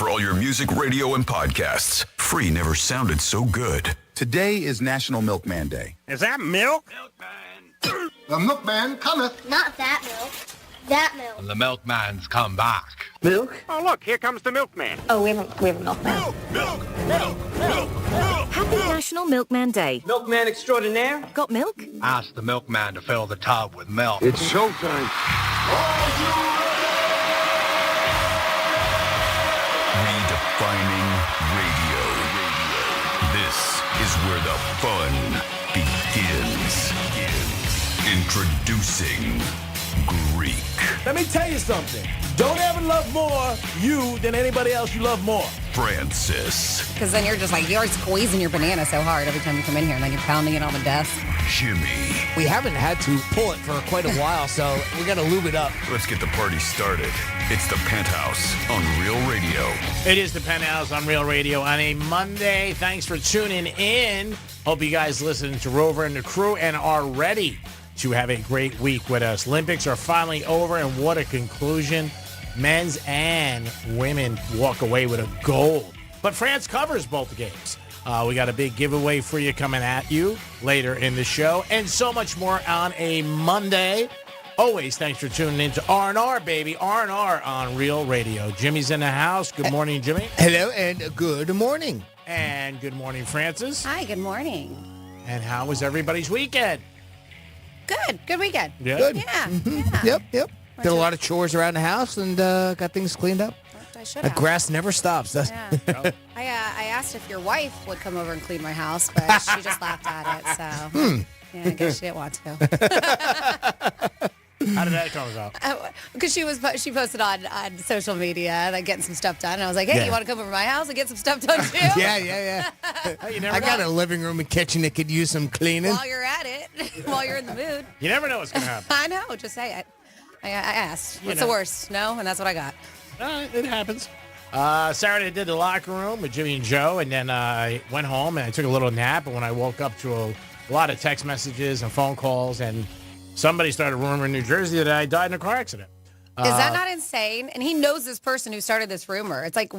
for all your music, radio, and podcasts. Free never sounded so good. Today is National Milkman Day. Is that milk? Milkman. The milkman cometh. Not that milk. That milk. And the milkman's come back. Milk? Oh, look, here comes the milkman. Oh, we have a milkman. Milk. Happy National Milkman Day. Milkman extraordinaire. Got milk? Ask the milkman to fill the tub with milk. It's showtime. Redefining radio. This is where the fun begins. Introducing Greek. Let me tell you something. Don't ever love more you than anybody else you love more. Francis. Because then you're just like, you're squeezing your banana so hard every time you come in here, and then you're pounding it on the desk. Jimmy. We haven't had to pull it for quite a while, so we're going to lube it up. Let's get the party started. It's the Penthouse on Real Radio. It is the Penthouse on Real Radio on a Monday. Thanks for tuning in. Hope you guys listen to Rover and the crew and are ready to have a great week with us. Olympics are finally over, and what a conclusion. Men's and women walk away with a gold. But France covers both games. We got a big giveaway for you coming at you later in the show, and so much more on a Monday. Always thanks for tuning in to R&R, baby. R&R on Real Radio. Jimmy's in the house. Good morning, Jimmy. Hello, and good morning. And good morning, Francis. Hi, good morning. And how was everybody's weekend? Good weekend. Yeah. Good. Yeah. Mm-hmm. Yeah. Yep. Did a lot of chores around the house and got things cleaned up. I should That have. grass never stops. That's Yeah. I asked if your wife would come over and clean my house, but she just laughed at it. So yeah, I guess she didn't want to. How did that come about? Because she posted on social media like getting some stuff done. And I was like, hey, Yeah. you want to come over to my house and get some stuff done too? yeah. Hey, you never I got know. a living room and kitchen that could use some cleaning. While you're at it, while you're in the mood. You never know what's going to happen. I know, just say it. I asked. What's know. the worst? No? And that's what I got. It happens. Saturday I did the locker room with Jimmy and Joe, and then I went home and I took a little nap. And when I woke up to a lot of text messages and phone calls, and somebody started rumoring in New Jersey that I died in a car accident. Is that not insane? And he knows this person who started this rumor. It's like,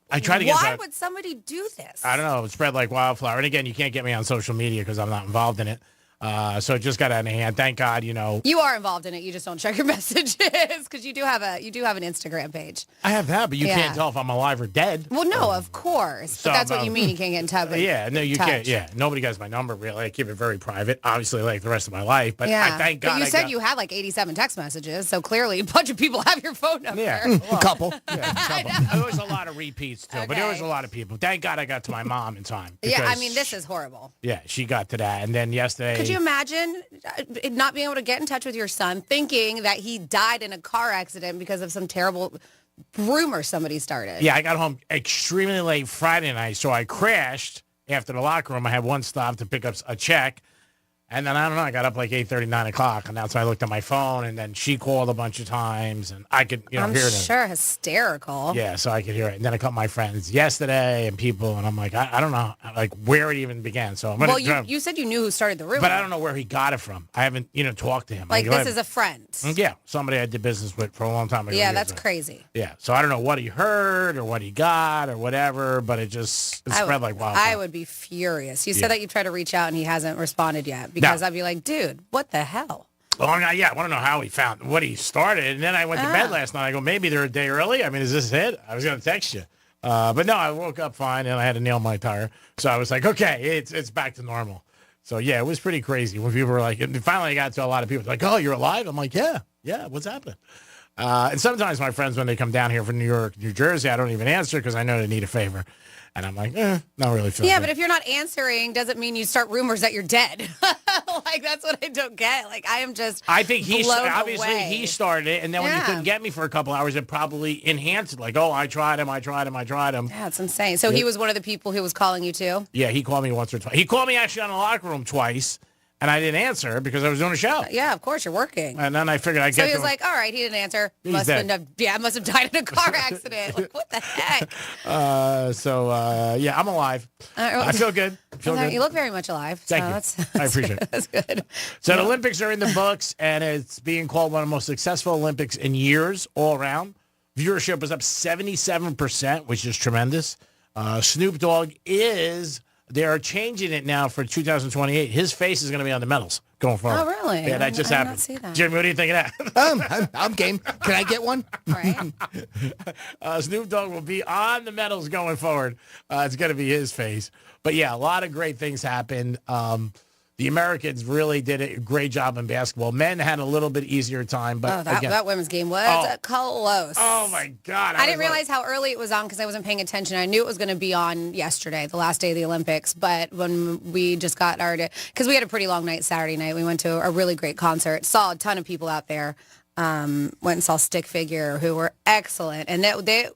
I tried to get why that. would somebody do this? I don't know. It spread like wildfire. And again, you can't get me on social media because I'm not involved in it. So it just got out of hand. Thank God, you know. You are involved in it. You just don't check your messages because you do have an Instagram page. I have that, but you can't tell if I'm alive or dead. Well, no, of course. So But that's what you mean. You can't get in touch. Yeah, no, you can't. Yeah, nobody gets my number, really. I keep it very private, obviously, like the rest of my life. But I thank God. But you said you had like 87 text messages, so clearly a bunch of people have your phone number. Yeah, A couple. There was a lot of repeats, too. But there was a lot of people. Thank God I got to my mom in time. Yeah, I because mean, this is horrible. Yeah, she got to that. And then yesterday. Could you imagine not being able to get in touch with your son, thinking that he died in a car accident because of some terrible rumor somebody started? Yeah, I got home extremely late Friday night, so I crashed after the locker room. I had one stop to pick up a check. And then, I don't know, I got up like 8:30, 9 o'clock, and that's when I looked at my phone, and then she called a bunch of times, and I could, I'm hear it. sure hysterical. Yeah, so I could hear it. And then I called my friends yesterday and people, and I'm like, I don't know, like, where it even began. So I'm going to Well, you said you knew who started the rumor. But I don't know where he got it from. I haven't, talked to him. Like, this is a friend. Yeah, somebody I did business with for a long time ago. Yeah, that's crazy. Yeah, so I don't know what he heard or what he got or whatever, but it spread like wildfire. I would be furious. You said that you tried to reach out and he hasn't responded yet because I'd be like, dude, what the hell? Well, I want to know how he found what he started. And then I went to bed last night. I go, maybe they're a day early. I mean, is this it? I was going to text you. But no, I woke up fine and I had to nail my tire. So I was like, okay, it's back to normal. So, yeah, it was pretty crazy when people were like, and finally I got to a lot of people like, oh, you're alive? I'm like, yeah, what's happening? And sometimes my friends, when they come down here from New York, New Jersey, I don't even answer because I know they need a favor. And I'm like, not really feeling Yeah, good. but if you're not answering, doesn't mean you start rumors that you're dead. Like, that's what I don't get. Like, I am just I think he away. he started it, and then when you couldn't get me for a couple hours, it probably enhanced it. Like, oh, I tried him. Yeah, it's insane. So he was one of the people who was calling you too? Yeah, he called me once or twice. He called me actually on the locker room twice, and I didn't answer because I was doing a show. Yeah, of course, you're working. And then I figured I'd So get he to was like, all right, he didn't answer. He's Must dead. have died in a car accident. Like, what the heck? I'm alive. I feel good. You look very much alive. Thank you. I appreciate it. That's good. So the Olympics are in the books, and it's being called one of the most successful Olympics in years all around. Viewership was up 77%, which is tremendous. Snoop Dogg they are changing it now for 2028. His face is going to be on the medals going forward. Oh, really? Yeah, that just I did happened. not see that. Jimmy, what do you think of that? I'm game. Can I get one? Right. Snoop Dogg will be on the medals going forward. It's going to be his face. But, yeah, a lot of great things happened. The Americans really did a great job in basketball. Men had a little bit easier time. But that women's game was close. Oh, my God. I didn't realize how early it was on because I wasn't paying attention. I knew it was going to be on yesterday, the last day of the Olympics. But when we just got because we had a pretty long night Saturday night. We went to a really great concert. Saw a ton of people out there. Went and saw Stick Figure, who were excellent. And they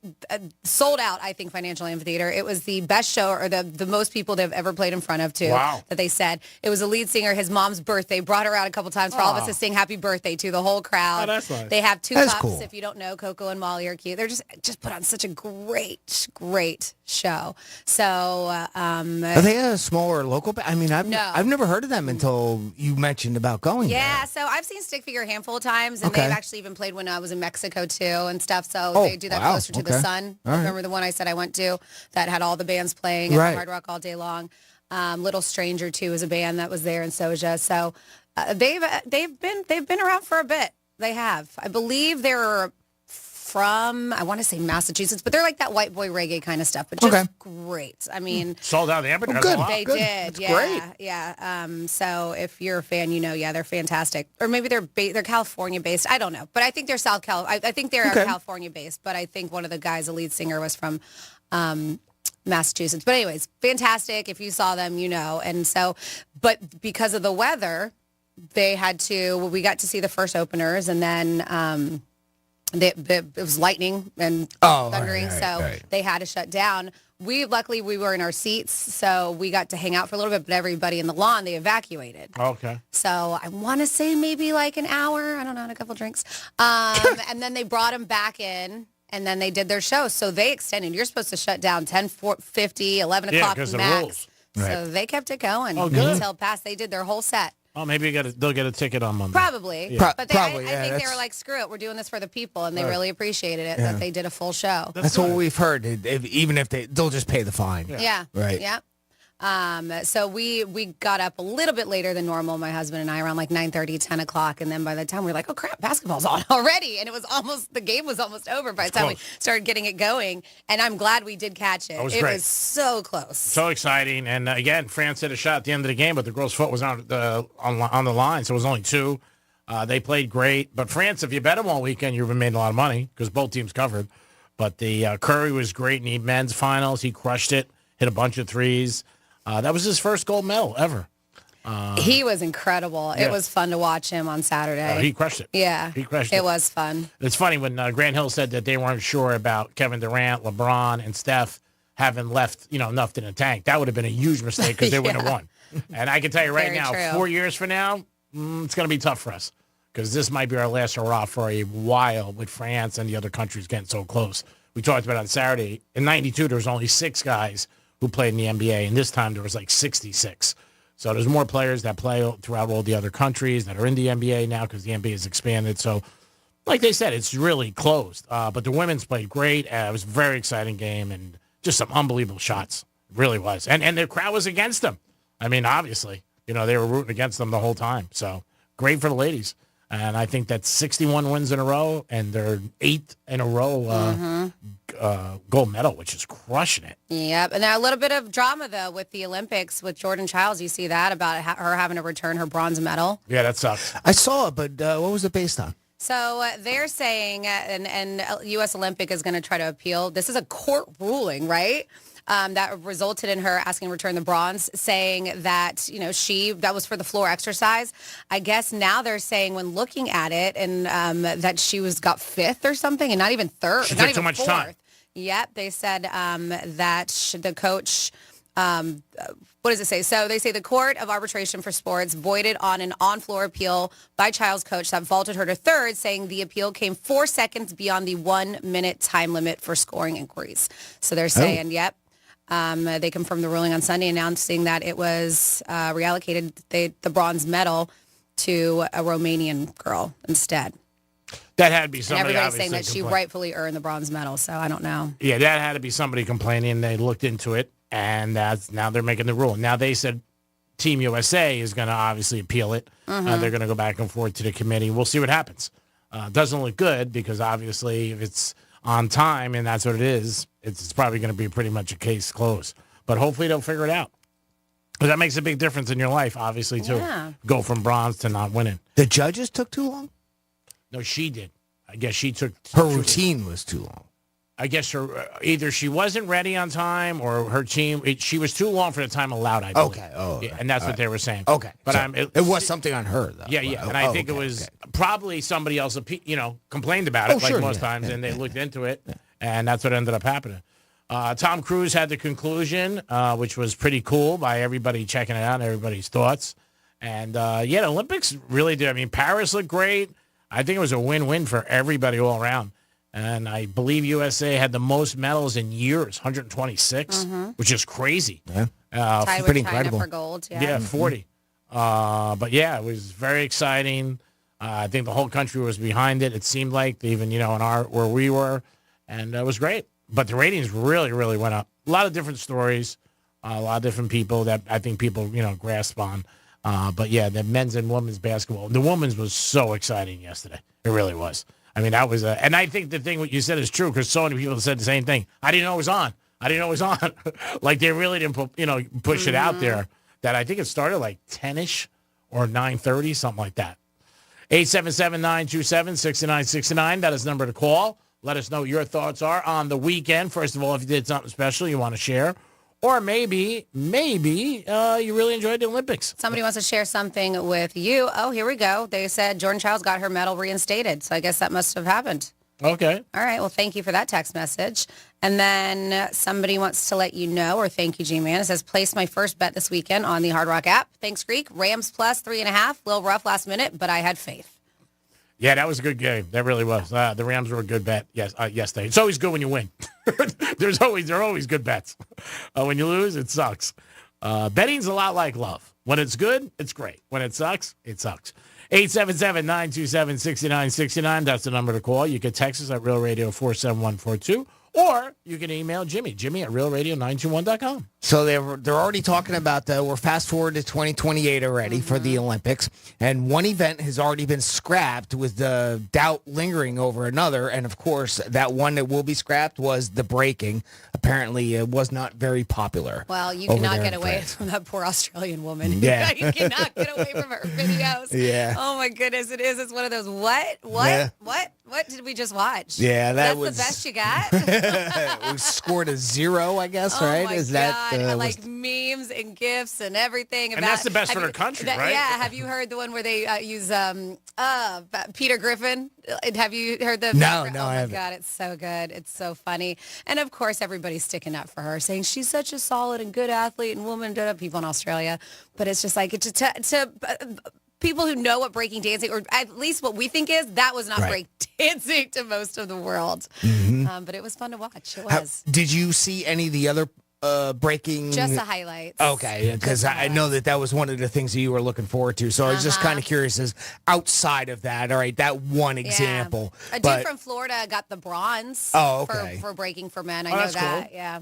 sold out, I think, Financial Amphitheater. It was the best show or the most people they've ever played in front of, too. Wow. That they said. It was a lead singer, his mom's birthday. Brought her out a couple times for all of us to sing happy birthday to the whole crowd. Oh, that's nice. They have two That's cups. cool. If you don't know, Coco and Molly are cute. They're just put on such a great show. So, Are they a smaller local band? I mean, I've never heard of them until you mentioned about going yeah, there. so I've seen Stick Figure a handful of times, and Okay. they've actually even played when I was in Mexico, too, and stuff. So Oh, they do that wow. closer to the Okay. sun. All right. Remember the one I said I went to that had all the bands playing at Right. the Hard Rock all day long? Little Stranger, too, is a band that was there in Soja. So they've been around for a bit. They have. I believe they're from, I want to say Massachusetts, but they're like that white boy reggae kind of stuff, but just Okay. great. I mean, Sold out the Amphitheater. Oh, good. That's a lot. they good. did, That's yeah, great. yeah. So if you're a fan, you know, yeah, they're fantastic. Or maybe they're California based. I don't know, but I think they're South Cal. I think they're Okay. California based. But I think one of the guys, the lead singer, was from Massachusetts. But anyways, fantastic. If you saw them, you know. And so, but because of the weather, we got to see the first openers, and then. It was lightning and thundering, so they had to shut down. Luckily we were in our seats, so we got to hang out for a little bit, but everybody in the lawn, they evacuated. Okay. So I want to say maybe like an hour. I don't know, had a couple drinks. And then they brought them back in, and then they did their show. So they extended. You're supposed to shut down 10:50, 11 o'clock 'cause the max. rules. So they kept it going Oh, good. until past. They did their whole set. Oh, maybe they'll get a ticket on Monday. Probably. Yeah. But Probably, I yeah, think they were that's- like, screw it, we're doing this for the people, and they really appreciated it that they did a full show. That's what we've heard. Even if they'll just pay the fine. Yeah. Right. Yeah. So we got up a little bit later than normal, my husband and I, around like 9:30, 10 o'clock. And then by the time we were like, oh, crap, basketball's on already. And the game was almost over by the time we started getting it going. And I'm glad we did catch it. That was it great. was so close. So exciting. And again, France hit a shot at the end of the game, but the girl's foot was on the line, so it was only 2. They played great. But France, if you bet them all weekend, you've made a lot of money because both teams covered. But the Curry was great in the men's finals. He crushed it, hit a bunch of threes. That was his first gold medal ever. He was incredible. Yeah. It was fun to watch him on Saturday. He crushed it. Yeah. He crushed it. It was fun. It's funny when Grant Hill said that they weren't sure about Kevin Durant, LeBron, and Steph having left, enough in the tank. That would have been a huge mistake because they wouldn't have won. And I can tell you right Very now, true. 4 years from now, it's going to be tough for us because this might be our last hurrah for a while with France and the other countries getting so close. We talked about it on Saturday. In 92, there was only 6 guys who played in the NBA, and this time there was like 66. So there's more players that play throughout all the other countries that are in the NBA now because the NBA has expanded. So like they said, it's really closed. But the women's played great. It was a very exciting game and just some unbelievable shots. It really was. And the crowd was against them. I mean, obviously, they were rooting against them the whole time. So great for the ladies. And I think that's 61 wins in a row, and they're 8th in a row gold medal, which is crushing it. Yep. And now a little bit of drama, though, with the Olympics with Jordan Childs. You see that about her having to return her bronze medal? Yeah, that sucks. I saw it, but what was it based on? So they're saying, and U.S. Olympic is going to try to appeal. This is a court ruling, right? That resulted in her asking to return the bronze, saying that, that was for the floor exercise. I guess now they're saying when looking at it and that she got 5th or something and not even 3rd. She not took even too much 4th. time. Yep. They said that the coach, what does it say? So they say the Court of Arbitration for Sports voided on an on-floor appeal by Child's coach that vaulted her to 3rd, saying the appeal came 4 seconds beyond the 1-minute time limit for scoring inquiries. So they're saying, yep. They confirmed the ruling on Sunday, announcing that it was reallocated the bronze medal to a Romanian girl instead. That had to be And somebody. everybody's saying that obviously she complained. rightfully earned the bronze medal, so I don't know. Yeah, that had to be somebody complaining. They looked into it, and now they're making the rule. Now they said Team USA is going to obviously appeal it. They're going to go back and forth to the committee. We'll see what happens. Doesn't look good because obviously if it's on time and that's what it is, it's probably going to be pretty much a case closed. But hopefully they'll figure it out. But that makes a big difference in your life, obviously, too. Yeah. Go from bronze to not winning. The judges took too long? No, she did. I guess she took... Her routine was too long. I guess either she wasn't ready on time or her team, she was too long for the time allowed, I believe. Okay. Oh, yeah, and that's what they were saying. Okay. But so it was something on her, though. Yeah, yeah. And I think it was probably somebody else, complained about it most times, and they looked into it, and that's what ended up happening. Tom Cruise had the conclusion, which was pretty cool by everybody checking it out, everybody's thoughts. And, the Olympics really did. I mean, Paris looked great. I think it was a win-win for everybody all around. And I believe USA had the most medals in years, 126, which is crazy. Yeah. Tied with China for gold. Yeah, 40. But yeah, it was very exciting. I think the whole country was behind it. It seemed like even, in where we were, and it was great. But the ratings really, really went up. A lot of different stories, a lot of different people that I think people, grasp on. But yeah, the men's and women's basketball, the women's was so exciting yesterday. It really was. I mean, that was and I think the thing what you said is true because so many people said the same thing. I didn't know it was on. Like they really didn't push it out there. That I think it started like 10ish or 9:30, something like that. 877-927-6969. That is the number to call. Let us know what your thoughts are on the weekend. First of all, if you did something special you want to share. Or maybe you really enjoyed the Olympics. Somebody wants to share something with you. Oh, here we go. They said Jordan Childs got her medal reinstated. So I guess that must have happened. Okay. All right. Well, thank you for that text message. And then somebody wants to let you know, or thank you, G-Man. It says, placed my first bet this weekend on the Hard Rock app. Thanks, Greek. Rams plus 3.5. Little rough last minute, but I had faith. Yeah, that was a good game. That really was. The Rams were a good bet. Yes, yesterday. It's always good when you win. There are always good bets. When you lose, it sucks. Betting's a lot like love. When it's good, it's great. When it sucks, it sucks. 877-927-6969. That's the number to call. You can text us at Real Radio 47142. Or you can email Jimmy at realradio921.com. So they're already talking about we're fast forward to 2028 already for the Olympics, and one event has already been scrapped with the doubt lingering over another, and of course that one that will be scrapped was the breaking. Apparently it was not very popular. Well, you cannot get away from that poor Australian woman. Yeah. You cannot get away from her videos. Yeah. Oh my goodness, it is. It's one of those what did we just watch? Yeah, that's the best you got. We scored a 0, I guess, oh right? My Is God. that and like memes and gifs and everything. And that's the best for the country, right? Yeah. Have you heard the one where they use Peter Griffin? Have you heard the? No, oh I haven't. My God, it's so good. It's so funny. And of course, everybody's sticking up for her, saying she's such a solid and good athlete and woman. People in Australia, but it's just like to people who know what breaking dancing, or at least what we think is, that was not break dancing to most of the world. Mm-hmm. But it was fun to watch. It was. Did you see any of the other breaking? Just the highlights. Okay, because I know that was one of the things that you were looking forward to. So I was just kind of curious as outside of that, all right, that one example. A dude from Florida got the bronze for breaking for men. I know that. Cool. Yeah.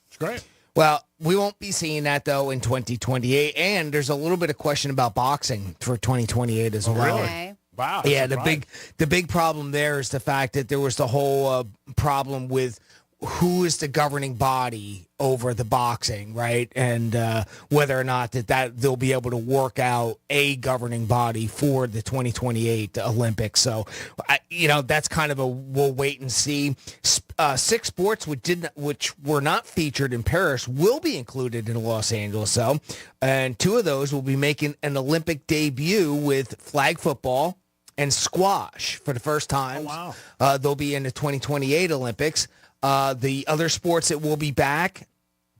It's great. Well, we won't be seeing that, though, in 2028. And there's a little bit of question about boxing for 2028 as well. Okay. Wow. Yeah, the big problem there is the fact that there was the whole problem with who is the governing body over the boxing, right? And whether or not that they'll be able to work out a governing body for the 2028 Olympics. So, that's kind of we'll wait and see. 6 sports which were not featured in Paris will be included in Los Angeles, though. And 2 of those will be making an Olympic debut with flag football and squash for the first time. Oh, wow. They'll be in the 2028 Olympics. The other sports that will be back,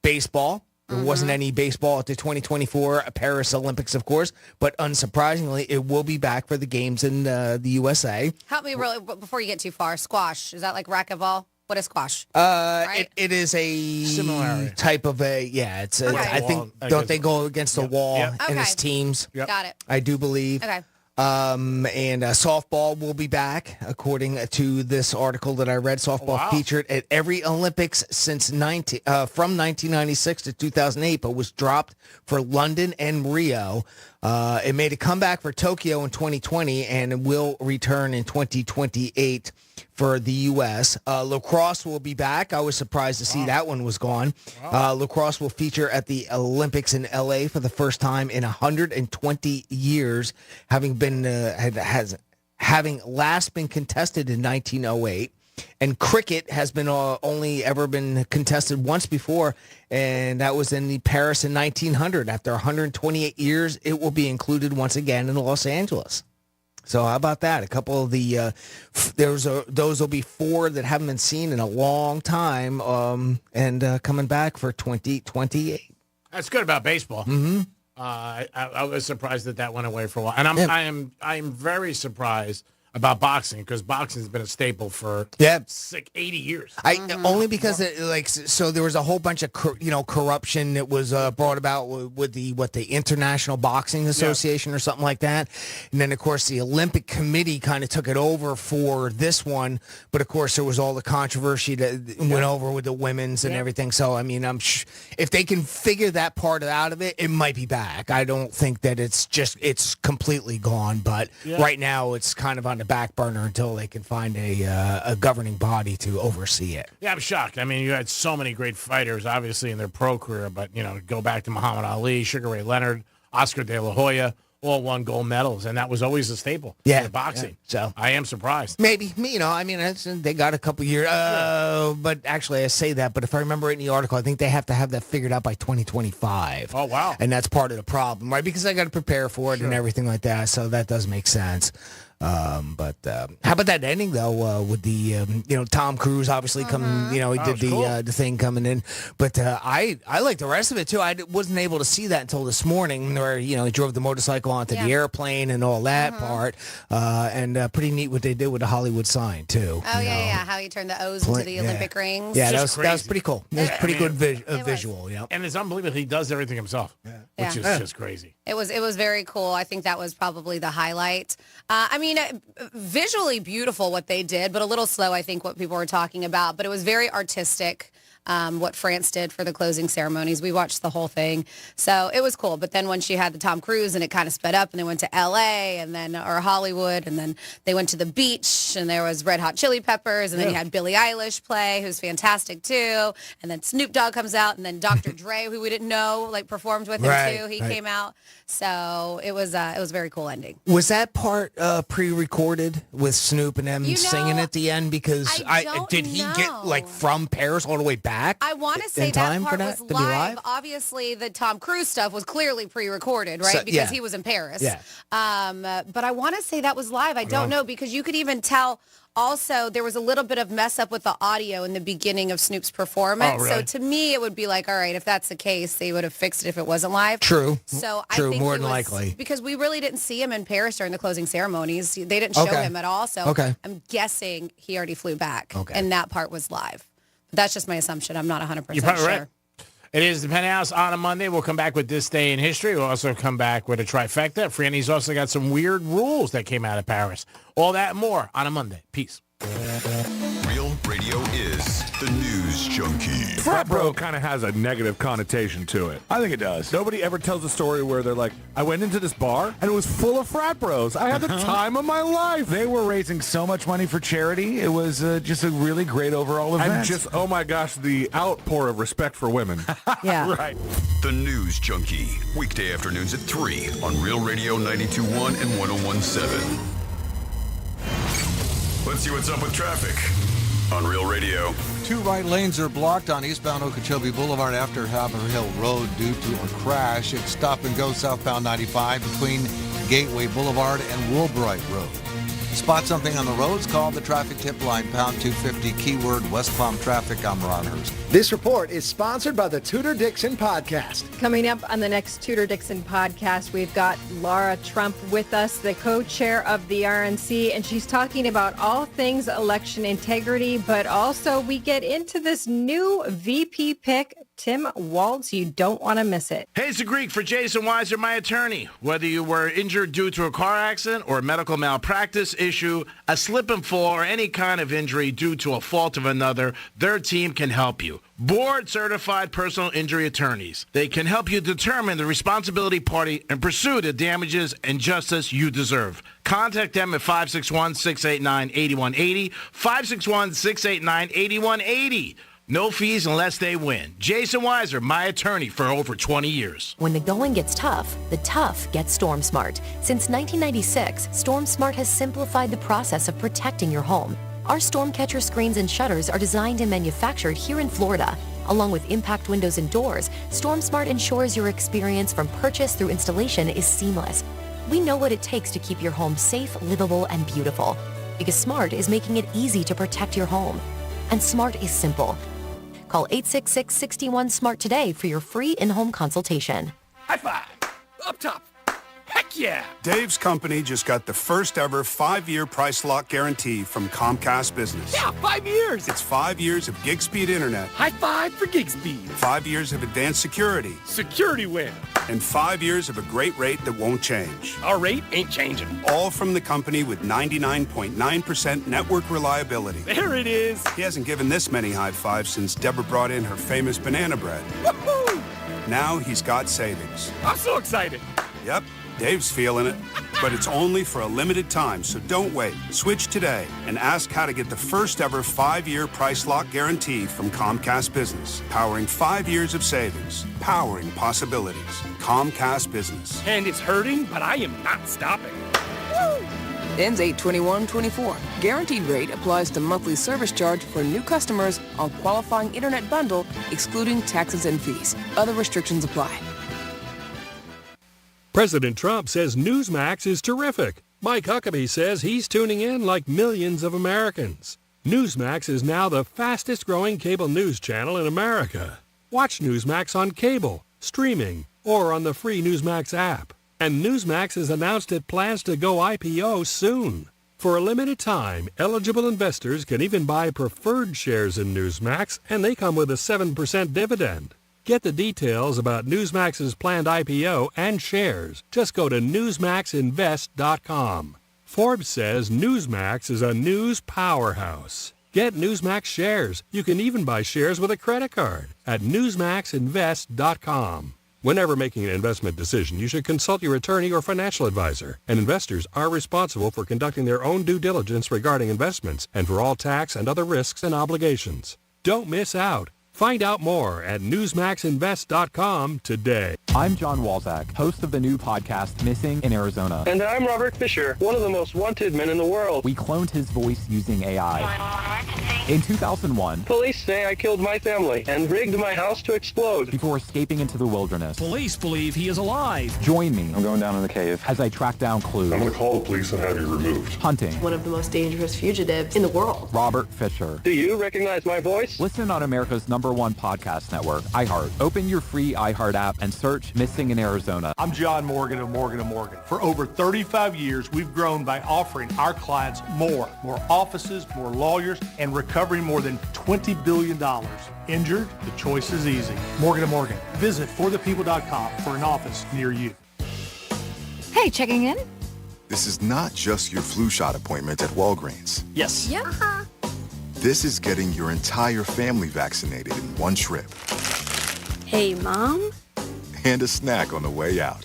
baseball. There wasn't any baseball at the 2024 Paris Olympics, of course, but unsurprisingly, it will be back for the games in the USA. Help me really before you get too far. Squash, is that like racquetball? What is squash? It is a similar type of it's. Okay. I think don't they go against the wall Yep. in its teams? Got it. I do believe. Okay. And softball will be back, according to this article that I read. Softball featured at every Olympics since from 1996 to 2008, but was dropped for London and Rio. It made a comeback for Tokyo in 2020 and will return in 2028 for the U.S. Lacrosse will be back. I was surprised to see that one was gone. Lacrosse will feature at the Olympics in L.A. for the first time in 120 years, having last been contested in 1908. And cricket has been only ever been contested once before, and that was in the Paris in 1900. After 128 years, it will be included once again in Los Angeles. So how about that? A couple of the those will be 4 that haven't been seen in a long time, and coming back for 2028. That's good about baseball. Mm-hmm. I was surprised that went away for a while, and I am very surprised about boxing, because boxing has been a staple for 80 years. Only because so there was a whole bunch of corruption that was brought about with the International Boxing Association or something like that, and then of course the Olympic Committee kind of took it over for this one, but of course there was all the controversy that went over with the women's and everything. So I mean, if they can figure that part out of it, it might be back. I don't think that it's completely gone, but right now it's kind of on the back burner until they can find a governing body to oversee it. Yeah, I'm shocked. I mean, you had so many great fighters, obviously, in their pro career, but, go back to Muhammad Ali, Sugar Ray Leonard, Oscar De La Hoya, all won gold medals, and that was always a staple for boxing. Yeah. So I am surprised. Maybe, they got a couple years, but actually I say that, but if I remember in the article, I think they have to have that figured out by 2025. Oh, wow. And that's part of the problem, right? Because I got to prepare for it and everything like that, so that does make sense. But how about that ending though? With the Tom Cruise obviously coming, he did the thing coming in. But I like the rest of it too. I wasn't able to see that until this morning, where he drove the motorcycle onto the airplane and all that part. And pretty neat what they did with the Hollywood sign too. Oh yeah, how he turned the O's into the Olympic rings. Yeah, that was pretty cool. It was pretty good visual. Yeah, and it's unbelievable. He does everything himself, which is just crazy. It was very cool. I think that was probably the highlight. Visually beautiful what they did, but a little slow, I think, what people were talking about. But it was very artistic, what France did for the closing ceremonies. We watched the whole thing. So it was cool. But then when she had the Tom Cruise and it kind of sped up, and they went to L.A. or Hollywood, and then they went to the beach, and there was Red Hot Chili Peppers, and then you had Billie Eilish play, who's fantastic too. And then Snoop Dogg comes out, and then Dr. Dre, who we didn't know, performed with him too. He came out. So it was a very cool ending. Was that part pre-recorded with Snoop and them singing at the end? Because did he get from Paris all the way back? I want to say that part was live. Obviously, the Tom Cruise stuff was clearly pre-recorded, right? Because he was in Paris. Yeah. But I want to say that was live. I don't know, because you could even tell. Also, there was a little bit of mess up with the audio in the beginning of Snoop's performance. Oh, really? So to me, it would be like, all right, if that's the case, they would have fixed it if it wasn't live. True. So I think more than likely. Because we really didn't see him in Paris during the closing ceremonies. They didn't show him at all. So I'm guessing he already flew back. Okay. And that part was live. That's just my assumption. I'm not 100% sure. Right. It is the Penthouse on a Monday. We'll come back with This Day in History. We'll also come back with a trifecta. Franny's also got some weird rules that came out of Paris. All that and more on a Monday. Peace. Real Radio is the news junkie. Frat bro kind of has a negative connotation to it. I think it does. Nobody ever tells a story where they're like, I went into this bar and it was full of frat bros. I had the time of my life. They were raising so much money for charity. It was just a really great overall event. And just, oh my gosh, the outpour of respect for women. Yeah. Right. The News Junkie. Weekday afternoons at 3 on Real Radio 92.1 and 101.7. Let's see what's up with traffic on Real Radio. 2 right lanes are blocked on eastbound Okeechobee Boulevard after Haverhill Road due to a crash. It's stop and go southbound 95 between Gateway Boulevard and Woolbright Road. Spot something on the roads, call the traffic tip line, pound 250, keyword West Palm Traffic. I'm Ron Hurst. This report is sponsored by the Tudor Dixon Podcast. Coming up on the next Tudor Dixon Podcast, we've got Laura Trump with us, the co-chair of the RNC, and she's talking about all things election integrity, but also we get into this new VP pick, Tim Waltz. You don't want to miss it. Hey, it's a Greek for Jason Weiser, my attorney. Whether you were injured due to a car accident or a medical malpractice issue, a slip and fall, or any kind of injury due to a fault of another, their team can help you. Board-certified personal injury attorneys. They can help you determine the responsibility party and pursue the damages and justice you deserve. Contact them at 561-689-8180, 561-689-8180. No fees unless they win. Jason Weiser, my attorney for over 20 years. When the going gets tough, the tough get StormSmart. Since 1996, StormSmart has simplified the process of protecting your home. Our Stormcatcher screens and shutters are designed and manufactured here in Florida. Along with impact windows and doors, StormSmart ensures your experience from purchase through installation is seamless. We know what it takes to keep your home safe, livable, and beautiful. Because Smart is making it easy to protect your home. And Smart is simple. Call 866-61-SMART today for your free in-home consultation. High five! Up top! Heck yeah! Dave's company just got the first ever 5-year price lock guarantee from Comcast Business. Yeah, 5 years! It's 5 years of gig speed internet. High five for gig speed. 5 years of advanced security. Security win. And 5 years of a great rate that won't change. Our rate ain't changing. All from the company with 99.9% network reliability. There it is. He hasn't given this many high fives since Deborah brought in her famous banana bread. Woohoo! Now he's got savings. I'm so excited. Yep. Dave's feeling it, but it's only for a limited time, so don't wait. Switch today and ask how to get the first ever 5-year price lock guarantee from Comcast Business. Powering 5 years of savings, powering possibilities. Comcast Business. And it's hurting, but I am not stopping. Woo! Ends 8/21/24. Guaranteed rate applies to monthly service charge for new customers on qualifying internet bundle, excluding taxes and fees. Other restrictions apply. President Trump says Newsmax is terrific. Mike Huckabee says he's tuning in like millions of Americans. Newsmax is now the fastest-growing cable news channel in America. Watch Newsmax on cable, streaming, or on the free Newsmax app. And Newsmax has announced it plans to go IPO soon. For a limited time, eligible investors can even buy preferred shares in Newsmax, and they come with a 7% dividend. Get the details about Newsmax's planned IPO and shares. Just go to newsmaxinvest.com. Forbes says Newsmax is a news powerhouse. Get Newsmax shares. You can even buy shares with a credit card at newsmaxinvest.com. Whenever making an investment decision, you should consult your attorney or financial advisor. And investors are responsible for conducting their own due diligence regarding investments and for all tax and other risks and obligations. Don't miss out. Find out more at newsmaxinvest.com today. I'm John Walzak, host of the new podcast Missing in Arizona. And I'm Robert Fisher, one of the most wanted men in the world. We cloned his voice using AI. In 2001, police say I killed my family and rigged my house to explode before escaping into the wilderness. Police believe he is alive. Join me. I'm going down in the cave as I track down clues. I'm going to call the police and have you removed. Hunting. One of the most dangerous fugitives in the world. Robert Fisher. Do you recognize my voice? Listen on America's #1 podcast network, iHeart. Open your free iHeart app and search Missing in Arizona. I'm John Morgan of Morgan & Morgan. For over 35 years, we've grown by offering our clients more offices, more lawyers, and recovering more than $20 billion. Injured? The choice is easy. Morgan & Morgan. Visit forthepeople.com for an office near you. Hey, checking in? This is not just your flu shot appointment at Walgreens. Yes. Yeah. This is getting your entire family vaccinated in one trip. Hey, Mom? And a snack on the way out.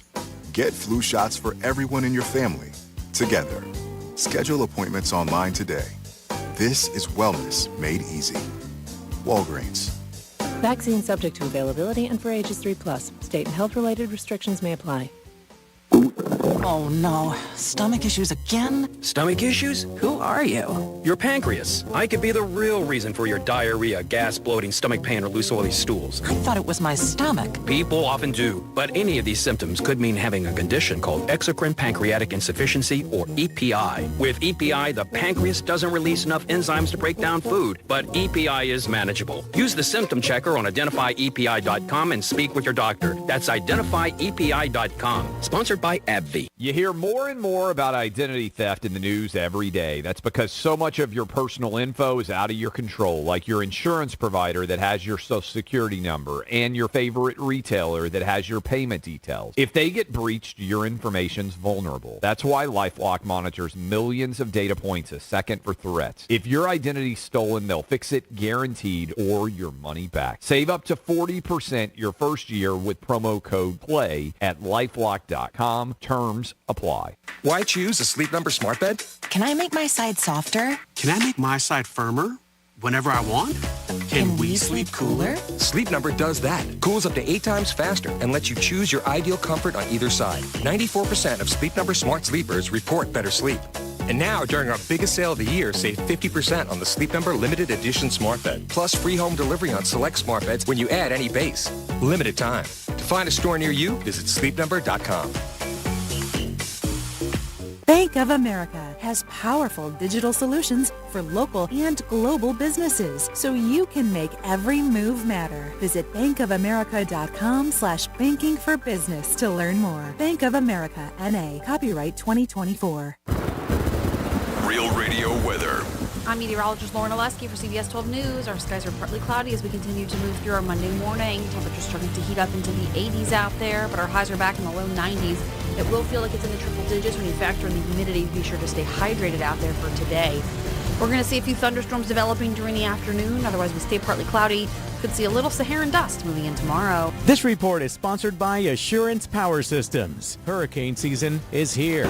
Get flu shots for everyone in your family, together. Schedule appointments online today. This is wellness made easy. Walgreens. Vaccine subject to availability and for ages 3+. State and health-related restrictions may apply. Oh no, stomach issues again? Stomach issues? Who are you? Your pancreas. I could be the real reason for your diarrhea, gas, bloating, stomach pain, or loose oily stools. I thought it was my stomach. People often do, but any of these symptoms could mean having a condition called exocrine pancreatic insufficiency, or EPI. With EPI, the pancreas doesn't release enough enzymes to break down food, but EPI is manageable. Use the symptom checker on identifyepi.com and speak with your doctor. That's identifyepi.com. Sponsored by AbbVie. You hear more and more about identity theft in the news every day. That's because so much of your personal info is out of your control, like your insurance provider that has your Social Security number and your favorite retailer that has your payment details. If they get breached, your information's vulnerable. That's why LifeLock monitors millions of data points a second for threats. If your identity's stolen, they'll fix it guaranteed or your money back. Save up to 40% your first year with promo code PLAY at LifeLock.com. Terms apply. Why choose a Sleep Number smart bed? Can I make my side softer? Can I make my side firmer whenever I want? Can we sleep cooler? Sleep Number does that. Cools up to 8 times faster and lets you choose your ideal comfort on either side. 94% of Sleep Number smart sleepers report better sleep. And now, during our biggest sale of the year, save 50% on the Sleep Number Limited Edition Smart Bed. Plus free home delivery on select smart beds when you add any base. Limited time. To find a store near you, visit sleepnumber.com. Bank of America has powerful digital solutions for local and global businesses, so you can make every move matter. Visit bankofamerica.com/banking for business to learn more. Bank of America, N.A., copyright 2024. Real Radio weather. I'm meteorologist Lauren Oleski for CBS 12 News. Our skies are partly cloudy as we continue to move through our Monday morning. Temperatures starting to heat up into the 80s out there, but our highs are back in the low 90s. It will feel like it's in the triple digits when you factor in the humidity. Be sure to stay hydrated out there for today. We're going to see a few thunderstorms developing during the afternoon. Otherwise, we stay partly cloudy. Could see a little Saharan dust moving in tomorrow. This report is sponsored by Assurance Power Systems. Hurricane season is here.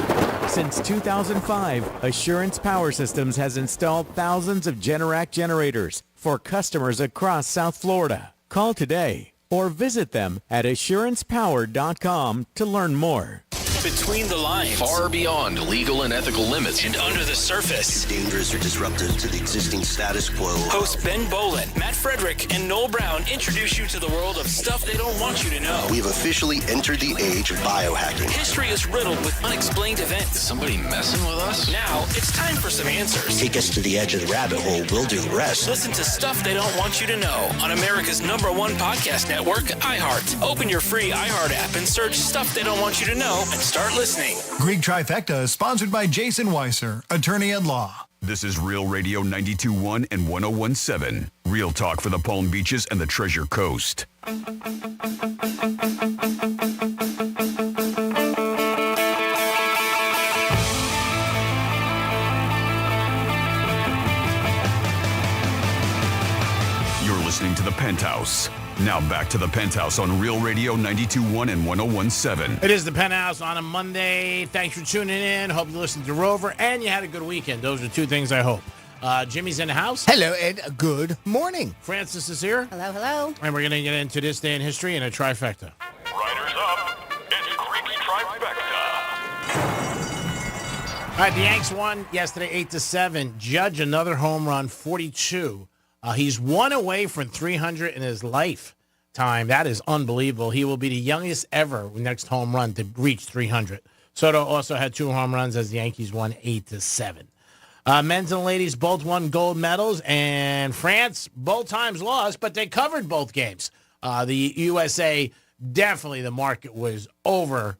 Since 2005, Assurance Power Systems has installed thousands of Generac generators for customers across South Florida. Call today or visit them at assurancepower.com to learn more. Between the lines, Far beyond legal and ethical limits. and under the surface. Dangerous or disruptive to the existing status quo. Hosts Ben Bolin, Matt Frederick, and Noel Brown introduce you to the world of stuff they don't want you to know. We've officially entered the age of biohacking. History is riddled with unexplained events. Is somebody messing with us? Now, it's time for some answers. Take us to the edge of the rabbit hole. We'll do the rest. Listen to Stuff They Don't Want You to Know on America's #1 podcast network, iHeart. Open your free iHeart app and search Stuff They Don't Want You to Know and start listening. Greek Trifecta is sponsored by Jason Weiser, attorney at law. This is Real Radio 92.1 and 101.7. Real talk for the Palm Beaches and the Treasure Coast. You're listening to the Penthouse. Now back to the Penthouse on Real Radio 92.1 and 101.7. It is the Penthouse on a Monday. Thanks for tuning in. Hope you listened to Rover and you had a good weekend. Those are two things I hope. Jimmy's in the house. Hello, and good morning. Francis is here. Hello, hello. And we're going to get into this day in history in a trifecta. Riders up. It's Greek's Trifecta. All right, the Yanks won yesterday 8-7. Judge another home run, 42. He's one away from 300 in his lifetime. That is unbelievable. He will be the youngest ever next home run to reach 300. Soto also had 2 home runs as the Yankees won 8-7. Men's and ladies both won gold medals, and France both times lost, but they covered both games. The USA, definitely the market was over.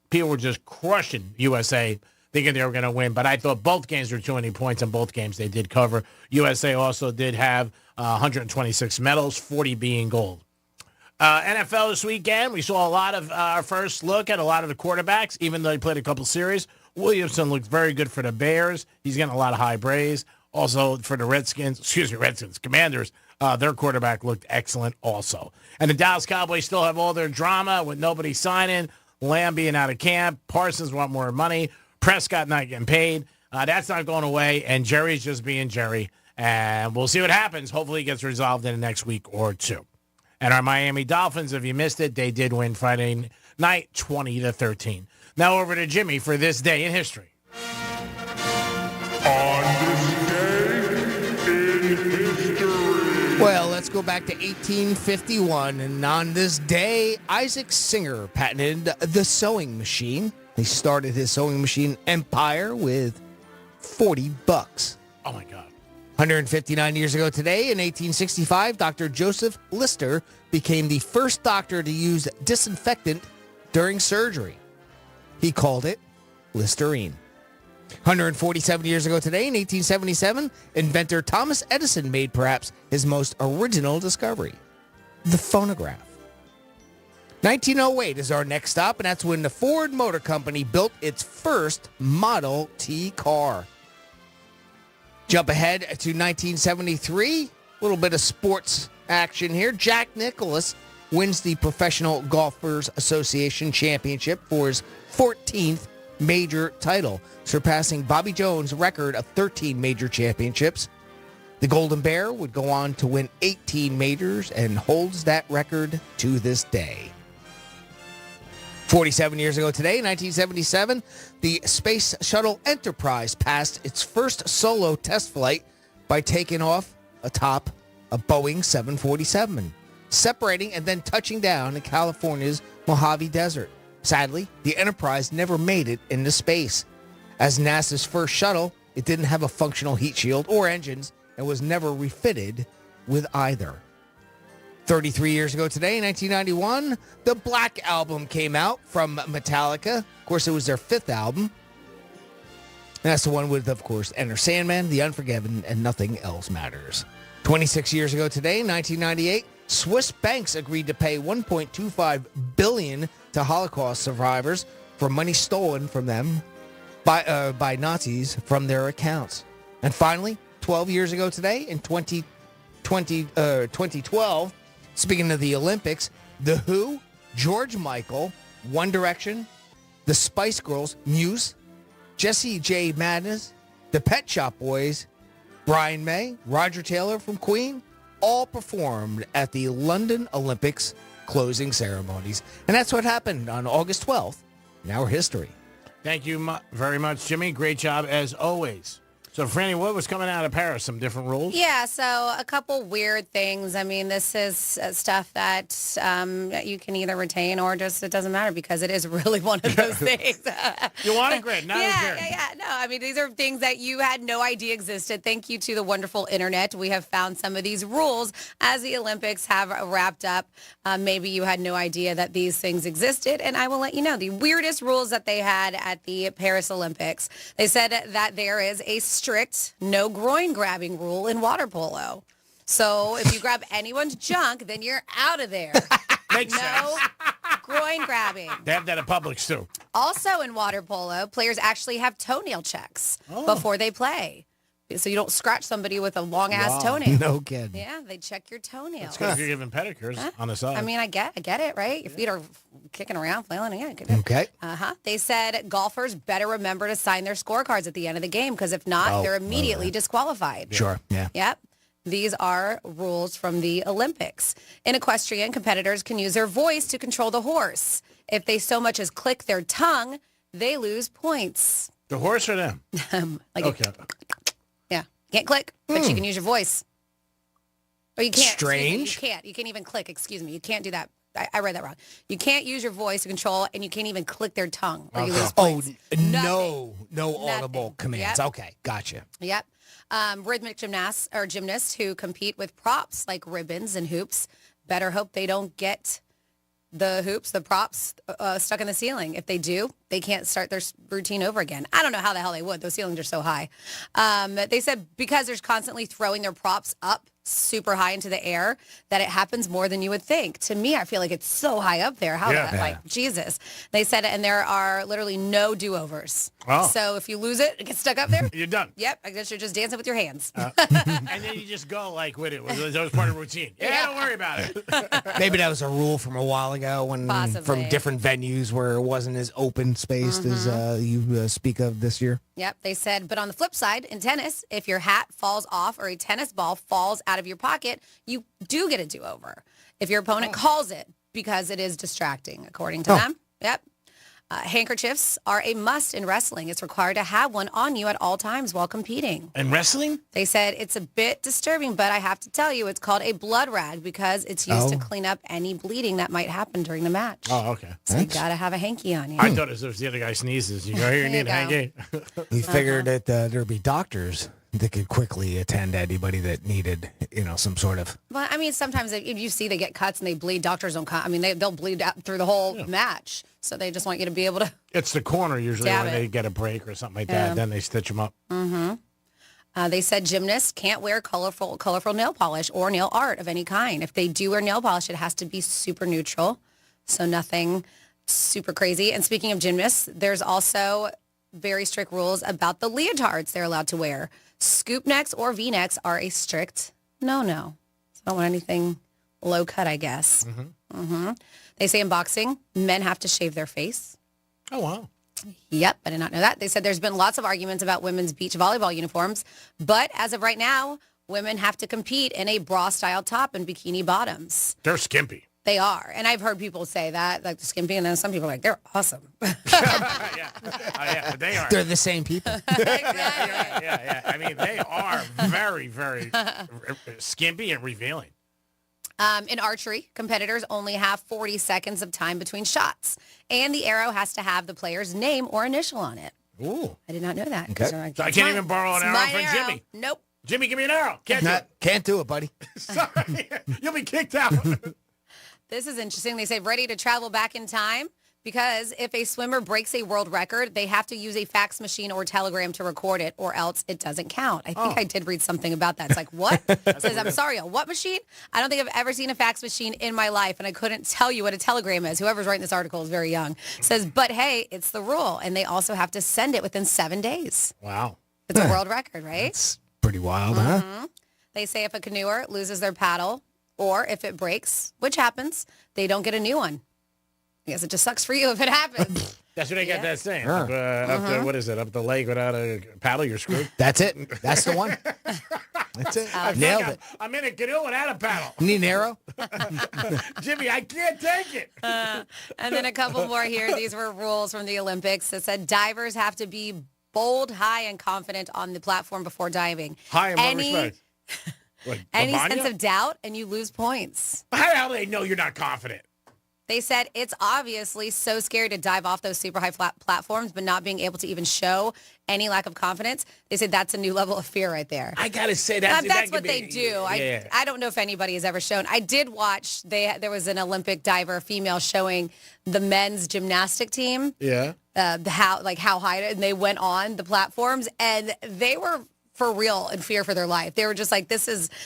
People were just crushing USA, thinking they were going to win, but I thought both games were 200 points, and both games they did cover. USA also did have 126 medals, 40 being gold. NFL this weekend, we saw a lot of our first look at a lot of the quarterbacks, even though he played a couple series. Williamson looked very good for the Bears. He's getting a lot of high praise. Also for the Commanders, their quarterback looked excellent also. And the Dallas Cowboys still have all their drama with nobody signing, Lamb being out of camp, Parsons want more money, Prescott not getting paid. That's not going away, and Jerry's just being Jerry. And we'll see what happens. Hopefully it gets resolved in the next week or two. And our Miami Dolphins, if you missed it, they did win Friday night 20-13. Now over to Jimmy for this day in history. On this day in history. Well, let's go back to 1851. And on this day, Isaac Singer patented the sewing machine. He started his sewing machine empire with $40. Oh, my God. 159 years ago today, in 1865, Dr. Joseph Lister became the first doctor to use disinfectant during surgery. He called it Listerine. 147 years ago today, in 1877, inventor Thomas Edison made perhaps his most original discovery, the phonograph. 1908 is our next stop, and that's when the Ford Motor Company built its first Model T car. Jump ahead to 1973, a little bit of sports action here. Jack Nicklaus wins the Professional Golfers Association Championship for his 14th major title, surpassing Bobby Jones' record of 13 major championships. The Golden Bear would go on to win 18 majors and holds that record to this day. 47 years ago today, 1977, the Space Shuttle Enterprise passed its first solo test flight by taking off atop a Boeing 747, separating and then touching down in California's Mojave Desert. Sadly, the Enterprise never made it into space. As NASA's first shuttle, it didn't have a functional heat shield or engines and was never refitted with either. 33 years ago today, 1991, the Black Album came out from Metallica. Of course, it was their 5th album. And that's the one with, of course, Enter Sandman, The Unforgiven, and Nothing Else Matters. 26 years ago today, 1998, Swiss banks agreed to pay $1.25 billion to Holocaust survivors for money stolen from them by Nazis from their accounts. And finally, 12 years ago today, in 2012, speaking of the Olympics, The Who, George Michael, One Direction, the Spice Girls, Muse, Jessie J. Madness, the Pet Shop Boys, Brian May, Roger Taylor from Queen, all performed at the London Olympics closing ceremonies. And that's what happened on August 12th in our history. Thank you very much, Jimmy. Great job as always. So, Franny, what was coming out of Paris? Some different rules? Yeah, so a couple weird things. I mean, this is stuff that you can either retain or just it doesn't matter because it is really one of those things. You want it? Great. Not Yeah. No, I mean, these are things that you had no idea existed. Thank you to the wonderful internet. We have found some of these rules as the Olympics have wrapped up. Maybe you had no idea that these things existed, and I will let you know the weirdest rules that they had at the Paris Olympics. They said that there is a strict no groin grabbing rule in water polo. So if you grab anyone's junk, then you're out of there. Makes no groin grabbing. They have that at Publix, too. Also in water polo, players actually have toenail checks before they play. So you don't scratch somebody with a long-ass toenail. No kidding. Yeah, they check your toenails. That's good if you're giving pedicures on the side. I mean, I get it, right? Your feet are kicking around, flailing. Yeah, okay. They said golfers better remember to sign their scorecards at the end of the game because if not, they're immediately disqualified. Sure, yeah. Yep. These are rules from the Olympics. In equestrian, competitors can use their voice to control the horse. If they so much as click their tongue, they lose points. The horse or them? Okay. Yeah. Can't click, but you can use your voice. Or you can't. Strange. You can't. You can't even click. Excuse me. You can't do that. I read that wrong. You can't use your voice to control, and you can't even click their tongue, or you lose points. No audible commands. Yep. Okay, gotcha. Yep. Rhythmic gymnasts who compete with props like ribbons and hoops better hope they don't get the props stuck in the ceiling. If they do, they can't start their routine over again. I don't know how the hell they would. Those ceilings are so high. They said because they're constantly throwing their props up super high into the air that it happens more than you would think. To me, I feel like it's so high up there. Like, Jesus. They said, and there are literally no do-overs. Oh. So if you lose it, it gets stuck up there. You're done. Yep. I guess you're just dancing with your hands. And then you just go like with it. That was part of the routine. Yeah, don't worry about it. Maybe that was a rule from a while ago when from different venues where it wasn't as open spaced as you speak of this year. Yep, they said, but on the flip side, in tennis, if your hat falls off or a tennis ball falls out of your pocket, you do get a do-over if your opponent calls it because it is distracting, according to them. Yep. Handkerchiefs are a must in wrestling. It's required to have one on you at all times while competing. In wrestling? They said it's a bit disturbing, but I have to tell you, it's called a blood rag because it's used to clean up any bleeding that might happen during the match. Oh, okay. So you got to have a hanky on you. I thought it was the other guy sneezes. You go, here, you need a hanky. You figured that there'd be doctors They could quickly attend to anybody that needed, some sort of. Well, I mean, sometimes if you see they get cuts and they bleed, doctors don't cut. I mean, they'll bleed out through the whole match. So they just want you to be able to. It's the corner usually when they get a break or something like that. Then they stitch them up. Mm-hmm. They said gymnasts can't wear colorful nail polish or nail art of any kind. If they do wear nail polish, it has to be super neutral. So nothing super crazy. And speaking of gymnasts, there's also very strict rules about the leotards they're allowed to wear. Scoop necks or V-necks are a strict no-no. So I don't want anything low cut, I guess. They say in boxing, men have to shave their face. Oh, wow. Yep, I did not know that. They said there's been lots of arguments about women's beach volleyball uniforms, but as of right now, women have to compete in a bra-style top and bikini bottoms. They're skimpy. They are. And I've heard people say that, like the skimpy, and then some people are like, they're awesome. Yeah, they are. They're the same people. Yeah. I mean, they are very, very skimpy and revealing. In archery, competitors only have 40 seconds of time between shots, and the arrow has to have the player's name or initial on it. Ooh. I did not know that. Okay. Like, So I can't even borrow an arrow from Jimmy. Nope. Jimmy, give me an arrow. Can't do it, buddy. Sorry. You'll be kicked out. This is interesting. They say ready to travel back in time because if a swimmer breaks a world record, they have to use a fax machine or telegram to record it, or else it doesn't count. I think I did read something about that. It's like, what? It says, I'm sorry, a what machine? I don't think I've ever seen a fax machine in my life, and I couldn't tell you what a telegram is. Whoever's writing this article is very young. It says, but hey, it's the rule, and they also have to send it within 7 days. Wow. It's a world record, right? It's pretty wild, huh? They say if a canoer loses their paddle, or if it breaks, which happens, they don't get a new one. I guess it just sucks for you if it happens. That's what they got that saying. Up the, what is it? Up the lake without a paddle, you're screwed. That's it. That's the one. That's it. Nailed it. I'm in a canoe without a paddle. Need an arrow? Jimmy, I can't take it. And then a couple more here. These were rules from the Olympics that said divers have to be bold, high, and confident on the platform before diving. High in what respect? Any sense of doubt, and you lose points. How the hell do they know you're not confident? They said it's obviously so scary to dive off those super high platforms, but not being able to even show any lack of confidence. They said that's a new level of fear right there. I got to say, that's what they do. Yeah. I don't know if anybody has ever shown. I did watch, there was an Olympic diver, female, showing the men's gymnastic team. Yeah. How high, and they went on the platforms, and they were for real in fear for their life. They were just like, they're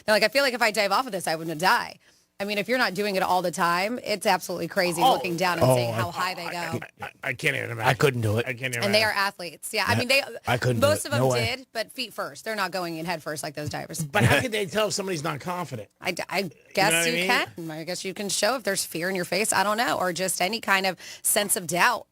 like, I feel like if I dive off of this, I wouldn't die. I mean, if you're not doing it all the time, it's absolutely crazy looking down and seeing how high they go. I can't even imagine. I couldn't do it. I can't even And they are athletes. Yeah, I mean, I couldn't most do of it. them No way. did, but feet first. They're not going in head first like those divers. But how can they tell if somebody's not confident? I guess You know what I mean? can. I guess you can show if there's fear in your face. I don't know. Or just any kind of sense of doubt.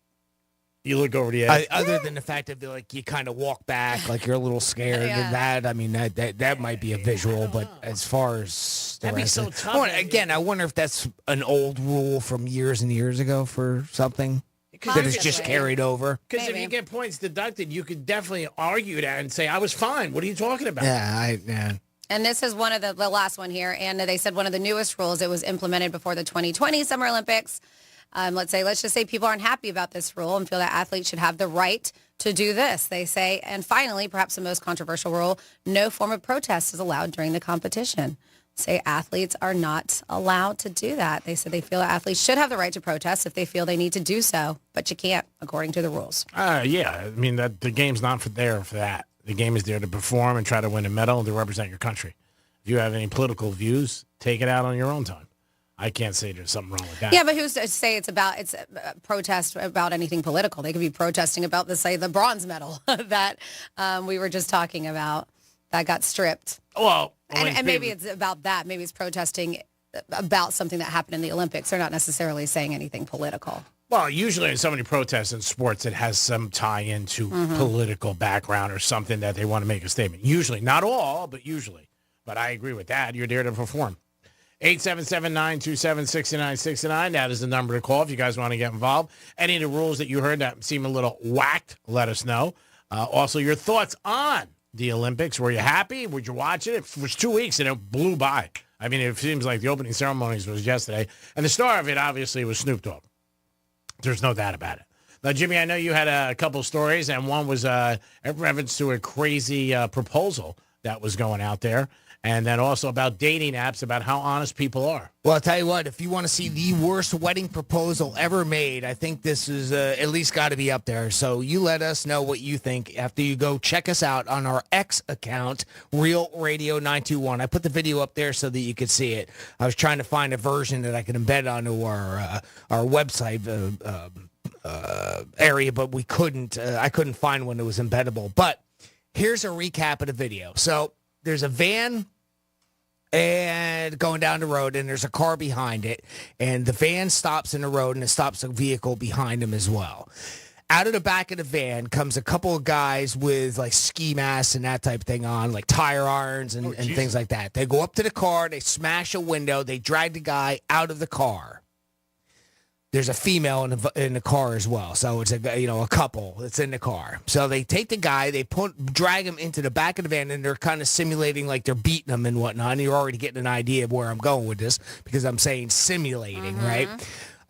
You look over the edge. Other than the fact that you kind of walk back like you're a little scared of that. I mean, that might be a visual, but as far as the That'd be rest so of tough. I wonder if that's an old rule from years and years ago for something that is just carried over. Because if you get points deducted, you could definitely argue that and say, I was fine. What are you talking about? Yeah. And this is one of the last one here. And they said one of the newest rules, it was implemented before the 2020 Summer Olympics. Let's just say people aren't happy about this rule and feel that athletes should have the right to do this. They say, and finally, perhaps the most controversial rule, no form of protest is allowed during the competition. Say athletes are not allowed to do that. They said they feel that athletes should have the right to protest if they feel they need to do so, but you can't, according to the rules. Yeah, I mean, the game's not there for that. The game is there to perform and try to win a medal and to represent your country. If you have any political views, take it out on your own time. I can't say there's something wrong with that. Yeah, but who's to say it's a protest about anything political? They could be protesting about, the bronze medal that we were just talking about that got stripped. Well, and maybe it's about that. Maybe it's protesting about something that happened in the Olympics. They're not necessarily saying anything political. Well, usually in so many protests in sports, it has some tie into political background or something that they want to make a statement. Usually, not all, but usually. But I agree with that. You're there to perform. 877-927-6969. That is the number to call if you guys want to get involved. Any of the rules that you heard that seem a little whacked, let us know. Also, your thoughts on the Olympics. Were you happy? Would you watch it? It was 2 weeks and it blew by. I mean, it seems like the opening ceremonies was yesterday. And the star of it, obviously, was Snoop Dogg. There's no doubt about it. Now, Jimmy, I know you had a couple stories, and one was in reference to a crazy proposal that was going out there. And then also about dating apps, about how honest people are. Well, I'll tell you what, if you want to see the worst wedding proposal ever made, I think this is at least got to be up there. So you let us know what you think after you go check us out on our X account, Real Radio 921. I put the video up there so that you could see it. I was trying to find a version that I could embed onto our website area, but we couldn't. I couldn't find one that was embeddable. But here's a recap of the video. So there's a van and going down the road, and there's a car behind it, and the van stops in the road, and it stops a vehicle behind him as well. Out of the back of the van comes a couple of guys with like ski masks and that type of thing on, like tire irons and things like that. They go up to the car, they smash a window, they drag the guy out of the car. There's a female in the car as well, so it's a couple that's in the car. So they take the guy, they drag him into the back of the van, and they're kind of simulating like they're beating him and whatnot. And you're already getting an idea of where I'm going with this because I'm saying simulating, right?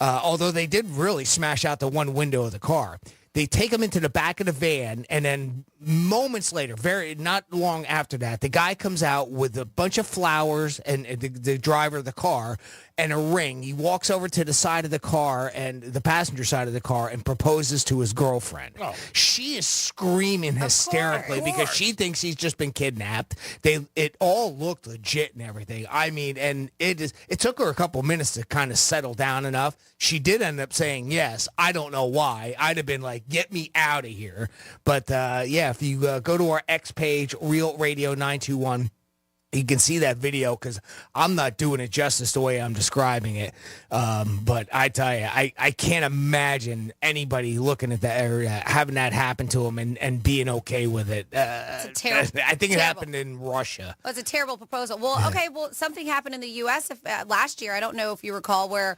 Although they did really smash out the one window of the car. They take him into the back of the van, and then moments later, not long after that, the guy comes out with a bunch of flowers and the driver of the car and a ring. He walks over to the side of the car and the passenger side of the car and proposes to his girlfriend. Oh. She is screaming hysterically because she thinks he's just been kidnapped. It all looked legit and everything. I mean, and it took her a couple minutes to kind of settle down enough. She did end up saying yes. I don't know why. I'd have been like, get me out of here. But if you go to our X page, Real Radio 921, you can see that video because I'm not doing it justice the way I'm describing it. But I tell you, I can't imagine anybody looking at that or having that happen to them and being okay with it. It's terrible. I think it happened in Russia. Well, it's a terrible proposal. Well, okay, something happened in the U.S. Last year. I don't know if you recall where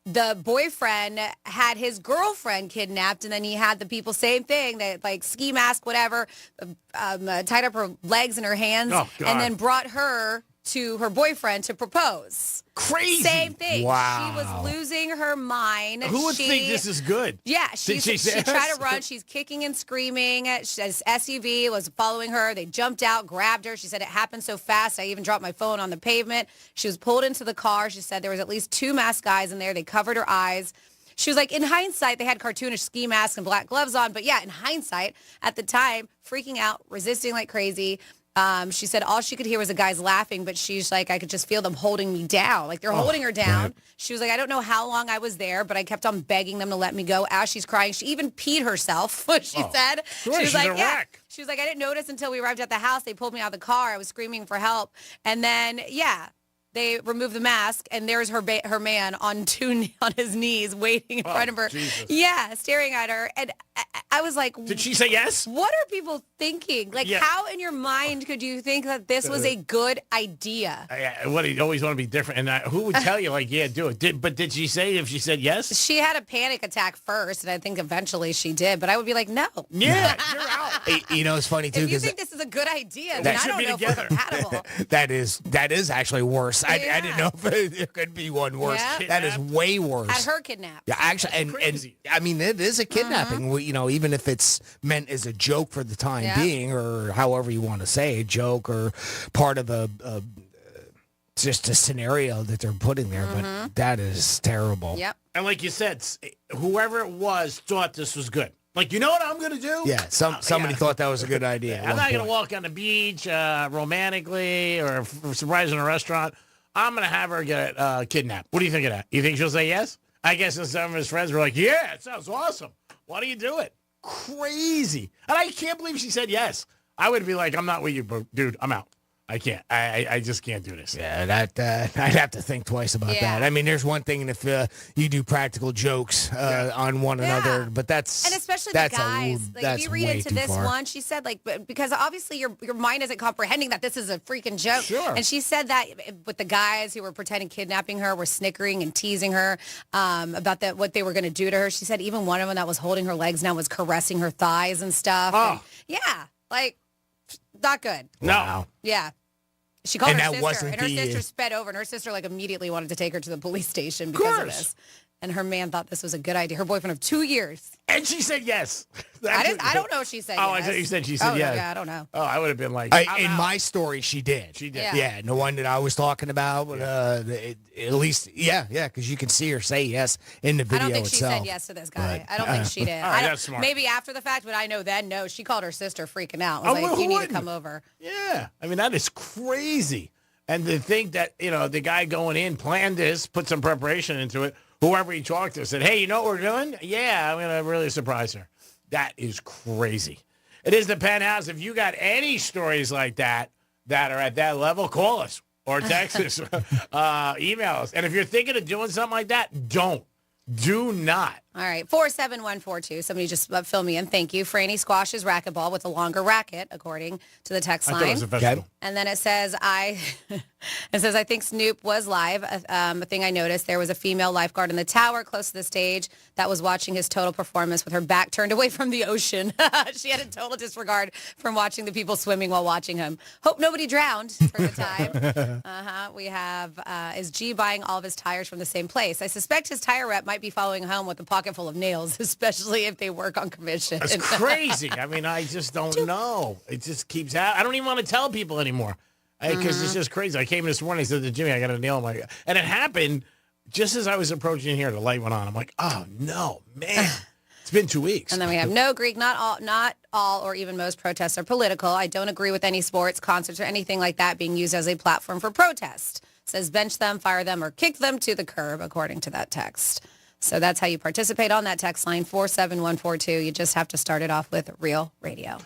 the boyfriend had his girlfriend kidnapped, and then he had the people, same thing, they like ski mask, whatever, tied up her legs and her hands, and then brought her to her boyfriend to propose. Crazy. Same thing. Wow. She was losing her mind. Who would think this is good? Yeah. She tried to run. She's kicking and screaming. This SUV was following her. They jumped out, grabbed her. She said it happened so fast. I even dropped my phone on the pavement. She was pulled into the car. She said there was at least 2 masked guys in there. They covered her eyes. She was like, in hindsight, they had cartoonish ski masks and black gloves on. But yeah, in hindsight, at the time, freaking out, resisting like crazy. She said all she could hear was the guys laughing, but she's like, I could just feel them holding me down. Like they're holding her down. Right. She was like, I don't know how long I was there, but I kept on begging them to let me go. As she's crying, she even peed herself, she said. Sure, she was like, wreck. She was like, I didn't notice until we arrived at the house. They pulled me out of the car. I was screaming for help. And then, they removed the mask, and there's her man on his knees waiting in front of her. Jesus. Yeah, staring at her. And I was like, did she say yes? What are people thinking? Like, how in your mind could you think that this was a good idea? You always want to be different. And who would tell you, like, yeah, do it? But did she say if she said yes? She had a panic attack first, and I think eventually she did. But I would be like, no. Yeah, you're out. It's funny, too. If you think this is a good idea, then I don't know if we're compatible. That is actually worse. I didn't know if there could be one worse. Yeah. That is way worse. Had her kidnapped. Yeah, actually, and I mean, it is a kidnapping. Even if it's meant as a joke for the time being, or however you want to say, a joke or part of just a scenario that they're putting there. But that is terrible. Yep. And like you said, whoever it was thought this was good. Like, you know what I'm going to do? Yeah, somebody thought that was a good idea. I'm not going to walk on the beach romantically or surprise in a restaurant. I'm going to have her get kidnapped. What do you think of that? You think she'll say yes? I guess some of his friends were like, yeah, it sounds awesome. Why do you do it? Crazy. And I can't believe she said yes. I would be like, I'm not with you, bro. Dude, I'm out. I can't. I just can't do this. Yeah, I'd have to think twice about that. I mean, there's one thing if you do practical jokes on one another, but that's and especially the guys. If you read into this one, she said because obviously your mind isn't comprehending that this is a freaking joke. Sure. And she said that with the guys who were pretending kidnapping her were snickering and teasing her about what they were going to do to her. She said even one of them that was holding her legs now was caressing her thighs and stuff. Oh. And, not good. No. Wow. Yeah. She called and her that sister, wasn't and her sister sped over, and her sister immediately wanted to take her to the police station because of this. and her man thought this was a good idea. Her boyfriend of 2 years. And she said yes. I don't know if she said yes. I thought you said she said yes. Yeah, I don't know. Oh, I would have been like, in my story, she did. She did. Yeah, the one that I was talking about. At least, because you can see her say yes in the video I don't think itself. she said yes to this guy. I don't think she did. All right, that's smart. Maybe after the fact, but I know then, no. She called her sister freaking out. Was like, you need to come over. Yeah. I mean, that is crazy. And to think that, the guy going in planned this, put some preparation into it, whoever he talked to said, hey, you know what we're doing? Yeah, I'm going to really surprise her. That is crazy. It is the Penthouse. If you got any stories like that are at that level, call us or text us, email us. And if you're thinking of doing something like that, don't. Do not. All right, 47142. Somebody just fill me in. Thank you. Franny squashes racquetball with a longer racket, according to the text line. I thought it was a vegetable. And then it says, I think Snoop was live. A thing I noticed, there was a female lifeguard in the tower close to the stage that was watching his total performance with her back turned away from the ocean. She had a total disregard from watching the people swimming while watching him. Hope nobody drowned for the time. We have, is G buying all of his tires from the same place? I suspect his tire rep might be following home with a pocket full of nails, especially if they work on commission. That's crazy. I mean, I just don't know. It just keeps happening. I don't even want to tell people anymore because it's just crazy. I came in this morning, I said to Jimmy, I got a nail in my... And it happened just as I was approaching here. The light went on. I'm like, oh, no, man. It's been 2 weeks. And then we have no Greek. Not all or even most protests are political. I don't agree with any sports, concerts, or anything like that being used as a platform for protest. It says bench them, fire them, or kick them to the curb, according to that text. So that's how you participate on that text line, 47142. You just have to start it off with Real Radio.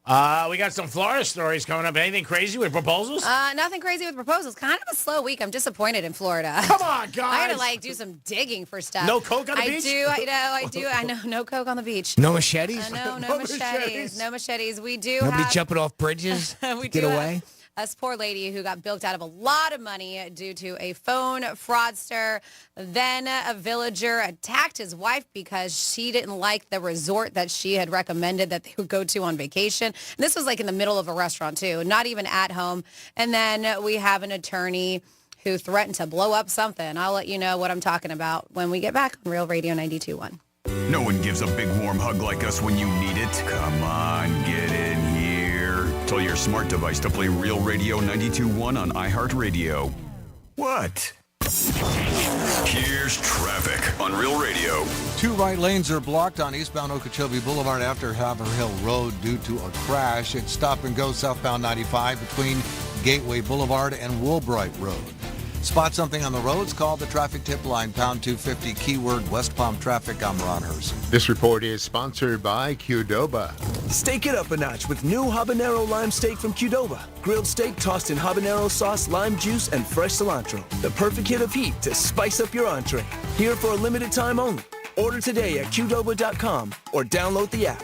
We got some Florida stories coming up. Anything crazy with proposals? Nothing crazy with proposals. Kind of a slow week. I'm disappointed in Florida. Come on, guys. I got to do some digging for stuff. No coke on the beach? I do. I know. No coke on the beach. No machetes? No machetes. No machetes. We do Nobody have... jumping off bridges to get away? This poor lady who got bilked out of a lot of money due to a phone fraudster. Then a villager attacked his wife because she didn't like the resort that she had recommended that they would go to on vacation. And this was in the middle of a restaurant too, not even at home. And then we have an attorney who threatened to blow up something. I'll let you know what I'm talking about when we get back on Real Radio 92.1. No one gives a big warm hug like us when you need it. Come on, get in here. Tell your smart device to play Real Radio 92.1 on iHeartRadio. What? Here's traffic on Real Radio. 2 right lanes are blocked on eastbound Okeechobee Boulevard after Haverhill Road due to a crash. It's stop and go southbound 95 between Gateway Boulevard and Woolbright Road. Spot something on the roads, call the traffic tip line, pound 250, keyword West Palm Traffic. I'm Ron Herson. This report is sponsored by Qdoba. Steak it up a notch with new habanero lime steak from Qdoba. Grilled steak tossed in habanero sauce, lime juice, and fresh cilantro. The perfect hit of heat to spice up your entree. Here for a limited time only. Order today at Qdoba.com or download the app.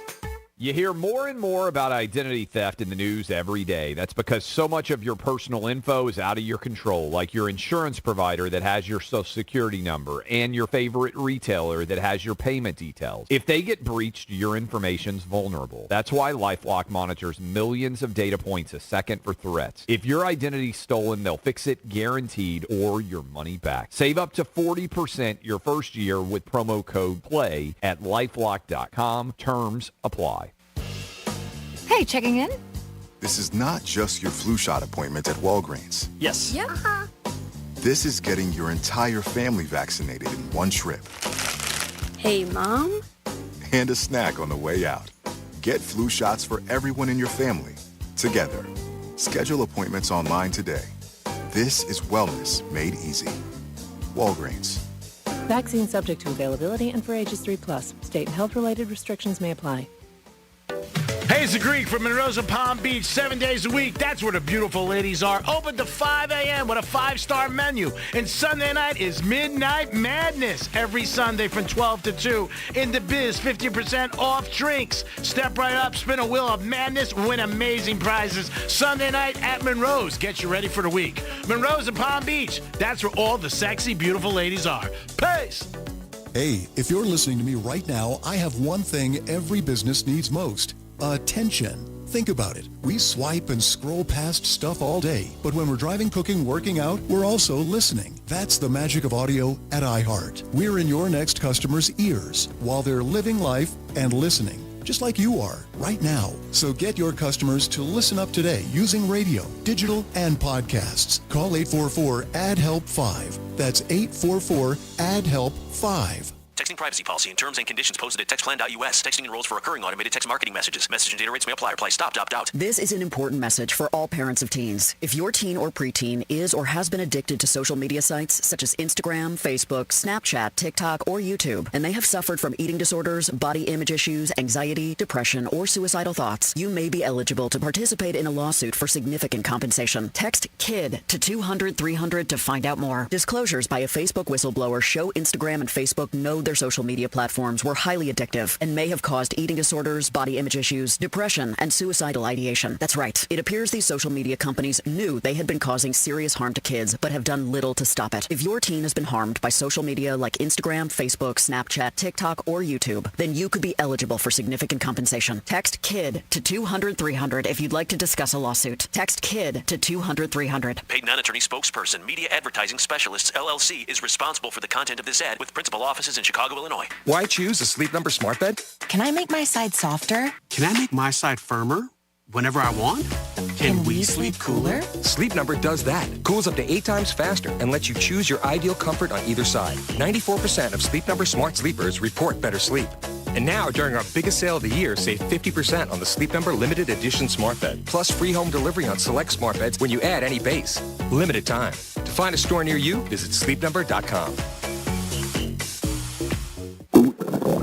You hear more and more about identity theft in the news every day. That's because so much of your personal info is out of your control, like your insurance provider that has your Social Security number and your favorite retailer that has your payment details. If they get breached, your information's vulnerable. That's why LifeLock monitors millions of data points a second for threats. If your identity's stolen, they'll fix it guaranteed or your money back. Save up to 40% your first year with promo code PLAY at LifeLock.com. Terms apply. Hey, checking in? This is not just your flu shot appointment at Walgreens. Yes. Yeah. This is getting your entire family vaccinated in one trip. Hey, Mom? And a snack on the way out. Get flu shots for everyone in your family, together. Schedule appointments online today. This is wellness made easy. Walgreens. Vaccine subject to availability and for ages 3+. State and health-related restrictions may apply. Hey, it's the Greek from Monroe's and Palm Beach, 7 days a week. That's where the beautiful ladies are. Open to 5 a.m. with a 5-star menu. And Sunday night is Midnight Madness. Every Sunday from 12 to 2. In the biz, 50% off drinks. Step right up, spin a wheel of madness, win amazing prizes. Sunday night at Monroe's. Get you ready for the week. Monroe's and Palm Beach. That's where all the sexy, beautiful ladies are. Peace. Hey, if you're listening to me right now, I have one thing every business needs most. Attention. Think about it. We swipe and scroll past stuff all day, but when we're driving, cooking, working out, we're also listening. That's the magic of audio at iHeart. We're in your next customer's ears while they're living life and listening, just like you are right now. So get your customers to listen up today using radio, digital, and podcasts. Call 844-ADD-HELP-5. That's 844-ADD-HELP-5. Texting privacy policy and terms and conditions posted at textplan.us. Texting enrolls for recurring automated text marketing messages. Message and data rates may apply. Reply stop, opt out. This is an important message for all parents of teens. If your teen or preteen is or has been addicted to social media sites such as Instagram, Facebook, Snapchat, TikTok, or YouTube, and they have suffered from eating disorders, body image issues, anxiety, depression, or suicidal thoughts, you may be eligible to participate in a lawsuit for significant compensation. Text KID to 200-300 to find out more. Disclosures by a Facebook whistleblower show Instagram and Facebook know their social media platforms were highly addictive and may have caused eating disorders, body image issues, depression, and suicidal ideation. That's right. It appears these social media companies knew they had been causing serious harm to kids, but have done little to stop it. If your teen has been harmed by social media like Instagram, Facebook, Snapchat, TikTok, or YouTube, then you could be eligible for significant compensation. Text KID to 200-300 if you'd like to discuss a lawsuit. Text KID to 200-300. Paid non-attorney spokesperson, Media Advertising Specialists, LLC, is responsible for the content of this ad with principal offices in Chicago, Illinois. Why choose a Sleep Number smart bed? Can I make my side softer? Can I make my side firmer whenever I want? Can we sleep cooler? Sleep Number does that. Cools up to 8 times faster and lets you choose your ideal comfort on either side. 94% of Sleep Number smart sleepers report better sleep. And now, during our biggest sale of the year, save 50% on the Sleep Number limited edition smart bed, plus free home delivery on select smart beds when you add any base. Limited time. To find a store near you, visit sleepnumber.com.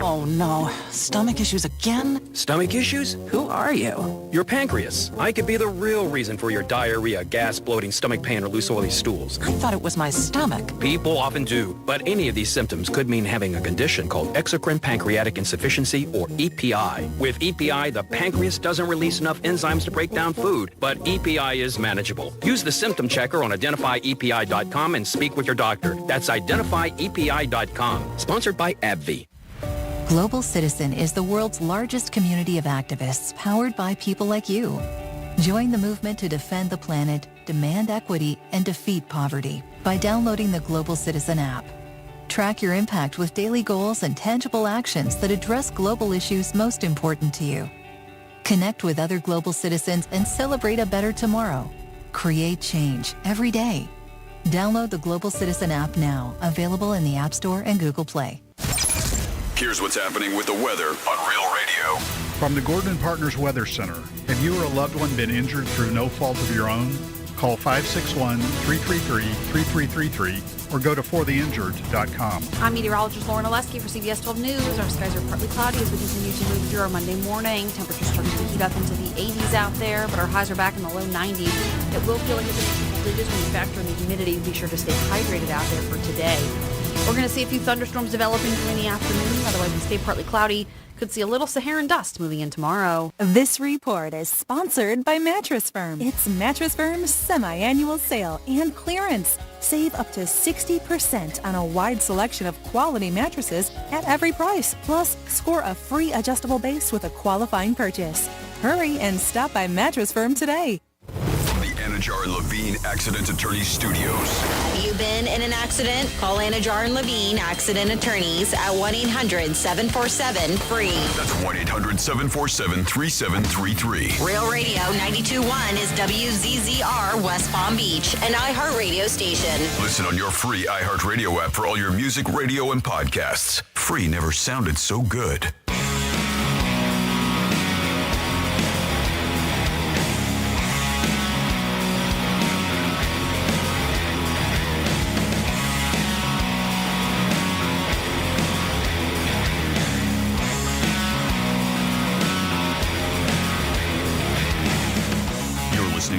Oh no, stomach issues again? Stomach issues? Who are you? Your pancreas. I could be the real reason for your diarrhea, gas, bloating, stomach pain, or loose oily stools. I thought it was my stomach. People often do, but any of these symptoms could mean having a condition called exocrine pancreatic insufficiency, or EPI. With EPI, the pancreas doesn't release enough enzymes to break down food, but EPI is manageable. Use the symptom checker on identifyepi.com and speak with your doctor. That's identifyepi.com. Sponsored by AbbVie. Global Citizen is the world's largest community of activists powered by people like you. Join the movement to defend the planet, demand equity, and defeat poverty by downloading the Global Citizen app. Track your impact with daily goals and tangible actions that address global issues most important to you. Connect with other global citizens and celebrate a better tomorrow. Create change every day. Download the Global Citizen app now, available in the App Store and Google Play. Here's what's happening with the weather on Real Radio. From the Gordon Partners Weather Center, have you or a loved one been injured through no fault of your own? Call 561-333-3333 or go to fortheinjured.com. I'm meteorologist Lauren Oleski for CBS 12 News. Our skies are partly cloudy as we continue to move through our Monday morning. Temperatures starting to heat up into the 80s out there, but our highs are back in the low 90s. It will feel like it's in the triple digits when you factor in the humidity. Be sure to stay hydrated out there for today. We're going to see a few thunderstorms developing during the afternoon. Otherwise, we stay partly cloudy. Could see a little Saharan dust moving in tomorrow. This report is sponsored by Mattress Firm. It's Mattress Firm's semi-annual sale and clearance. Save up to 60% on a wide selection of quality mattresses at every price. Plus, score a free adjustable base with a qualifying purchase. Hurry and stop by Mattress Firm today. Anajar and Levine Accident Attorney Studios. Have you been in an accident? Call Anajar and Levine Accident Attorneys at 1-800-747-FREE. That's 1-800-747-3733. Real Radio 92.1 is WZZR West Palm Beach, an iHeartRadio station. Listen on your free iHeartRadio app for all your music, radio, and podcasts. Free never sounded so good.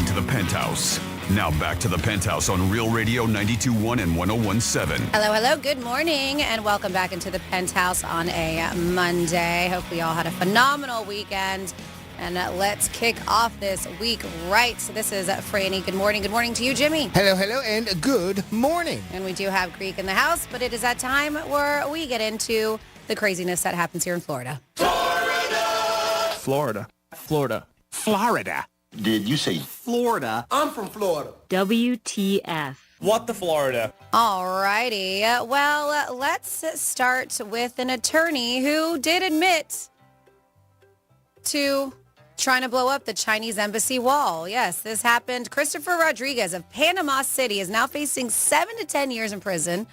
To the Penthouse. Now back to the Penthouse on Real Radio 92.1 and 101.7. Hello. Good morning, and welcome back into the Penthouse on a Monday. Hopefully, y'all had a phenomenal weekend. And let's kick off this week right. So this is Franny. Good morning. Good morning to you, Jimmy. Hello, and good morning. And we do have Greek in the house, but it is that time where we get into the craziness that happens here in Florida. Florida. Did you say Florida? I'm from Florida. WTF. What the Florida? All righty. Well, let's start with an attorney who did admit to trying to blow up the Chinese embassy wall. Yes, this happened. Christopher Rodriguez of Panama City is now facing 7 to 10 years in prison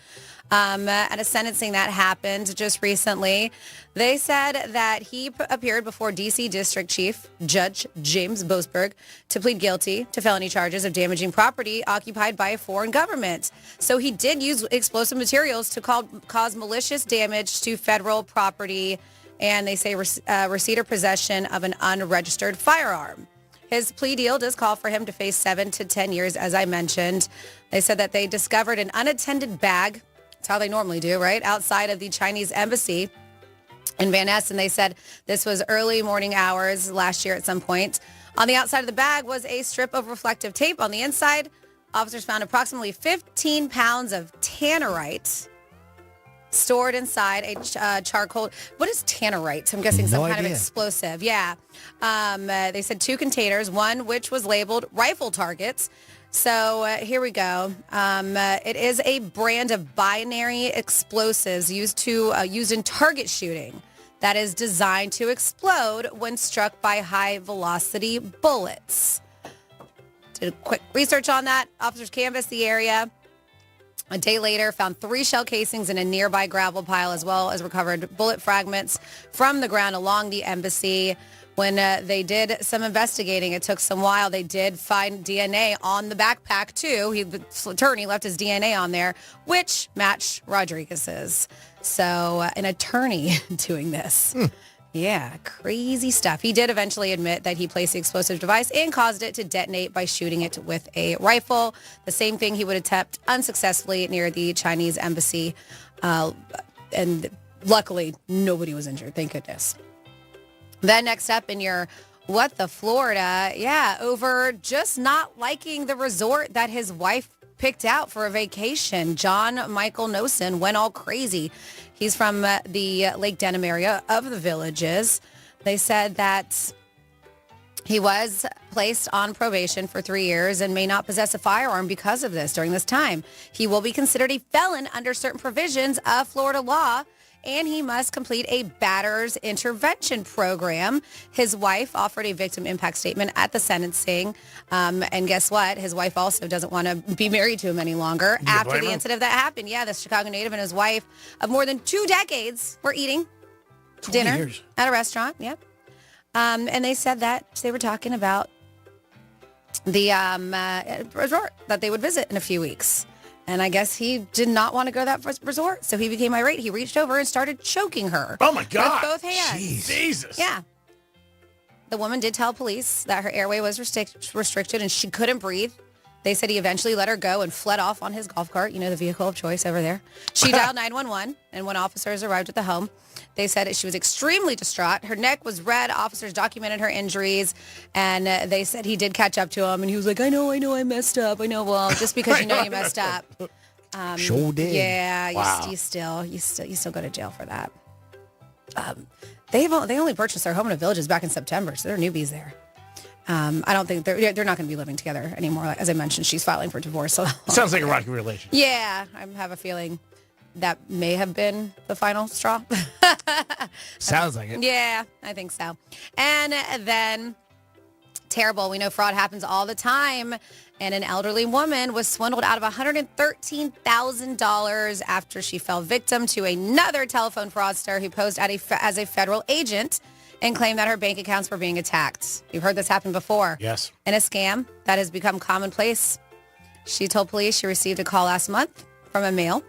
at a sentencing that happened just recently. They said that he appeared before D.C. District Chief Judge James Boasberg to plead guilty to felony charges of damaging property occupied by a foreign government. So he did use explosive materials to cause malicious damage to federal property, and they say receipt or possession of an unregistered firearm. His plea deal does call for him to face 7 to 10 years, as I mentioned. They said that they discovered an unattended bag. That's how they normally do, right? Outside of the Chinese embassy in Van Ness. And they said this was early morning hours last year at some point. On the outside of the bag was a strip of reflective tape. On the inside, officers found approximately 15 pounds of tannerite stored inside a charcoal. What is tannerite? I'm guessing some kind of explosive. Yeah. They said 2 containers, one which was labeled rifle targets. So here we go. It is a brand of binary explosives used in target shooting that is designed to explode when struck by high velocity bullets. Did a quick research on that. Officers canvassed the area. A day later, found 3 shell casings in a nearby gravel pile, as well as recovered bullet fragments from the ground along the embassy. When they did some investigating, it took some while. They did find DNA on the backpack, too. The attorney left his DNA on there, which matched Rodriguez's. So an attorney doing this. Yeah, crazy stuff. He did eventually admit that he placed the explosive device and caused it to detonate by shooting it with a rifle. The same thing he would attempt unsuccessfully near the Chinese embassy. And luckily, nobody was injured. Thank goodness. Then next up in your What the Florida, over just not liking the resort that his wife picked out for a vacation. John Michael Nosen went all crazy. He's from the Lake Denham area of the Villages. They said that he was placed on probation for 3 years and may not possess a firearm because of this during this time. He will be considered a felon under certain provisions of Florida law, and he must complete a batter's intervention program. His wife offered a victim impact statement at the sentencing. And guess what? His wife also doesn't want to be married to him any longer after the incident that happened. Yeah, the Chicago native and his wife of more than 2 decades were eating dinner at a restaurant. Yep. And they said that they were talking about the resort that they would visit in a few weeks. And I guess he did not want to go to that resort, so he became irate. He reached over and started choking her. Oh, my God. With both hands. Jeez. Jesus. Yeah. The woman did tell police that her airway was restricted and she couldn't breathe. They said he eventually let her go and fled off on his golf cart, the vehicle of choice over there. She dialed 911, and when officers arrived at the home, they said that she was extremely distraught. Her neck was red. Officers documented her injuries, and they said he did catch up to him, and he was like, I know, I messed up. I know, well, just because you know you messed up. Sure did. Yeah, Wow. you still go to jail for that. They only purchased their home in the Villages back in September, so they're newbies there. I don't think they're not going to be living together anymore. As I mentioned, she's filing for divorce. So Sounds like a rocky relationship. Yeah, I have a feeling that may have been the final straw. Sounds like it. Yeah, I think so. And then, terrible. We know fraud happens all the time. And an elderly woman was swindled out of $113,000 after she fell victim to another telephone fraudster who posed as a federal agent and claimed that her bank accounts were being attacked. You've heard this happen before. Yes. In a scam that has become commonplace. She told police she received a call last month from a male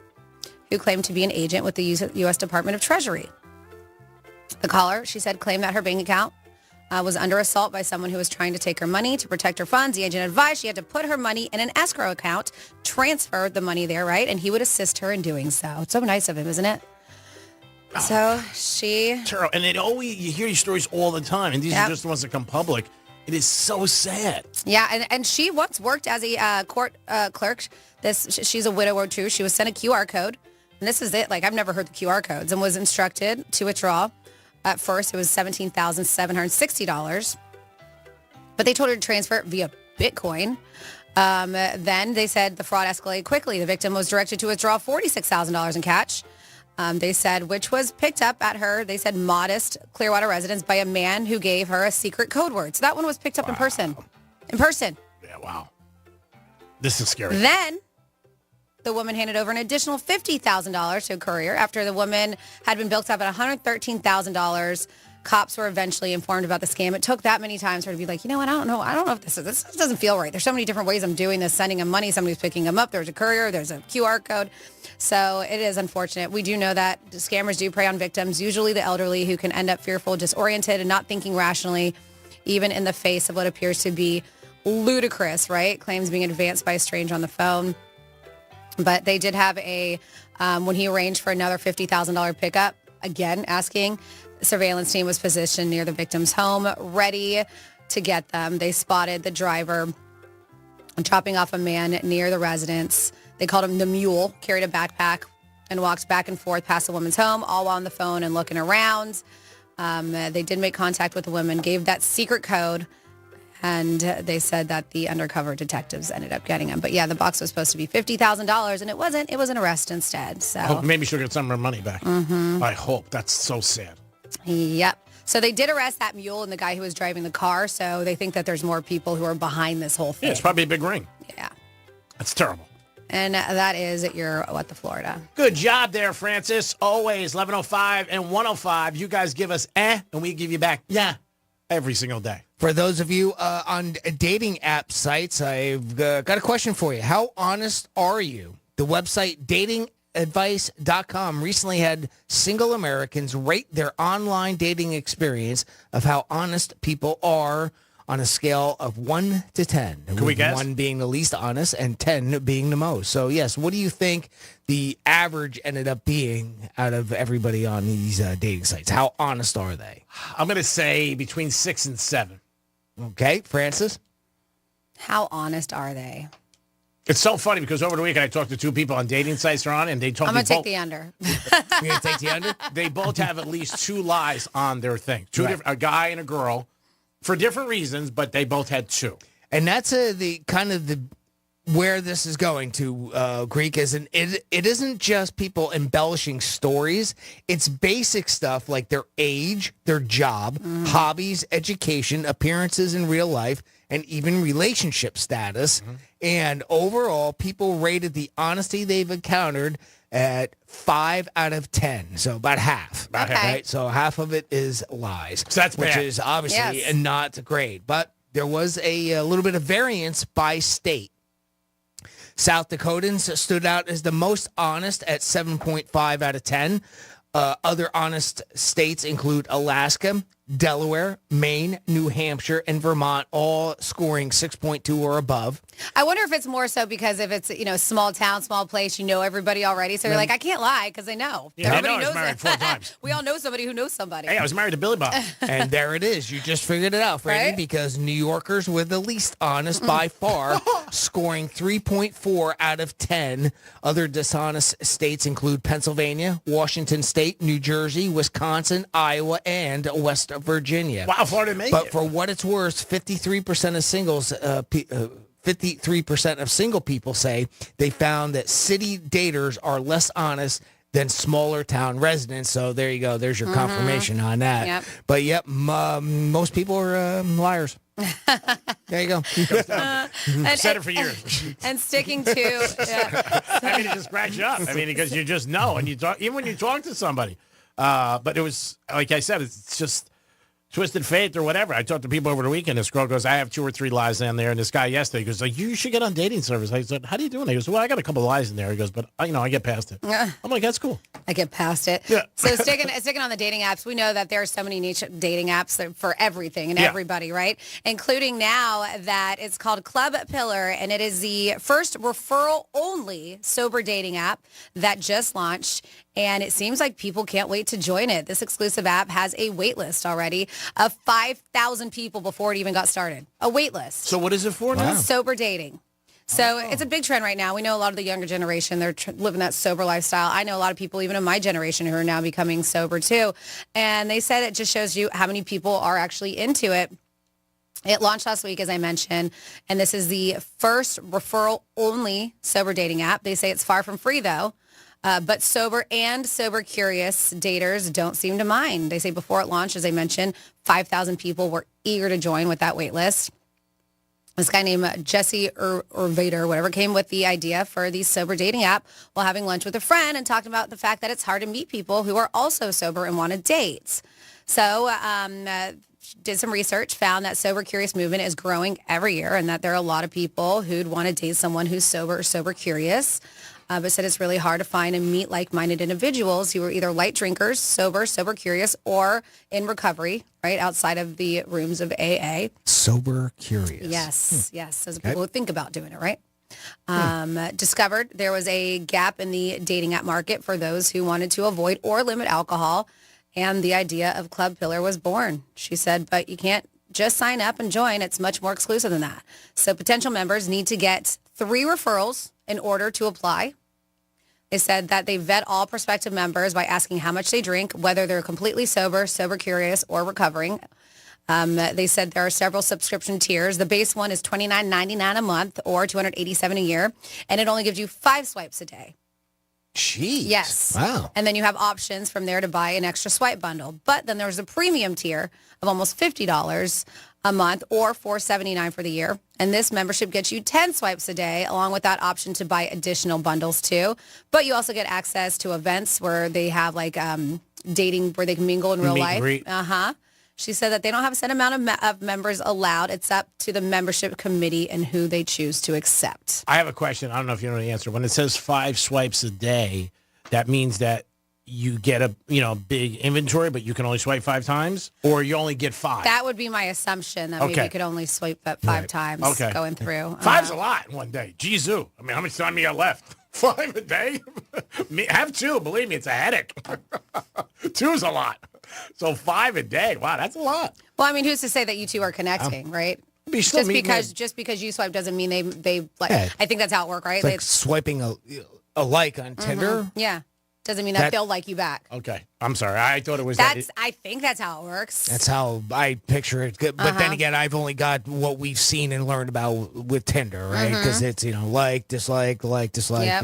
who claimed to be an agent with the U.S. Department of Treasury. The caller, she said, claimed that her bank account was under assault by someone who was trying to take her money to protect her funds. The agent advised she had to put her money in an escrow account, transfer the money there, right? And he would assist her in doing so. It's so nice of him, isn't it? So she... Terrible. And you hear these stories all the time, and these are just the ones that come public. It is so sad. Yeah, and she once worked as a court clerk. She's a widower, too. She was sent a QR code. And this is it. Like, I've never heard the QR codes, and was instructed to withdraw. At first, it was $17,760. But they told her to transfer it via Bitcoin. Then they said the fraud escalated quickly. The victim was directed to withdraw $46,000 in cash. They said, which was picked up at her, they said, modest Clearwater residence by a man who gave her a secret code word. So that one was picked up in person. In person. Yeah, wow. This is scary. Then the woman handed over an additional $50,000 to a courier after the woman had been built up at $113,000. Cops were eventually informed about the scam. It took that many times for her to be like, you know what, I don't know if this doesn't feel right. There's so many different ways I'm doing this, sending them money, somebody's picking them up, there's a courier, there's a QR code. So it is unfortunate. We do know that scammers do prey on victims, usually the elderly, who can end up fearful, disoriented, and not thinking rationally, even in the face of what appears to be ludicrous, right? Claims being advanced by a stranger on the phone. But they did have when he arranged for another $50,000 pickup, again, asking, the surveillance team was positioned near the victim's home, ready to get them. They spotted the driver dropping off a man near the residence. They called him the Mule, carried a backpack, and walked back and forth past the woman's home, all while on the phone and looking around. They did make contact with the woman, gave that secret code, and they said that the undercover detectives ended up getting him. But yeah, the box was supposed to be $50,000, and it wasn't. It was an arrest instead. So maybe she'll get some of her money back. Mm-hmm. I hope. That's so sad. Yep. So they did arrest that mule and the guy who was driving the car. So they think that there's more people who are behind this whole thing. Yeah, it's probably a big ring. Yeah. That's terrible. And that is your What the Florida. Good job there, Francis. Always 11:05 and 1:05. You guys give us and we give you back every single day. For those of you on dating app sites, I've got a question for you. How honest are you? The website datingadvice.com recently had single Americans rate their online dating experience of how honest people are on a scale of 1 to 10. Can we guess? 1 being the least honest and 10 being the most. So, yes, what do you think the average ended up being out of everybody on these dating sites? How honest are they? I'm going to say between 6 and 7. Okay, Francis? How honest are they? It's so funny because over the weekend I talked to two people on dating sites they're on, and they told I'm me going to take the under. You're going to take the under? They both have at least 2 lies on their thing. A guy and a girl for different reasons, but they both had 2. And that's where this is going to, Greek, it isn't just people embellishing stories. It's basic stuff like their age, their job, hobbies, education, appearances in real life, and even relationship status. And overall, people rated the honesty they've encountered at 5 out of 10. So about half. Right? So half of it is lies. So that's which bad. is obviously not great. But there was a little bit of variance by state. South Dakotans stood out as the most honest at 7.5 out of 10. Other honest states include Alaska, Delaware, Maine, New Hampshire, and Vermont, all scoring 6.2 or above. I wonder if it's more so because if it's, small town, small place, you know everybody already. So you're like, I can't lie because I know. Yeah, Everybody I know. I was married it. 4 times. We all know somebody who knows somebody. Hey, I was married to Billy Bob. And there it is. You just figured it out, Freddie, Right? because New Yorkers were the least honest by far, scoring 3.4 out of 10. Other dishonest states include Pennsylvania, Washington State, New Jersey, Wisconsin, Iowa, and West Virginia. Wow, Florida made But it. for what it's worth, 53% of singles, 53% of single people say they found that city daters are less honest than smaller town residents. So there you go. There's your confirmation on that. Yep. But most people are liars. There you go. I've said it for years. And sticking to... I mean, it just cracks you up. I mean, because you just know, and you talk, even when you talk to somebody. But it was, like I said, it's just twisted faith or whatever. I talked to people over the weekend. This girl goes, I have 2 or 3 lies in there. And this guy yesterday goes, like, you should get on dating service. I said, how do you do it? He goes, well, I got a couple of lies in there. He goes, but, I get past it. I'm like, that's cool. I get past it. Yeah. So sticking on the dating apps, we know that there are so many niche dating apps for everything and everybody, right? Including now that it's called Club Pillar, and it is the first referral-only sober dating app that just launched. And it seems like people can't wait to join it. This exclusive app has a wait list already of 5,000 people before it even got started. A wait list. So what is it for now? Sober dating. So it's a big trend right now. We know a lot of the younger generation, they're living that sober lifestyle. I know a lot of people, even in my generation, who are now becoming sober too. And they said it just shows you how many people are actually into it. It launched last week, as I mentioned, and this is the first referral-only sober dating app. They say it's far from free, though, but sober and sober-curious daters don't seem to mind. They say before it launched, as I mentioned, 5,000 people were eager to join with that wait list. This guy named Jesse Vader, whatever, came with the idea for the sober dating app while having lunch with a friend and talked about the fact that it's hard to meet people who are also sober and want to date. So did some research, found that sober curious movement is growing every year and that there are a lot of people who'd want to date someone who's sober or sober curious, but said it's really hard to find and meet like-minded individuals who are either light drinkers, sober curious, or in recovery, right, outside of the rooms of AA. Sober curious. Yes, yes. Those are people who think about doing it, right? Discovered there was a gap in the dating app market for those who wanted to avoid or limit alcohol. And the idea of Club Pillar was born. She said, but you can't just sign up and join. It's much more exclusive than that. So potential members need to get 3 referrals in order to apply. They said that they vet all prospective members by asking how much they drink, whether they're completely sober curious, or recovering. They said there are several subscription tiers. The base one is $29.99 a month or $287 a year, and it only gives you 5 swipes a day. Jeez. Yes. Wow. And then you have options from there to buy an extra swipe bundle. But then there's a premium tier of almost $50 a month or $479 for the year. And this membership gets you 10 swipes a day, along with that option to buy additional bundles too. But you also get access to events where they have like dating where they can mingle in real life. Uh-huh. She said that they don't have a set amount of members allowed. It's up to the membership committee and who they choose to accept. I have a question. I don't know if you know the answer. When it says 5 swipes a day, that means that you get a big inventory, but you can only swipe 5 times, or you only get 5. That would be my assumption that maybe you could only swipe at 5 times going through. 5's a lot in one day. Jeez, I mean, how much time you got left? 5 a day? Have 2. Believe me, it's a headache. 2 is a lot. So 5 a day. Wow, that's a lot. Well, I mean, who's to say that you two are connecting, right? Just because you swipe doesn't mean they like. Yeah. I think that's how it works, right? It's like swiping a like on Tinder. Yeah, doesn't mean that they'll like you back. Okay, I'm sorry. I thought it was I think that's how it works. That's how I picture it. But then again, I've only got what we've seen and learned about with Tinder, right? Because it's like, dislike, Yep.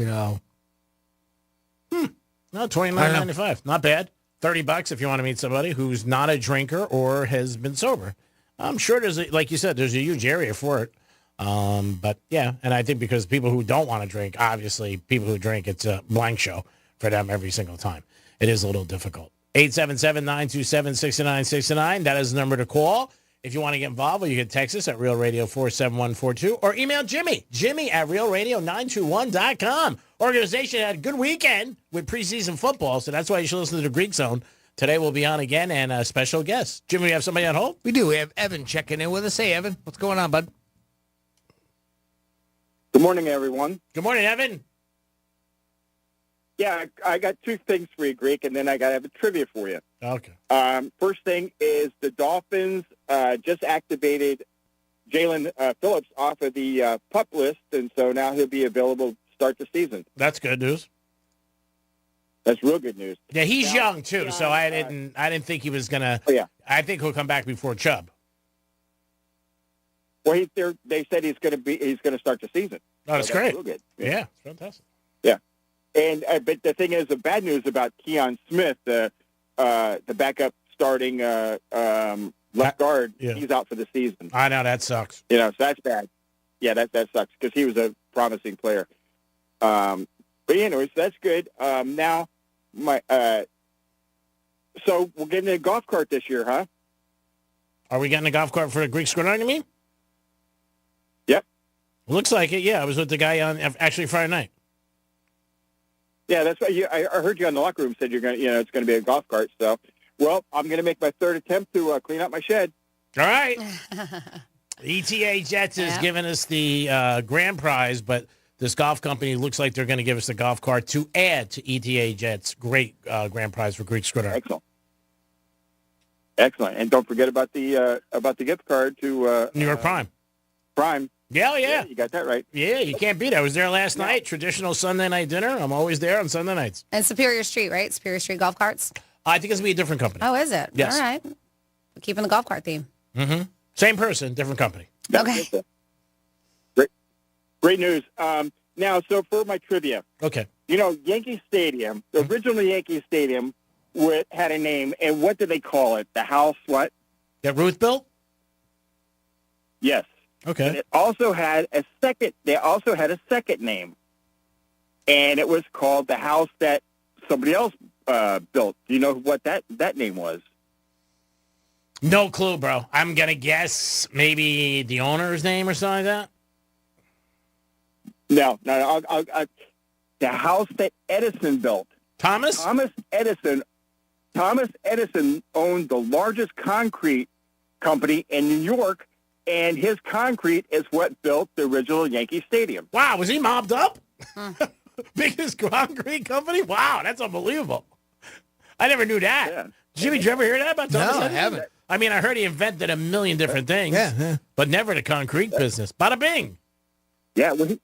No, $29.95, not bad. $30 if you want to meet somebody who's not a drinker or has been sober. I'm sure like you said, there's a huge area for it. But yeah, and I think because people who don't want to drink, obviously people who drink, it's a blank show for them every single time. It is a little difficult. 877-927-6969. That is the number to call. If you want to get involved, or you can text us at Real Radio 47142 or email Jimmy at realradio921.com. Organization had a good weekend with preseason football, so that's why you should listen to the Greek Zone. Today we'll be on again and a special guest. Jimmy, we have somebody on hold? We do. We have Evan checking in with us. Hey, Evan, what's going on, bud? Good morning, everyone. Good morning, Evan. Yeah, I got 2 things for you, Greek, and then I have a trivia for you. Okay. First thing is the Dolphins just activated Jalen Phillips off of the PUP list, and so now he'll be available to start the season. That's good news. That's real good news. Yeah, he's young too, so I didn't think he was gonna. Oh, yeah. I think he'll come back before Chubb. Well, they said he's going to start the season. Oh, that's great. Real good. Yeah, it's fantastic. Yeah, and but the thing is, the bad news about Keon Smith, the backup starting left guard, he's out for the season. I know that sucks. So that's bad. Yeah, that sucks because he was a promising player. But anyways, that's good. Now, so we're getting a golf cart this year, huh? Are we getting a golf cart for the Greek Gridiron, you mean? Yep. Looks like it, yeah. I was with the guy on actually Friday night. Yeah, that's why I heard you on the locker room said you're going to, it's going to be a golf cart. So, well, I'm going to make my 3rd attempt to clean up my shed. All right. ETA Jets is giving us the grand prize, but this golf company looks like they're going to give us the golf cart to add to ETA Jets' great grand prize for Greek Gridiron. Excellent. And don't forget about the gift card to New York Prime. Prime. Yeah. You got that right. Yeah, you can't beat it. I was there last night. Traditional Sunday night dinner. I'm always there on Sunday nights. And Superior Street, right? Superior Street Golf Carts? I think it's going to be a different company. Oh, is it? Yes. All right. We're keeping the golf cart theme. Mm-hmm. Same person, different company. Okay. Great news. Now, so for my trivia, Okay. Yankee Stadium, the original Yankee Stadium, had a name, and what did they call it? The house what? That Ruth built? Yes. Okay. And it also had a second. They also had a second name, and it was called the house that somebody else built. Do you know what that name was? No clue, bro. I'm going to guess maybe the owner's name or something like that. No. The house that Edison built. Thomas? Thomas Edison owned the largest concrete company in New York, and his concrete is what built the original Yankee Stadium. Wow, was he mobbed up? Biggest concrete company? Wow, that's unbelievable. I never knew that. Yeah. Jimmy, did you ever hear that about Thomas No, I Edison? haven't. I mean, I heard he invented a million different things, but never the concrete business. Bada bing. Yeah, well,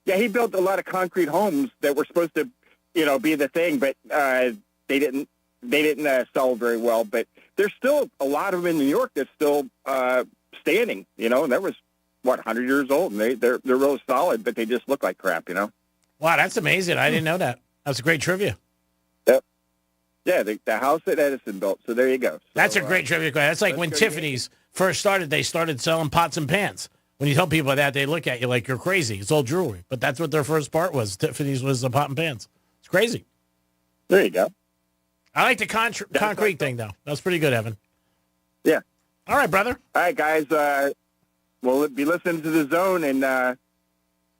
he built a lot of concrete homes that were supposed to, be the thing, but they didn't sell very well. But there's still a lot of them in New York that's still standing. And that was 100 years old, and they're really solid, but they just look like crap. Wow, that's amazing. I didn't know that. That's a great trivia. Yep. Yeah, the house that Edison built. So there you go. So, That's a great trivia. That's like when Tiffany's first started, they started selling pots and pans. When you tell people that, they look at you like you're crazy. It's all jewelry. But that's what their first part was. Tiffany's was the pot and pans. It's crazy. There you go. I like the concrete thing, though. That was pretty good, Evan. Yeah. All right, brother. All right, guys. We'll be listening to The Zone. And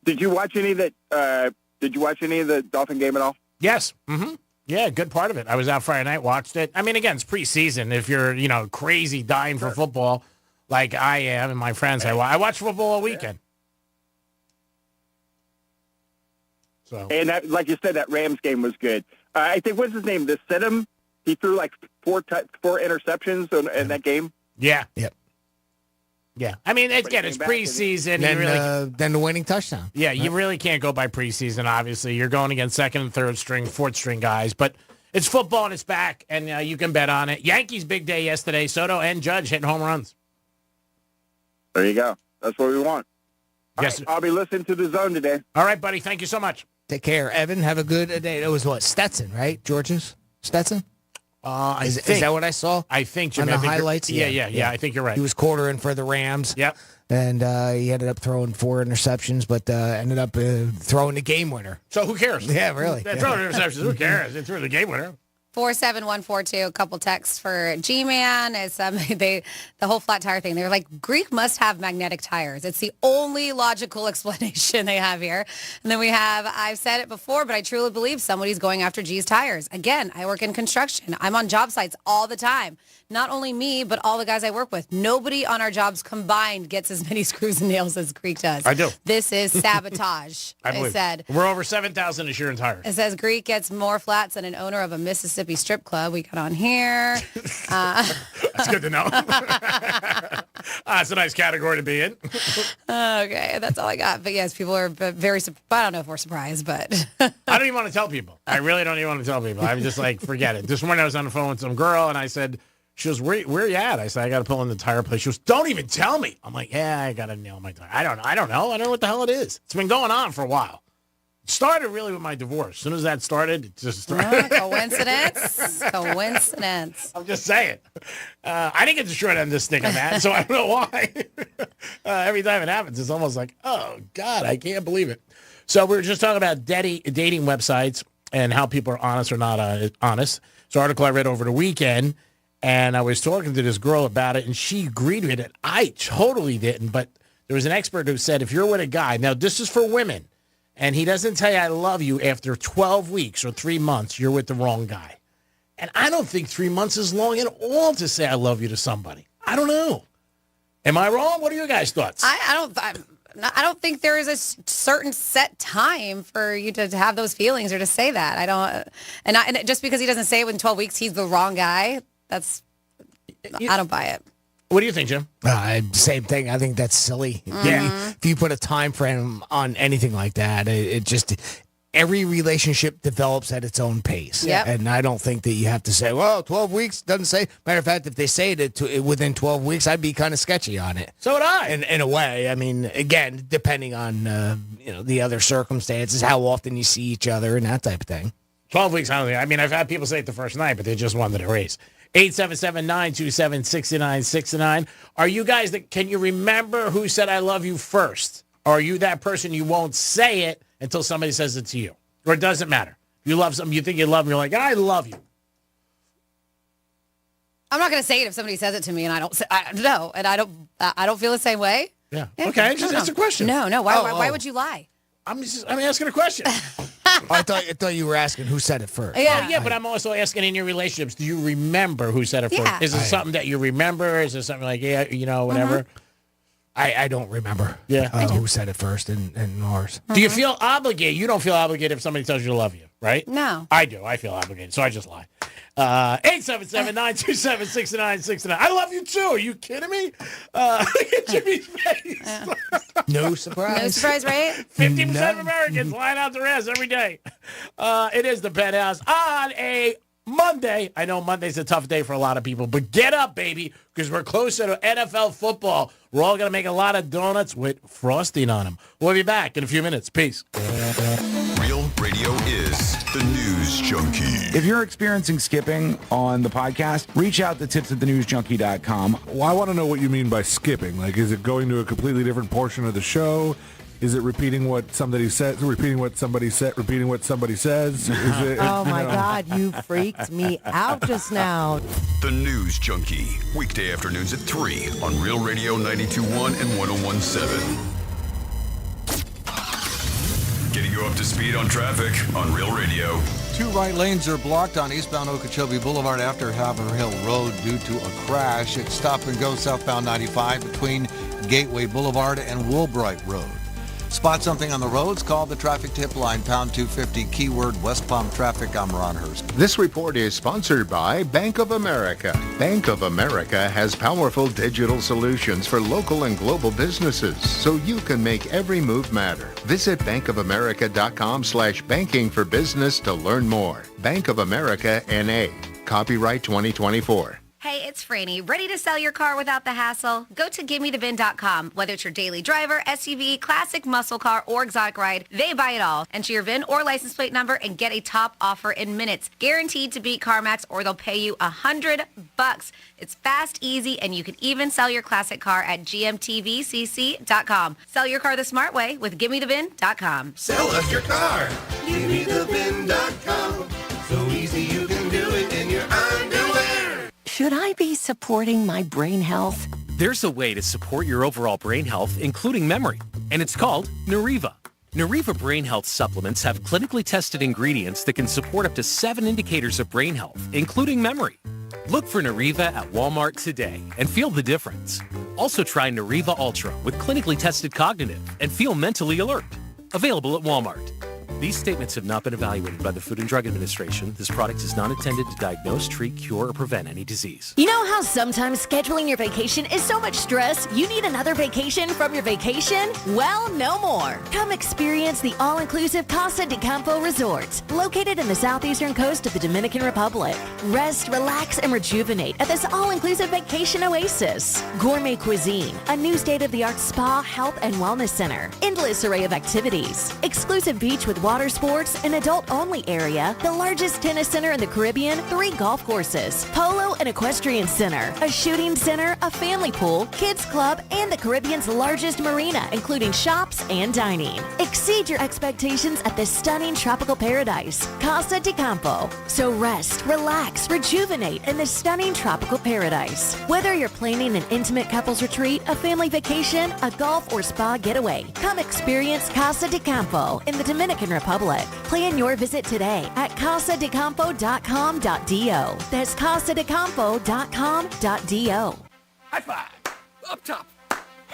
did you watch any of the Dolphin game at all? Yes. Mm-hmm. Yeah, good part of it. I was out Friday night, watched it. I mean, again, it's preseason. If you're, crazy dying for football like I am and my friends, I watch football all weekend. So. And that, like you said, that Rams game was good. I think, what's his name? The Sidham, he threw like four interceptions in that game. Yeah. Yep. Yeah. I mean, again, it's preseason. Then the winning touchdown. Yeah, you really can't go by preseason, obviously. You're going against second and third string, fourth string guys. But it's football and it's back, and you can bet on it. Yankees big day yesterday. Soto and Judge hitting home runs. There you go. That's what we want. Yes. Right, I'll be listening to The Zone today. All right, buddy. Thank you so much. Take care, Evan. Have a good day. It was what? Stetson, right? George's? Stetson? Is that what I saw? I think, Jimmy. On the highlights? Yeah. I think you're right. He was quartering for the Rams. Yep. And he ended up throwing 4 interceptions, but ended up throwing the game winner. So who cares? Yeah, really. Throwing interceptions. Who cares? They threw the game winner. 47142, a couple texts for G-Man. It's the whole flat tire thing. They're like, Greek must have magnetic tires. It's the only logical explanation they have here. And then we have, I've said it before, but I truly believe somebody's going after G's tires. Again, I work in construction. I'm on job sites all the time. Not only me, but all the guys I work with. Nobody on our jobs combined gets as many screws and nails as Greek does. I do. This is sabotage. I believe. said. We're over 7,000 this year in tires. It says Greek gets more flats than an owner of a Mississippi strip club. We got on here. That's good to know. That's a nice category to be in. Okay, that's all I got. But yes, people are very, I don't know if we're surprised, but. I don't even want to tell people. I really don't even want to tell people. I'm just like, forget it. This morning I was on the phone with some girl and I said, she goes, where you at? I said, I got to pull in the tire place. She goes, don't even tell me. I'm like, yeah, I got to nail my tire. I don't know. I don't know what the hell it is. It's been going on for a while. It started really with my divorce. As soon as that started, it just started. Coincidence? Coincidence. I'm just saying. I didn't get the short end of this stick on that, so I don't know why. Every time it happens, it's almost like, oh, God, I can't believe it. So we were just talking about dating websites and how people are honest or not honest. It's an article I read over the weekend. And I was talking to this girl about it, and she agreed with it. I totally didn't, but there was an expert who said if you're with a guy, now this is for women, and he doesn't tell you I love you after 12 weeks or 3 months, you're with the wrong guy. And I don't think 3 months is long at all to say I love you to somebody. I don't know. Am I wrong? What are your guys' thoughts? I don't think there is a certain set time for you to have those feelings or to say that. I don't, and just because he doesn't say it within 12 weeks, he's the wrong guy. I don't buy it. What do you think, Jim? Same thing. I think that's silly. Mm-hmm. Yeah. If you put a time frame on anything like that, it just every relationship develops at its own pace. Yep. And I don't think that you have to say, well, 12 weeks doesn't say. Matter of fact, if they say it within 12 weeks, I'd be kind of sketchy on it. So would I. In a way. I mean, again, depending on the other circumstances, how often you see each other and that type of thing. 12 weeks, I don't think. I mean, I've had people say it the first night, but they just wanted a race. 877-927-6969. Are you guys can you remember who said I love you first? Or are you that person you won't say it until somebody says it to you? Or it doesn't matter. You love something, you think you love them, you're like, I love you. I'm not going to say it if somebody says it to me and I don't feel the same way. Yeah. Okay, that's a question. No. Why would you lie? I'm asking a question. I thought you were asking who said it first. Yeah, but I'm also asking in your relationships, do you remember who said it first? Yeah. Is it something that you remember? Is it something like, whatever? I don't remember who said it first in ours. Do you feel obligated? You don't feel obligated if somebody tells you to love you, right? No. I do. I feel obligated, so I just lie. 877-927-6969. I love you, too. Are you kidding me? Look at Jimmy's face. No surprise. No surprise, right? 50% of Americans lying out their ass every day. It is the Penthouse on a Monday. I know Monday's a tough day for a lot of people, but get up, baby, because we're closer to NFL football. We're all going to make a lot of donuts with frosting on them. We'll be back in a few minutes. Peace. Real Radio is the News Junkie. If you're experiencing skipping on the podcast, reach out to tips@thenewsjunkie.com. Well, I want to know what you mean by skipping. Like, is it going to a completely different portion of the show? Is it repeating what somebody says? Repeating what somebody said? Repeating what somebody says? Is it, oh my God, you freaked me out just now. The News Junkie, weekday afternoons at 3 on Real Radio 92.1 and 101.7. Getting you up to speed on traffic on Real Radio. 2 right lanes are blocked on eastbound Okeechobee Boulevard after Haverhill Road due to a crash. It's stop and go southbound 95 between Gateway Boulevard and Woolbright Road. Spot something on the roads? Call the traffic tip line, pound 250, keyword West Palm Traffic. I'm Ron Hurst. This report is sponsored by Bank of America. Bank of America has powerful digital solutions for local and global businesses, so you can make every move matter. Visit bankofamerica.com/banking for business to learn more. Bank of America, N.A. Copyright 2024. Hey, it's Franny. Ready to sell your car without the hassle? Go to GimmeTheVin.com. Whether it's your daily driver, SUV, classic muscle car, or exotic ride, they buy it all. Enter your VIN or license plate number and get a top offer in minutes. Guaranteed to beat CarMax or they'll pay you $100. It's fast, easy, and you can even sell your classic car at GMTVCC.com. Sell your car the smart way with GimmeTheVin.com. Sell us your car. GimmeTheVin.com. So easy you can do it in your underwear. Should I be supporting my brain health? There's a way to support your overall brain health, including memory, and it's called Nariva. Nariva Brain Health supplements have clinically tested ingredients that can support up to 7 indicators of brain health, including memory. Look for Nariva at Walmart today and feel the difference. Also try Nariva Ultra with clinically tested cognitive and feel mentally alert. Available at Walmart. These statements have not been evaluated by the Food and Drug Administration. This product is not intended to diagnose, treat, cure, or prevent any disease. You know how sometimes scheduling your vacation is so much stress, you need another vacation from your vacation? Well, no more. Come experience the all-inclusive Casa de Campo Resort, located in the southeastern coast of the Dominican Republic. Rest, relax, and rejuvenate at this all-inclusive vacation oasis. Gourmet cuisine, a new state-of-the-art spa, health, and wellness center, endless array of activities, exclusive beach with water sports, an adult-only area, the largest tennis center in the Caribbean, 3 golf courses, polo and equestrian center, a shooting center, a family pool, kids club, and the Caribbean's largest marina, including shops and dining. Exceed your expectations at this stunning tropical paradise, Casa de Campo. So rest, relax, rejuvenate in this stunning tropical paradise. Whether you're planning an intimate couples retreat, a family vacation, a golf or spa getaway, come experience Casa de Campo in the Dominican Republic. Plan your visit today at casadecampo.com.do. That's casadecampo.com.do. High five. Up top.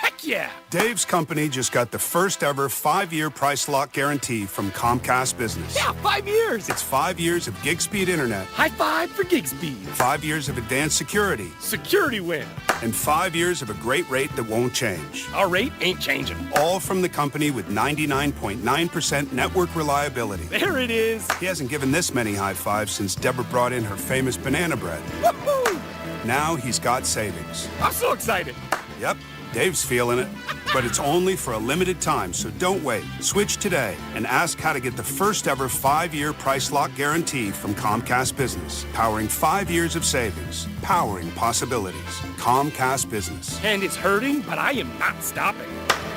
Heck yeah! Dave's company just got the first ever 5-year price lock guarantee from Comcast Business. Yeah, 5 years! It's 5 years of gig speed internet. High five for gig speed. 5 years of advanced security. Security win. And 5 years of a great rate that won't change. Our rate ain't changing. All from the company with 99.9% network reliability. There it is. He hasn't given this many high fives since Deborah brought in her famous banana bread. Woohoo! Now he's got savings. I'm so excited. Yep, Dave's feeling it. But it's only for a limited time, so don't wait. Switch today and ask how to get the first ever 5-year price lock guarantee from Comcast Business. Powering 5 years of savings. Powering possibilities. Comcast Business. And it's hurting, but I am not stopping.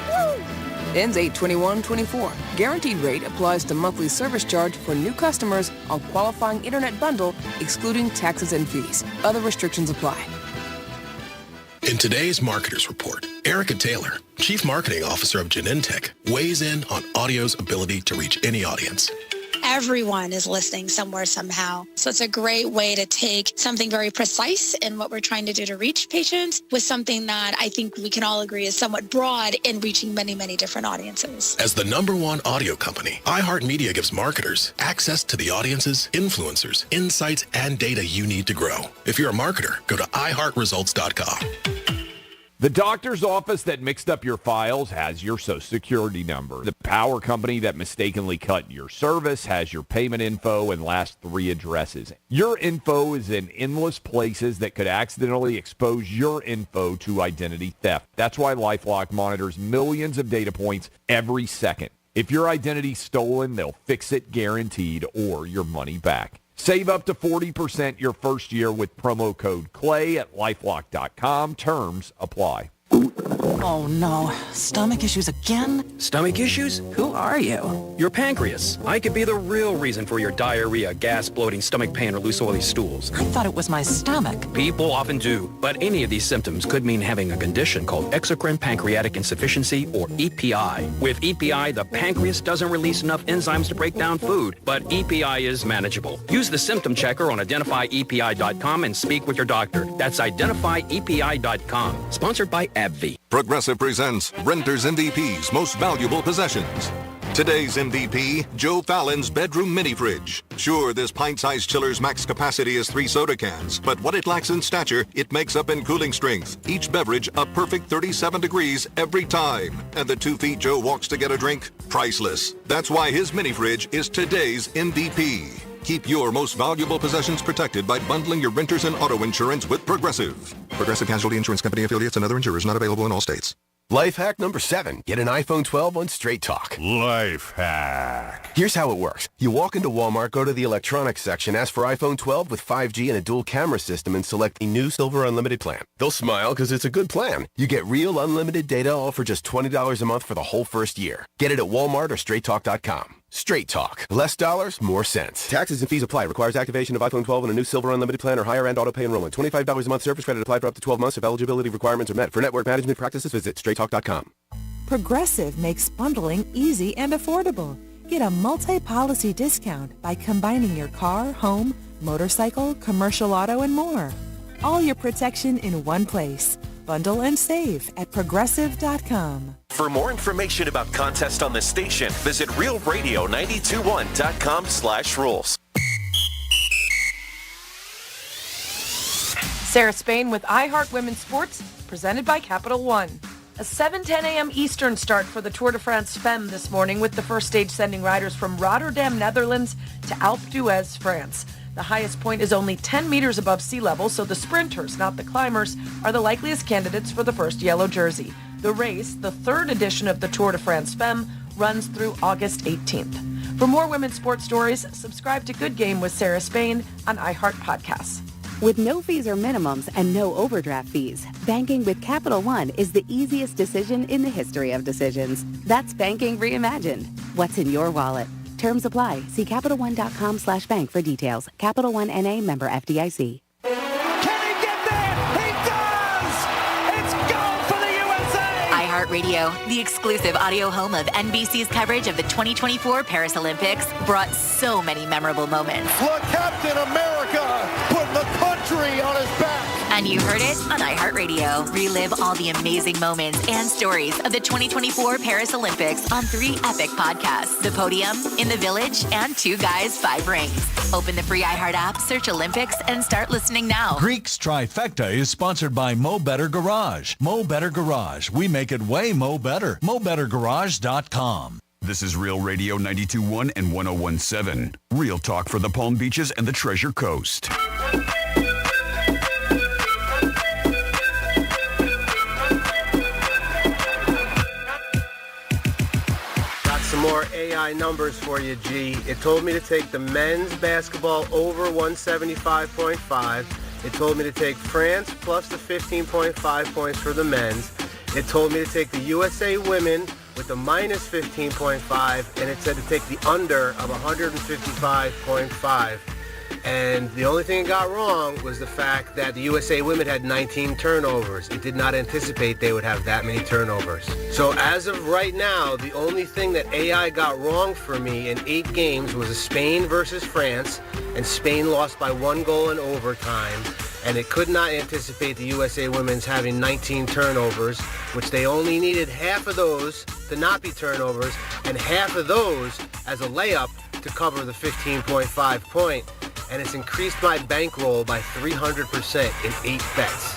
Woo! Ends 8/21/24. Guaranteed rate applies to monthly service charge for new customers on qualifying internet bundle, excluding taxes and fees. Other restrictions apply. In today's Marketers Report, Erica Taylor, Chief Marketing Officer of Genentech, weighs in on audio's ability to reach any audience. Everyone is listening somewhere, somehow. So it's a great way to take something very precise in what we're trying to do to reach patients with something that I think we can all agree is somewhat broad in reaching many, many different audiences. As the #1 audio company, iHeartMedia gives marketers access to the audiences, influencers, insights, and data you need to grow. If you're a marketer, go to iHeartResults.com. The doctor's office that mixed up your files has your Social Security number. The power company that mistakenly cut your service has your payment info and last 3 addresses. Your info is in endless places that could accidentally expose your info to identity theft. That's why LifeLock monitors millions of data points every second. If your identity's stolen, they'll fix it guaranteed or your money back. Save up to 40% your first year with promo code CLAY at LifeLock.com. Terms apply. Oh no, stomach issues again? Stomach issues? Who are you? Your pancreas. I could be the real reason for your diarrhea, gas, bloating, stomach pain, or loose oily stools. I thought it was my stomach. People often do, but any of these symptoms could mean having a condition called exocrine pancreatic insufficiency, or EPI. With EPI, the pancreas doesn't release enough enzymes to break down food, but EPI is manageable. Use the symptom checker on identifyepi.com and speak with your doctor. That's identifyepi.com. Sponsored by AbbVie. Progressive presents Renter's MVP's Most Valuable Possessions. Today's MVP, Joe Fallon's bedroom mini fridge. Sure, this pint-sized chiller's max capacity is 3 soda cans, but what it lacks in stature, it makes up in cooling strength. Each beverage a perfect 37 degrees every time. And the 2 feet Joe walks to get a drink, priceless. That's why his mini fridge is today's MVP. Keep your most valuable possessions protected by bundling your renters and auto insurance with Progressive. Progressive Casualty Insurance Company affiliates and other insurers not available in all states. Life hack number 7. Get an iPhone 12 on Straight Talk. Life hack. Here's how it works. You walk into Walmart, go to the electronics section, ask for iPhone 12 with 5G and a dual camera system, and select the new Silver Unlimited plan. They'll smile because it's a good plan. You get real unlimited data all for just $20 a month for the whole first year. Get it at Walmart or StraightTalk.com. Straight Talk. Less dollars, more sense. Taxes and fees apply. Requires activation of iPhone 12 and a new Silver Unlimited plan or higher end auto pay enrollment. $25 a month service credit applied for up to 12 months if eligibility requirements are met. For network management practices, visit StraightTalk.com. Progressive makes bundling easy and affordable. Get a multi-policy discount by combining your car, home, motorcycle, commercial auto, and more. All your protection in one place. Bundle and save at Progressive.com. For more information about contests on this station, visit realradio921.com/rules. Sarah Spain with iHeart Women's Sports, presented by Capital One. A 7:10 a.m. Eastern start for the Tour de France Femme this morning, with the first stage sending riders from Rotterdam, Netherlands to Alpe d'Huez, France. The highest point is only 10 meters above sea level, so the sprinters, not the climbers, are the likeliest candidates for the first yellow jersey. The race, the 3rd edition of the Tour de France Femme, runs through August 18th. For more women's sports stories, subscribe to Good Game with Sarah Spain on iHeart Podcasts. With no fees or minimums and no overdraft fees, banking with Capital One is the easiest decision in the history of decisions. That's banking reimagined. What's in your wallet? Terms apply. See CapitalOne.com/bank for details. Capital One N.A. member FDIC. iHeartRadio, the exclusive audio home of NBC's coverage of the 2024 Paris Olympics, brought so many memorable moments. Look, Captain America putting the country on his back. And you heard it on iHeartRadio. Relive all the amazing moments and stories of the 2024 Paris Olympics on 3 epic podcasts: The Podium, In the Village, and 2 Guys, 5 Rings. Open the free iHeart app, search Olympics, and start listening now. Greek's Trifecta is sponsored by Mo Better Garage. Mo Better Garage. We make it way Mo Better. MoBetterGarage.com. This is Real Radio 92.1 and 101.7. Real talk for the Palm Beaches and the Treasure Coast. Some more AI numbers for you, G. It told me to take the men's basketball over 175.5. It told me to take France plus the 15.5 points for the men's. It told me to take the USA women with a minus 15.5, and it said to take the under of 155.5. And the only thing it got wrong was the fact that the USA women had 19 turnovers. It did not anticipate they would have that many turnovers. So as of right now, the only thing that AI got wrong for me in 8 games was a Spain versus France, and Spain lost by 1 goal in overtime. And it could not anticipate the USA women's having 19 turnovers, which they only needed half of those to not be turnovers, and half of those as a layup to cover the 15.5 point. And it's increased my bankroll by 300% in 8 bets.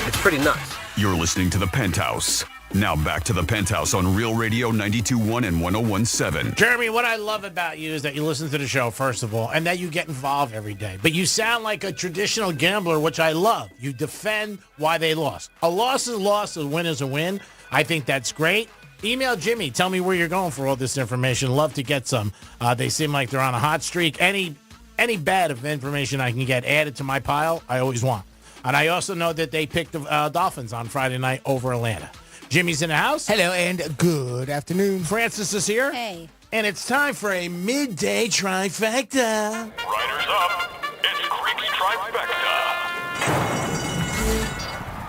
It's pretty nuts. You're listening to The Penthouse. Now back to The Penthouse on Real Radio 92.1 and 101.7. Jeremy, what I love about you is that you listen to the show, first of all, and that you get involved every day. But you sound like a traditional gambler, which I love. You defend why they lost. A loss is a loss, a win is a win. I think that's great. Email Jimmy. Tell me where you're going for all this information. Love to get some. They seem like they're on a hot streak. Any bed of information I can get added to my pile, I always want. And I also know that they picked the Dolphins on Friday night over Atlanta. Jimmy's in the house. Hello, and good afternoon. Francis is here. Hey. And it's time for a midday trifecta. Riders up. It's Greek's Trifecta.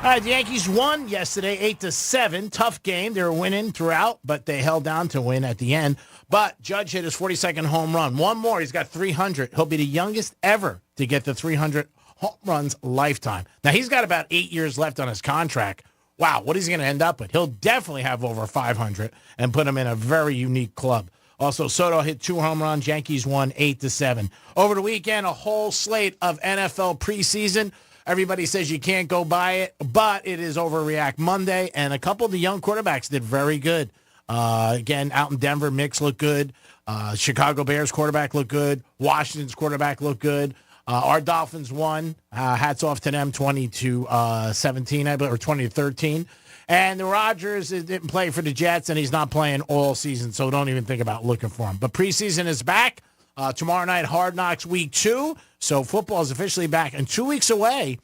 All right, the Yankees won yesterday, 8-7. Tough game. They were winning throughout, but they held down to win at the end. But Judge hit his 42nd home run. One more. He's got 300. He'll be the youngest ever to get the 300 home runs lifetime. Now, he's got about 8 years left on his contract. Wow, what is he going to end up with? He'll definitely have over 500 and put him in a very unique club. Also, Soto hit 2 home runs. Yankees won 8-7. Over the weekend, a whole slate of NFL preseason. Everybody says you can't go by it, but it is Overreact Monday, and a couple of the young quarterbacks did very good. Again, out in Denver, Mix looked good. Chicago Bears quarterback looked good. Washington's quarterback looked good. Our Dolphins won. Hats off to them, 20-17, I believe, or 20-13. And the Rodgers didn't play for the Jets, and he's not playing all season, so don't even think about looking for him. But preseason is back. Tomorrow night, Hard Knocks Week 2. So football is officially back. And 2 weeks away,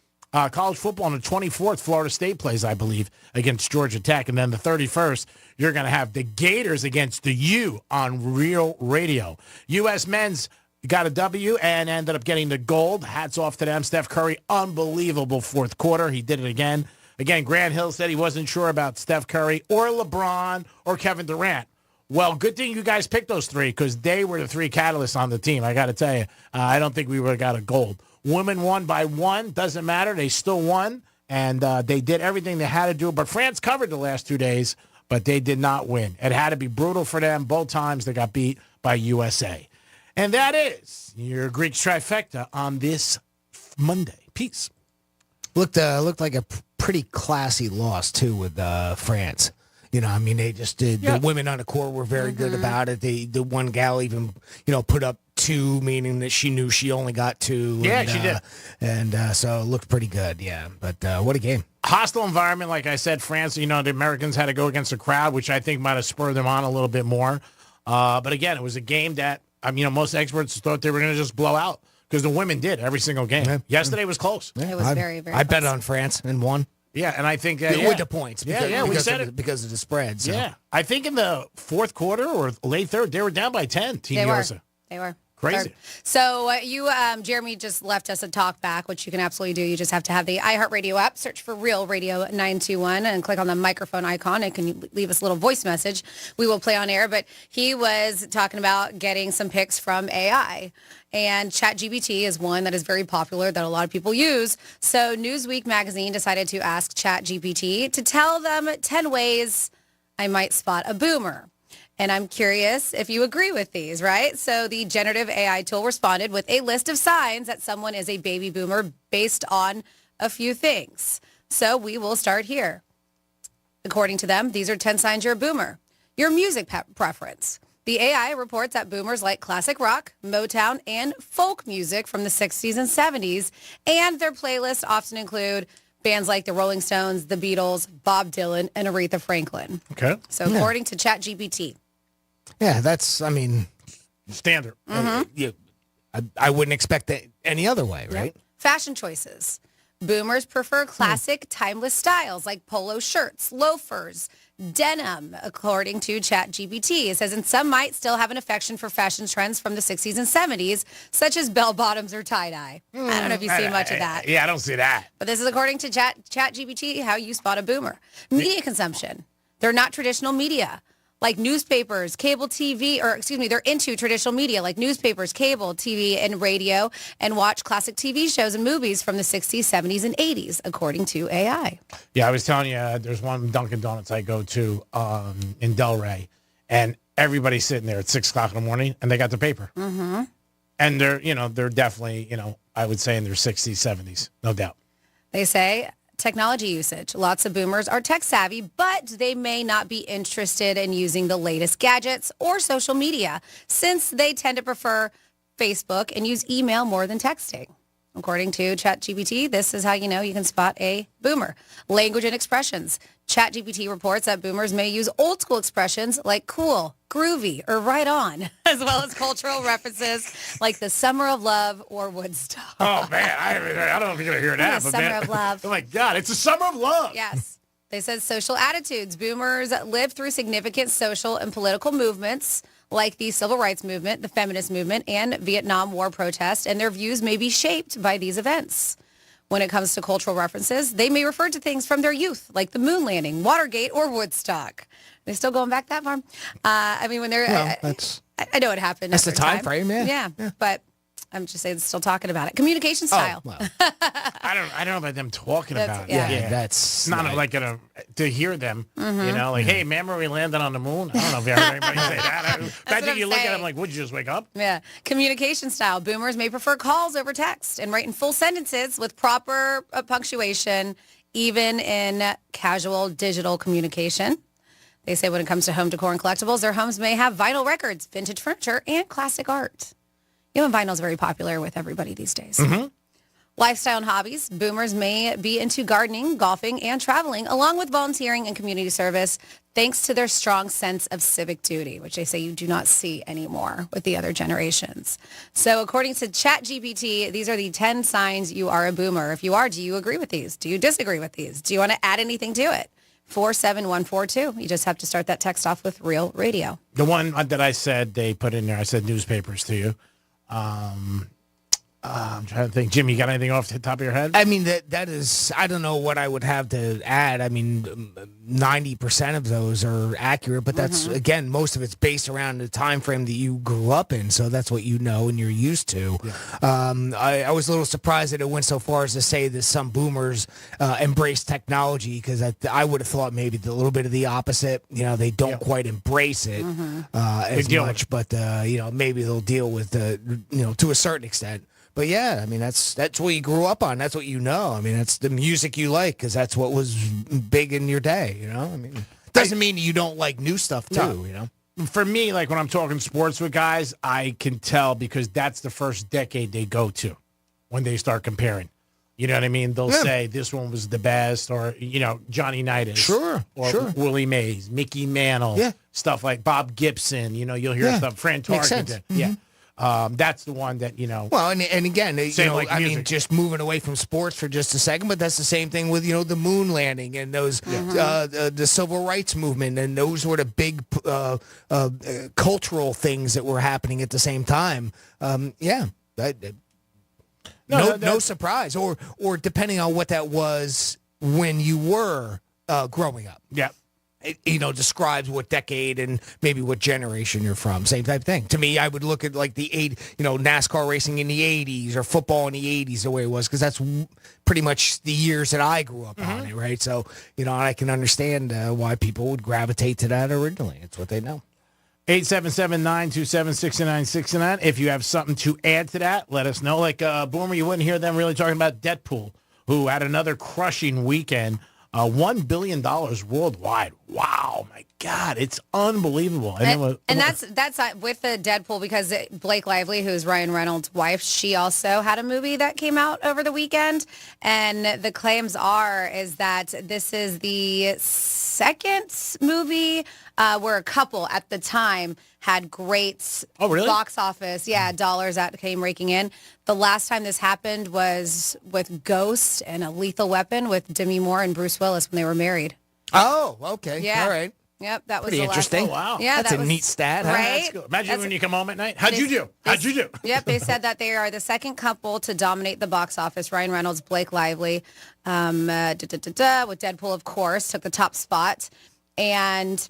college football on the 24th, Florida State plays, I believe, against Georgia Tech. And then the 31st, you're going to have the Gators against the U on Real Radio. U.S. men's got a W and ended up getting the gold. Hats off to them. Steph Curry, unbelievable fourth quarter. He did it again. Again, Grant Hill said he wasn't sure about Steph Curry or LeBron or Kevin Durant. Well, good thing you guys picked those 3 because they were the 3 catalysts on the team. I got to tell you, I don't think we would have got a gold. Women won by 1. Doesn't matter. They still won, and they did everything they had to do. But France covered the last 2 days, but they did not win. It had to be brutal for them. Both times they got beat by USA. And that is your Greek trifecta on this Monday. Peace. Looked like a pretty classy loss, too, with France. You know, I mean, they just did. The women on the court were very good about it. The one gal even, put up 2, meaning that she knew she only got 2. Yeah, she did. And so it looked pretty good, yeah. But what a game. Hostile environment, like I said, France, the Americans had to go against the crowd, which I think might have spurred them on a little bit more. But again, it was a game that, most experts thought they were going to just blow out because the women did every single game. Yeah. Yesterday was close. Yeah, it was very, very I bet on France and won. Yeah, and I think with the points. Because, we said it because of the spread. So. Yeah, I think in the fourth quarter or late third, they were down by 10. They were. Crazy. So Jeremy just left us a talk back, which you can absolutely do. You just have to have the iHeartRadio app, search for Real Radio 921, and click on the microphone icon. It can leave us a little voice message. We will play on air. But he was talking about getting some picks from AI. And ChatGPT is one that is very popular that a lot of people use. So Newsweek magazine decided to ask ChatGPT to tell them 10 ways I might spot a boomer. And I'm curious if you agree with these, right? So the generative AI tool responded with a list of signs that someone is a baby boomer based on a few things. So we will start here. According to them, these are 10 signs you're a boomer. Your music preference. The AI reports that boomers like classic rock, Motown, and folk music from the 60s and 70s. And their playlists often include bands like the Rolling Stones, the Beatles, Bob Dylan, and Aretha Franklin. Okay. So according to ChatGPT. Yeah, that's, I mean, standard. I wouldn't expect it any other way, right? Yep. Fashion choices. Boomers prefer classic, timeless styles like polo shirts, loafers, denim, according to ChatGPT. It says, and some might still have an affection for fashion trends from the 60s and 70s, such as bell-bottoms or tie-dye. I don't know if you see much of that. Yeah, I don't see that. But this is according to ChatGPT, how you spot a boomer. Media consumption. They're not traditional media, like newspapers, cable TV, they're into traditional media like newspapers, cable, TV, and radio, and watch classic TV shows and movies from the 60s, 70s, and 80s, according to AI. Yeah, I was telling you, there's one Dunkin' Donuts I go to in Delray, and everybody's sitting there at 6 o'clock in the morning, and they got the paper. Mm-hmm. And they're definitely, I would say in their 60s, 70s, no doubt. They say technology usage. Lots of boomers are tech savvy, but they may not be interested in using the latest gadgets or social media since they tend to prefer Facebook and use email more than texting. According to ChatGPT, this is how you know you can spot a boomer. Language and expressions. ChatGPT reports that boomers may use old school expressions like cool, groovy, or right on, as well as cultural references like the Summer of Love or Woodstock. Oh, man, I don't know if you're going to hear that. The Summer of Love. Oh, my God, it's the Summer of Love. Yes. They said social attitudes. Boomers live through significant social and political movements like the civil rights movement, the feminist movement, and Vietnam War protest, and their views may be shaped by these events. When it comes to cultural references, they may refer to things from their youth, like the moon landing, Watergate, or Woodstock. Are they still going back that far? When they're... I know it happened. That's the time frame, yeah. Yeah, but I'm just saying, still talking about it. Communication style. Oh, well. I don't know about them talking about it. Yeah, that's not right. like to hear them. Mm-hmm. Hey, remember we landed on the moon? I don't know if you heard anybody say that. I think you look at them like, would you just wake up? Yeah. Communication style. Boomers may prefer calls over text and write in full sentences with proper punctuation, even in casual digital communication. They say when it comes to home decor and collectibles, their homes may have vinyl records, vintage furniture, and classic art. Vinyl is very popular with everybody these days. Mm-hmm. Lifestyle and hobbies. Boomers may be into gardening, golfing, and traveling, along with volunteering and community service, thanks to their strong sense of civic duty, which they say you do not see anymore with the other generations. So according to ChatGPT, these are the 10 signs you are a boomer. If you are, do you agree with these? Do you disagree with these? Do you want to add anything to it? 47142. You just have to start that text off with Real Radio. The one that I said they put in there, I said newspapers to you. I'm trying to think. Jim, you got anything off the top of your head? I mean, that is, I don't know what I would have to add. I mean, 90% of those are accurate, but that's, again, most of it's based around the time frame that you grew up in, so that's what you know and you're used to. Yeah. I was a little surprised that it went so far as to say that some boomers embrace technology, because I would have thought maybe a little bit of the opposite. They don't quite embrace it as much, but, maybe they'll deal with, to a certain extent. But yeah, I mean, that's what you grew up on. That's what you know. I mean, that's the music you like because that's what was big in your day, I mean, doesn't mean you don't like new stuff too, For me, like when I'm talking sports with guys, I can tell because that's the first decade they go to when they start comparing. You know what I mean? They'll say this one was the best, or, Johnny Unitas. Sure. Willie Mays, Mickey Mantle, stuff like Bob Gibson. You'll hear stuff, Fran Tarkenton. That's the one that, Well, and again, like I mean, music. just moving away from sports for just a second, but that's the same thing with, the moon landing and those, the civil rights movement and those sort of big cultural things that were happening at the same time. No surprise. Or depending on what that was when you were growing up. Yeah. It, describes what decade and maybe what generation you're from. Same type of thing. To me, I would look at like the NASCAR racing in the 80s or football in the 80s the way it was, because that's pretty much the years that I grew up on it, right? So, I can understand why people would gravitate to that originally. It's what they know. 877-927-6969. If you have something to add to that, let us know. Like Boomer, you wouldn't hear them really talking about Deadpool, who had another crushing weekend. $1 billion worldwide. Wow, my God, it's unbelievable. And that's with the Deadpool, because Blake Lively, who's Ryan Reynolds' wife, she also had a movie that came out over the weekend, and the claims is that this is the second movie where a couple at the time had great box office, dollars that came raking in. The last time this happened was with Ghost and A Lethal Weapon with Demi Moore and Bruce Willis when they were married. Oh, okay. Yeah. All right. Yep, that was pretty the interesting. last. Oh, wow. Yeah, that's a neat stat, huh? Right? Imagine when you come home at night. How'd you do? Yep, they said that they are the second couple to dominate the box office. Ryan Reynolds, Blake Lively, with Deadpool, of course, took the top spot. And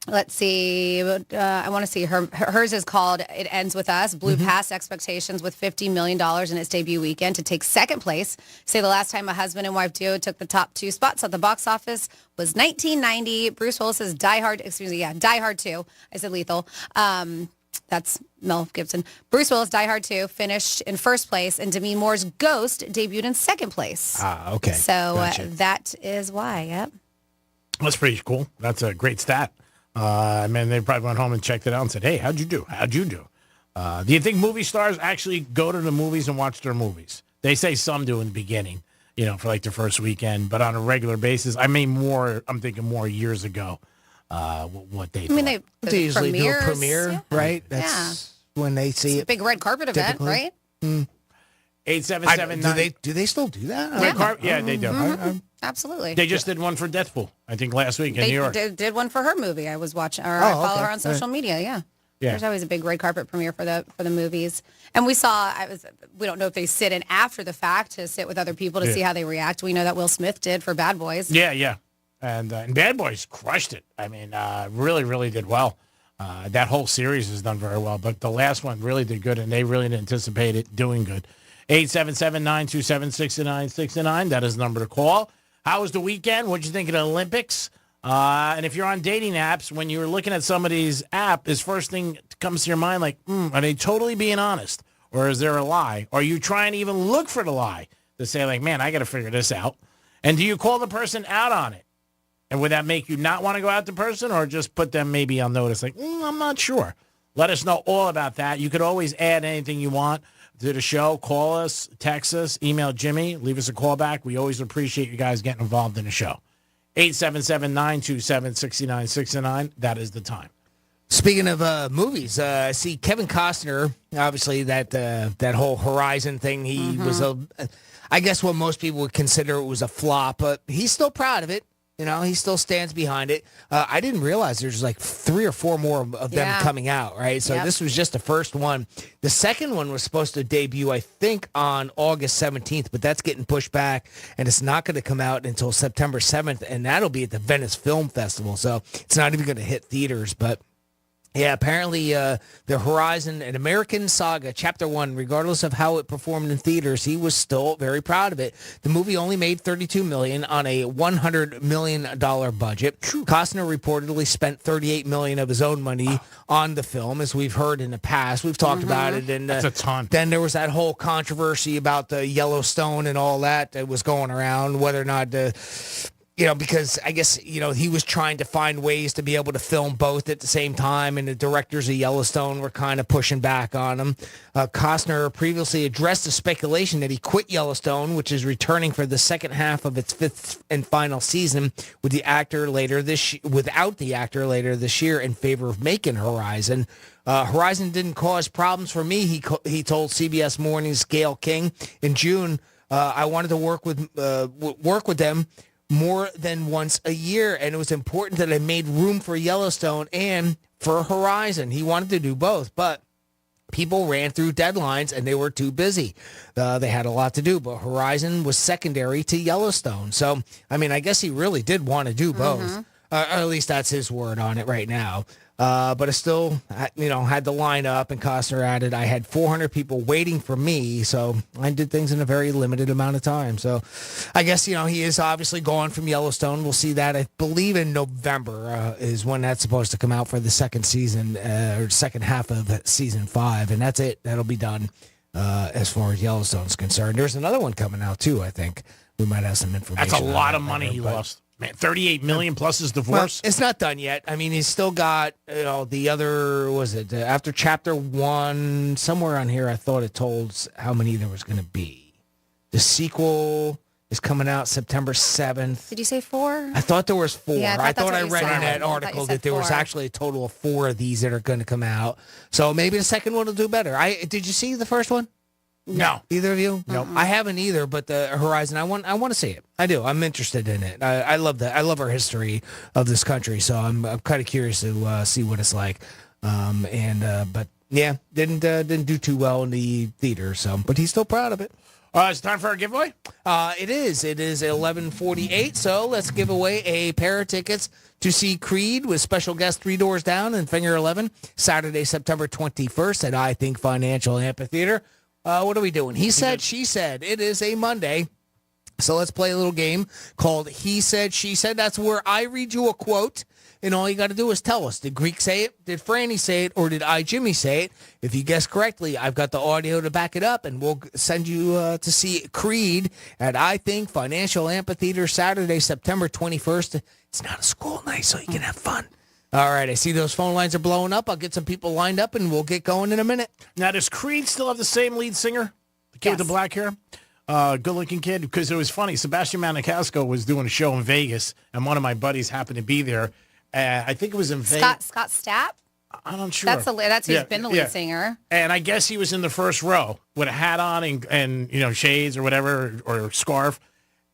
let's see, I want to see, hers is called It Ends With Us, blew past expectations with $50 million in its debut weekend to take second place. Say the last time a husband and wife duo took the top two spots at the box office was 1990. Bruce Willis's Die Hard 2. I said Lethal. That's Mel Gibson. Bruce Willis, Die Hard 2, finished in first place, and Demi Moore's Ghost debuted in second place. Okay. So Gotcha. that is why, yep. That's pretty cool. That's a great stat. They probably went home and checked it out and said, hey, how'd you do? Do you think movie stars actually go to the movies and watch their movies? They say some do in the beginning, for like their first weekend, but on a regular basis, I'm thinking more years ago, what they do. They usually do a premieres, premiere, right? That's when they see it's a big red carpet event, typically. right? 877-9. Do they still do that? Red carpet? Yeah, they do. Absolutely. They just did one for Deadpool, I think, last week in New York. They did one for her movie. I was watching, I follow her on social media. Yeah. There's always a big red carpet premiere for the movies. And we don't know if they sit in after the fact to sit with other people to see how they react. We know that Will Smith did for Bad Boys. Yeah. And Bad Boys crushed it. I mean, really, really did well. That whole series has done very well, but the last one really did good, and they really didn't anticipate it doing good. 877-927-6969. That is the number to call. How was the weekend? What did you think of the Olympics? And if you're on dating apps, when you're looking at somebody's app, is first thing comes to your mind like, are they totally being honest? Or is there a lie? Or are you trying to even look for the lie to say like, man, I got to figure this out? And do you call the person out on it? And would that make you not want to go out to person, or just put them maybe on notice like, I'm not sure? Let us know all about that. You could always add anything you want to the show. Call us, text us, email Jimmy, leave us a call back. We always appreciate you guys getting involved in the show. 877-927-6969. That is the time. Speaking of movies, I see Kevin Costner, obviously that whole Horizon thing, he was I guess what most people would consider it was a flop, but he's still proud of it. He still stands behind it. I didn't realize there's like 3 or 4 more of them coming out, right? So this was just the first one. The second one was supposed to debut, I think, on August 17th, but that's getting pushed back, and it's not going to come out until September 7th, and that'll be at the Venice Film Festival. So it's not even going to hit theaters, but yeah, apparently the Horizon, an American Saga, Chapter 1, regardless of how it performed in theaters, he was still very proud of it. The movie only made $32 million on a $100 million budget. Costner reportedly spent $38 million of his own money on the film, as we've heard in the past. We've talked about it. And that's a ton. Then there was that whole controversy about the Yellowstone and all that was going around, whether or not because I guess, he was trying to find ways to be able to film both at the same time, and the directors of Yellowstone were kind of pushing back on him. Costner previously addressed the speculation that he quit Yellowstone, which is returning for the second half of its fifth and final season without the actor later this year in favor of making Horizon. Horizon didn't cause problems for me, he told CBS Morning's Gayle King. In June, I wanted to work with them more than once a year, and it was important that I made room for Yellowstone and for Horizon. He wanted to do both, but people ran through deadlines and they were too busy. They had a lot to do, but Horizon was secondary to Yellowstone. So, I guess he really did want to do both. Or at least that's his word on it right now. But it still, had to line up, and Costner added, I had 400 people waiting for me, so I did things in a very limited amount of time. So I guess, he is obviously gone from Yellowstone. We'll see that, I believe, in November is when that's supposed to come out for the second season, or second half of season 5, and that's it. That'll be done as far as Yellowstone's concerned. There's another one coming out, too, I think. We might have some information. That's a lot of money he lost. Man, $38 million plus his divorce. Well, it's not done yet. He's still got, the other, after chapter 1, somewhere on here, I thought it told how many there was going to be. The sequel is coming out September 7th. Did you say 4? I thought there was 4. Yeah, I thought I read in that article that there was actually a total of 4 of these that are going to come out. So maybe the second one will do better. Did you see the first one? No. Either of you? No. I haven't either, but the Horizon, I want to see it. I do. I'm interested in it. I love that. I love our history of this country, so I'm kind of curious to see what it's like. But yeah, didn't do too well in the theater, but he's still proud of it. It's time for our giveaway? It is. It is 11:48, so let's give away a pair of tickets to see Creed with special guest Three Doors Down and Finger 11, Saturday, September 21st at I Think Financial Amphitheater. What are we doing? He said, she said. It is a Monday. So let's play a little game called He Said, She Said. That's where I read you a quote, and all you got to do is tell us. Did Greek say it? Did Franny say it? Or did Jimmy say it? If you guess correctly, I've got the audio to back it up, and we'll send you to see Creed at I Think Financial Amphitheater Saturday, September 21st. It's not a school night, so you can have fun. All right, I see those phone lines are blowing up. I'll get some people lined up, and we'll get going in a minute. Now, does Creed still have the same lead singer? The kid with the black hair? Good-looking kid? Because it was funny. Sebastian Maniscalco was doing a show in Vegas, and one of my buddies happened to be there. I think it was in Vegas. Scott Stapp? I'm not sure. That's who's been the lead singer. And I guess he was in the first row with a hat on and shades or whatever, or scarf.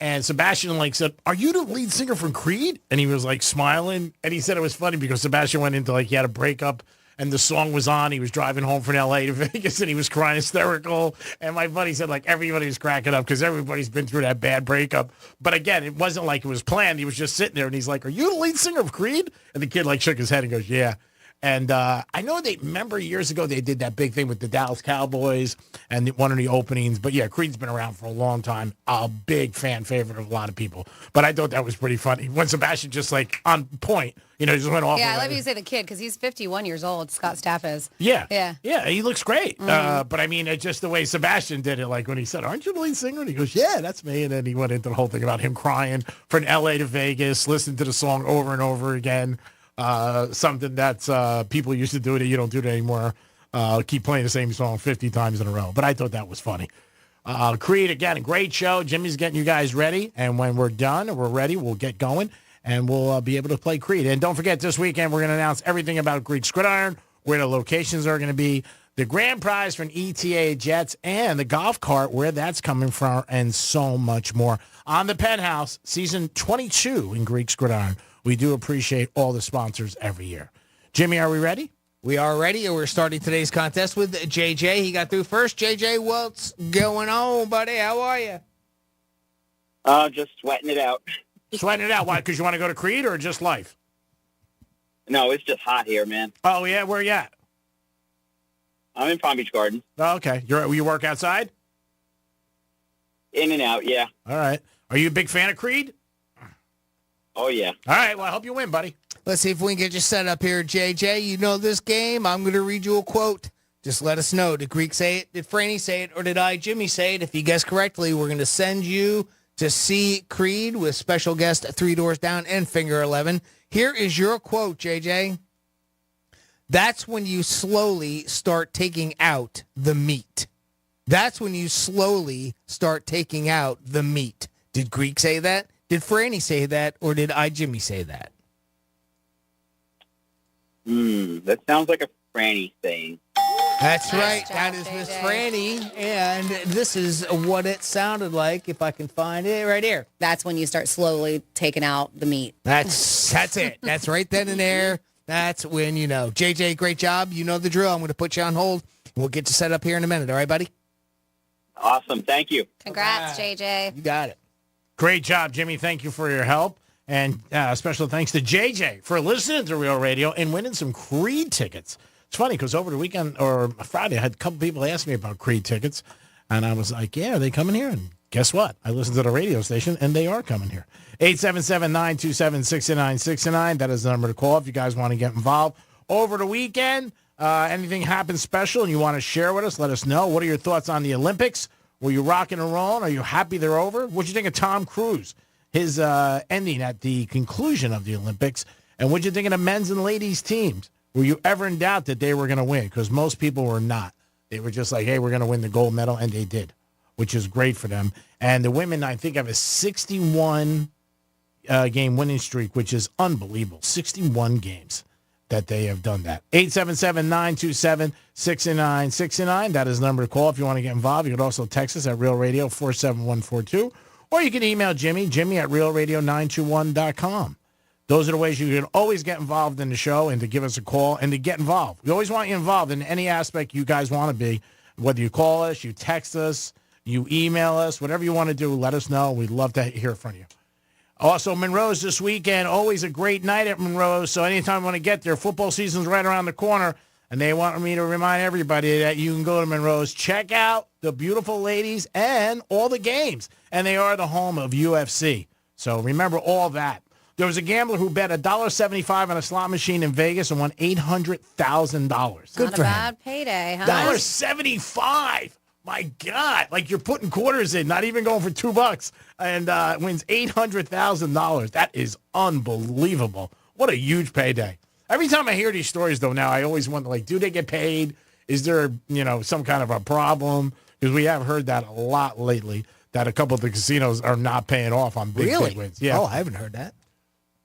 And Sebastian said, "Are you the lead singer from Creed?" And he was smiling. And he said it was funny because Sebastian went into he had a breakup and the song was on. He was driving home from L.A. to Vegas and he was crying hysterical. And my buddy said everybody was cracking up because everybody's been through that bad breakup. But again, it wasn't like it was planned. He was just sitting there and he's like, "Are you the lead singer of Creed?" And the kid shook his head and goes, "Yeah." And I know remember years ago they did that big thing with the Dallas Cowboys and one of the openings. But yeah, Creed's been around for a long time. A big fan favorite of a lot of people. But I thought that was pretty funny. When Sebastian just on point, just went off. Yeah, I love you say the kid because he's 51 years old. Scott Stapp is. Yeah. Yeah. Yeah, he looks great. Mm-hmm. But I mean, it's just the way Sebastian did it. When he said, "Aren't you the lead singer?" And he goes, "Yeah, that's me." And then he went into the whole thing about him crying from L.A. to Vegas, listening to the song over and over again. Something that people used to do that you don't do it anymore. Keep playing the same song 50 times in a row. But I thought that was funny. Creed, again, a great show. Jimmy's getting you guys ready. And when we're done and we're ready, we'll get going. And we'll be able to play Creed. And don't forget, this weekend, we're going to announce everything about Greek Gridiron, where the locations are going to be, the grand prize from ETA Jets, and the golf cart, where that's coming from, and so much more. On the Penthouse, season 22 in Greek Gridiron. We do appreciate all the sponsors every year. Jimmy, are we ready? We are ready, and we're starting today's contest with JJ. He got through first. JJ, what's going on, buddy? How are you? Just sweating it out. Sweating it out? Why? Because you want to go to Creed or just life? No, it's just hot here, man. Oh, yeah? Where you at? I'm in Palm Beach Gardens. Oh, okay. You work outside? In and out, yeah. All right. Are you a big fan of Creed? Oh, yeah. All right. Well, I hope you win, buddy. Let's see if we can get you set up here, JJ. You know this game. I'm going to read you a quote. Just let us know. Did Greek say it? Did Franny say it? Or did Jimmy say it? If you guess correctly, we're going to send you to see Creed with special guest Three Doors Down and Finger 11. Here is your quote, JJ. That's when you slowly start taking out the meat. That's when you slowly start taking out the meat. Did Greek say that? Did Franny say that? Or did Jimmy say that? That sounds like a Franny saying. That's right. That is Miss Franny. And this is what it sounded like, if I can find it right here. That's when you start slowly taking out the meat. That's it. That's right then and there. That's when you know. JJ, great job. You know the drill. I'm going to put you on hold. We'll get you set up here in a minute. All right, buddy? Awesome. Thank you. Congrats, JJ. You got it. Great job, Jimmy. Thank you for your help. And special thanks to JJ for listening to Real Radio and winning some Creed tickets. It's funny because over the weekend or Friday, I had a couple people ask me about Creed tickets. And I was like, yeah, are they coming here? And guess what? I listened to the radio station, and they are coming here. 877-927-6969. That is the number to call if you guys want to get involved. Over the weekend, anything happened special and you want to share with us, let us know. What are your thoughts on the Olympics? Were you rocking and rolling? Are you happy they're over? What'd you think of Tom Cruise? His ending at the conclusion of the Olympics. And what'd you think of the men's and ladies teams? Were you ever in doubt that they were going to win? Because most people were not. They were just like, hey, we're going to win the gold medal, and they did, which is great for them. And the women, I think, have a 61-game winning streak, which is unbelievable. 61 games that they have done that. 877-927-6969. That is the number to call if you want to get involved. You can also text us at Real Radio 47142. Or you can email Jimmy at realradio921.com. Those are the ways you can always get involved in the show and to give us a call and to get involved. We always want you involved in any aspect you guys want to be, whether you call us, you text us, you email us, whatever you want to do, let us know. We'd love to hear from you. Also, Monroe's this weekend, always a great night at Monroe's, so anytime you want to get there, football season's right around the corner, and they want me to remind everybody that you can go to Monroe's, check out the beautiful ladies and all the games, and they are the home of UFC. So remember all that. There was a gambler who bet $1.75 on a slot machine in Vegas and won $800,000. Good for him. Not a bad payday, huh? $1.75. My God. Like you're putting quarters in, not even going for $2, and wins $800,000. That is unbelievable. What a huge payday. Every time I hear these stories, though, now I always wonder, like, do they get paid? Is there, some kind of a problem? Because we have heard that a lot lately, that a couple of the casinos are not paying off on big wins. Yeah. Oh, I haven't heard that.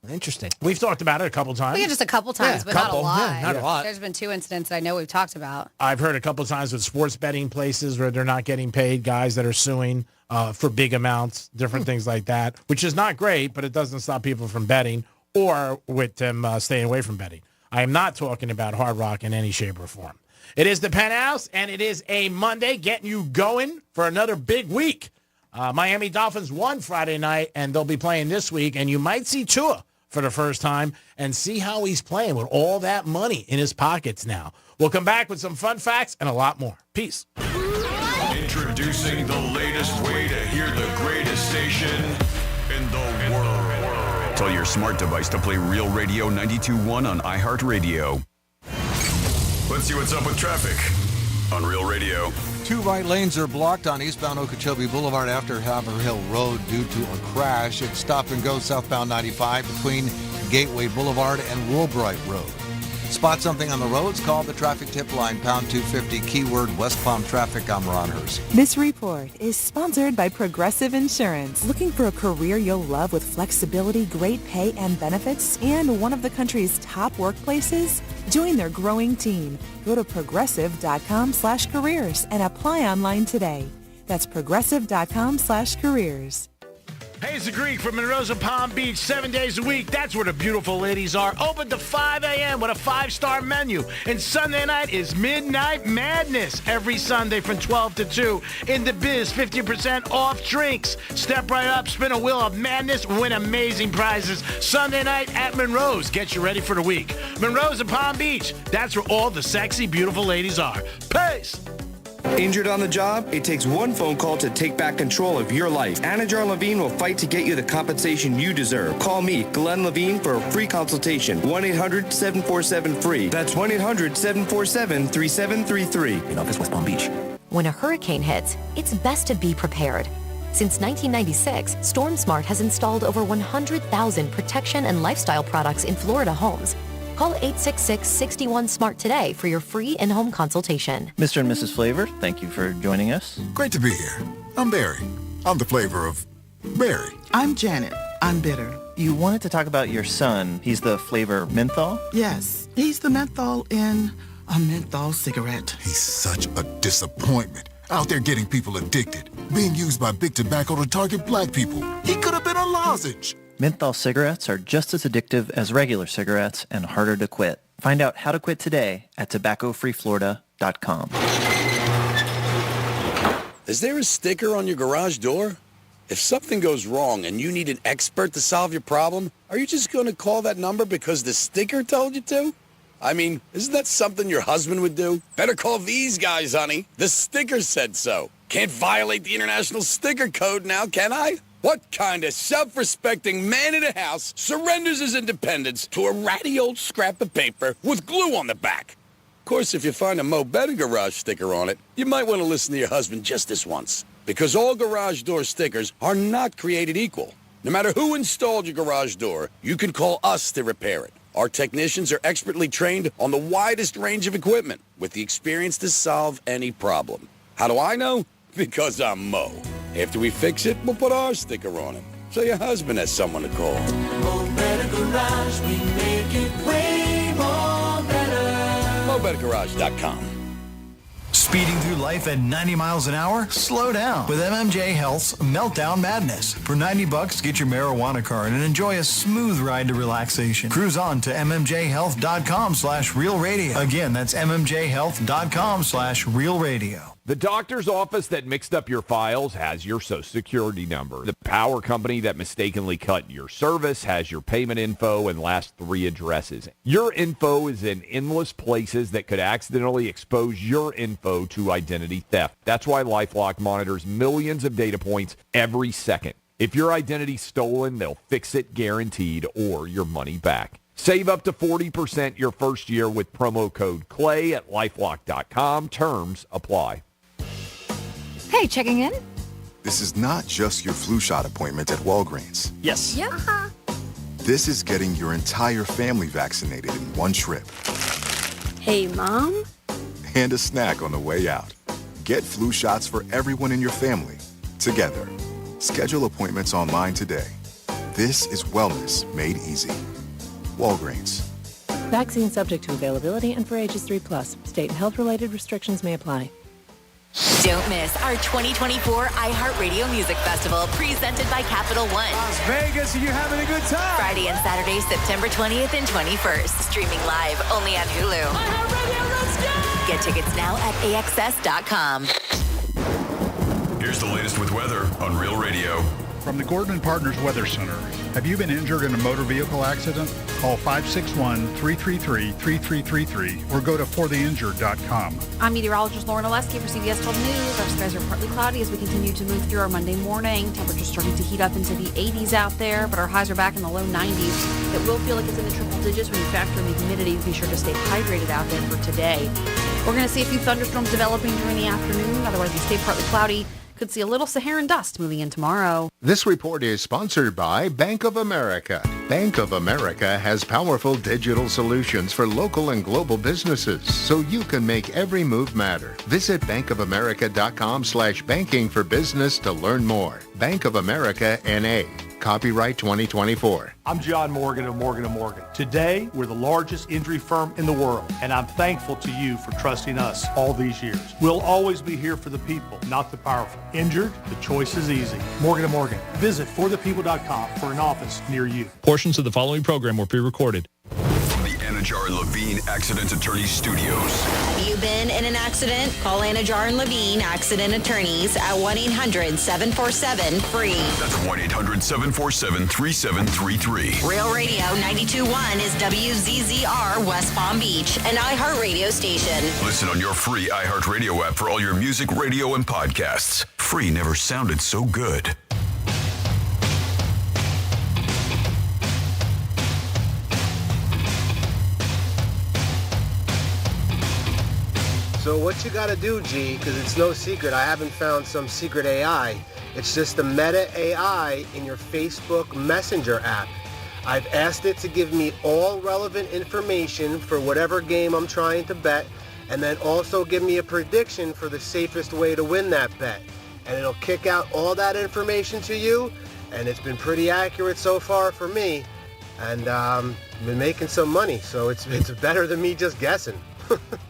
Interesting. We've talked about it a couple times. Yeah, just a couple times, but not a lot. Yeah, not a lot. There's been 2 incidents I know we've talked about. I've heard a couple times with sports betting places where they're not getting paid, guys that are suing for big amounts, different things like that, which is not great, but it doesn't stop people from betting or with them staying away from betting. I am not talking about Hard Rock in any shape or form. It is the Penthouse, and it is a Monday, getting you going for another big week. Miami Dolphins won Friday night, and they'll be playing this week, and you might see Tua for the first time and see how he's playing with all that money in his pockets now. We'll come back with some fun facts and a lot more. Peace. Introducing the latest way to hear the greatest station in the world. Tell your smart device to play Real Radio 92.1 on iHeartRadio. Let's see what's up with traffic on Real Radio. 2 right lanes are blocked on eastbound Okeechobee Boulevard after Haverhill Road due to a crash. It's stop and go southbound 95 between Gateway Boulevard and Woolbright Road. Spot something on the roads? Call the traffic tip line, pound 250, keyword West Palm Traffic. I'm Ron Hurst. This report is sponsored by Progressive Insurance. Looking for a career you'll love with flexibility, great pay and benefits, and one of the country's top workplaces? Join their growing team. Go to progressive.com/careers and apply online today. That's progressive.com/careers. Hey, it's the Greek from Monroe's and Palm Beach, 7 days a week. That's where the beautiful ladies are. Open to 5 a.m. with a 5-star menu. And Sunday night is Midnight Madness. Every Sunday from 12 to 2. In the biz, 50% off drinks. Step right up, spin a wheel of madness, win amazing prizes. Sunday night at Monroe's. Get you ready for the week. Monroe's and Palm Beach. That's where all the sexy, beautiful ladies are. Peace. Injured on the job? It takes one phone call to take back control of your life. Anajar Levine will fight to get you the compensation you deserve. Call me, Glenn Levine, for a free consultation. 1-800-747-FREE. That's 1-800-747-3733. In office, West Palm Beach. When a hurricane hits, it's best to be prepared. Since 1996, StormSmart has installed over 100,000 protection and lifestyle products in Florida homes. Call 866-61-SMART today for your free in-home consultation. Mr. and Mrs. Flavor, thank you for joining us. Great to be here. I'm Barry. I'm the flavor of Barry. I'm Janet. I'm bitter. You wanted to talk about your son. He's the flavor menthol? Yes, he's the menthol in a menthol cigarette. He's such a disappointment. Out there getting people addicted. Being used by big tobacco to target black people. He could have been a lozenge. Menthol cigarettes are just as addictive as regular cigarettes and harder to quit. Find out how to quit today at tobaccofreeflorida.com. Is there a sticker on your garage door? If something goes wrong and you need an expert to solve your problem, are you just going to call that number because the sticker told you to? I mean, isn't that something your husband would do? Better call these guys, honey. The sticker said so. Can't violate the International Sticker Code now, can I? What kind of self-respecting man in a house surrenders his independence to a ratty old scrap of paper with glue on the back? Of course, if you find a Mo Better Garage sticker on it, you might want to listen to your husband just this once. Because all garage door stickers are not created equal. No matter who installed your garage door, you can call us to repair it. Our technicians are expertly trained on the widest range of equipment with the experience to solve any problem. How do I know? Because I'm Mo. After we fix it, we'll put our sticker on it. So your husband has someone to call. Mo Better Garage, we make it way more better. MoBetterGarage.com. Speeding through life at 90 miles an hour? Slow down with MMJ Health's Meltdown Madness. For $90, get your marijuana card and enjoy a smooth ride to relaxation. Cruise on to mmjhealth.com/realradio. Again, that's mmjhealth.com/realradio. The doctor's office that mixed up your files has your Social Security number. The power company that mistakenly cut your service has your payment info and last 3 addresses. Your info is in endless places that could accidentally expose your info to identity theft. That's why LifeLock monitors millions of data points every second. If your identity's stolen, they'll fix it guaranteed or your money back. Save up to 40% your first year with promo code CLAY at LifeLock.com. Terms apply. Hey, checking in? This is not just your flu shot appointment at Walgreens. Yes. Yeah. This is getting your entire family vaccinated in one trip. Hey, Mom? And a snack on the way out. Get flu shots for everyone in your family, together. Schedule appointments online today. This is wellness made easy. Walgreens. Vaccine subject to availability and for ages 3+. State and health-related restrictions may apply. Don't miss our 2024 iHeartRadio Music Festival presented by Capital One. Las Vegas, are you having a good time? Friday and Saturday, September 20th and 21st. Streaming live only on Hulu. iHeartRadio, let's go! Get tickets now at AXS.com. Here's the latest with weather on Real Radio. From the Gordon & Partners Weather Center. Have you been injured in a motor vehicle accident? Call 561-333-3333 or go to fortheinjured.com. I'm meteorologist Lauren Oleski for CBS 12 News. Our skies are partly cloudy as we continue to move through our Monday morning. Temperatures starting to heat up into the 80s out there, but our highs are back in the low 90s. It will feel like it's in the triple digits when you factor in the humidity. Be sure to stay hydrated out there for today. We're going to see a few thunderstorms developing during the afternoon. Otherwise, we stay partly cloudy. Could see a little Saharan dust moving in tomorrow. This report is sponsored by Bank of America. Bank of America has powerful digital solutions for local and global businesses, so you can make every move matter. Visit bankofamerica.com/banking for business to learn more. Bank of America, N.A. Copyright 2024. I'm John Morgan of Morgan & Morgan. Today, we're the largest injury firm in the world, and I'm thankful to you for trusting us all these years. We'll always be here for the people, not the powerful. Injured? The choice is easy. Morgan & Morgan. Visit forthepeople.com for an office near you. Portions of the following program were pre-recorded. Anajar and Levine Accident Attorneys Studios. Have you been in an accident? Call Anajar and Levine Accident Attorneys at 1-800-747-FREE. That's 1-800-747-3733. Real Radio 92.1 is WZZR West Palm Beach, an iHeartRadio station. Listen on your free iHeartRadio app for all your music, radio, and podcasts. Free never sounded so good. So what you gotta do, G, because it's no secret, I haven't found some secret AI. It's just the Meta AI in your Facebook Messenger app. I've asked it to give me all relevant information for whatever game I'm trying to bet, and then also give me a prediction for the safest way to win that bet. And it'll kick out all that information to you, and it's been pretty accurate so far for me. And been making some money, so it's better than me just guessing.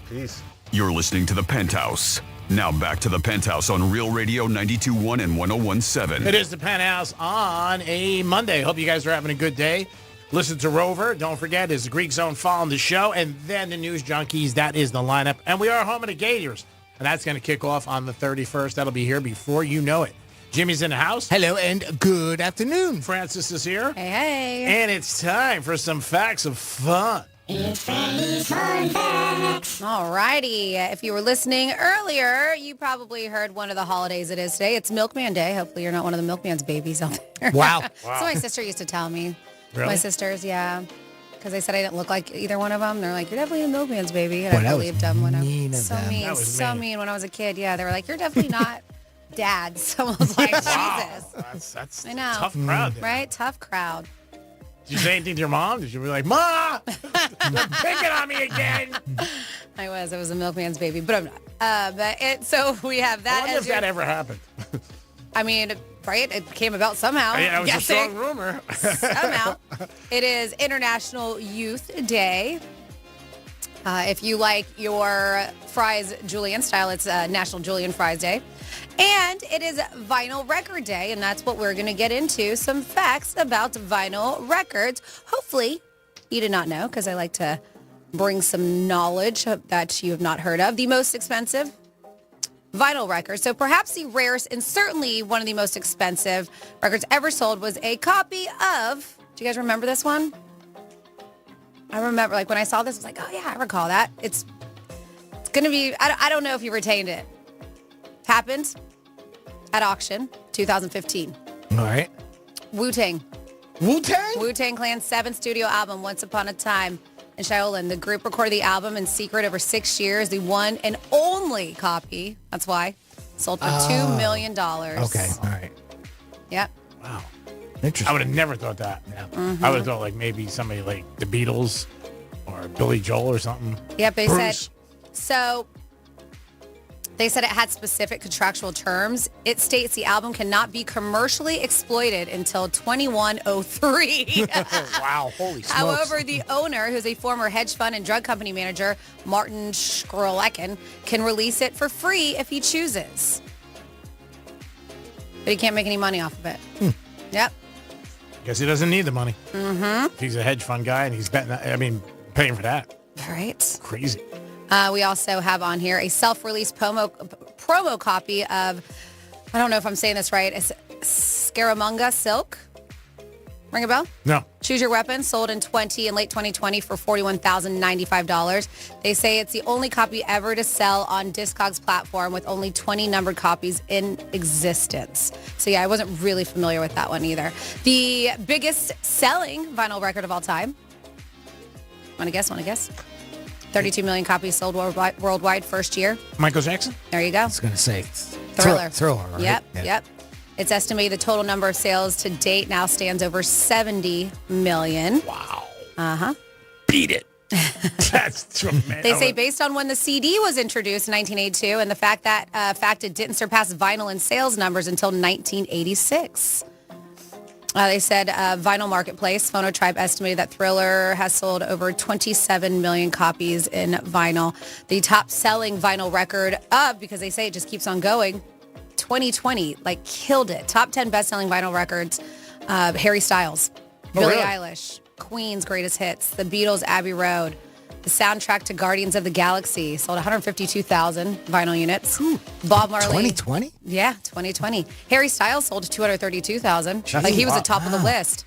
Peace. You're listening to The Penthouse. Now back to The Penthouse on Real Radio 92.1 and 101.7. It is The Penthouse on a Monday. Hope you guys are having a good day. Listen to Rover. Don't forget, it's the Greek Zone following the show. And then the News Junkies. That is the lineup. And we are home of the Gators. And that's going to kick off on the 31st. That'll be here before you know it. Jimmy's in the house. Hello and good afternoon. Francis is here. Hey, hey. And it's time for some facts of fun. It's Freddy's Fun Facts. All righty. If you were listening earlier, you probably heard one of the holidays it is today. It's Milkman Day. Hopefully you're not one of the milkman's babies out there. Wow. So my sister used to tell me. Really? My sisters, yeah. Because they said I didn't look like either one of them. They're like, you're definitely a milkman's baby. And Boy, I that was believed them when I mean was of so them. mean. That was So mean. mean when I was a kid. Yeah, they were like, you're definitely not dad. So I was like, Wow. Jesus. That's I know. a tough crowd. There. Right? Tough crowd. Did you say anything to your mom? Did you be like, Ma, they're picking on me again? I was a milkman's baby, but I'm not. So we have I that wonder as if that ever happened. I mean, right? It came about somehow. Yeah, it was Guessing. a strong rumor. Somehow. It is International Youth Day. If you like your fries julienne style, it's National Julienne Fries Day. And it is Vinyl Record Day, and that's what we're going to get into. Some facts about vinyl records. Hopefully, you did not know, because I like to bring some knowledge that you have not heard of. The most expensive vinyl record. So perhaps the rarest and certainly one of the most expensive records ever sold was a copy of, do you guys remember this one? I remember, like, when I saw this, I was like, oh, yeah, I recall that. It's going to be, I don't know if you retained it. Happened at auction, 2015. All right. Wu-Tang. Wu-Tang? Wu-Tang Clan's 7th studio album, Once Upon a Time in Shaolin. The group recorded the album in secret over 6 years. The one and only copy, that's why, sold for $2 million. Okay. All right. Yep. Wow. Interesting. I would have never thought that. Yeah. Mm-hmm. I would have thought like maybe somebody like the Beatles or Billy Joel or something. Yep, they Bruce. said, so they said it had specific contractual terms. It states the album cannot be commercially exploited until 2103. Wow. Holy smokes. However, the owner, who's a former hedge fund and drug company manager, Martin Shkrelekin, can release it for free if he chooses. But he can't make any money off of it. Yep. Guess he doesn't need the money. Mm-hmm. If he's a hedge fund guy and he's betting that, paying for that. Right. Crazy. We also have on here a self-released promo copy of, I don't know if I'm saying this right, it's Scaramanga Silk. Ring a bell? No. Choose Your Weapon, sold in late 2020 for $41,095. They say it's the only copy ever to sell on Discogs platform with only 20 numbered copies in existence. So yeah, I wasn't really familiar with that one either. The biggest selling vinyl record of all time. Want to guess? 32 million copies sold worldwide first year. Michael Jackson? There you go. I was going to say Thriller. Thriller, right? Yep, Yeah. yep. It's estimated the total number of sales to date now stands over 70 million. Wow. Uh-huh. Beat it. That's tremendous. They say based on when the CD was introduced in 1982 and the fact that it didn't surpass vinyl in sales numbers until 1986. They said Vinyl Marketplace, Phonotribe estimated that Thriller has sold over 27 million copies in vinyl. The top selling vinyl record because they say it just keeps on going, 2020, killed it. Top 10 best-selling vinyl records, Harry Styles, Billie Eilish, Queen's Greatest Hits, The Beatles' Abbey Road, the soundtrack to Guardians of the Galaxy sold 152,000 vinyl units. Bob Marley. 2020? Yeah, 2020. Harry Styles sold 232,000. He was at top of the list.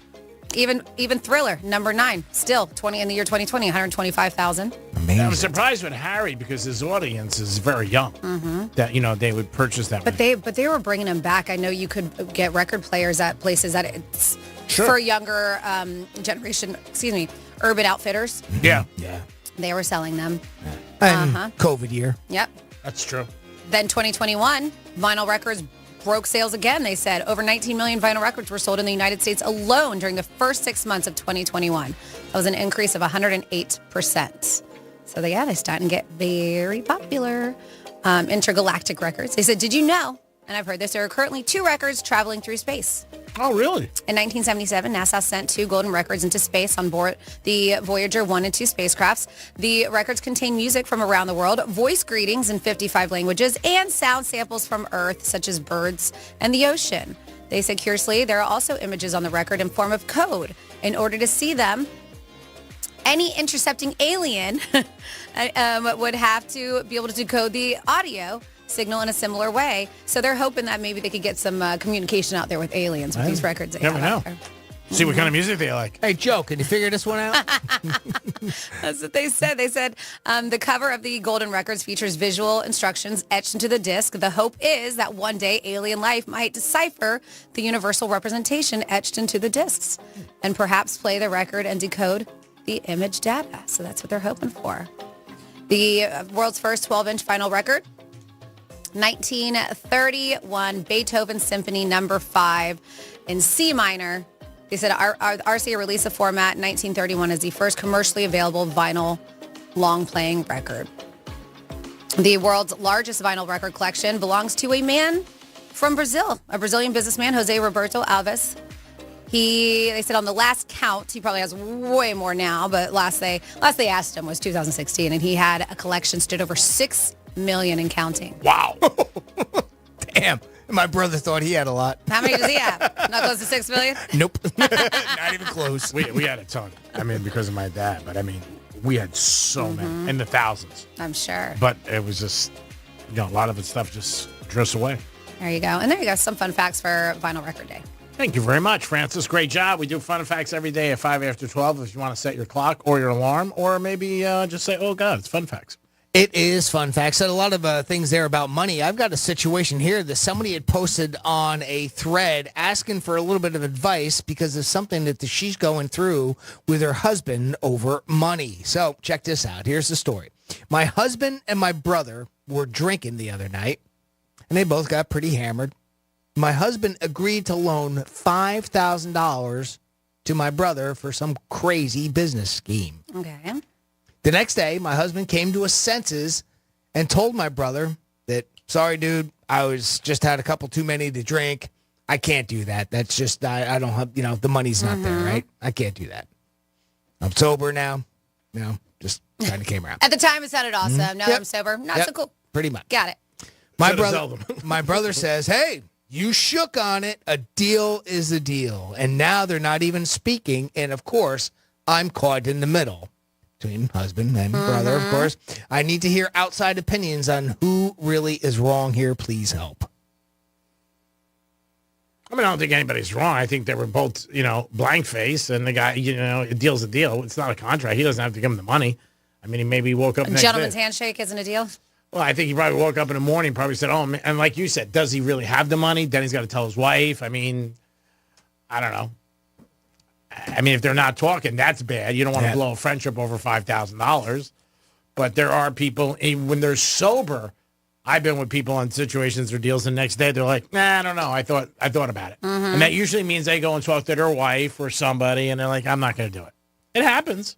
Even Thriller, number 9, still in the year 2020, 125,000. Amazing. I was surprised with Harry because his audience is very young. Mm-hmm. That they would purchase that. But they were bringing them back. I know you could get record players at places that it's for younger generation. Urban Outfitters. Yeah. Yeah. They were selling them. And COVID year. Yep. That's true. Then 2021, vinyl records broke sales again, they said. Over 19 million vinyl records were sold in the United States alone during the first 6 months of 2021. That was an increase of 108%. So, they're starting to get very popular. Intergalactic records. They said, did you know, and I've heard this, there are currently 2 records traveling through space. Oh, really? In 1977, NASA sent 2 golden records into space on board the Voyager 1 and 2 spacecrafts. The records contain music from around the world, voice greetings in 55 languages, and sound samples from Earth, such as birds and the ocean. They said, curiously, there are also images on the record in form of code. In order to see them, any intercepting alien would have to be able to decode the audio signal in a similar way. So they're hoping that maybe they could get some communication out there with aliens with these records. They never have know. out there. See what kind of music they like. Hey, Joe, can you figure this one out? That's what they said. They said the cover of the Golden Records features visual instructions etched into the disc. The hope is that one day alien life might decipher the universal representation etched into the discs and perhaps play the record and decode the image data. So that's what they're hoping for. The world's first 12-inch vinyl record, 1931 Beethoven Symphony No. 5 in C minor. They said RCA released the format in 1931 as the first commercially available vinyl long-playing record. The world's largest vinyl record collection belongs to a man from Brazil, a Brazilian businessman, Jose Roberto Alves. They said on the last count, he probably has way more now, but last they asked him was 2016, and he had a collection stood over 6 million and counting. Wow. Damn. My brother thought he had a lot. How many does he have? Not close to 6 million? Nope. Not even close. We had a ton. I mean, because of my dad, but I mean, we had so many, in the thousands. I'm sure. But it was just, a lot of the stuff just drifts away. There you go. And there you go. Some fun facts for Vinyl Record Day. Thank you very much, Francis. Great job. We do fun facts every day at 5 after 12 if you want to set your clock or your alarm, or maybe just say, oh, God, it's fun facts. It is fun facts. And a lot of things there about money. I've got a situation here that somebody had posted on a thread asking for a little bit of advice because of something that she's going through with her husband over money. So check this out. Here's the story. My husband and my brother were drinking the other night, and they both got pretty hammered. My husband agreed to loan $5,000 to my brother for some crazy business scheme. Okay. The next day, my husband came to his senses and told my brother that, sorry, dude, I just had a couple too many to drink. I can't do that. That's just, I don't have, the money's not there, right? I can't do that. I'm sober now. Just kind of came around. At the time, it sounded awesome. Now that I'm sober, not so cool. Pretty much. Got it. My brother says, hey, you shook on it. A deal is a deal. And now they're not even speaking. And, of course, I'm caught in the middle between husband and brother, of course. I need to hear outside opinions on who really is wrong here. Please help. I mean, I don't think anybody's wrong. I think they were both, blank face, and the guy, a deal's a deal. It's not a contract. He doesn't have to give him the money. I mean, he maybe woke up A next gentleman's day. handshake isn't a deal? Well, I think he probably woke up in the morning, probably said, oh, man. And like you said, does he really have the money? Then he's got to tell his wife. I mean, I don't know. I mean, if they're not talking, that's bad. You don't want to blow a friendship over $5,000. But there are people, when they're sober, I've been with people in situations or deals, the next day they're like, nah, I don't know. I thought about it. And that usually means they go and talk to their wife or somebody, and they're like, I'm not going to do it. It happens.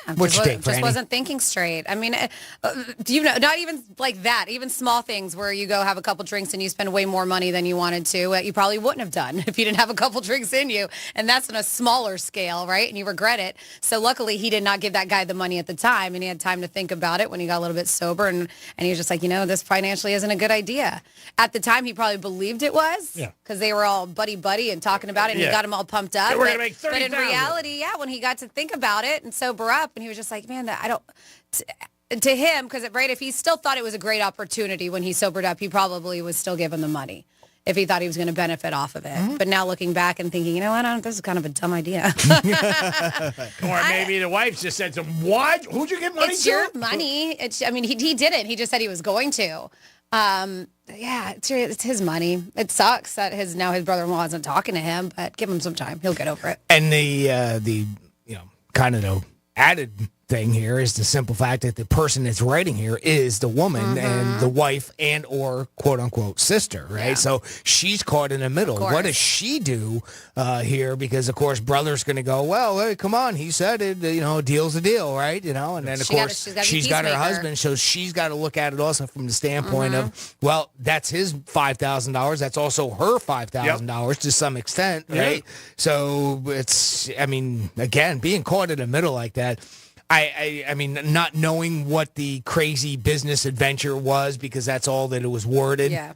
Yeah, What you think, just Franny? wasn't thinking straight. I mean, not even like that. Even small things where you go have a couple drinks and you spend way more money than you wanted to. You probably wouldn't have done if you didn't have a couple drinks in you. And that's on a smaller scale, right? And you regret it. So luckily, he did not give that guy the money at the time, and he had time to think about it when he got a little bit sober. And he was just like, this financially isn't a good idea. At the time, he probably believed it was because they were all buddy and talking about it, and he got him all pumped up. They were going to make $30,000. But in reality, when he got to think about it and sober up, and he was just like, man, to him, because if he still thought it was a great opportunity when he sobered up, he probably was still giving the money if he thought he was going to benefit off of it. But now looking back and thinking, this is kind of a dumb idea. Or maybe the wife just said to him, what? Who'd you give money It's to? your money. He didn't. He just said he was going to. It's his money. It sucks that his brother-in-law isn't talking to him, but give him some time. He'll get over it. And the kind of added thing here is the simple fact that the person that's writing here is the woman and the wife and or quote unquote sister, right? Yeah. So she's caught in the middle. What does she do here? Because of course, brother's going to go, well, hey, come on, he said it. A deal's a deal, right? And then of course she's got her husband, so she's got to look at it also from the standpoint of, well, that's his $5,000. That's also her $5,000 to some extent, right? So it's, again, being caught in the middle like that. I mean, not knowing what the crazy business adventure was because that's all that it was worded. Yeah.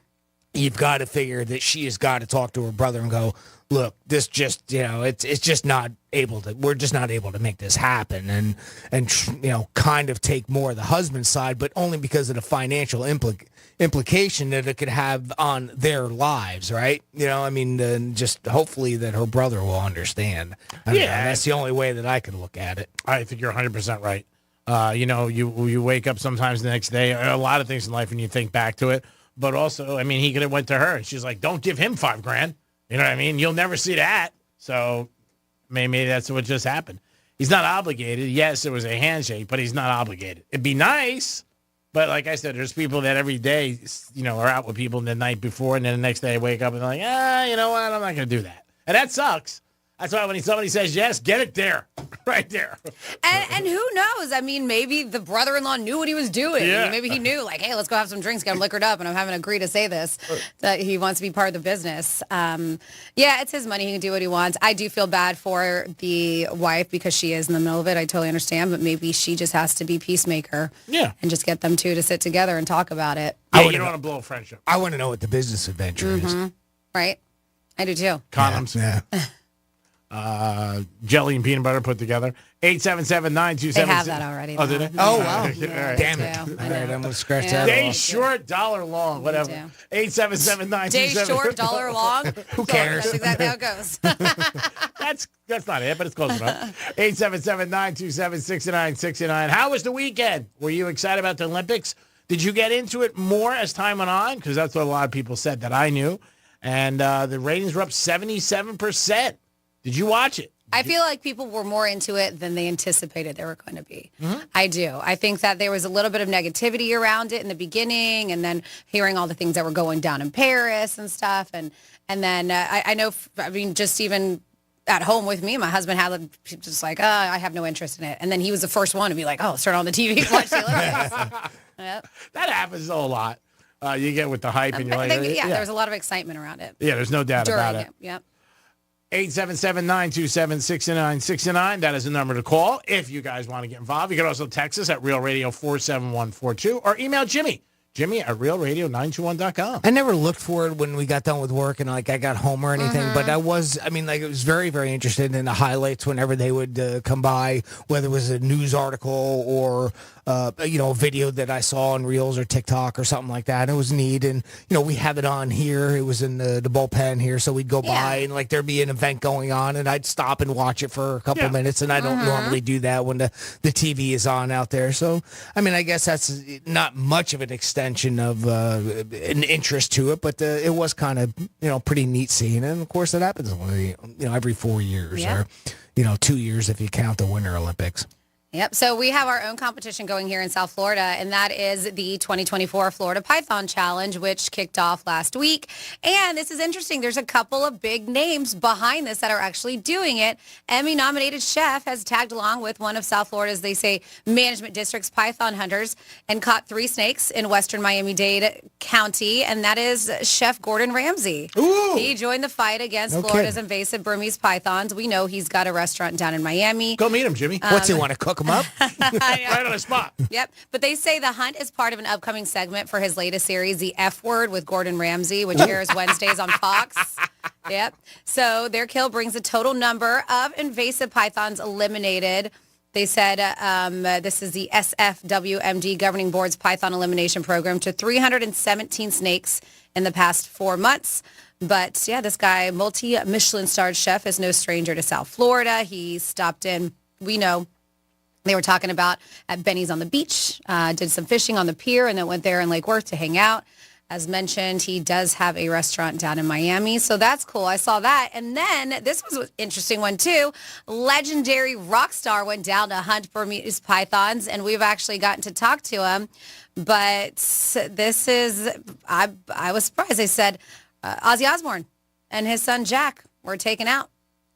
You've got to figure that she has got to talk to her brother and go, look, this just, it's just not able to, we're just not able to make this happen and kind of take more of the husband's side, but only because of the financial implication that it could have on their lives, right? Just hopefully that her brother will understand. I don't know, that's the only way that I can look at it. I think you're 100% right. You wake up sometimes the next day, a lot of things in life when you think back to it, but also, he could have went to her and she's like, don't give him $5,000. You know what I mean? You'll never see that. So maybe that's what just happened. He's not obligated. Yes, it was a handshake, but he's not obligated. It'd be nice, but like I said, there's people that every day, are out with people the night before, and then the next day they wake up and they're like, you know what? I'm not going to do that. And that sucks. That's why when somebody says yes, get it there, right there. And who knows? Maybe the brother-in-law knew what he was doing. Yeah. Maybe he knew, like, hey, let's go have some drinks, get him liquored up, and I'm having to agree to say this, that he wants to be part of the business. It's his money. He can do what he wants. I do feel bad for the wife because she is in the middle of it. I totally understand, but maybe she just has to be peacemaker. Yeah. And just get them two to sit together and talk about it. Yeah, you don't want to blow a friendship. I want to know what the business adventure is. Right? I do too. Condoms. Yeah. Jelly and peanut butter put together. 877-927. They have that already. Oh, did they? Oh, wow. All right. Damn it. All right, I'm going to scratch that Day off. short, dollar long, whatever. 877-927. Day short, dollar long. Who cares? That's exactly how it goes. That's not it, but it's close enough. 877-927-6969. How was the weekend? Were you excited about the Olympics? Did you get into it more as time went on? Because that's what a lot of people said that I knew. And the ratings were up 77%. Did you watch it? I feel like people were more into it than they anticipated they were going to be. I do. I think that there was a little bit of negativity around it in the beginning, and then hearing all the things that were going down in Paris and stuff. And then I know, just even at home with me, my husband had just like, I have no interest in it. And then he was the first one to be like, let's turn on the TV and watch the Olympics. Yep. That happens a lot. You get with the hype and you're like, there was a lot of excitement around it. Yeah, there's no doubt about it. Yep. 877-927-6969. That is the number to call if you guys want to get involved. You can also text us at Real Radio 47142 or email Jimmy at realradio921.com. I never looked for it when we got done with work and I got home or anything, but I was, it was very, very interested in the highlights whenever they would come by, whether it was a news article or, a video that I saw on Reels or TikTok or something like that. It was neat. And, we have it on here. It was in the bullpen here. So we'd go by and there'd be an event going on and I'd stop and watch it for a couple of minutes. And I don't normally do that when the TV is on out there. So, I guess that's not much of an extension of an interest to it, but it was kind of, pretty neat seeing it. And of course it happens only, every 4 years or, 2 years if you count the Winter Olympics. Yep. So we have our own competition going here in South Florida, and that is the 2024 Florida Python Challenge, which kicked off last week. And this is interesting. There's a couple of big names behind this that are actually doing it. Emmy-nominated chef has tagged along with one of South Florida's, they say, management district's python hunters and caught 3 snakes in western Miami-Dade County, and that is Chef Gordon Ramsay. Ooh. He joined the fight against Florida's invasive Burmese pythons. We know he's got a restaurant down in Miami. Go meet him, Jimmy. What's he want to cook him up? Right on the spot. Yep. But they say the hunt is part of an upcoming segment for his latest series, The F Word with Gordon Ramsay, which airs Wednesdays on Fox. Yep. So their kill brings the total number of invasive pythons eliminated. They said this is the SFWMD Governing Board's Python Elimination Program to 317 snakes in the past 4 months. But, yeah, this guy, multi-Michelin-starred chef, is no stranger to South Florida. He stopped in, we know, they were talking about at Benny's on the beach, did some fishing on the pier, and then went there in Lake Worth to hang out. As mentioned, he does have a restaurant down in Miami, so that's cool. I saw that. And then this was an interesting one, too. Legendary rock star went down to hunt Burmese pythons, and we've actually gotten to talk to him. But this is, I was surprised. They said Ozzy Osbourne and his son Jack were taken out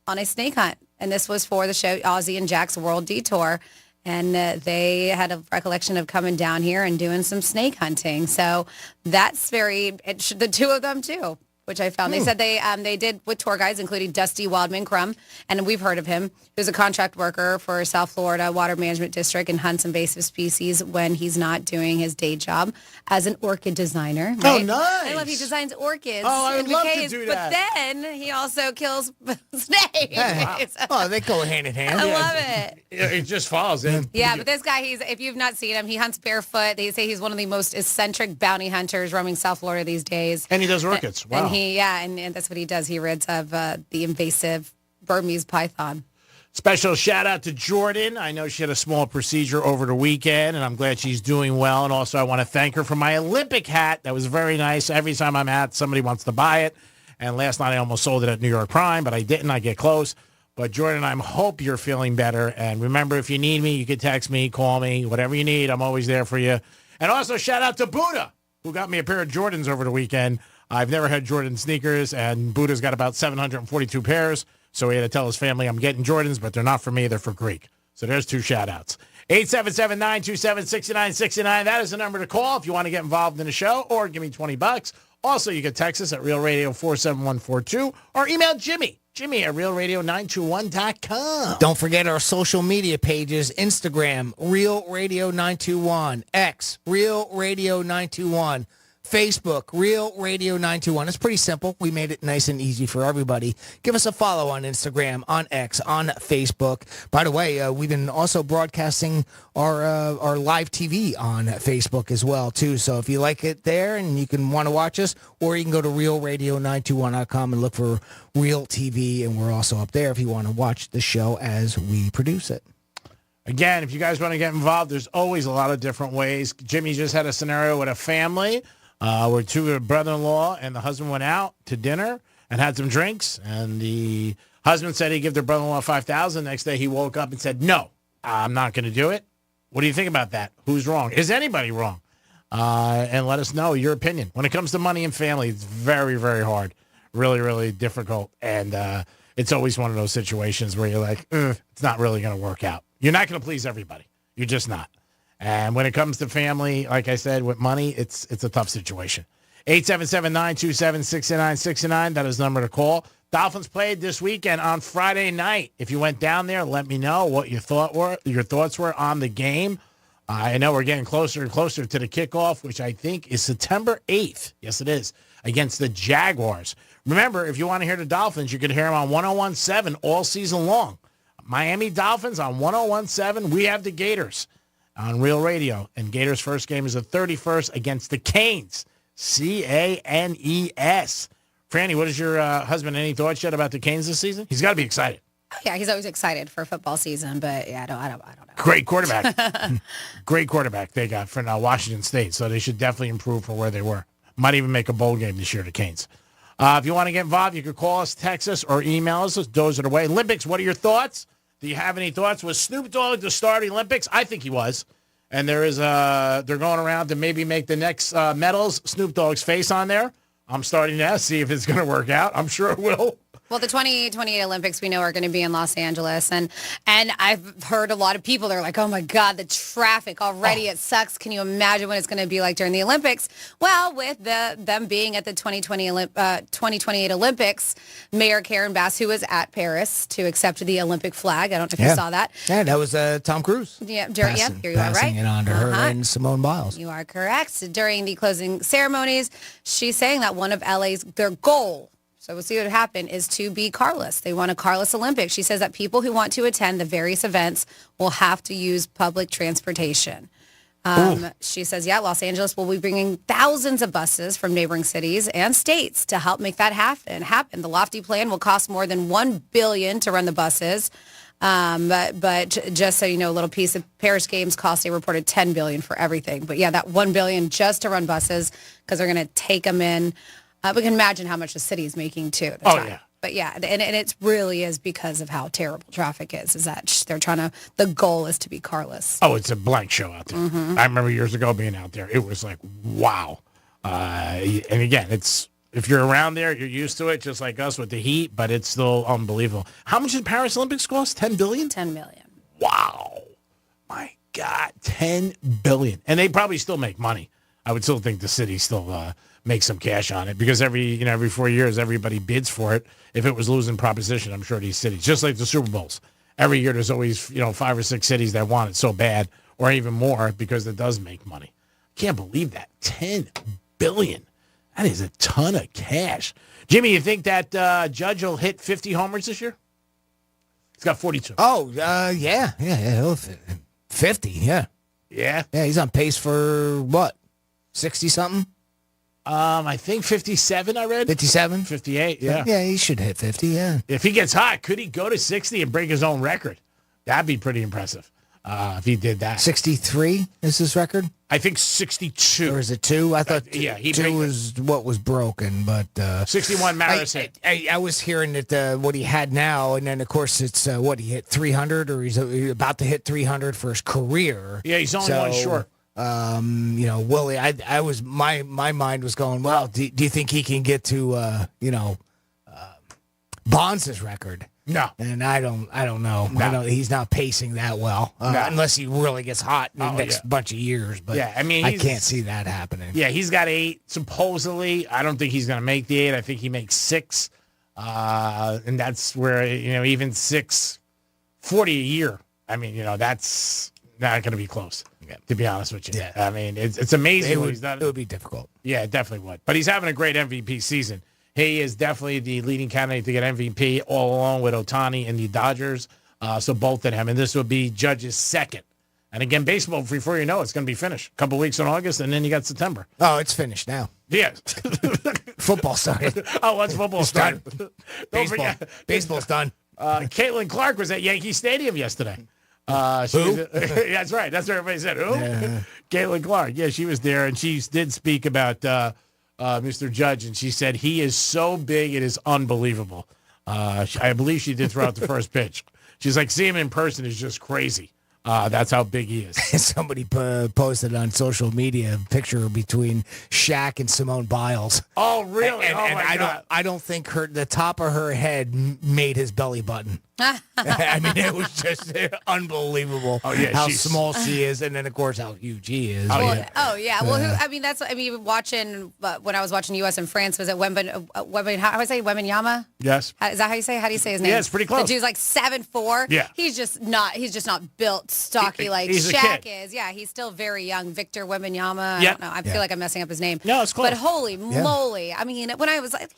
on a snake hunt. And this was for the show Ozzy and Jack's World Detour. And they had a recollection of coming down here and doing some snake hunting. So that's the two of them, too, which I found. They said they did with tour guides, including Dusty Wildman Crum, and we've heard of him, who's a contract worker for South Florida Water Management District and hunts invasive species when he's not doing his day job as an orchid designer. Right? Oh, nice. I love he designs orchids. Oh, I would love to do that. But then he also kills snakes. Wow. Oh, they go hand in hand. I love it. It just falls in. Yeah, but this guy, if you've not seen him, he hunts barefoot. They say he's one of the most eccentric bounty hunters roaming South Florida these days. And he does orchids. Wow. And that's what he does. He rids of the invasive Burmese python. Special shout out to Jordan. I know she had a small procedure over the weekend, and I'm glad she's doing well. And also I want to thank her for my Olympic hat. That was very nice. Every time I'm at, somebody wants to buy it. And last night I almost sold it at New York Prime, but I didn't. I get close. But Jordan, I hope you're feeling better. And remember, if you need me, you can text me, call me, whatever you need. I'm always there for you. And also shout out to Buddha, who got me a pair of Jordans over the weekend. I've never had Jordan sneakers, and Buddha's got about 742 pairs. So he had to tell his family, I'm getting Jordans, but they're not for me. They're for Greek. So there's two shout-outs. 877-927-6969. That is the number to call if you want to get involved in the show, or give me $20. Also, you can text us at Real Radio 47142 or email Jimmy at realradio921.com. Don't forget our social media pages, Instagram, Real Radio 921, X, Real Radio 921, Facebook, Real Radio 921. It's pretty simple. We made it nice and easy for everybody. Give us a follow on Instagram, on X, on Facebook. By the way, we've been also broadcasting our live TV on Facebook as well, too. So if you like it there and you can want to watch us, or you can go to realradio921.com and look for Real TV, and we're also up there if you want to watch the show as we produce it. Again, if you guys want to get involved, there's always a lot of different ways. Jimmy just had a scenario with a family where two brother-in-law and the husband went out to dinner and had some drinks, and the husband said he'd give their brother-in-law $5,000. Next day he woke up and said, no, I'm not going to do it. What do you think about that? Who's wrong? Is anybody wrong? And let us know your opinion. When it comes to money and family, it's very, very hard. Really, really difficult. And it's always one of those situations where you're like, it's not really going to work out. You're not going to please everybody. You're just not. And when it comes to family, like I said, with money, it's a tough situation. 877-927-6969. That is the number to call. Dolphins played this weekend on Friday night. If you went down there, let me know what your thoughts were on the game. I know we're getting closer and closer to the kickoff, which I think is September 8th. Yes, it is, against the Jaguars. Remember, if you want to hear the Dolphins, you can hear them on 101.7 all season long. Miami Dolphins on 101.7. We have the Gators on Real Radio. And Gators' first game is the 31st against the Canes. Canes. Franny, what is your husband, any thoughts yet about the Canes this season? He's got to be excited. Yeah, he's always excited for football season, but yeah, I don't know. Great quarterback. Great quarterback they got from Washington State, so they should definitely improve from where they were. Might even make a bowl game this year, the Canes. If you want to get involved, you can call us, text us, or email us. Those are the way. Olympics, what are your thoughts? Do you have any thoughts? Was Snoop Dogg the star of the Olympics? I think he was. And they're going around to maybe make the next medals Snoop Dogg's face on there. I'm starting to see if it's going to work out. I'm sure it will. Well, the 2028 Olympics we know are going to be in Los Angeles, and I've heard a lot of people, they're like, oh my God, the traffic already, it sucks. Can you imagine what it's going to be like during the Olympics? Well, with them being at the 2028 Olympics, Mayor Karen Bass, who was at Paris to accept the Olympic flag, I don't know if you saw that. Yeah, that was Tom Cruise. Yeah, here you are, right? Passing it on to her and Simone Biles. You are correct. During the closing ceremonies, she's saying that one of LA's, their goal, so we'll see what happened, is to be carless. They want a carless Olympics. She says that people who want to attend the various events will have to use public transportation. She says, Los Angeles will be bringing thousands of buses from neighboring cities and states to help make that happen. The lofty plan will cost more than $1 billion to run the buses. But just so you know, a little piece of Paris Games cost, they reported $10 billion for everything. But yeah, that $1 billion just to run buses because they're going to take them in. We can imagine how much the city is making too. At the time. Yeah. But yeah, and it really is because of how terrible traffic is that they're trying to, the goal is to be carless. Oh, it's a blank show out there. Mm-hmm. I remember years ago being out there. It was like, wow. And again, if you're around there, you're used to it, just like us with the heat, but it's still unbelievable. How much did Paris Olympics cost? $10 billion? $10 billion. Wow. My God, $10 billion. And they probably still make money. I would still think the city still makes some cash on it because every 4 years, everybody bids for it. If it was losing proposition, I'm sure these cities, just like the Super Bowls, every year there's always 5 or 6 cities that want it so bad, or even more, because it does make money. Can't believe that. $10 billion. That is a ton of cash. Jimmy, you think that Judge will hit 50 homers this year? He's got 42. Oh, yeah. 50, yeah. Yeah? Yeah, he's on pace for what? 60-something? I think 57, I read. 57? 58, yeah. Yeah, he should hit 50, yeah. If he gets hot, could he go to 60 and break his own record? That'd be pretty impressive if he did that. 63 is his record? I think 62. Or is it 2? I thought he 2 was what was broken, but 61 Maris hit. I was hearing that what he had now, and then of course it's what he hit 300, or he's about to hit 300 for his career. Yeah, he's only one short. Willie, I was my mind was going, well, do you think he can get to Bonds' record? No, and I don't know. No. I know he's not pacing that well, unless he really gets hot in the next bunch of years. But yeah, I mean, I can't see that happening. Yeah, he's got 8 supposedly. I don't think he's going to make the 8. I think he makes 6, and that's where even 640 a year. I mean, that's not going to be close. Yeah. To be honest with you, I mean, it's amazing what he's done. It would be difficult. Yeah, it definitely would. But he's having a great MVP season. He is definitely the leading candidate to get MVP, all along with Ohtani and the Dodgers. So both of them. And this will be Judge's second. And again, baseball, before you know, it's going to be finished. A couple weeks in August, and then you got September. Oh, it's finished now. Yeah. Football started. Oh, once football started. Baseball's done. Caitlin Clark was at Yankee Stadium yesterday. Who? That's right. That's what everybody said. Who? Yeah. Caitlin Clark. Yeah, she was there, and she did speak about Mr. Judge, and she said he is so big, it is unbelievable. I believe she did throw out the first pitch. She's like, seeing him in person is just crazy. That's how big he is. Somebody posted on social media a picture between Shaq and Simone Biles. Oh, really? And my God. I don't think the top of her head made his belly button. I mean, it was just unbelievable how small she is, and then, of course, how huge he is. Well, watching, when I was watching U.S. and France, was it Wembanyama? How do I say Wembanyama? Yes. Is that how you say it? How do you say his name? Yeah, it's pretty close. The dude's like 7'4". Yeah. He's just not built stocky like he's Shaq is. Yeah, he's still very young. Victor Wembanyama. I don't know. I feel like I'm messing up his name. No, it's close. But holy moly. I mean, when I was like,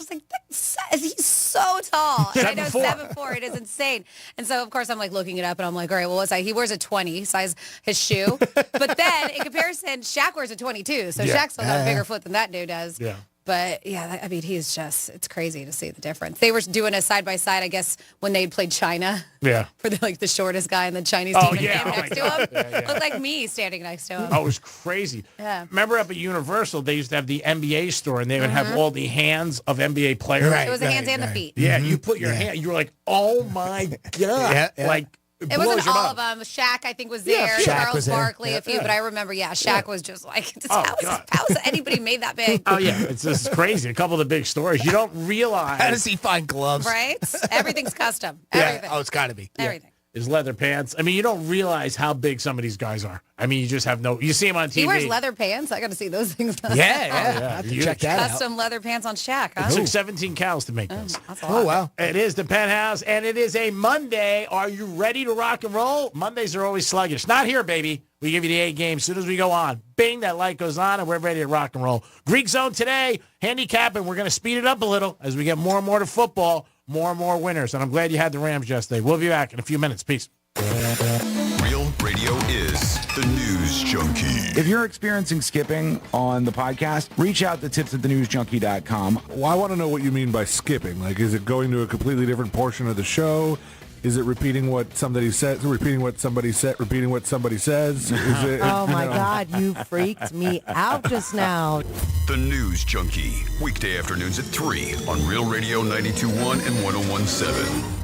he's so tall. And I know 7'4". It is insane. And so, of course, I'm like looking it up, and I'm like, all right, well, he wears a 20 size, his shoe. But then, in comparison, Shaq wears a 22. So Shaq's still got a bigger foot than that dude does. Yeah. But, yeah, I mean, it's crazy to see the difference. They were doing a side-by-side, I guess, when they played China. Yeah. For the shortest guy in the Chinese team next to him. Looked like me standing next to him. Oh, it was crazy. Yeah. Remember up at Universal, they used to have the NBA store, and they would have all the hands of NBA players. It was the hands and the feet. Yeah, you put your hand, you were like, oh, my God. Like, it wasn't all of them. Shaq, I think, was there. Shaq Charles was there. Barkley, a few. But I remember, Shaq was just like, how is anybody made that big? Oh, yeah. It's just crazy. A couple of the big stories. You don't realize. How does he find gloves? Right? Everything's custom. Everything. Oh, it's got to be. Everything. His leather pants. I mean, you don't realize how big some of these guys are. I mean, you just have you see him on TV. He wears leather pants. I got to see those things. Yeah. I have to check that out. Custom leather pants on Shaq, huh? It took 17 cows to make those. That's a lot. Oh, wow. It is the Penthouse, and it is a Monday. Are you ready to rock and roll? Mondays are always sluggish. Not here, baby. We give you the A game as soon as we go on. Bing, that light goes on, and we're ready to rock and roll. Greek Zone today, handicapping. We're going to speed it up a little as we get more and more to football, more and more winners. And I'm glad you had the Rams yesterday. We'll be back in a few minutes. Peace. Real radio is the News Junkie. If you're experiencing skipping on the podcast, reach out to tips@thenewsjunkie.com. Well, I want to know what you mean by skipping. Like, is it going to a completely different portion of the show? Is it repeating what somebody says? Repeating what somebody said? Repeating what somebody says? Is it, oh my God, you freaked me out just now. The News Junkie, weekday afternoons at 3 on Real Radio 92.1 and 101.7.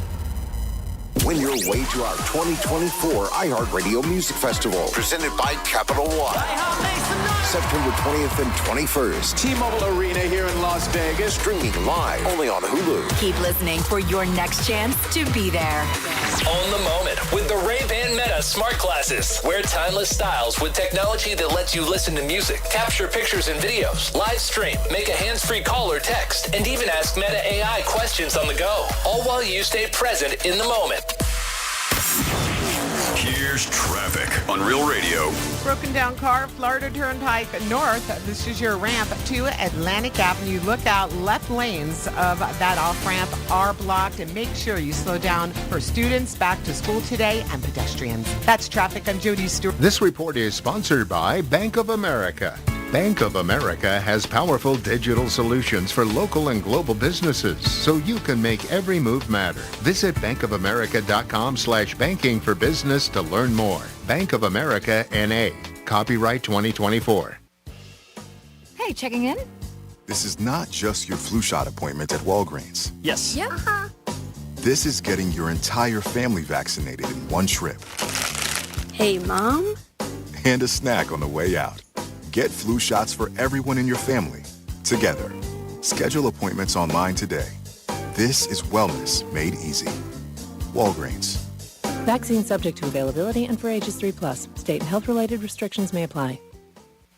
Win your way to our 2024 iHeartRadio Music Festival, presented by Capital One. September 20th and 21st. T-Mobile Arena here in Las Vegas. Streaming live only on Hulu. Keep listening for your next chance to be there. Own the moment with the Ray-Ban Meta Smart Glasses. Wear timeless styles with technology that lets you listen to music, capture pictures and videos, live stream, make a hands-free call or text, and even ask Meta AI questions on the go. All while you stay present in the moment. Here's traffic on Real Radio. Broken down car, Florida Turnpike North. This is your ramp to Atlantic Avenue. Look out, left lanes of that off-ramp are blocked, and make sure you slow down for students back to school today and pedestrians. That's traffic. I'm Jody Stewart. This report is sponsored by Bank of America. Bank of America has powerful digital solutions for local and global businesses, so you can make every move matter. Visit bankofamerica.com/banking for business to learn more. Bank of America, N.A. Copyright 2024. Hey, checking in? This is not just your flu shot appointment at Walgreens. Yes. Yeah. This is getting your entire family vaccinated in one trip. Hey, Mom? And a snack on the way out. Get flu shots for everyone in your family, together. Schedule appointments online today. This is wellness made easy. Walgreens. Vaccine subject to availability and for ages 3+. State and health-related restrictions may apply.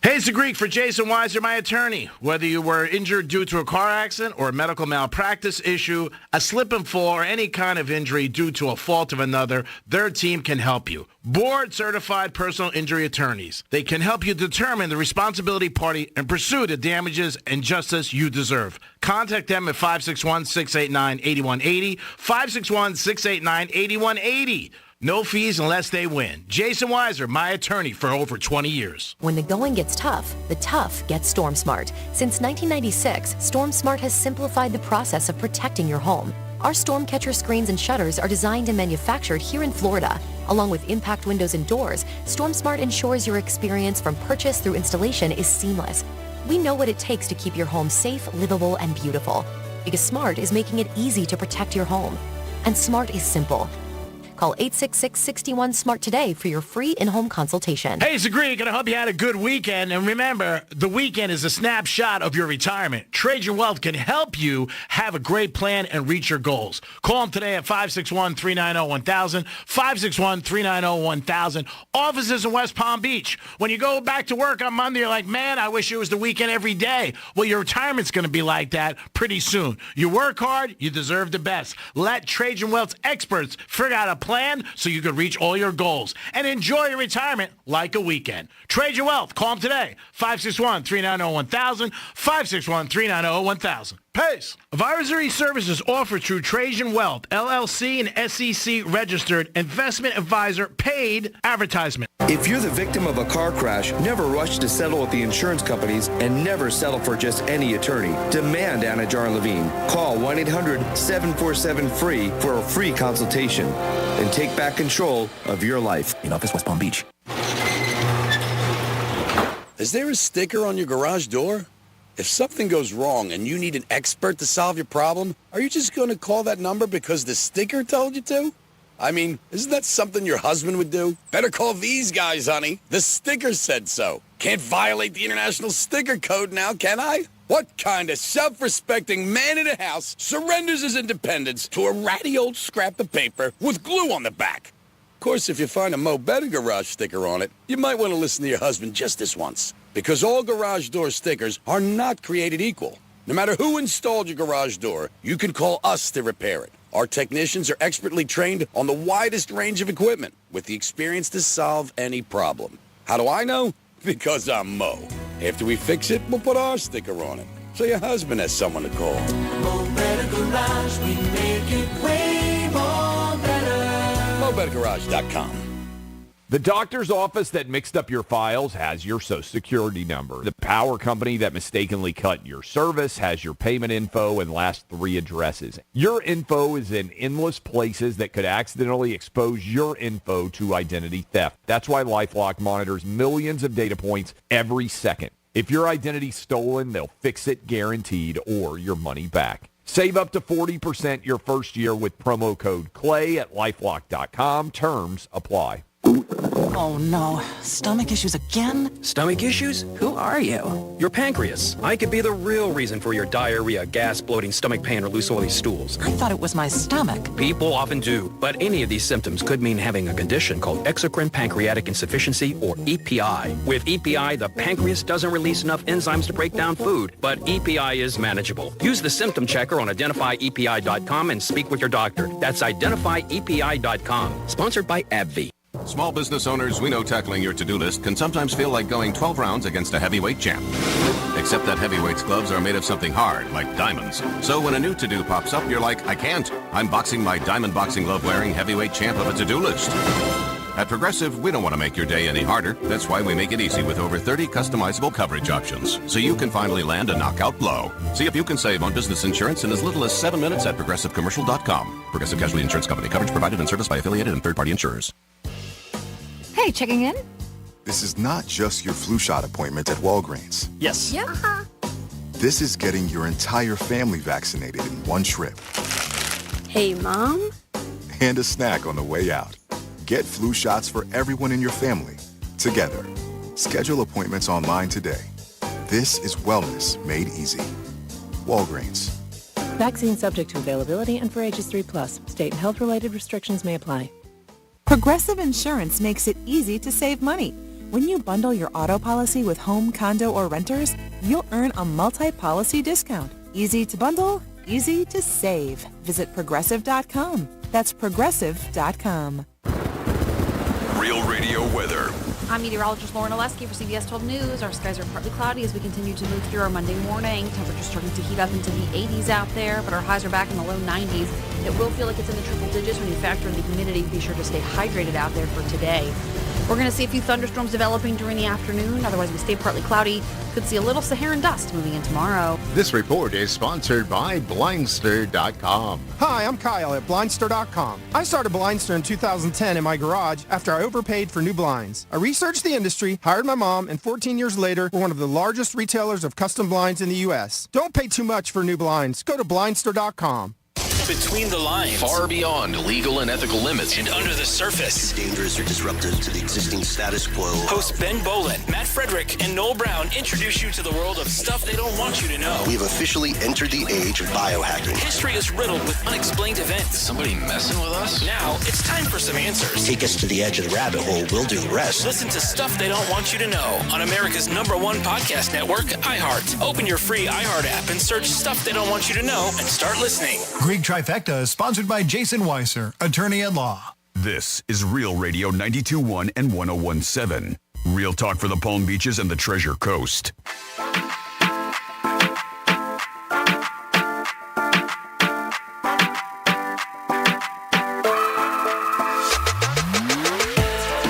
Hey, it's the Greek for Jason Weiser, my attorney. Whether you were injured due to a car accident or a medical malpractice issue, a slip and fall, or any kind of injury due to a fault of another, their team can help you. Board-certified personal injury attorneys. They can help you determine the responsibility party and pursue the damages and justice you deserve. Contact them at 561-689-8180, 561-689-8180. No fees unless they win. Jason Weiser, my attorney for over 20 years. When the going gets tough, the tough get StormSmart. Since 1996, StormSmart has simplified the process of protecting your home. Our storm catcher screens and shutters are designed and manufactured here in Florida. Along with impact windows and doors, StormSmart ensures your experience from purchase through installation is seamless. We know what it takes to keep your home safe, livable, and beautiful. Because smart is making it easy to protect your home. And smart is simple. Call 866-61-SMART today for your free in-home consultation. Hey, it's the Greek, and I hope you had a good weekend. And remember, the weekend is a snapshot of your retirement. Trade Your Wealth can help you have a great plan and reach your goals. Call them today at 561-390-1000, 561-390-1000. Offices in West Palm Beach. When you go back to work on Monday, you're like, man, I wish it was the weekend every day. Well, your retirement's going to be like that pretty soon. You work hard, you deserve the best. Let Trade Your Wealth's experts figure out a plan so you can reach all your goals and enjoy your retirement like a weekend. Trade Your Wealth. Call them today. 561-390-1000, 561-390-1000. Pace. Advisory services offered through Trajan Wealth, LLC, and SEC registered investment advisor, paid advertisement. If you're the victim of a car crash, never rush to settle with the insurance companies and never settle for just any attorney. Demand Anna Jar Levine. Call 1-800-747-FREE for a free consultation and take back control of your life. In office, West Palm Beach. Is there a sticker on your garage door? If something goes wrong and you need an expert to solve your problem, are you just going to call that number because the sticker told you to? I mean, isn't that something your husband would do? Better call these guys, honey. The sticker said so. Can't violate the International Sticker Code now, can I? What kind of self-respecting man in a house surrenders his independence to a ratty old scrap of paper with glue on the back? Of course, if you find a Mo Better Garage sticker on it, you might want to listen to your husband just this once. Because all garage door stickers are not created equal. No matter who installed your garage door, you can call us to repair it. Our technicians are expertly trained on the widest range of equipment with the experience to solve any problem. How do I know? Because I'm Mo. After we fix it, we'll put our sticker on it. So your husband has someone to call. Mo Better Garage, we make it way more better. MoBetterGarage.com. The doctor's office that mixed up your files has your Social Security number. The power company that mistakenly cut your service has your payment info and last 3 addresses. Your info is in endless places that could accidentally expose your info to identity theft. That's why LifeLock monitors millions of data points every second. If your identity's stolen, they'll fix it guaranteed or your money back. Save up to 40% your first year with promo code CLAY at LifeLock.com. Terms apply. Oh no, stomach issues again? Stomach issues? Who are you? Your pancreas. I could be the real reason for your diarrhea, gas, bloating, stomach pain, or loose oily stools. I thought it was my stomach. People often do, but any of these symptoms could mean having a condition called exocrine pancreatic insufficiency, or EPI. With EPI, the pancreas doesn't release enough enzymes to break down food, but EPI is manageable. Use the symptom checker on identifyepi.com and speak with your doctor. That's identifyepi.com. Sponsored by AbbVie. Small business owners, we know tackling your to-do list can sometimes feel like going 12 rounds against a heavyweight champ. Except that heavyweight's gloves are made of something hard, like diamonds. So when a new to-do pops up, you're like, I can't. I'm boxing my diamond boxing glove-wearing heavyweight champ of a to-do list. At Progressive, we don't want to make your day any harder. That's why we make it easy with over 30 customizable coverage options, so you can finally land a knockout blow. See if you can save on business insurance in as little as 7 minutes at ProgressiveCommercial.com. Progressive Casualty Insurance Company. Coverage provided and serviced by affiliated and third-party insurers. Hey, checking in? This is not just your flu shot appointment at Walgreens. Yes. Yeah. This is getting your entire family vaccinated in one trip. Hey, Mom? And a snack on the way out. Get flu shots for everyone in your family, together. Schedule appointments online today. This is wellness made easy. Walgreens. Vaccine subject to availability and for ages 3+. State and health-related restrictions may apply. Progressive Insurance makes it easy to save money. When you bundle your auto policy with home, condo, or renters, you'll earn a multi-policy discount. Easy to bundle, easy to save. Visit Progressive.com. That's Progressive.com. Real Radio weather. I'm meteorologist Lauren Oleski for CBS 12 News. Our skies are partly cloudy as we continue to move through our Monday morning. Temperatures starting to heat up into the 80s out there, but our highs are back in the low 90s. It will feel like it's in the triple digits when you factor in the humidity. Be sure to stay hydrated out there for today. We're going to see a few thunderstorms developing during the afternoon. Otherwise, we stay partly cloudy. Could see a little Saharan dust moving in tomorrow. This report is sponsored by Blindster.com. Hi, I'm Kyle at Blindster.com. I started Blindster in 2010 in my garage after I overpaid for new blinds. I researched the industry, hired my mom, and 14 years later, we're one of the largest retailers of custom blinds in the U.S. Don't pay too much for new blinds. Go to Blindster.com. Between the lines, far beyond legal and ethical limits, and under the surface. Dangerous or disruptive to the existing status quo. Hosts Ben Bolin, Matt Frederick, and Noel Brown introduce you to the world of stuff they don't want you to know. We have officially entered the age of biohacking. History is riddled with unexplained events. Is somebody messing with us? Now it's time for some answers. Take us to the edge of the rabbit hole. We'll do the rest. Listen to Stuff They Don't Want You to Know on America's #1 podcast network, iHeart. Open your free iHeart app and search Stuff They Don't Want You to Know and start listening. Greek Trifecta is sponsored by Jason Weiser, attorney at law. This is Real Radio 92.1 and 101.7. Real talk for the Palm Beaches and the Treasure Coast.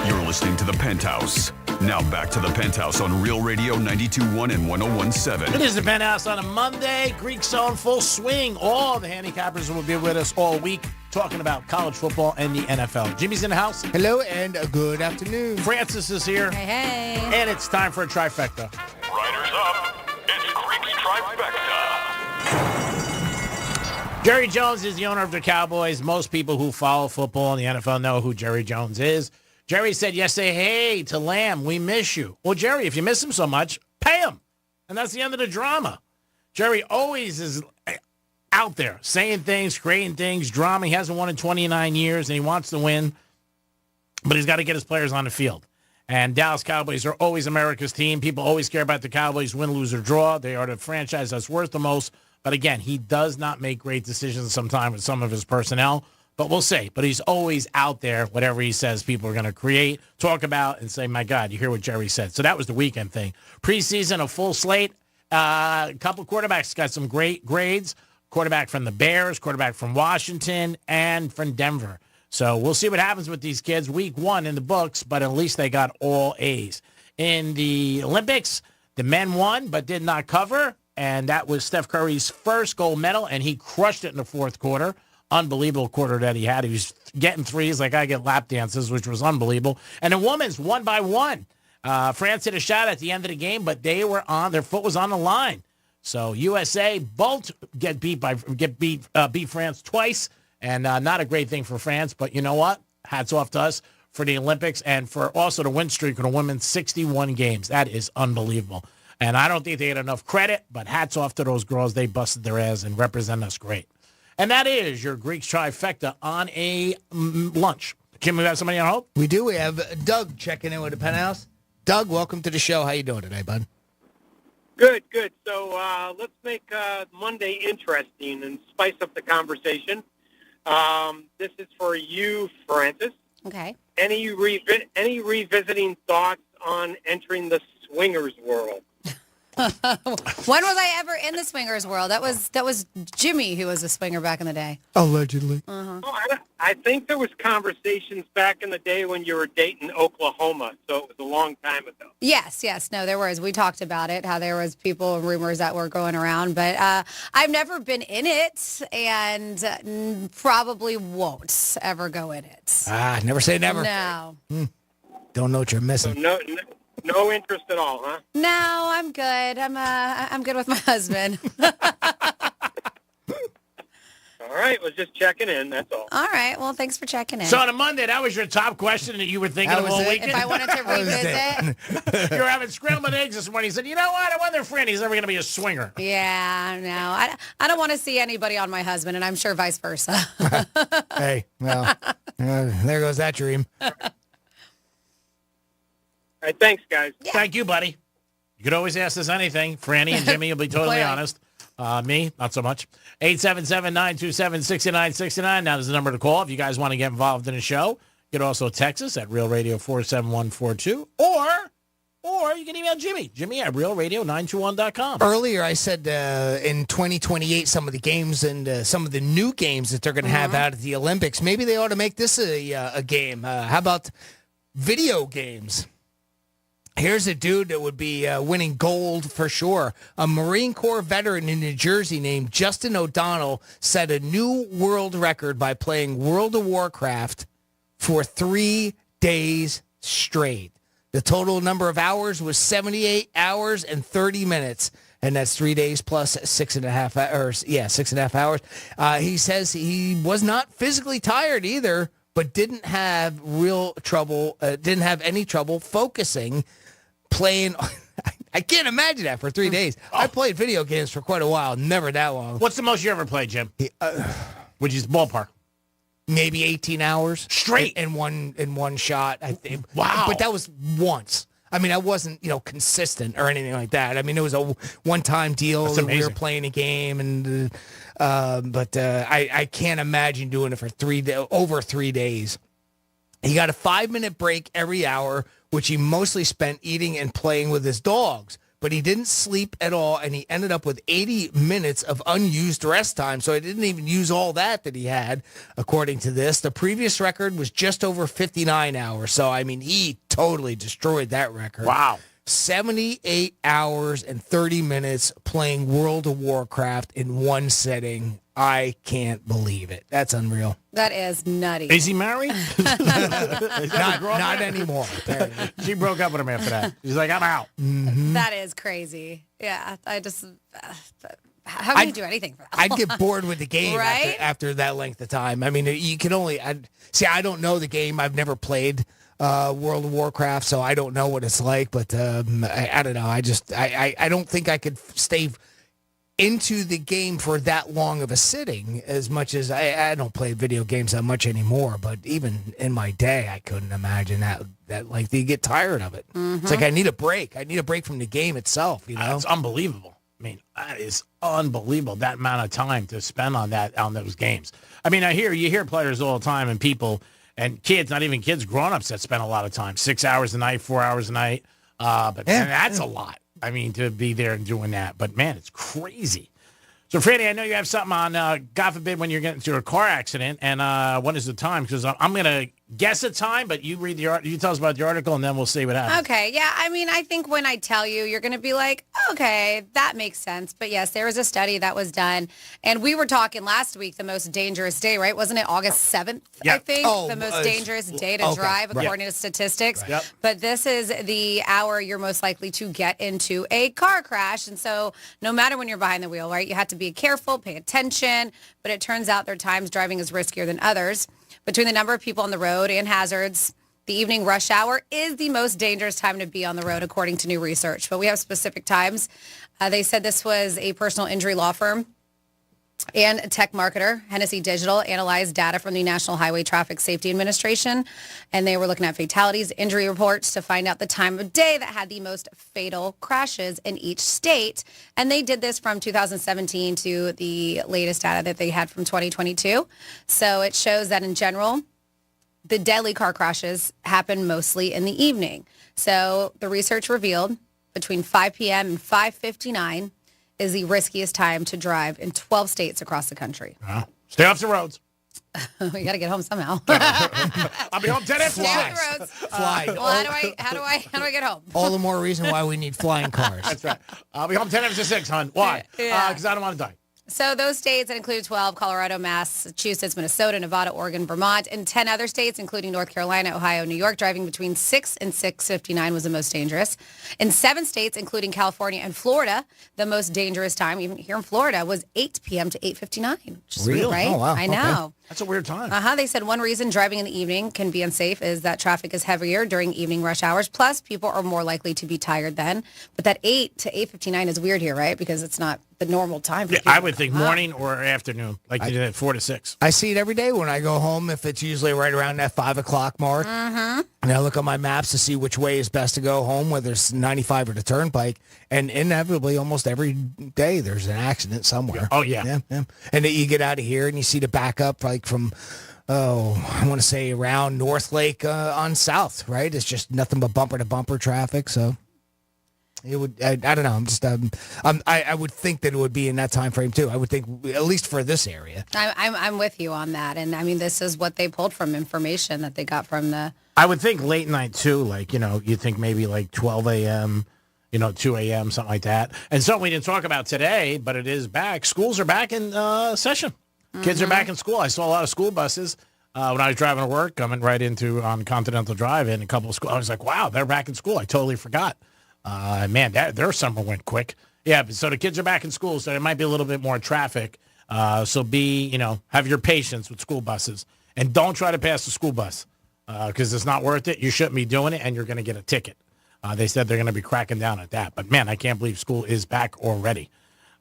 You're listening to the Penthouse. Now back to the Penthouse on Real Radio 92.1 and 101.7. It is the Penthouse on a Monday. Greek Zone full swing. All the handicappers will be with us all week talking about college football and the NFL. Jimmy's in the house. Hello and good afternoon. Francis is here. Hey, hey. And it's time for a trifecta. Riders up. It's Greek's Trifecta. Jerry Jones is the owner of the Cowboys. Most people who follow football in the NFL know who Jerry Jones is. Jerry said yesterday, hey, to Lamb, we miss you. Well, Jerry, if you miss him so much, pay him. And that's the end of the drama. Jerry always is out there saying things, creating things, drama. He hasn't won in 29 years, and he wants to win. But he's got to get his players on the field. And Dallas Cowboys are always America's team. People always care about the Cowboys, win, lose, or draw. They are the franchise that's worth the most. But again, he does not make great decisions sometimes with some of his personnel. But we'll see. But he's always out there. Whatever he says, people are going to create, talk about, and say, my God, you hear what Jerry said. So that was the weekend thing. Preseason, a full slate. A couple of quarterbacks got some great grades. Quarterback from the Bears, quarterback from Washington, and from Denver. So we'll see what happens with these kids. Week 1 in the books, but at least they got all A's. In the Olympics, the men won but did not cover, and that was Steph Curry's first gold medal, and he crushed it in the fourth quarter. Unbelievable quarter that he had. He was getting threes like I get lap dances, which was unbelievable. And the women's 1-1. France hit a shot at the end of the game, but their foot was on the line. So USA both beat France twice, and not a great thing for France. But you know what? Hats off to us for the Olympics and for also the win streak of the women, 61 games. That is unbelievable. And I don't think they get enough credit, but hats off to those girls. They busted their ass and represent us great. And that is your Greeks trifecta on a lunch. Jim, we have somebody on hold? We do. We have Doug checking in with the Penthouse. Doug, welcome to the show. How you doing today, bud? Good. So let's make Monday interesting and spice up the conversation. This is for you, Francis. Okay. Any revisiting thoughts on entering the swingers world? When was I ever in the swingers world? That was Jimmy who was a swinger back in the day. Allegedly. Oh, I think there was conversations back in the day when you were dating Oklahoma, so it was a long time ago. Yes. No, there was. We talked about it, how there was people and rumors that were going around, but I've never been in it and probably won't ever go in it. Never say never. No. Don't know what you're missing. So no interest at all, huh? No, I'm good. I'm good with my husband. All right, was just checking in, that's all. All right, well, thanks for checking in. So on a Monday, that was your top question that you were thinking of all weekend? If I wanted to revisit. You were having scrambled eggs this morning. You said, you know what? I wonder if Franny's ever going to be a swinger. Yeah, no. I don't want to see anybody on my husband, and I'm sure vice versa. Hey, well, there goes that dream. All right, thanks, guys. Yeah. Thank you, buddy. You could always ask us anything. Franny and Jimmy will be totally honest. Me, not so much. 877-927-6969. Now there's the number to call if you guys want to get involved in the show. You can also text us at Real Radio 47142. Or you can email Jimmy at realradio921.com. Earlier I said in 2028 some of the games and some of the new games that they're going to have out at the Olympics, maybe they ought to make this a game. How about video games? Here's a dude that would be winning gold for sure. A Marine Corps veteran in New Jersey named Justin O'Donnell set a new world record by playing World of Warcraft for 3 days straight. The total number of hours was 78 hours and 30 minutes. And that's 3 days plus 6.5 hours. Yeah, 6.5 hours. He says he was not physically tired either, but didn't have any trouble focusing, playing. I can't imagine that for 3 days. I played video games for quite a while, never that long. What's the most you ever played, Jim? Which is ballpark? Maybe 18 hours straight in one shot. I think. Wow! But that was once. I mean, I wasn't, consistent or anything like that. I mean, it was a one-time deal. That's amazing. We were playing a game, and but I can't imagine doing it for over 3 days. He got a 5-minute break every hour, which he mostly spent eating and playing with his dogs. But he didn't sleep at all, and he ended up with 80 minutes of unused rest time. So he didn't even use all that he had, according to this. The previous record was just over 59 hours. So, I mean, he totally destroyed that record. Wow. 78 hours and 30 minutes playing World of Warcraft in one setting. I can't believe it. That's unreal. That is nutty. Is he married? Not anymore, apparently. She broke up with him after that. She's like, I'm out. Mm-hmm. That is crazy. Yeah, I just... how can you do anything for that? I'd get bored with the game right? after that length of time. I mean, you can only... I don't know the game. I've never played World of Warcraft, so I don't know what it's like. But I don't know. I don't think I could stay into the game for that long of a sitting, as much as I don't play video games that much anymore. But even in my day, I couldn't imagine that like you get tired of it. Mm-hmm. It's like I need a break. I need a break from the game itself. It's unbelievable. I mean, that is unbelievable, that amount of time to spend on those games. I mean, you hear players all the time and people and kids, not even kids, grown-ups that spend a lot of time, 6 hours a night, 4 hours a night. But man, that's a lot. I mean, to be there and doing that. But, man, it's crazy. So, Franny, I know you have something on, God forbid, when you're getting into a car accident, and what is the time? Because I'm going to guess a time, but you read you tell us about the article, and then we'll see what happens. Okay, yeah. I mean, I think when I tell you, you're going to be like, okay, that makes sense. But yes, there was a study that was done, and we were talking last week, the most dangerous day, right? Wasn't it August 7th, I think? The most dangerous day to drive, according to statistics. Right. Yep. But this is the hour you're most likely to get into a car crash. And so no matter when you're behind the wheel, right, you have to be careful, pay attention. But it turns out there are times driving is riskier than others. Between the number of people on the road and hazards, the evening rush hour is the most dangerous time to be on the road, according to new research. But we have specific times. They said this was a personal injury law firm and a tech marketer, Hennessy Digital, analyzed data from the National Highway Traffic Safety Administration, and they were looking at fatalities, injury reports to find out the time of day that had the most fatal crashes in each state. And they did this from 2017 to the latest data that they had from 2022. So it shows that in general, the deadly car crashes happen mostly in the evening. So the research revealed between 5 p.m. and 5:59 is the riskiest time to drive in 12 states across the country. Stay off the roads. You got to get home somehow. I'll be home 10 after Stay off 6. the roads. Fly. Well, how do I get home? All the more reason why we need flying cars. That's right. I'll be home 10 after 6, hon. Why? Yeah. Because I don't want to die. So those states that include 12, Colorado, Massachusetts, Minnesota, Nevada, Oregon, Vermont, and 10 other states, including North Carolina, Ohio, New York, driving between 6 and 6:59 was the most dangerous. In 7 states, including California and Florida, the most dangerous time, even here in Florida, was 8 p.m. to 8:59. Which is Really? right? Oh, wow. I know. Okay. That's a weird time. They said one reason driving in the evening can be unsafe is that traffic is heavier during evening rush hours. Plus, people are more likely to be tired then. But that 8 to 8:59 is weird here, right? Because it's not the normal time. For I would think morning or afternoon, like you did at 4 to 6. I see it every day when I go home, if it's usually right around that 5 o'clock mark. Mm-hmm. And I look on my maps to see which way is best to go home, whether it's 95 or the turnpike. And inevitably, almost every day, there's an accident somewhere. Oh, yeah. Yeah. And then you get out of here and you see the backup, like from, I want to say around North Lake on south, right? It's just nothing but bumper-to-bumper traffic, so... It would. I don't know. I'm just. I would think that it would be in that time frame too. I would think at least for this area. I'm with you on that, and I mean this is what they pulled from information that they got from the. I would think late night too. Like you think maybe like 12 a.m. 2 a.m. something like that. And something we didn't talk about today, but it is back. Schools are back in session. Kids are back in school. I saw a lot of school buses when I was driving to work, coming right into on Continental Drive, and a couple of schools. I was like, wow, they're back in school. I totally forgot. Man, their summer went quick. Yeah, so the kids are back in school, so there might be a little bit more traffic. So have your patience with school buses. And don't try to pass the school bus because it's not worth it. You shouldn't be doing it, and you're going to get a ticket. They said they're going to be cracking down at that. But, man, I can't believe school is back already.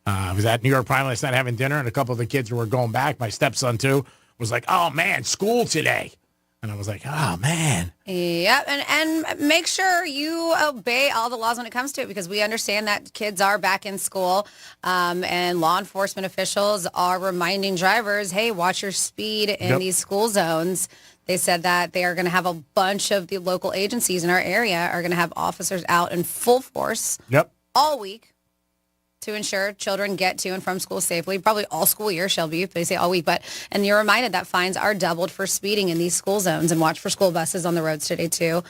I was at New York Prime last night having dinner, and a couple of the kids who were going back, my stepson too, was like, oh, man, school today. And I was like, oh, man. Yep, and make sure you obey all the laws when it comes to it because we understand that kids are back in school and law enforcement officials are reminding drivers, hey, watch your speed in these school zones. They said that they are going to have a bunch of the local agencies in our area are going to have officers out in full force all week to ensure children get to and from school safely. Probably all school year, Shelby, if they say all week. And you're reminded that fines are doubled for speeding in these school zones. And watch for school buses on the roads today, too.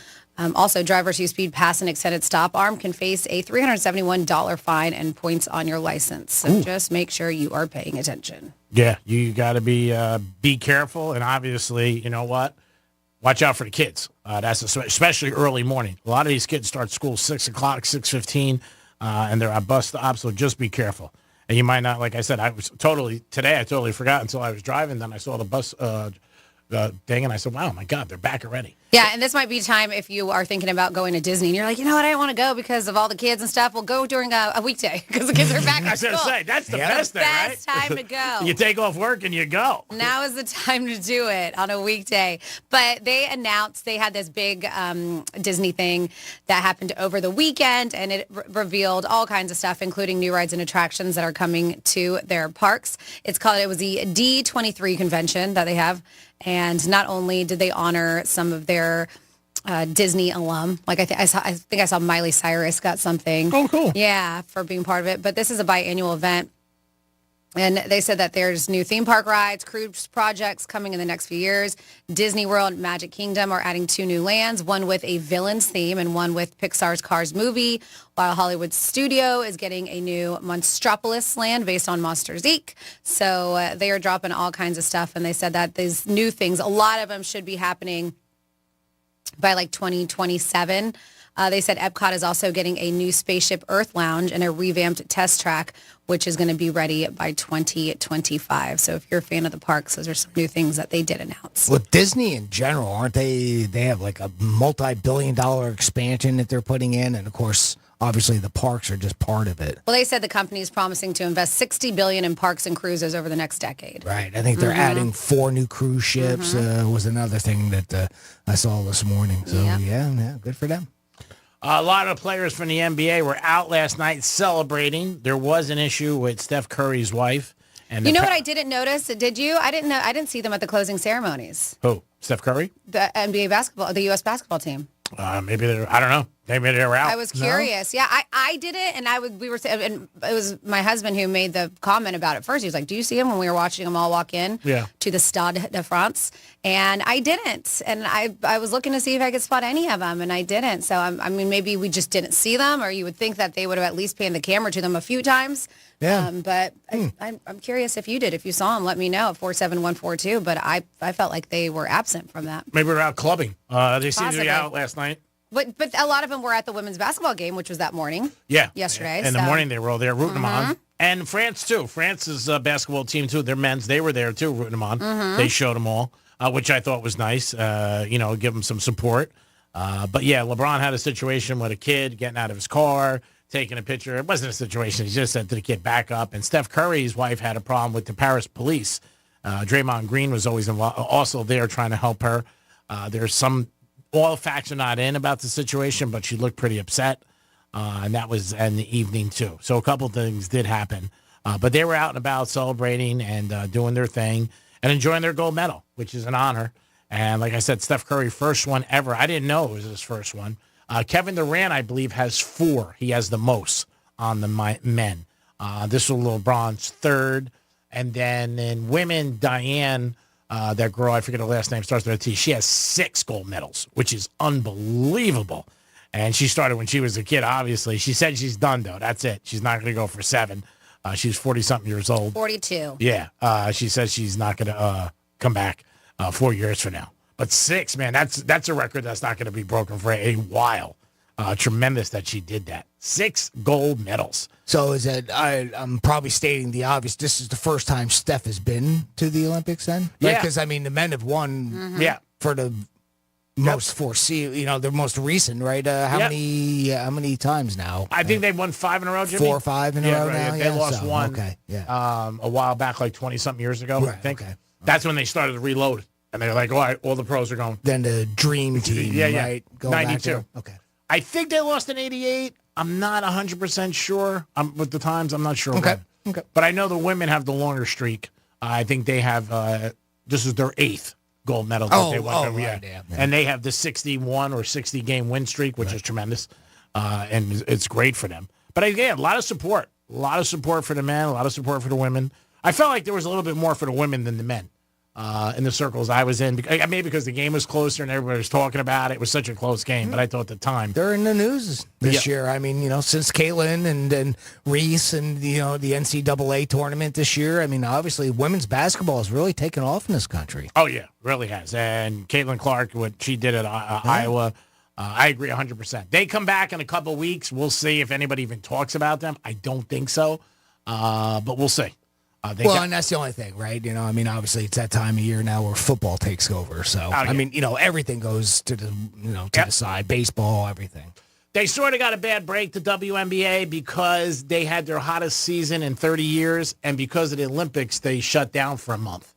Also, drivers who speed past an extended stop arm can face a $371 fine and points on your license. So just make sure you are paying attention. Yeah, you got to be careful. And obviously, you know what? Watch out for the kids. That's especially early morning. A lot of these kids start school 6 o'clock, 6:15. And they're at bus stops, so just be careful. And you might not, like I said, I totally forgot until I was driving. Then I saw the bus thing, and I said, wow, my God, they're back already. Yeah, and this might be time if you are thinking about going to Disney and you're like, you know what, I don't want to go because of all the kids and stuff. Well, go during a weekday because the kids are back I at was school. going to say, that's the best thing, right? Best time to go. You take off work and you go. Now is the time to do it on a weekday. But they announced they had this big Disney thing that happened over the weekend, and it revealed all kinds of stuff, including new rides and attractions that are coming to their parks. It was the D23 convention that they have. And not only did they honor some of their Disney alum, like I think I saw Miley Cyrus got something. Oh, cool. Yeah, for being part of it. But this is a biannual event. And they said that there's new theme park rides, cruise projects coming in the next few years. Disney World and Magic Kingdom are adding 2 new lands, one with a villains theme and one with Pixar's Cars movie, while Hollywood Studio is getting a new Monstropolis land based on Monsters, Inc. So they are dropping all kinds of stuff, and they said that these new things, a lot of them should be happening by like 2027. They said Epcot is also getting a new Spaceship Earth Lounge and a revamped test track, which is going to be ready by 2025. So if you're a fan of the parks, those are some new things that they did announce. Well, Disney in general, aren't they? They have like a multi-billion-dollar expansion that they're putting in. And, of course, obviously the parks are just part of it. Well, they said the company is promising to invest $60 billion in parks and cruises over the next decade. Right. I think they're adding 4 new cruise ships was another thing that I saw this morning. So, yeah, good for them. A lot of players from the NBA were out last night celebrating. There was an issue with Steph Curry's wife. And you know what I didn't notice? Did you? I didn't see them at the closing ceremonies. Who? Steph Curry? The NBA basketball, the U.S. basketball team. Maybe they're, I don't know. Maybe they were out. I was curious. No? Yeah, I did it, and and it was my husband who made the comment about it first. He was like, "Do you see him?" When we were watching them all walk in to the Stade de France, and I didn't. And I was looking to see if I could spot any of them, and I didn't. So I mean, maybe we just didn't see them, or you would think that they would have at least panned the camera to them a few times. Yeah. But I'm curious if you did. If you saw them, let me know at 47142. But I felt like they were absent from that. Maybe they're out clubbing. They seemed to be out last night. But a lot of them were at the women's basketball game, which was that morning. Yeah. Yesterday. In the morning, they were all there rooting them on. And France, too. France's basketball team, too. Their men's, they were there, too, rooting them on. They showed them all, which I thought was nice, give them some support. But, yeah, LeBron had a situation with a kid getting out of his car, taking a picture. It wasn't a situation. He just said to the kid, back up. And Steph Curry's wife had a problem with the Paris police. Draymond Green was always also there trying to help her. There's some... All facts are not in about the situation, but she looked pretty upset, and that was in the evening, too. So a couple of things did happen. But they were out and about celebrating and doing their thing and enjoying their gold medal, which is an honor. And like I said, Steph Curry, first one ever. I didn't know it was his first one. Kevin Durant, I believe, has 4. He has the most on the men. This was LeBron's 3rd. And then in women, Diane... that girl, I forget her last name, starts with a T. She has 6 gold medals, which is unbelievable. And she started when she was a kid, obviously. She said she's done, though. That's it. She's not going to go for 7. She's 40-something years old. 42. Yeah. She says she's not going to come back 4 years from now. But 6, man, that's a record that's not going to be broken for a while. Tremendous that she did that. 6 gold medals. So is it? I'm probably stating the obvious. This is the first time Steph has been to the Olympics, then. Yeah. Because I mean, the men have won. Yeah. For the most the most recent, right? How many times now? I think they've won 5 in a row, Jimmy. 4 or 5 in a row now. They lost one. Okay. Yeah. A while back, like 20-something years ago. Right, I think. okay. That's when they started to reload, and they're like, all right, all the pros are going. Then the dream team, right? Go 92. Okay. I think they lost in 88. I'm not 100% sure. With the times, I'm not sure. Okay. But I know the women have the longer streak. I think they have, this is their 8th gold medal that they won. Right, yeah. And they have the 61 or 60 game win streak, which is tremendous. And it's great for them. But again, a lot of support. A lot of support for the men, a lot of support for the women. I felt like there was a little bit more for the women than the men. In the circles I was in, maybe because the game was closer and everybody was talking about it. It was such a close game, but I thought at the time they're in the news this year. I mean, since Caitlin and Reese and the NCAA tournament this year. I mean, obviously, women's basketball has really taken off in this country. Oh yeah, really has. And Caitlin Clark, what she did at Iowa, I agree 100%. They come back in a couple of weeks. We'll see if anybody even talks about them. I don't think so, but we'll see. And that's the only thing, right? I mean, obviously, it's that time of year now where football takes over. So, I mean, everything goes to the, to the side. Baseball, everything. They sort of got a bad break, the WNBA, because they had their hottest season in 30 years, and because of the Olympics, they shut down for a month.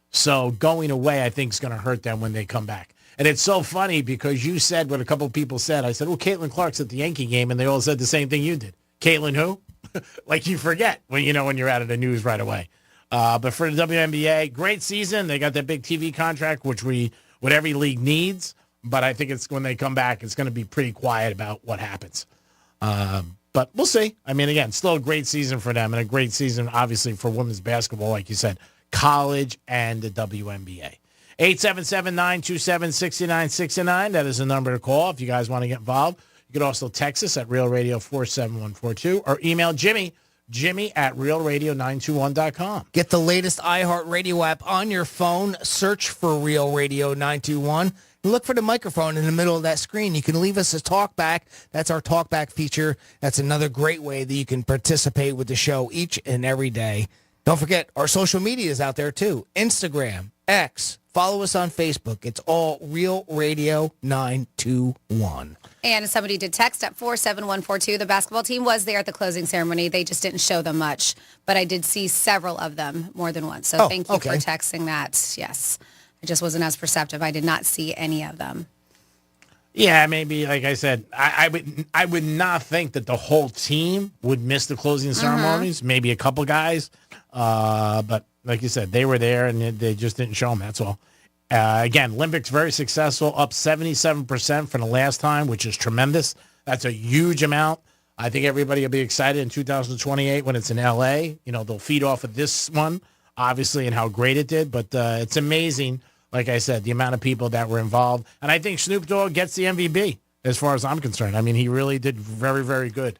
So going away, I think, is going to hurt them when they come back. And it's so funny because you said what a couple of people said. I said, well, Caitlin Clark's at the Yankee game, and they all said the same thing you did. Caitlin who? Like you forget when you're out of the news right away. But for the WNBA, great season. They got that big TV contract, which what every league needs. But I think it's when they come back, it's going to be pretty quiet about what happens. But But we'll see. I mean, again, still a great season for them and a great season, obviously, for women's basketball, like you said, college and the WNBA. 877-927-6969. That is the number to call if you guys want to get involved. You can also text us at Real Radio 47142 or email Jimmy at realradio921.com. Get the latest iHeartRadio app on your phone. Search for Real Radio 921. Look for the microphone in the middle of that screen. You can leave us a talkback. That's our talkback feature. That's another great way that you can participate with the show each and every day. Don't forget, our social media is out there too. Instagram, X. Follow us on Facebook. It's all Real Radio 921. And somebody did text at 47142. The basketball team was there at the closing ceremony. They just didn't show them much. But I did see several of them, more than once. So thank you for texting that. Yes. I just wasn't as perceptive. I did not see any of them. Yeah, maybe, like I said, I would not think that the whole team would miss the closing ceremonies. Maybe a couple guys. But like you said, they were there and they just didn't show them. That's all. Again, Olympics very successful, up 77% from the last time, which is tremendous. That's a huge amount. I think everybody will be excited in 2028 when it's in L.A. You know, they'll feed off of this one, obviously, and how great it did. But it's amazing, like I said, the amount of people that were involved. And I think Snoop Dogg gets the MVP as far as I'm concerned. I mean, he really did very, very good.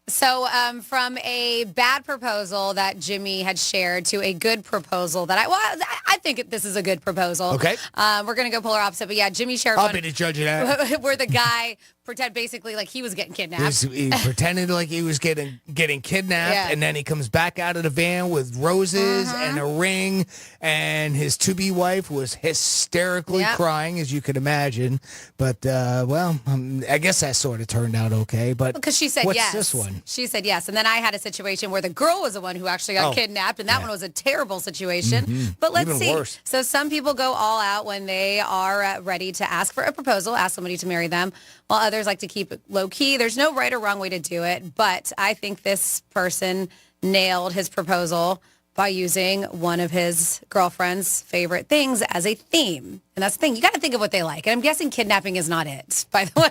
So from a bad proposal that Jimmy had shared to a good proposal that I think this is a good proposal. Okay. We're going to go polar opposite. But yeah, Jimmy shared I'll one be the judge of that. where the guy pretend basically like he was getting kidnapped. He pretended like he was getting kidnapped, Yeah. and then he comes back out of the van with roses and a ring, and his to-be wife was hysterically crying, as you could imagine. But, I guess that sort of turned out okay. But because she said what's yes. this one? She said yes. And then I had a situation where the girl was the one who actually got kidnapped, and that one was a terrible situation. But let's Even see. worse. So some people go all out when they are ready to ask for a proposal, ask somebody to marry them, while others like to keep it low key. There's no right or wrong way to do it, but I think this person nailed his proposal by using one of his girlfriend's favorite things as a theme. And that's the thing. You got to think of what they like. And I'm guessing kidnapping is not it, by the way.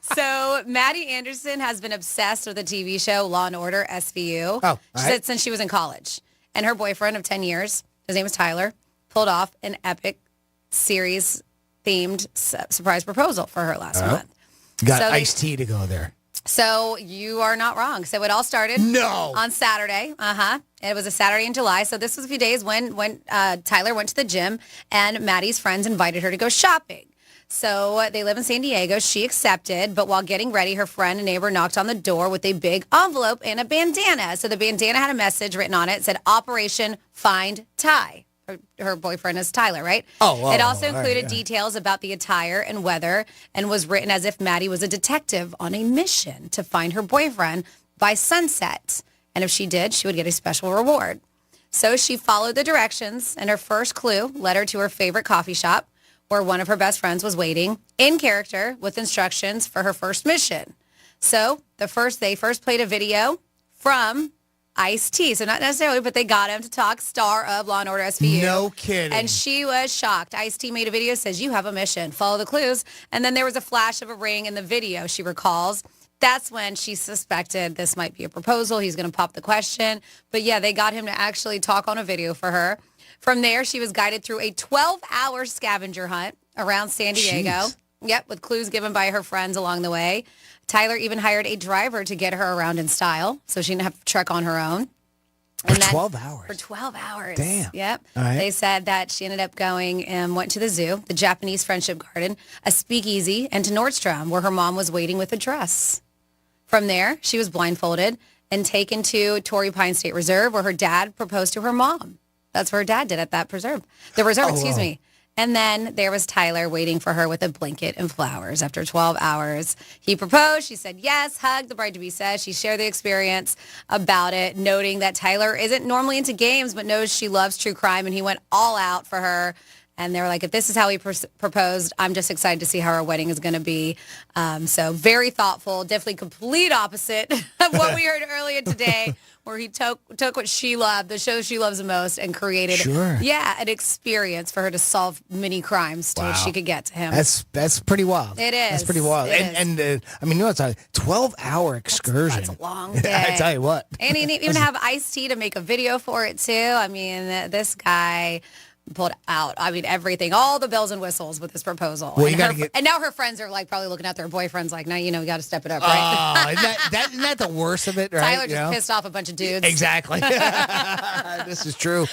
So Maddie Anderson has been obsessed with the TV show Law & Order SVU. She said since she was in college. And her boyfriend of 10 years, his name is Tyler, pulled off an epic series-themed surprise proposal for her last month. Got Ice-T to go there. So you are not wrong. So it all started on Saturday. It was a Saturday in July. So this was a few days when Tyler went to the gym and Maddie's friends invited her to go shopping. So they live in San Diego. She accepted, but while getting ready, her friend and neighbor knocked on the door with a big envelope and a bandana. So the bandana had a message written on it. It said, Operation Find Ty. Her boyfriend is Tyler, right? It also included details about the attire and weather and was written as if Maddie was a detective on a mission to find her boyfriend by sunset. And if she did, she would get a special reward. So she followed the directions, and her first clue led her to her favorite coffee shop where one of her best friends was waiting in character with instructions for her first mission. So they first played a video from Ice-T. So not necessarily, but they got him to talk, star of Law & Order SVU. No kidding. And she was shocked. Ice-T made a video, says, you have a mission. Follow the clues. And then there was a flash of a ring in the video, she recalls. That's when she suspected this might be a proposal. He's going to pop the question. But yeah, they got him to actually talk on a video for her. From there, she was guided through a 12-hour scavenger hunt around San Diego. Jeez. Yep, with clues given by her friends along the way. Tyler even hired a driver to get her around in style, so she didn't have to trek on her own. For 12 hours? For 12 hours. Damn. Yep. All right. They said that she ended up going and went to the zoo, the Japanese Friendship Garden, a speakeasy, and to Nordstrom, where her mom was waiting with a dress. From there, she was blindfolded and taken to Torrey Pine State Reserve, where her dad proposed to her mom. That's what her dad did at that preserve. The reserve, excuse me. And then there was Tyler waiting for her with a blanket and flowers. After 12 hours, he proposed. She said yes, hugged. The bride-to-be says she shared the experience about it, noting that Tyler isn't normally into games, but knows she loves true crime, and he went all out for her. And they were like, if this is how he proposed, I'm just excited to see how our wedding is going to be. So very thoughtful, definitely complete opposite of what we heard earlier today, where he took what she loved, the show she loves the most, and created, an experience for her to solve many crimes to which she could get to him. That's pretty wild. It is. That's pretty wild. And I mean, it's a 12-hour excursion. That's a long day. I tell you what. And he didn't even have Ice-T to make a video for it, too. I mean, this guy pulled out, everything, all the bells and whistles with this proposal. Well, and now her friends are like probably looking at their boyfriends like, now you got to step it up, right? Isn't that the worst of it, right? Tyler just pissed off a bunch of dudes. Exactly. This is true.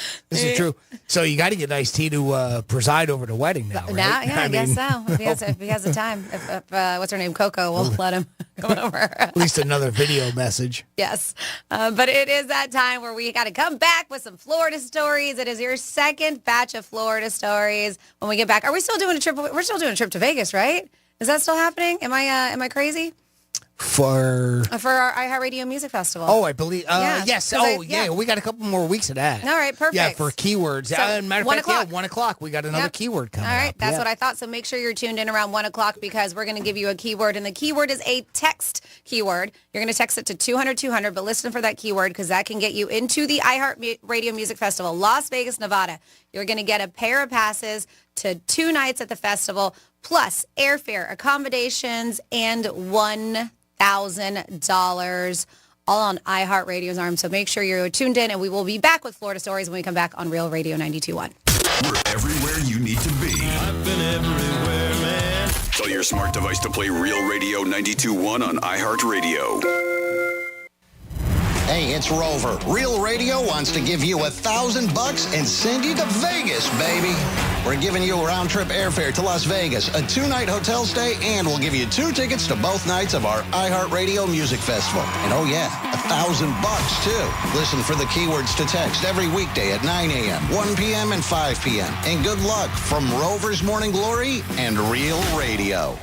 So you got to get Ice-T to preside over the wedding now, right? I guess so. If he has the time. If what's her name, Coco, will let him come over. At least another video message. Yes. But it is that time where we got to come back with some Florida stories. It is your second batch of Florida stories. When we get back, are we still doing a trip? We're still doing a trip to Vegas, right? Is that still happening? Am I crazy? For our iHeartRadio Music Festival. Oh, I believe. Yes. We got a couple more weeks of that. All right, perfect. Yeah, for keywords. So, matter of fact, 1 o'clock. We got another keyword coming. All right, up. that's what I thought. So make sure you're tuned in around 1 o'clock because we're going to give you a keyword, and the keyword is a text keyword. You're going to text it to 200-200, but listen for that keyword because that can get you into the iHeartRadio Music Festival, Las Vegas, Nevada. You're going to get a pair of passes to 2 nights at the festival, plus airfare, accommodations, and $1,000 all on iHeartRadio's arm. So make sure you're tuned in, and we will be back with Florida Stories when we come back on Real Radio 92.1. We're everywhere you need to be. I've been everywhere, man. Tell your smart device to play Real Radio 92.1 on iHeartRadio. Hey, it's Rover. Real Radio wants to give you $1,000 and send you to Vegas, baby. We're giving you a round-trip airfare to Las Vegas, a 2-night hotel stay, and we'll give you 2 tickets to both nights of our iHeartRadio Music Festival. And oh yeah, $1,000 too. Listen for the keywords to text every weekday at 9 a.m., 1 p.m., and 5 p.m. And good luck from Rover's Morning Glory and Real Radio.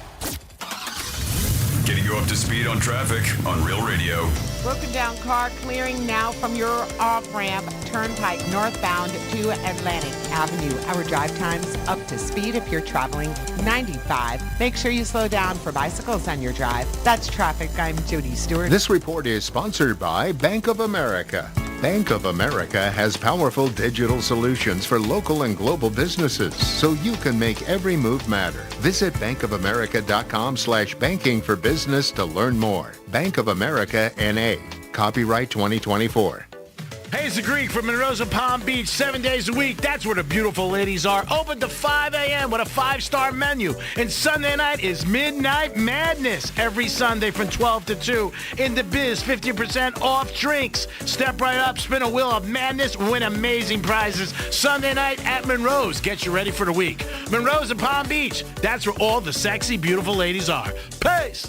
Getting you up to speed on traffic on Real Radio. Broken down car clearing now from your off-ramp Turnpike northbound to Atlantic Avenue. Our drive time's up to speed if you're traveling 95. Make sure you slow down for bicycles on your drive. That's traffic. I'm Jody Stewart. This report is sponsored by Bank of America. Bank of America has powerful digital solutions for local and global businesses, so you can make every move matter. Visit bankofamerica.com/banking for business to learn more. Bank of America, N.A. Copyright 2024. Hey, it's the Greek from Monroe's and Palm Beach, 7 days a week. That's where the beautiful ladies are. Open to 5 a.m. with a 5-star menu. And Sunday night is Midnight Madness. Every Sunday from 12 to 2. In the biz, 50% off drinks. Step right up, spin a wheel of madness, win amazing prizes. Sunday night at Monroe's. Get you ready for the week. Monroe's and Palm Beach. That's where all the sexy, beautiful ladies are. Peace!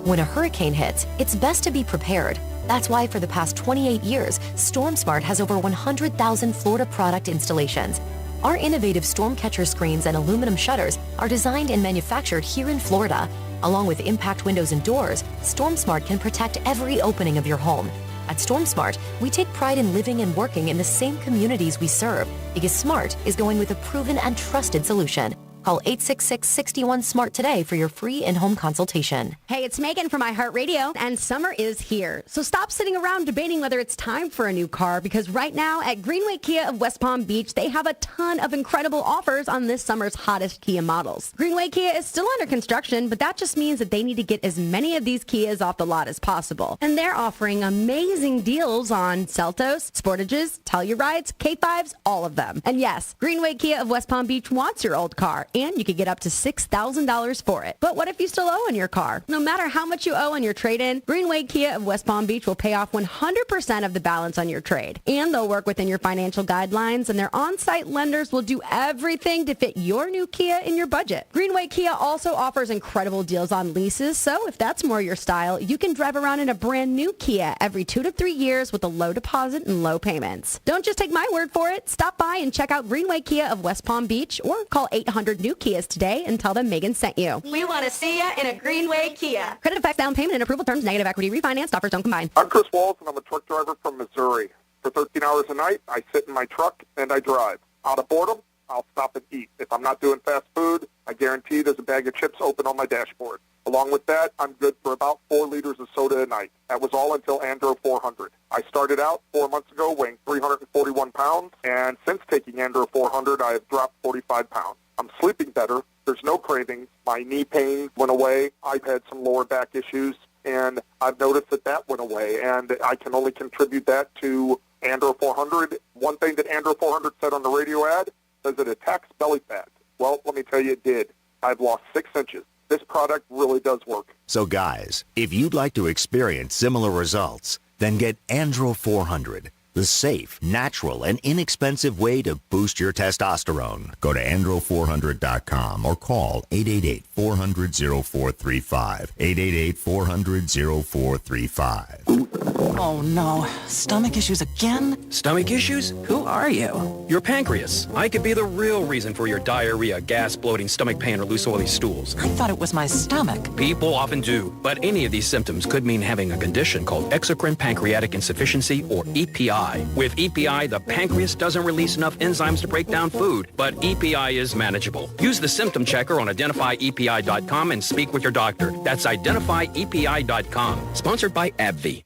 When a hurricane hits, it's best to be prepared. That's why for the past 28 years, StormSmart has over 100,000 Florida product installations. Our innovative storm catcher screens and aluminum shutters are designed and manufactured here in Florida. Along with impact windows and doors, StormSmart can protect every opening of your home. At StormSmart, we take pride in living and working in the same communities we serve because smart is going with a proven and trusted solution. Call 866-61-SMART today for your free in-home consultation. Hey, it's Megan from iHeartRadio, and summer is here. So stop sitting around debating whether it's time for a new car, because right now at Greenway Kia of West Palm Beach, they have a ton of incredible offers on this summer's hottest Kia models. Greenway Kia is still under construction, but that just means that they need to get as many of these Kias off the lot as possible. And they're offering amazing deals on Seltos, Sportages, Tellurides, K5s, all of them. And yes, Greenway Kia of West Palm Beach wants your old car, and you could get up to $6,000 for it. But what if you still owe on your car? No matter how much you owe on your trade-in, Greenway Kia of West Palm Beach will pay off 100% of the balance on your trade. And they'll work within your financial guidelines, and their on-site lenders will do everything to fit your new Kia in your budget. Greenway Kia also offers incredible deals on leases, so if that's more your style, you can drive around in a brand new Kia every 2 to 3 years with a low deposit and low payments. Don't just take my word for it. Stop by and check out Greenway Kia of West Palm Beach, or call 800-NEW-KIAs today and tell them Megan sent you. We want to see you in a Greenway Kia. Credit effects, down payment, and approval terms, negative equity, refinanced offers don't combine. I'm Chris Walls, and I'm a truck driver from Missouri. For 13 hours a night, I sit in my truck and I drive. Out of boredom, I'll stop and eat. If I'm not doing fast food, I guarantee there's a bag of chips open on my dashboard. Along with that, I'm good for about 4 liters of soda a night. That was all until Andro 400. I started out 4 months ago weighing 341 pounds, and since taking Andro 400, I have dropped 45 pounds. I'm sleeping better. There's no cravings. My knee pain went away. I've had some lower back issues, and I've noticed that went away, and I can only contribute that to Andro 400. One thing that Andro 400 said on the radio ad says it attacks belly fat. Well, let me tell you, it did. I've lost 6 inches. This product really does work. So guys, if you'd like to experience similar results, then get Andro 400, the safe, natural, and inexpensive way to boost your testosterone. Go to andro400.com or call 888-400-0435. 888-400-0435. Oh no, stomach issues again? Stomach issues? Who are you? Your pancreas. I could be the real reason for your diarrhea, gas, bloating, stomach pain, or loose oily stools. I thought it was my stomach. People often do, but any of these symptoms could mean having a condition called exocrine pancreatic insufficiency, or EPI. With EPI, the pancreas doesn't release enough enzymes to break down food, but EPI is manageable. Use the symptom checker on identifyepi.com and speak with your doctor. That's identifyepi.com. Sponsored by AbbVie.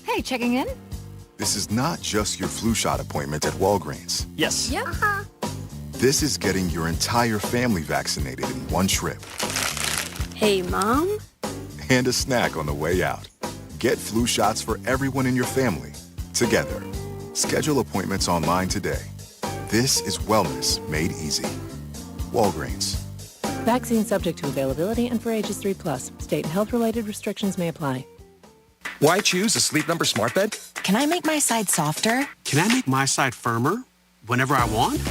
Hey, checking in? This is not just your flu shot appointment at Walgreens. Yes. Yeah. This is getting your entire family vaccinated in one trip. Hey, Mom? And a snack on the way out. Get flu shots for everyone in your family, together. Schedule appointments online today. This is wellness made easy. Walgreens. Vaccine subject to availability and for ages 3+. State and health-related restrictions may apply. Why choose a Sleep Number smart bed? Can I make my side softer? Can I make my side firmer whenever I want?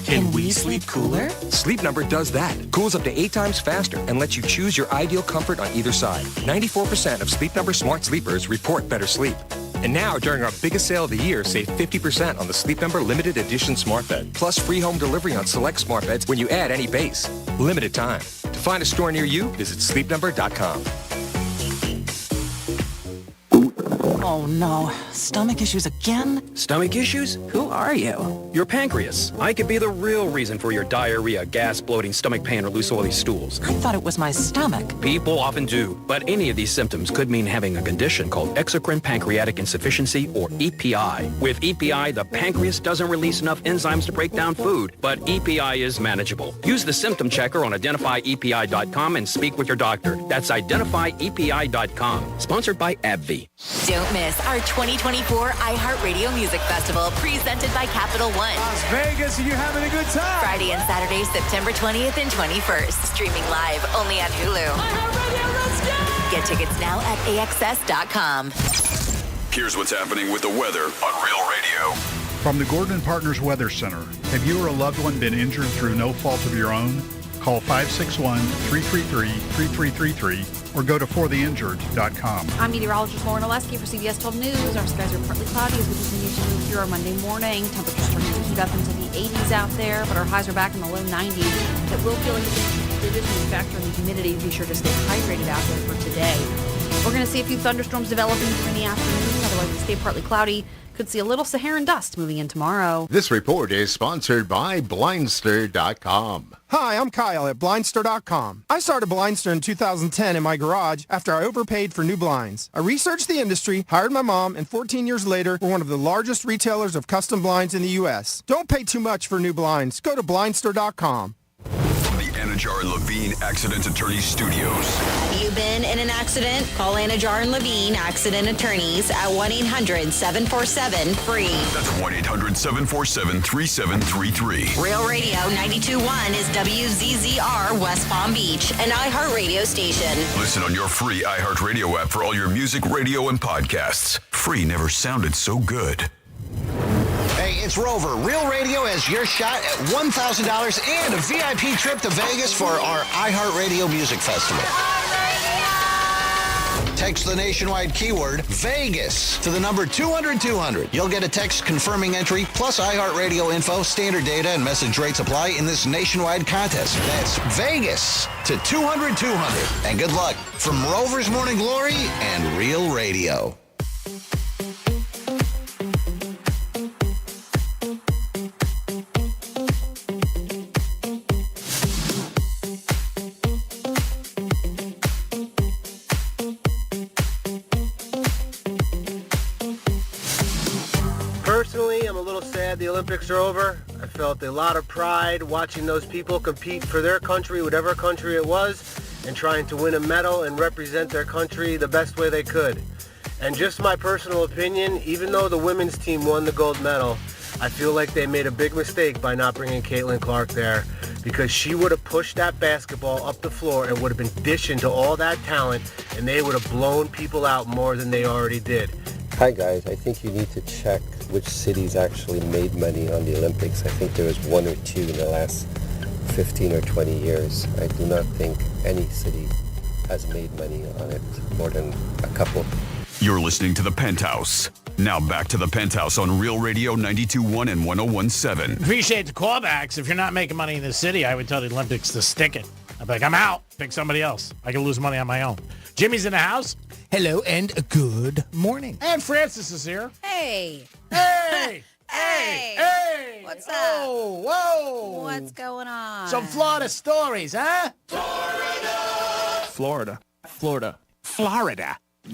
Can we sleep cooler? Sleep Number does that. Cools up to 8 times faster and lets you choose your ideal comfort on either side. 94% of Sleep Number smart sleepers report better sleep. And now, during our biggest sale of the year, save 50% on the Sleep Number Limited Edition smart bed. Plus free home delivery on select smart beds when you add any base. Limited time. To find a store near you, visit sleepnumber.com. Oh no, stomach issues again? Stomach issues? Who are you? Your pancreas. I could be the real reason for your diarrhea, gas, bloating, stomach pain, or loose oily stools. I thought it was my stomach. People often do, but any of these symptoms could mean having a condition called exocrine pancreatic insufficiency, or EPI. With EPI, the pancreas doesn't release enough enzymes to break down food, but EPI is manageable. Use the symptom checker on identifyepi.com and speak with your doctor. That's identifyepi.com. Sponsored by AbbVie. Don't miss our 2024 iHeartRadio Music Festival presented by Capital One. Las Vegas, are you having a good time? Friday and Saturday, September 20th and 21st. Streaming live only on Hulu. iHeartRadio, let's go! Get tickets now at AXS.com. Here's what's happening with the weather on Real Radio. From the Gordon Partners Weather Center, have you or a loved one been injured through no fault of your own? Call 561-333-3333 or go to fortheinjured.com. I'm meteorologist Lauren Oleski for CBS 12 News. Our skies are partly cloudy as we continue to move through our Monday morning. Temperatures starting to heat up into the 80s out there, but our highs are back in the low 90s. It will feel like it's when you factor in the humidity. Be sure to stay hydrated out there for today. We're going to see a few thunderstorms developing during the afternoon. Otherwise, we stay partly cloudy. Could see a little Saharan dust moving in tomorrow. This report is sponsored by Blindster.com. Hi, I'm Kyle at Blindster.com. I started Blindster in 2010 in my garage after I overpaid for new blinds. I researched the industry, hired my mom, and 14 years later, we're one of the largest retailers of custom blinds in the U.S. Don't pay too much for new blinds. Go to Blindster.com. Anajar and Levine Accident Attorney Studios. You been in an accident? Call Anajar and Levine Accident Attorneys at 1-800-747-FREE. That's 1-800-747-3733. Real Radio 92.1 is WZZR West Palm Beach, an iHeartRadio station. Listen on your free iHeartRadio app for all your music, radio, and podcasts. Free never sounded so good. Hey, it's Rover. Real Radio has your shot at $1,000 and a VIP trip to Vegas for our iHeartRadio Music Festival. Text the nationwide keyword Vegas to the number 200-200. You'll get a text confirming entry plus iHeartRadio info, standard data, and message rates apply in this nationwide contest. That's Vegas to 200-200. And good luck from Rover's Morning Glory and Real Radio. Olympics are over. I felt a lot of pride watching those people compete for their country, whatever country it was, and trying to win a medal and represent their country the best way they could. And just my personal opinion, even though the women's team won the gold medal, I feel like they made a big mistake by not bringing Caitlin Clark there, because she would have pushed that basketball up the floor and would have been dishing to all that talent, and they would have blown people out more than they already did. Hi guys, I think you need to check which cities actually made money on the Olympics. I think there was one or two in the last 15 or 20 years. I do not think any city has made money on it more than a couple. You're listening to The Penthouse. Now back to The Penthouse on Real Radio 92.1 and 101.7. Appreciate the callbacks. If you're not making money in the city, I would tell the Olympics to stick it. I'd be like, I'm out. Pick somebody else. I can lose money on my own. Jimmy's in the house. Hello and good morning. And Francis is here. Hey. Hey. Hey. Hey. What's up? Oh, whoa. What's going on? Some Florida stories, huh? Florida. Florida.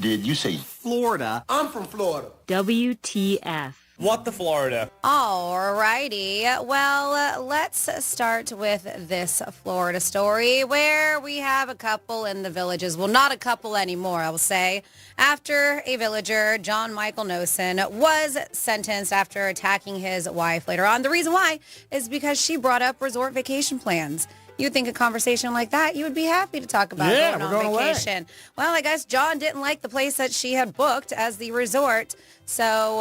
Did you say Florida? I'm from Florida. WTF. What the Florida? Alrighty. Well, let's start with this Florida story where we have a couple in the Villages. Well, not a couple anymore, I will say. After a villager, John Michael Nosen, was sentenced after attacking his wife later on. The reason why is because she brought up resort vacation plans. You'd think a conversation like that, you would be happy to talk about going on vacation. Away. Well, I guess John didn't like the place that she had booked as the resort. So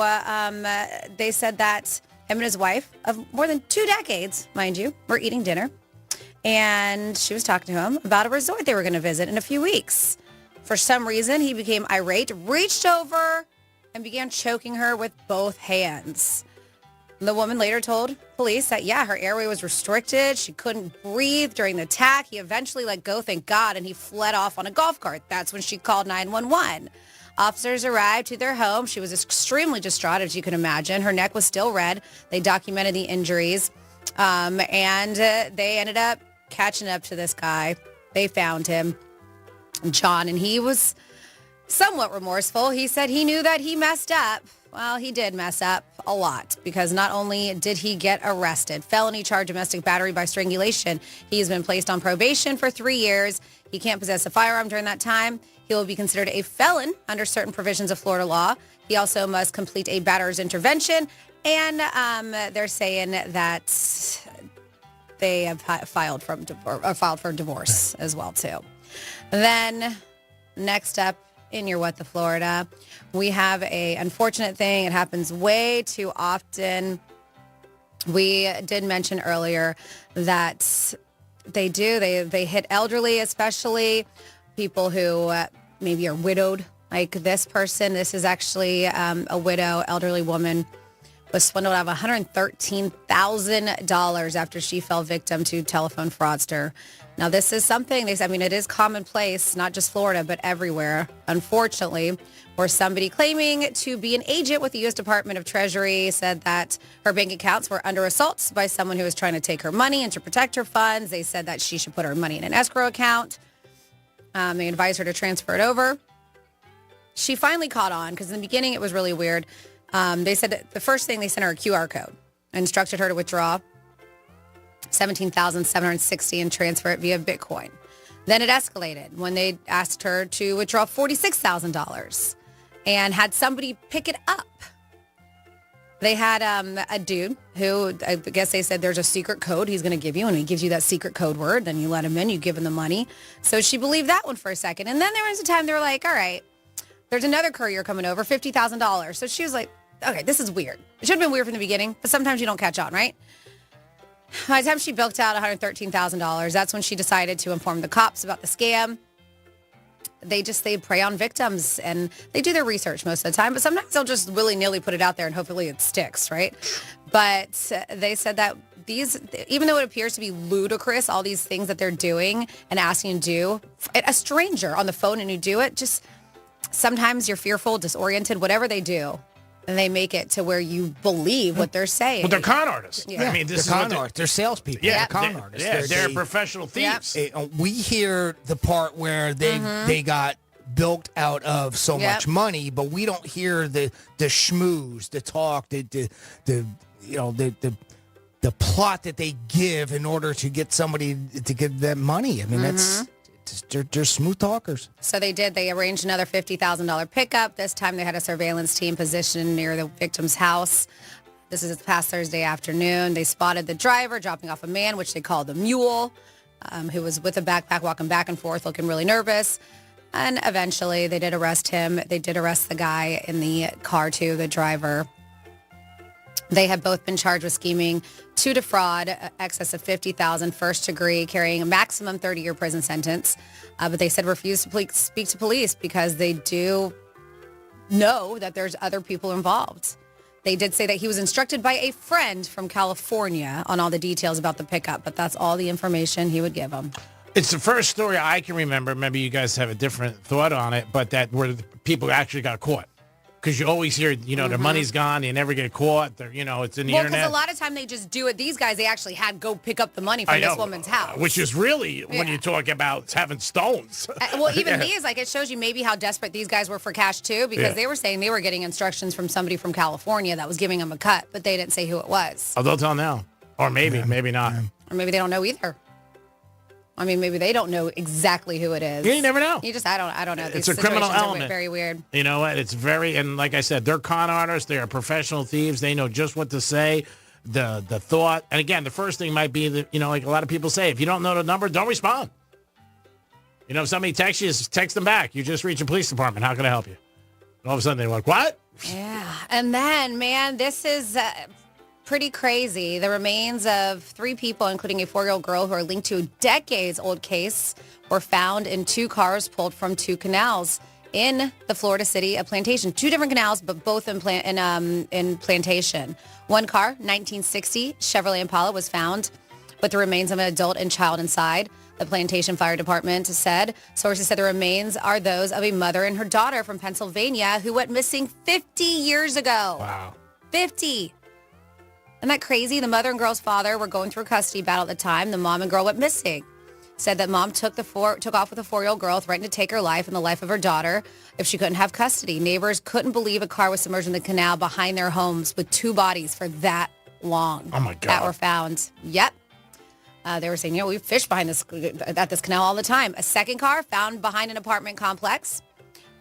they said that him and his wife of more than 2 decades, mind you, were eating dinner. And she was talking to him about a resort they were going to visit in a few weeks. For some reason, he became irate, reached over, and began choking her with both hands. The woman later told police that, her airway was restricted. She couldn't breathe during the attack. He eventually let go, thank God, and he fled off on a golf cart. That's when she called 911. Officers arrived to their home. She was extremely distraught, as you can imagine. Her neck was still red. They documented the injuries, and they ended up catching up to this guy. They found him, John, and he was somewhat remorseful. He said he knew that he messed up. Well, he did mess up a lot, because not only did he get arrested, felony charge domestic battery by strangulation, he's been placed on probation for 3 years. He can't possess a firearm during that time. He will be considered a felon under certain provisions of Florida law. He also must complete a batterer's intervention, and they're saying that they have filed for divorce as well too. Then next up, in your What the Florida, we have a unfortunate thing. It happens way too often. We did mention earlier that they hit elderly, especially people who maybe are widowed, like this person. This is actually a widow, elderly woman, was swindled out of $113,000 after she fell victim to telephone fraudster. Now, this is something, it is commonplace, not just Florida, but everywhere, unfortunately, where somebody claiming to be an agent with the U.S. Department of Treasury said that her bank accounts were under assault by someone who was trying to take her money and to protect her funds. They said that she should put her money in an escrow account. They advised her to transfer it over. She finally caught on, because in the beginning it was really weird. They said the first thing, they sent her a QR code, instructed her to withdraw $17,760 and transfer it via Bitcoin. Then it escalated when they asked her to withdraw $46,000 and had somebody pick it up. They had a dude who, I guess they said there's a secret code he's going to give you, and he gives you that secret code word, then you let him in, you give him the money. So she believed that one for a second. And then there was a time they were like, all right, there's another courier coming over, $50,000. So she was like, okay, this is weird. It should have been weird from the beginning, but sometimes you don't catch on, right? By the time she bilked out $113,000, that's when she decided to inform the cops about the scam. They prey on victims, and they do their research most of the time, but sometimes they'll just willy-nilly put it out there and hopefully it sticks, right? But they said that these, even though it appears to be ludicrous, all these things that they're doing and asking you to do, a stranger on the phone and you do it, just sometimes you're fearful, disoriented, whatever they do. And they make it to where you believe what they're saying. Well, they're con artists. Yeah. They're con artists. They're salespeople. Yeah, they're con artists. Yeah, they're professional thieves. We hear the part where they got bilked out of so much money, but we don't hear the schmooze, the talk, the the plot that they give in order to get somebody to give them money. I mean, they're smooth talkers. So they did. They arranged another $50,000 pickup. This time they had a surveillance team positioned near the victim's house. This is past Thursday afternoon. They spotted the driver dropping off a man, which they called the mule, who was with a backpack walking back and forth, looking really nervous. And eventually they did arrest him. They did arrest the guy in the car, too, the driver. They have both been charged with scheming to defraud, excess of $50,000, first degree, carrying a maximum 30-year prison sentence. But they said refuse to speak to police because they do know that there's other people involved. They did say that he was instructed by a friend from California on all the details about the pickup, but that's all the information he would give them. It's the first story I can remember. Maybe you guys have a different thought on it, but that where the people actually got caught. Because you always hear, their money's gone, they never get caught. They're, it's in the internet. Well, because a lot of time they just do it. These guys, they actually had go pick up the money from this woman's house. Which is really, when you talk about having stones. Even these, it shows you maybe how desperate these guys were for cash, too, because they were saying they were getting instructions from somebody from California that was giving them a cut, but they didn't say who it was. Oh, they'll tell now. Or maybe not. Or maybe they don't know either. I mean, maybe they don't know exactly who it is. You never know. I don't know. It's a criminal element. Very weird. You know what? It's very, and like I said, they're con artists. They are professional thieves. They know just what to say, the thought. And again, the first thing might be that, like a lot of people say, if you don't know the number, don't respond. If somebody texts you, just text them back. You just reached a police department. How can I help you? And all of a sudden they're like, what? Yeah. And then, man, this is pretty crazy. The remains of 3 people, including a 4-year-old girl who are linked to a decades-old case, were found in 2 cars pulled from 2 canals in the Florida city of Plantation. 2 different canals, but both in Plantation. One car, 1960 Chevrolet Impala, was found with the remains of an adult and child inside. The Plantation Fire Department said. Sources said the remains are those of a mother and her daughter from Pennsylvania who went missing 50 years ago. Wow. 50. Isn't that crazy? The mother and girl's father were going through a custody battle at the time. The mom and girl went missing. Said that mom took off with a 4-year-old girl, threatened to take her life and the life of her daughter if she couldn't have custody. Neighbors couldn't believe a car was submerged in the canal behind their homes with 2 bodies for that long. Oh, my God. That were found. Yep. They were saying, we fish at this canal all the time. A second car found behind an apartment complex,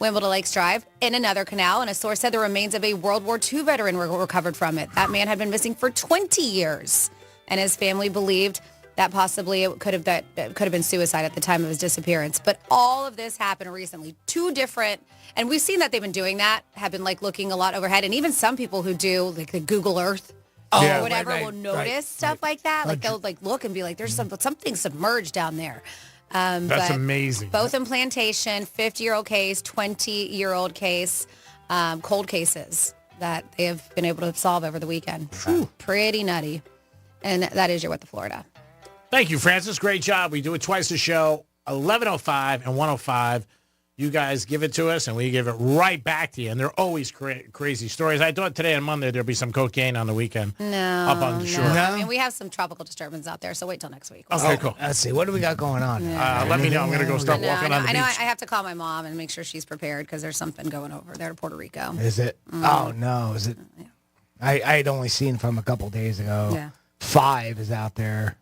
Wimbledon Lakes Drive, in another canal, and a source said the remains of a World War II veteran were recovered from it. That man had been missing for 20 years, and his family believed that possibly it could have been suicide at the time of his disappearance. But all of this happened recently. 2 different, and we've seen that they've been doing that, have been looking a lot overhead, and even some people who do the Google Earth or whatever will notice stuff like that. They'll look and be like, there's something submerged down there. That's amazing. Both in Plantation, 50-year-old case, 20-year-old case, cold cases that they have been able to solve over the weekend. Pretty nutty. And that is your What the Florida. Thank you, Francis. Great job. We do it twice a show, 11:05 and 1:05. You guys give it to us, and we give it right back to you. And they're always crazy stories. I thought today on Monday there'd be some cocaine on the weekend. No. Up on the shore. No. I mean, we have some tropical disturbance out there, so wait till next week. Okay, cool. Let's see. What do we got going on? Let me know. I'm going to go start walking on the beach. I have to call my mom and make sure she's prepared because there's something going over there to Puerto Rico. Is it? Oh, no. Is it? Yeah. I'd only seen from a couple days ago. Yeah. 5 is out there.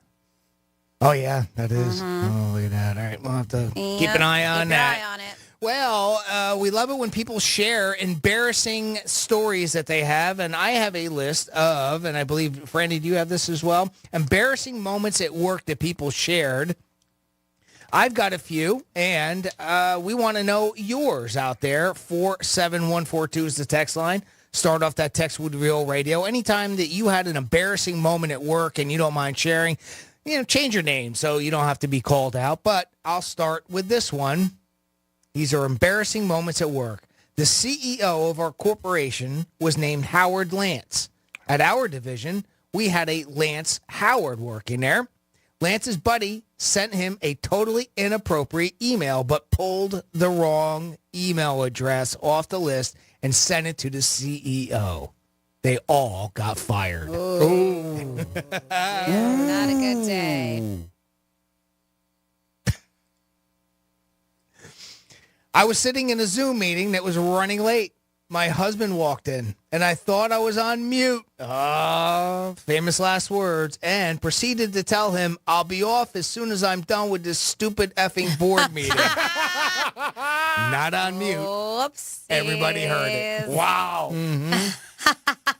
Oh, yeah, that is. Oh, look at that. All right, we'll have to keep an eye on that. Keep an eye on it. Well, we love it when people share embarrassing stories that they have, and I have a list of, and I believe, Franny, do you have this as well? Embarrassing moments at work that people shared. I've got a few, and we want to know yours out there. 47142 is the text line. Start off that text with Real Radio. Anytime that you had an embarrassing moment at work and you don't mind sharing, change your name so you don't have to be called out. But I'll start with this one. These are embarrassing moments at work. The CEO of our corporation was named Howard Lance. At our division, we had a Lance Howard working there. Lance's buddy sent him a totally inappropriate email, but pulled the wrong email address off the list and sent it to the CEO. They all got fired. Ooh. Yeah, not a good day. I was sitting in a Zoom meeting that was running late. my husband walked in, and I thought I was on mute. Famous last words. And proceeded to tell him, I'll be off as soon as I'm done with this stupid effing board meeting. Not on mute. Whoops. Everybody heard it. Wow.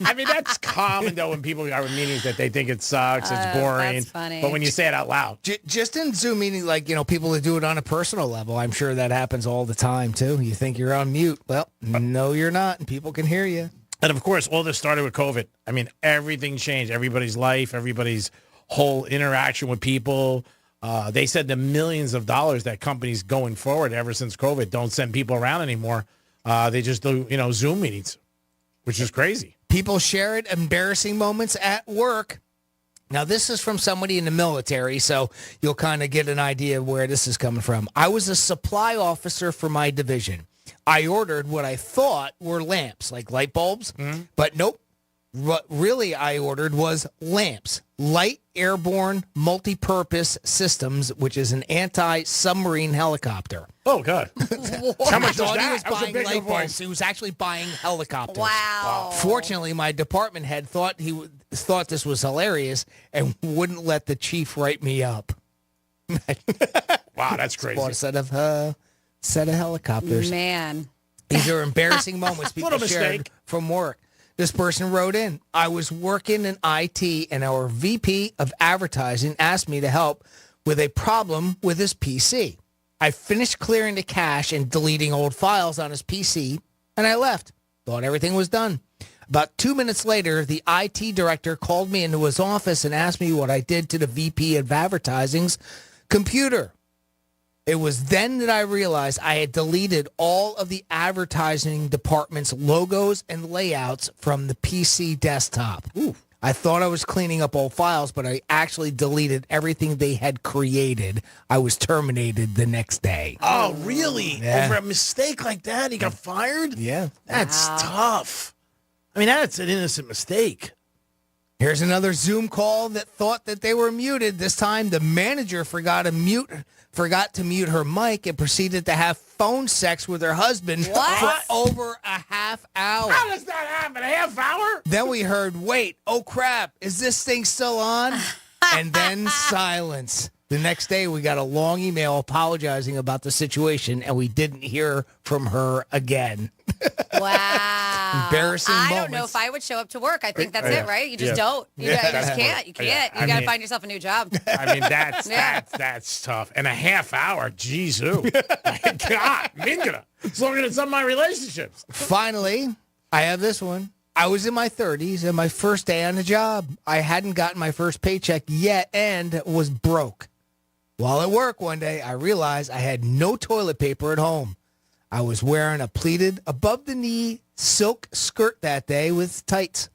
I mean, that's common, though, when people are in meetings that they think it sucks, it's boring. That's funny. But when you say it out loud. Just in Zoom meeting, like, people that do it on a personal level, I'm sure that happens all the time, too. You think you're on mute. Well, no, you're not, and people can hear you. And, of course, all this started with COVID. I mean, everything changed. Everybody's life, everybody's whole interaction with people. They said the millions of dollars that companies going forward ever since COVID don't send people around anymore. They just do, Zoom meetings, which is crazy. People share it, embarrassing moments at work. Now, this is from somebody in the military, so you'll kind of get an idea of where this is coming from. I was a supply officer for my division. I ordered what I thought were lamps, like light bulbs, but nope. What really I ordered was lamps, light airborne multi-purpose systems, which is an anti-submarine helicopter. Oh, God. How much was He that? was That was a buying big light voice. bulbs. He was actually buying helicopters. Wow. Fortunately, my department head thought this was hilarious and wouldn't let the chief write me up. Wow, that's crazy. Bought a set of helicopters. Man. These are embarrassing moments people Little shared mistake. from work. This person wrote in, I was working in IT and our VP of advertising asked me to help with a problem with his PC. I finished clearing the cache and deleting old files on his PC, and I left. Thought everything was done. About 2 minutes later, the IT director called me into his office and asked me what I did to the VP of advertising's computer. It was then that I realized I had deleted all of the advertising department's logos and layouts from the PC desktop. Ooh. I thought I was cleaning up old files, but I actually deleted everything they had created. I was terminated the next day. Oh, really? Yeah. Over a mistake like that, he got fired? Yeah. That's tough. I mean, that's an innocent mistake. Here's another Zoom call that thought that they were muted. This time, the manager forgot to mute her mic and proceeded to have phone sex with her husband for over a half hour. How does that happen? A half hour? Then we heard, wait, oh crap, is this thing still on? And then silence. The next day, we got a long email apologizing about the situation, and we didn't hear from her again. Wow. Embarrassing I moments. don't know if I would show up to work. I think that's Yeah. it, right? You just Yeah. don't. You just can't. You can't. You got to find yourself a new job. I mean, that's Yeah. that's tough. And a half hour, geez, ooh. God, Minga. It's longer than some of my relationships. Finally, I have this one. I was in my 30s and my first day on the job. I hadn't gotten my first paycheck yet and was broke. While at work one day, I realized I had no toilet paper at home. I was wearing a pleated above-the-knee silk skirt that day with tights.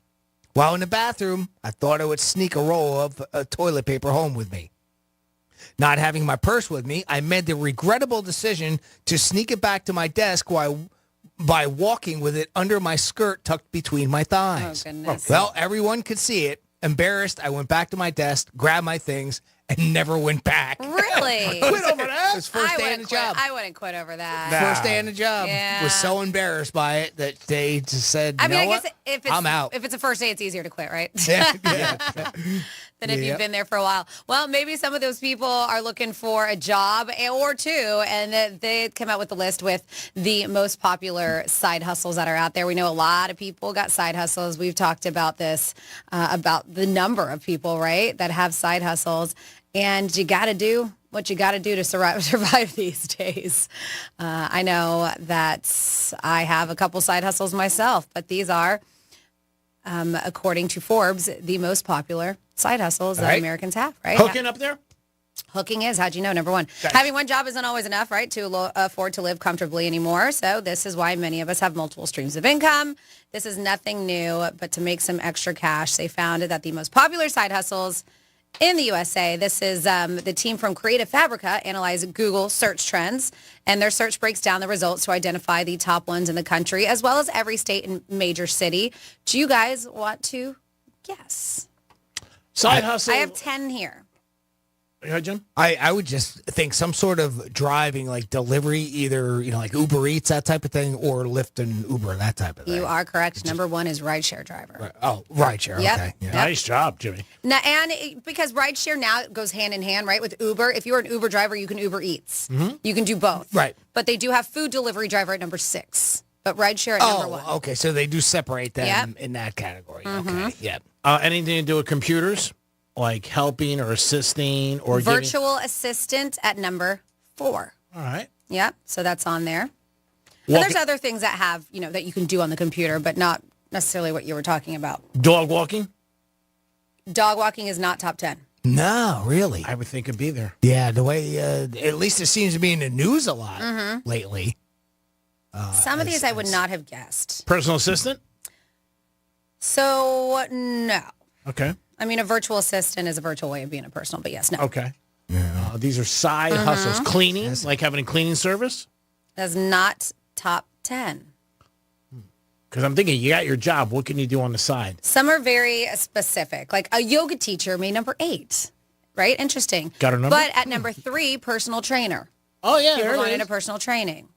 While in the bathroom, I thought I would sneak a roll of toilet paper home with me. Not having my purse with me, I made the regrettable decision to sneak it back to my desk by walking with it under my skirt tucked between my thighs. Oh, goodness. Well, everyone could see it. Embarrassed, I went back to my desk, grabbed my things, and never went back. Really? Quit over that? It was first day on the quit. job. I wouldn't quit over that. First day on the job. Yeah. Was so embarrassed by it that they just said, I mean, I what? guess if it's, I'm out. If it's a first day, it's easier to quit, right? Yeah. Than if Yep. you've been there for a while. Well, maybe some of those people are looking for a job or two, and they come out with the list with the most popular side hustles that are out there. We know a lot of people got side hustles. We've talked about this, about the number of people, right, that have side hustles. And you got to do what you got to do to survive these days. I know that I have a couple side hustles myself, but these are, according to Forbes, the most popular side hustles that Americans have, right? Hooking up there? Hooking is, how'd you know, number one. Having one job isn't always enough, right, to afford to live comfortably anymore. So this is why many of us have multiple streams of income. This is nothing new, but to make some extra cash, they found that the most popular side hustles in the USA, this is the team from Creative Fabrica analyzed Google search trends, and their search breaks down the results to identify the top ones in the country, as well as every state and major city. Do you guys want to guess? Side hustle. I have 10 here. Go ahead, Jim. I would just think some sort of driving, like delivery, either, like Uber Eats, that type of thing, or Lyft and Uber, that type of thing. You are correct. Number one is rideshare driver. Right. Oh, rideshare. Yep. Okay. Yeah. Nice job, Jimmy. Now, because rideshare now goes hand in hand, right, with Uber. If you're an Uber driver, you can Uber Eats. Mm-hmm. You can do both. Right. But they do have food delivery driver at number 6. But rideshare at number 1. Okay. So they do separate them in that category. Mm-hmm. Okay. Yeah. Anything to do with computers? Like helping or assisting or virtual assistant at number 4. All right. Yep. So that's on there. And there's other things that have, that you can do on the computer, but not necessarily what you were talking about. Dog walking? Dog walking is not top 10. No, really. I would think it'd be there. Yeah, the way, at least it seems to be in the news a lot lately. Some of these I would not have guessed. Personal assistant? So, no. Okay. I mean, a virtual assistant is a virtual way of being a personal, but yes, no. Okay. These are side hustles. Cleaning, like having a cleaning service? That's not top 10. Because I'm thinking, you got your job. What can you do on the side? Some are very specific. Like a yoga teacher made number 8, right? Interesting. Got her number? But at number 3, personal trainer. Oh, yeah. People going into personal training.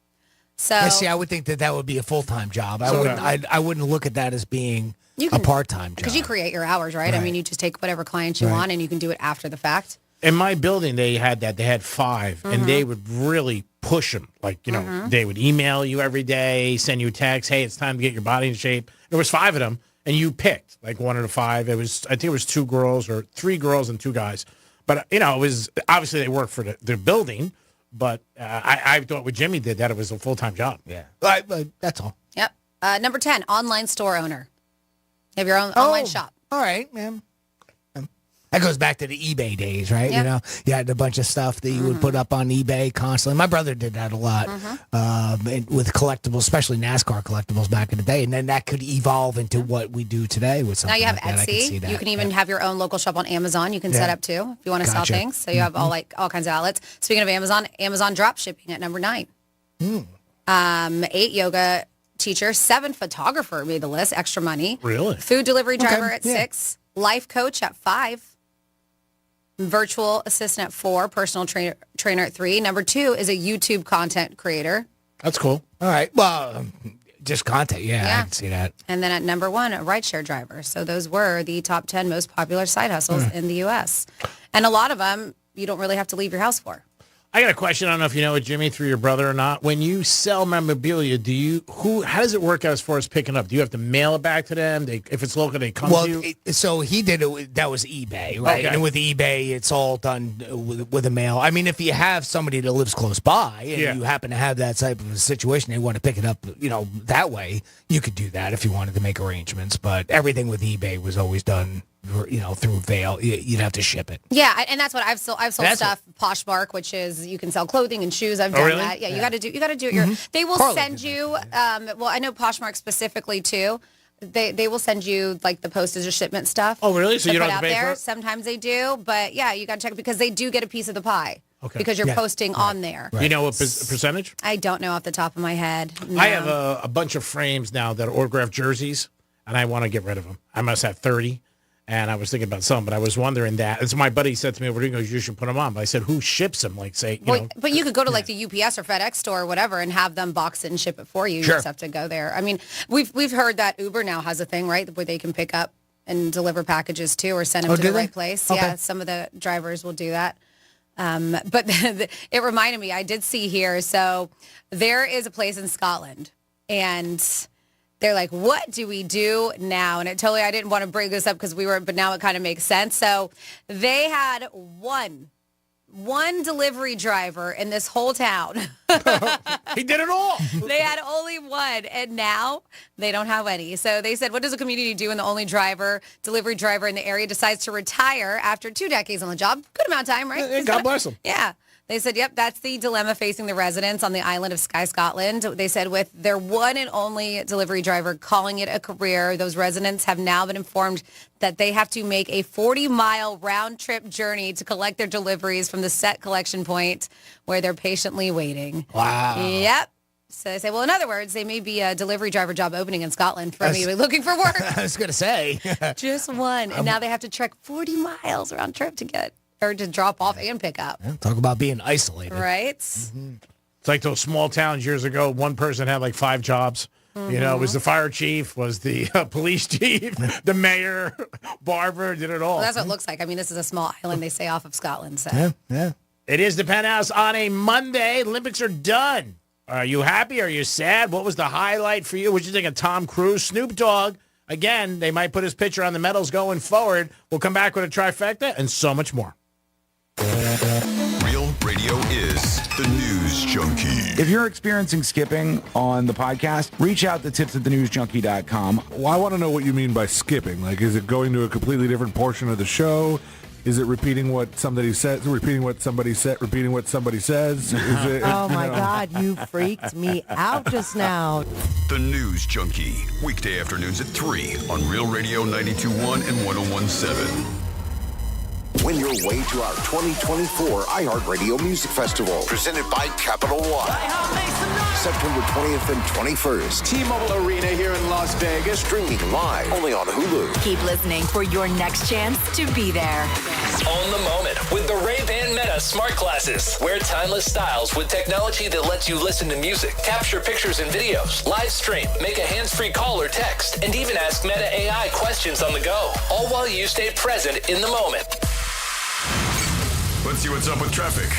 So, yeah, see, I would think that would be a full-time job. I wouldn't look at that as being a part-time job. Because you create your hours, right? I mean, you just take whatever clients you want and you can do it after the fact. In my building, they had that. They had 5, and they would really push them. Like, they would email you every day, send you a text, hey, it's time to get your body in shape. There was 5 of them, and you picked, like, 1 of the 5. I think it was 2 girls or 3 girls and 2 guys. But, it was, obviously they worked for the building, but I thought what Jimmy did, that it was a full-time job. Yeah. That's all. Yep. Number 10, online store owner. You have your own online shop. All right, man. That goes back to the eBay days, right? Yep. You had a bunch of stuff that you would put up on eBay constantly. My brother did that a lot with collectibles, especially NASCAR collectibles back in the day. And then that could evolve into what we do today with something Now you have like that. I can see Etsy. that. You can even have your own local shop on Amazon. You can set up too if you want to sell things. So you have all kinds of outlets. Speaking of Amazon drop shipping at number 9. 8, yoga teacher. 7, photographer made the list. Extra money. Really? Food delivery driver at 6. Life coach at 5. Virtual assistant at 4. Personal trainer at 3. Number 2 is a YouTube content creator. That's cool. All right. Well, just content. Yeah, I can see that. And then at number 1, a rideshare driver. So those were the top 10 most popular side hustles in the U.S. And a lot of them you don't really have to leave your house for. I got a question. I don't know if you know it, Jimmy, through your brother or not. When you sell memorabilia, how does it work as far as picking up? Do you have to mail it back to them? If it's local, they come to you? So he did it. That was eBay, right? Okay. And with eBay, it's all done with a mail. I mean, if you have somebody that lives close by and you happen to have that type of a situation, they want to pick it up, that way, you could do that if you wanted to make arrangements. But everything with eBay was always done through Vail. You'd have to ship it. Yeah, and that's what I've sold stuff. Poshmark, which is you can sell clothing and shoes. I've done that. Yeah, you got to do it. They will send you. Well, I know Poshmark specifically too. They will send you like the postage or shipment stuff. Oh, really? So you don't put have to out pay for there. it? Sometimes they do, but yeah, you got to check because they do get a piece of the pie. Okay. Because you're posting on there. You know what percentage? I don't know off the top of my head. No. I have a bunch of frames now that are autographed jerseys, and I want to get rid of them. I must have 30. And I was thinking about some, but I was wondering that. As my buddy said to me, "He goes, you should put them on." But I said, "Who ships them?" Like, say, you know. But you could go to like the UPS or FedEx store or whatever and have them box it and ship it for you. You just have to go there. I mean, we've heard that Uber now has a thing, right, where they can pick up and deliver packages too, or send them to the right place. Okay. Yeah, some of the drivers will do that. But it reminded me, I did see here. So there is a place in Scotland, and they're like, what do we do now? And I didn't want to bring this up because but now it kind of makes sense. So they had one delivery driver in this whole town. He did it all. They had only one, and now they don't have any. So they said, what does a community do when the only delivery driver in the area decides to retire after 2 decades on the job? Good amount of time, right? God bless them. Yeah. They said, yep, that's the dilemma facing the residents on the island of Skye, Scotland. They said with their one and only delivery driver calling it a career, those residents have now been informed that they have to make a 40-mile round-trip journey to collect their deliveries from the set collection point where they're patiently waiting. Wow. Yep. So they say, well, in other words, they may be a delivery driver job opening in Scotland for anybody looking for work. I was going to say. Just one. And now they have to trek 40 miles round trip to get or to drop off and pick up. Yeah, talk about being isolated. Right? Mm-hmm. It's like those small towns years ago. One person had like 5 jobs. You know, it was the fire chief, was the police chief, the mayor, barber, did it all. Well, that's what it looks like. I mean, this is a small island, they say, off of Scotland. So. Yeah. It is the Penthouse on a Monday. Olympics are done. Are you happy? Are you sad? What was the highlight for you? What did you think of Tom Cruise? Snoop Dogg, again, they might put his picture on the medals going forward. We'll come back with a trifecta and so much more. Real Radio is the News Junkie. If you're experiencing skipping on the podcast, reach out to tips@thenewsjunkie.com. Well, I want to know what you mean by skipping. Like, is it going to a completely different portion of the show? Is it repeating what somebody says? Repeating what somebody said? Repeating what somebody says? Is it, oh my God, you freaked me out just now. The News Junkie, weekday afternoons at 3 on Real Radio 92.1 and 101.7. Win your way to our 2024 iHeartRadio Music Festival, presented by Capital One. September 20th and 21st. T-Mobile Arena here in Las Vegas. Streaming live only on Hulu. Keep listening for your next chance to be there. Own the moment with the Ray-Ban Meta Smart Glasses. Wear timeless styles with technology that lets you listen to music, capture pictures and videos, live stream, make a hands-free call or text, and even ask Meta AI questions on the go. All while you stay present in the moment. Let's see what's up with traffic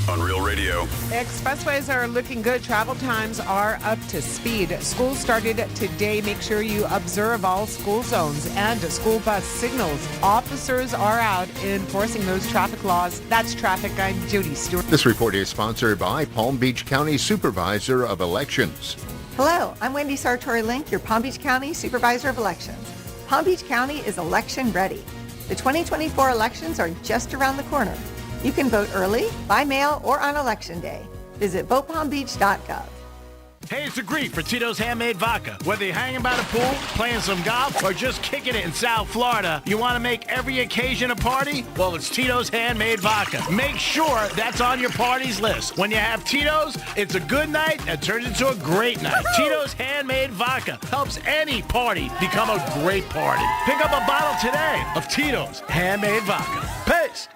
on Real Radio. Expressways are looking good. Travel times are up to speed. School started today. Make sure you observe all school zones and school bus signals. Officers are out enforcing those traffic laws. That's traffic. I'm Judy Stewart. This report is sponsored by Palm Beach County Supervisor of Elections. Hello, I'm Wendy Sartori-Link, your Palm Beach County Supervisor of Elections. Palm Beach County is election ready. The 2024 elections are just around the corner. You can vote early, by mail, or on Election Day. Visit votepalmbeach.gov. Hey, it's the Greek for Tito's Handmade Vodka. Whether you're hanging by the pool, playing some golf, or just kicking it in South Florida, you want to make every occasion a party? Well, it's Tito's Handmade Vodka. Make sure that's on your party's list. When you have Tito's, it's a good night that turns into a great night. Tito's Handmade Vodka helps any party become a great party. Pick up a bottle today of Tito's Handmade Vodka. Peace.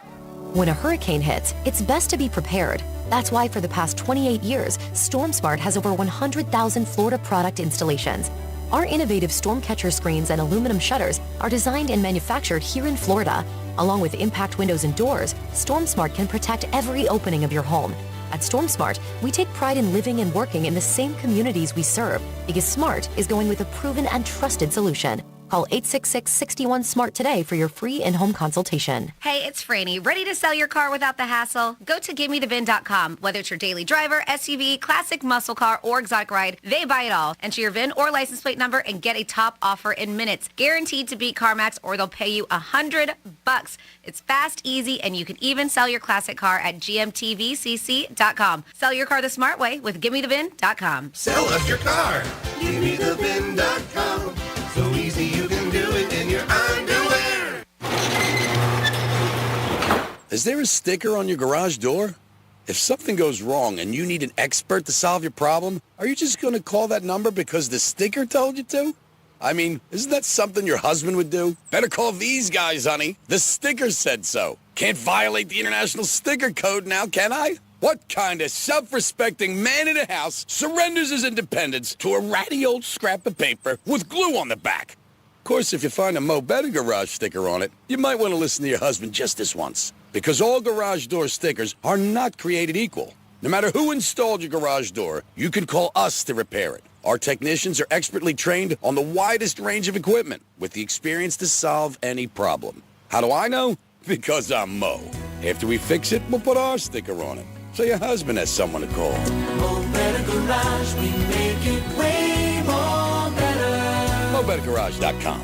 When a hurricane hits, it's best to be prepared. That's why for the past 28 years, StormSmart has over 100,000 Florida product installations. Our innovative storm catcher screens and aluminum shutters are designed and manufactured here in Florida. Along with impact windows and doors, StormSmart can protect every opening of your home. At StormSmart, we take pride in living and working in the same communities we serve, because smart is going with a proven and trusted solution. Call 866-61-SMART today for your free in-home consultation. Hey, it's Franny. Ready to sell your car without the hassle? Go to GiveMeTheVIN.com. Whether it's your daily driver, SUV, classic muscle car, or exotic ride, they buy it all. Enter your VIN or license plate number and get a top offer in minutes. Guaranteed to beat CarMax, or they'll pay you $100. It's fast, easy, and you can even sell your classic car at GMTVCC.com. Sell your car the smart way with GiveMeTheVIN.com. Sell us your car. GiveMeTheVIN.com. So easy you can do it in your underwear. Is there a sticker on your garage door? If something goes wrong and you need an expert to solve your problem, are you just going to call that number because the sticker told you to? I mean, isn't that something your husband would do? Better call these guys, honey. The sticker said so. Can't violate the International Sticker Code now, can I? What kind of self-respecting man in a house surrenders his independence to a ratty old scrap of paper with glue on the back? Of course, if you find a Mo Better Garage sticker on it, you might want to listen to your husband just this once. Because all garage door stickers are not created equal. No matter who installed your garage door, you can call us to repair it. Our technicians are expertly trained on the widest range of equipment with the experience to solve any problem. How do I know? Because I'm Mo. After we fix it, we'll put our sticker on it. So your husband has someone to call. Mo Better Garage, we make it way more better. MoBetterGarage.com.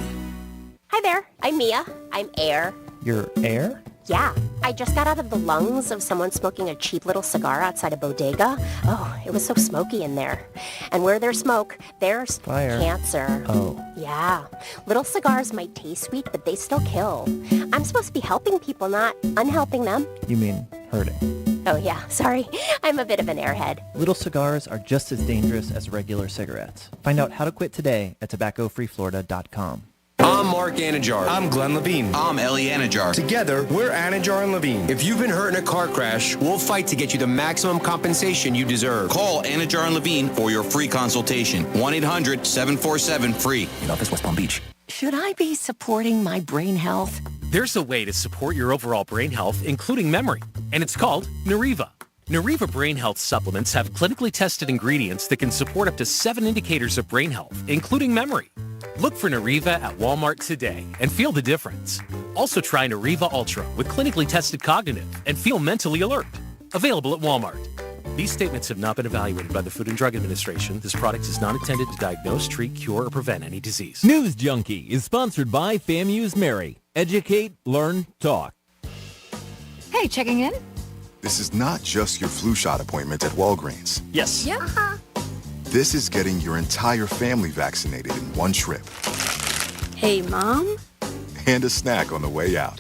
Hi there, I'm Mia. I'm Air. You're Air? Yeah, I just got out of the lungs of someone smoking a cheap little cigar outside a bodega. Oh, it was so smoky in there. And where there's smoke, there's fire. Cancer. Oh. Yeah. Little cigars might taste sweet, but they still kill. I'm supposed to be helping people, not unhelping them. You mean hurting? Oh yeah, sorry. I'm a bit of an airhead. Little cigars are just as dangerous as regular cigarettes. Find out how to quit today at tobaccofreeflorida.com. I'm Mark Anajar. I'm Glenn Levine. I'm Ellie Anajar. Together, we're Anajar and Levine. If you've been hurt in a car crash, we'll fight to get you the maximum compensation you deserve. Call Anajar and Levine for your free consultation. 1-800-747-FREE. In office, West Palm Beach. Should I be supporting my brain health? There's a way to support your overall brain health, including memory, and it's called Nariva. Nariva Brain Health supplements have clinically tested ingredients that can support up to 7 indicators of brain health, including memory. Look for Nariva at Walmart today and feel the difference. Also try Nariva Ultra with clinically tested cognitive and feel mentally alert. Available at Walmart. These statements have not been evaluated by the Food and Drug Administration. This product is not intended to diagnose, treat, cure, or prevent any disease. News Junkie is sponsored by FAMU's Mary. Educate, learn, talk. Hey, checking in? This is not just your flu shot appointment at Walgreens. Yes. Yeah. This is getting your entire family vaccinated in one trip. Hey, Mom? And a snack on the way out.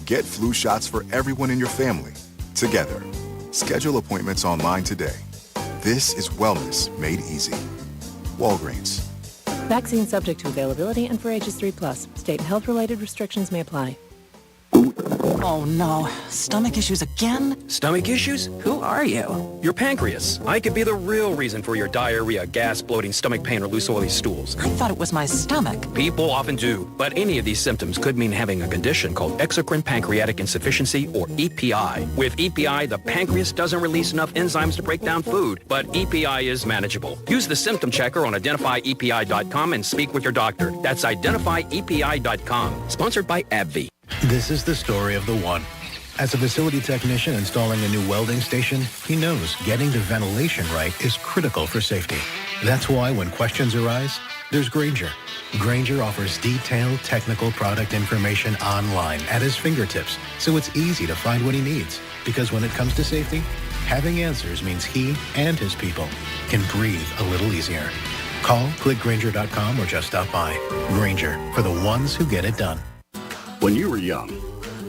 Get flu shots for everyone in your family. Together. Schedule appointments online today. This is wellness made easy. Walgreens. Vaccine subject to availability and for ages 3+. State and health-related restrictions may apply. Oh no, stomach issues again? Stomach issues? Who are you? Your pancreas. I could be the real reason for your diarrhea, gas, bloating, stomach pain, or loose oily stools. I thought it was my stomach. People often do, but any of these symptoms could mean having a condition called exocrine pancreatic insufficiency, or EPI. With EPI, the pancreas doesn't release enough enzymes to break down food, but EPI is manageable. Use the symptom checker on identifyepi.com and speak with your doctor. That's identifyepi.com. Sponsored by AbbVie. This is the story of the one. As a facility technician installing a new welding station, he knows getting the ventilation right is critical for safety. That's why when questions arise, there's Grainger. Grainger offers detailed technical product information online at his fingertips, so it's easy to find what he needs. Because when it comes to safety, having answers means he and his people can breathe a little easier. Call, click Grainger.com, or just stop by. Grainger, for the ones who get it done. When you were young,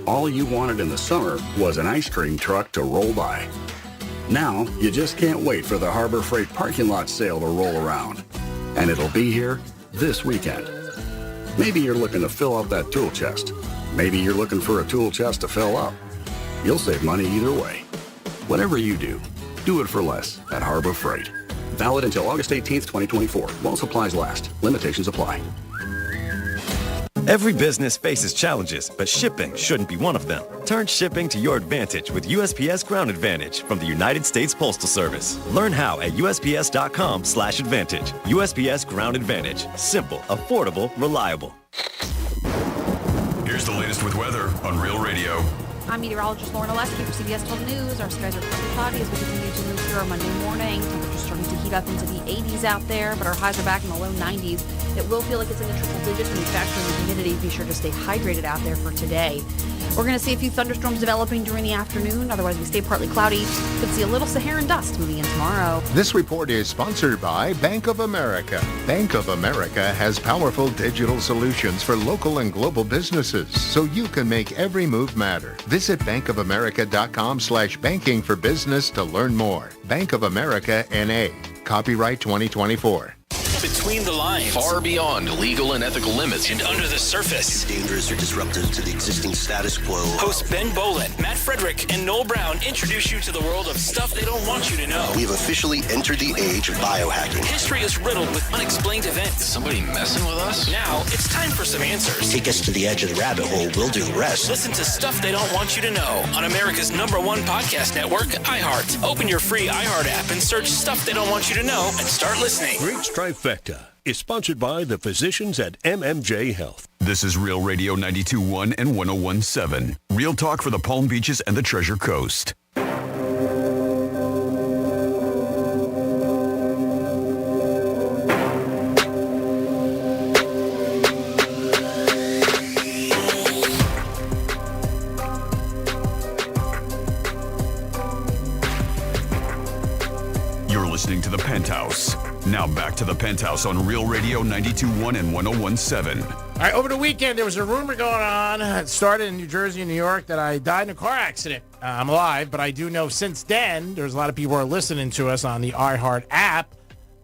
all you wanted in the summer was an ice cream truck to roll by. Now, you just can't wait for the Harbor Freight parking lot sale to roll around. And it'll be here this weekend. Maybe you're looking to fill out that tool chest. Maybe you're looking for a tool chest to fill up. You'll save money either way. Whatever you do it for less at Harbor Freight. Valid until August 18th, 2024. While supplies last. Limitations apply. Every business faces challenges, but shipping shouldn't be one of them. Turn shipping to your advantage with USPS Ground Advantage from the United States Postal Service. Learn how at USPS.com/advantage. USPS Ground Advantage. Simple, affordable, reliable. Here's the latest with weather on Real Radio. I'm meteorologist Lauren Oleski for CBS 12 News. Our skies are pretty cloudy as we continue to move through our Monday morning. Temperatures starting to heat up into the 80s out there, but our highs are back in the low 90s. It will feel like it's in the triple digits when you factor in the humidity. Be sure to stay hydrated out there for today. We're going to see a few thunderstorms developing during the afternoon. Otherwise, we stay partly cloudy. Could see a little Saharan dust moving in tomorrow. This report is sponsored by Bank of America. Bank of America has powerful digital solutions for local and global businesses, so you can make every move matter. Visit bankofamerica.com/banking for business to learn more. Bank of America N.A. Copyright 2024. Between the lines, far beyond legal and ethical limits, and under the surface, dangerous or disruptive to the existing status quo. Hosts Ben Bolin, Matt Frederick, and Noel Brown introduce you to the world of stuff they don't want you to know. We've officially entered the age of biohacking. History is riddled with unexplained events. Is somebody messing with us? Now it's time for some answers. Take us to the edge of the rabbit hole. We'll do the rest. Listen to Stuff They Don't Want You to Know on America's #1 podcast network, iHeart. Open your free iHeart app and search Stuff They Don't Want You to Know and start listening. Great Trifecta is sponsored by the physicians at MMJ Health. This is Real Radio 92.1 and 101.7. Real talk for the Palm Beaches and the Treasure Coast. You're listening to the Penthouse. Now back to the Penthouse on Real Radio 92.1 and 101.7. All right, over the weekend, there was a rumor going on. It started in New Jersey and New York that I died in a car accident. I'm alive, but I do know since then, there's a lot of people who are listening to us on the iHeart app.